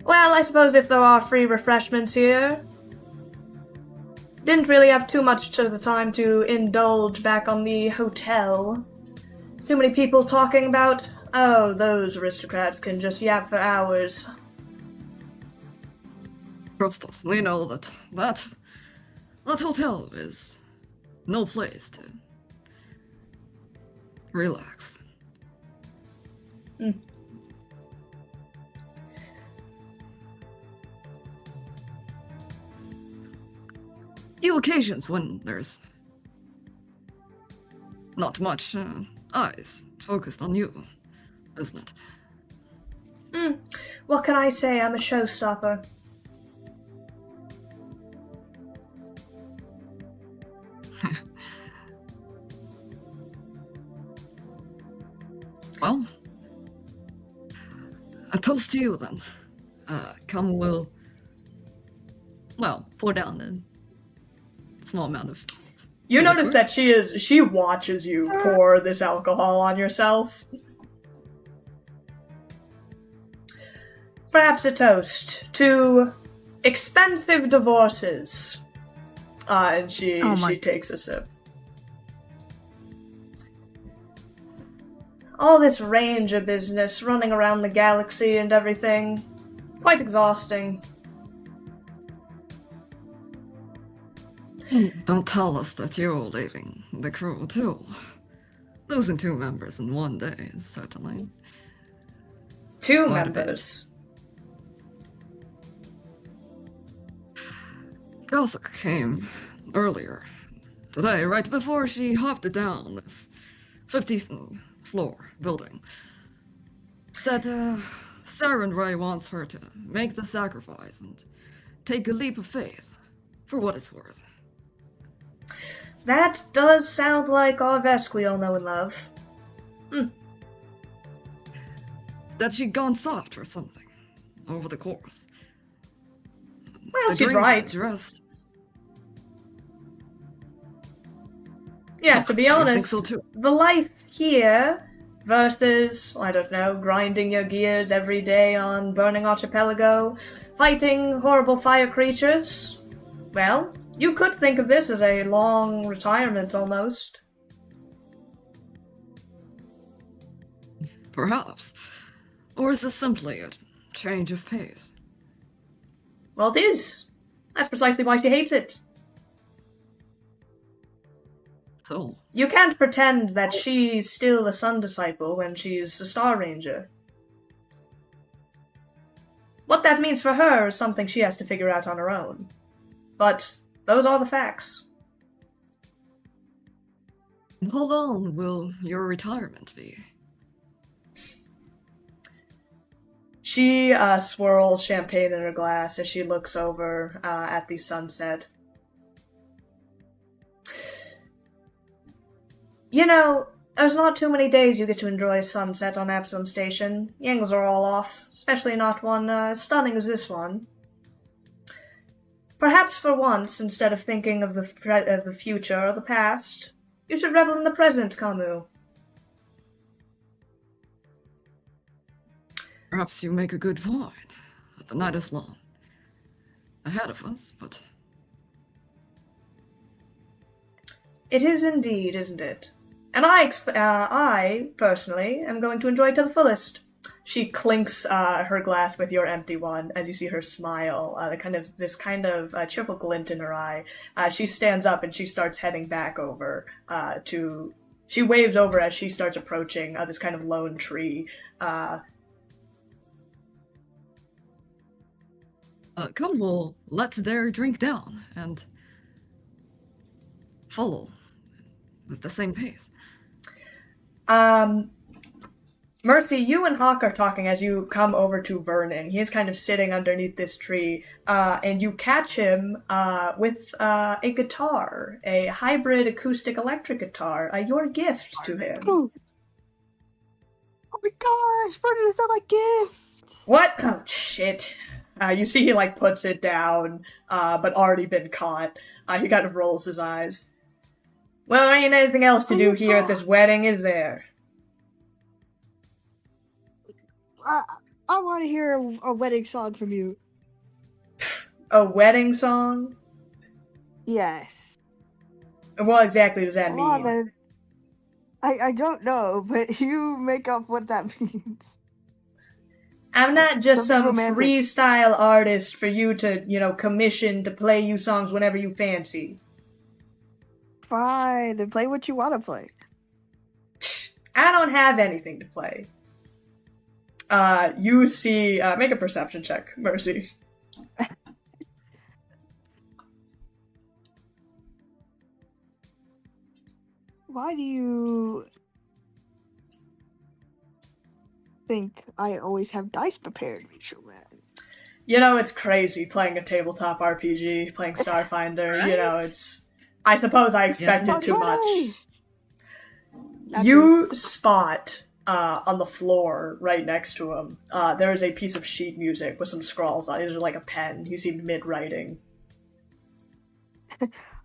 Well, I suppose if there are free refreshments here. Didn't really have too much of the time to indulge back on the hotel. Too many people talking about, oh, those aristocrats can just yap for hours. Trust us, we know that hotel is no place to relax. Few occasions when there's not much eyes focused on you, isn't it? What can I say? I'm a showstopper. Well, a toast to you then. Come will, well, pour down a small amount of... You notice that she watches you pour this alcohol on yourself. Perhaps a toast to expensive divorces. And she takes a sip. All this ranger business, running around the galaxy and everything. Quite exhausting. Don't tell us that you're leaving the crew, too. Losing 2 members in one day is certainly... 2 members? Kasuk came earlier today, right before she hopped down the 50th floor building. Said Saren Ray wants her to make the sacrifice and take a leap of faith, for what it's worth. That does sound like Arvesk we all know and love. That she'd gone soft or something over the course. Well, she's right. Dress. Yeah, to be honest, I think so too. The life here versus, I don't know, grinding your gears every day on Burning Archipelago, fighting horrible fire creatures, well, you could think of this as a long retirement almost. Perhaps. Or is this simply a change of pace? Well, it is. That's precisely why she hates it. So? You can't pretend that she's still a Sun Disciple when she's a Star Ranger. What that means for her is something she has to figure out on her own. But those are the facts. And how long will your retirement be? She swirls champagne in her glass as she looks over at the sunset. You know, there's not too many days you get to enjoy a sunset on Epsom Station. The angles are all off, especially not one as stunning as this one. Perhaps for once, instead of thinking of the future or the past, you should revel in the present, Camus. Perhaps you make a good point. The night is long ahead of us, but... It is indeed, isn't it? And I, personally, am going to enjoy it to the fullest. She clinks her glass with your empty one as you see her smile, this kind of cheerful glint in her eye. She stands up and she starts heading back over She waves over as she starts approaching this kind of lone tree. Come, we'll let their drink down and follow with the same pace. Mercy, you and Hawk are talking as you come over to Vernon. He is kind of sitting underneath this tree, and you catch him with a guitar, a hybrid acoustic electric guitar, your gift to him. Oh my gosh, Vernon, is that my gift? What? Oh, shit. You see he, puts it down, but already been caught. He kind of rolls his eyes. Well, there ain't anything else to do here at this wedding, is there? I want to hear a wedding song from you. A wedding song? Yes. What exactly does that Come mean? on, man. I don't know, but you make up what that means. I'm not just Something some romantic. freestyle artist for you to, commission to play you songs whenever you fancy. Fine, then play what you want to play. I don't have anything to play. You see, make a perception check, Mercy. Why do you think I always have dice prepared, Rachel, man? It's crazy playing a tabletop RPG, playing Starfinder, it's... I suppose I expected too much. You spot, on the floor right next to him, there is a piece of sheet music with some scrawls on it. It's like a pen. He seemed mid-writing.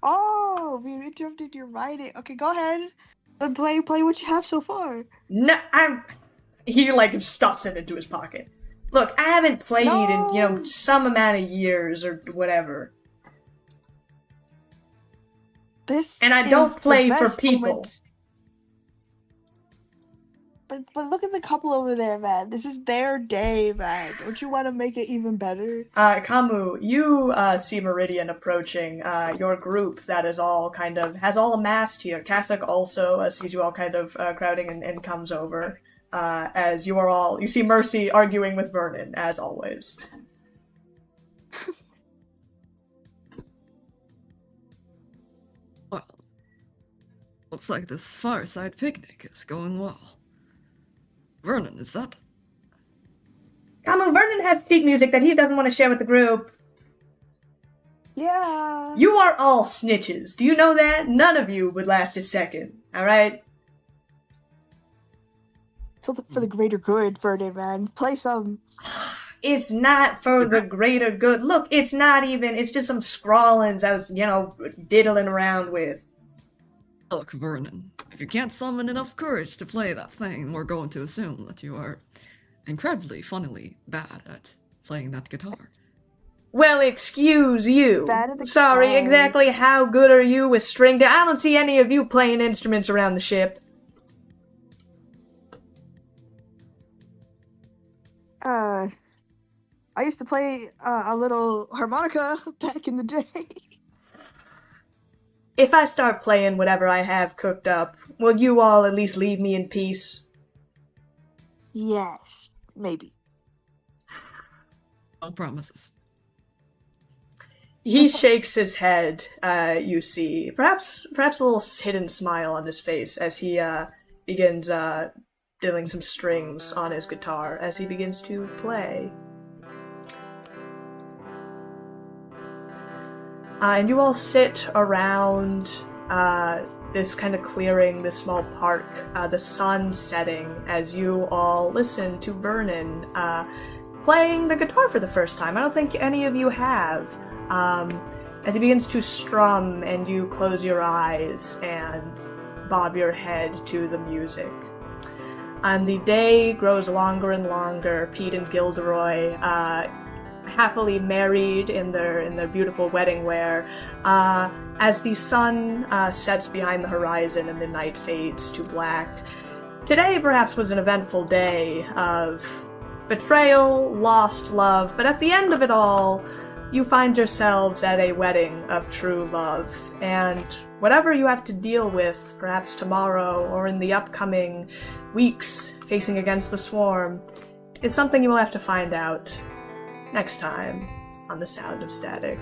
Oh, we interrupted your writing. Okay, go ahead. Then play what you have so far. No, he, stuffs it into his pocket. Look, I haven't played in, some amount of years or whatever. And I don't play for people. Moment. But look at the couple over there, man. This is their day, man. Don't you want to make it even better? Camus, you see Meridian approaching your group that is all has all amassed here. Kassak also sees you all crowding and comes over as you see Mercy arguing with Vernon, as always. Well, looks like this fireside picnic is going well. Vernon, is that? Camus, Vernon has sheet music that he doesn't want to share with the group. Yeah. You are all snitches. Do you know that? None of you would last a second, alright? So for the greater good, Vernon, man. Play some. It's not for the greater good. Look, it's just some scrawlings I was, diddling around with. Look, Vernon, if you can't summon enough courage to play that thing, we're going to assume that you are incredibly funnily bad at playing that guitar. Well, excuse you. Bad at the Sorry, guitar. exactly how good are you with string? I don't see any of you playing instruments around the ship. I used to play a little harmonica back in the day. If I start playing whatever I have cooked up, will you all at least leave me in peace? Yes, maybe. No promises. He shakes his head, you see, perhaps a little hidden smile on his face as he begins diddling some strings on his guitar as he begins to play. And you all sit around this kind of clearing, this small park, the sun setting, as you all listen to Vernon playing the guitar for the first time. I don't think any of you have. As he begins to strum and you close your eyes and bob your head to the music. And the day grows longer and longer. Pete and Gilderoy, happily married in their beautiful wedding wear, as the sun sets behind the horizon and the night fades to black. Today perhaps was an eventful day of betrayal, lost love, but at the end of it all, you find yourselves at a wedding of true love, and whatever you have to deal with, perhaps tomorrow or in the upcoming weeks facing against the swarm, is something you will have to find out next time on The Sound of Static.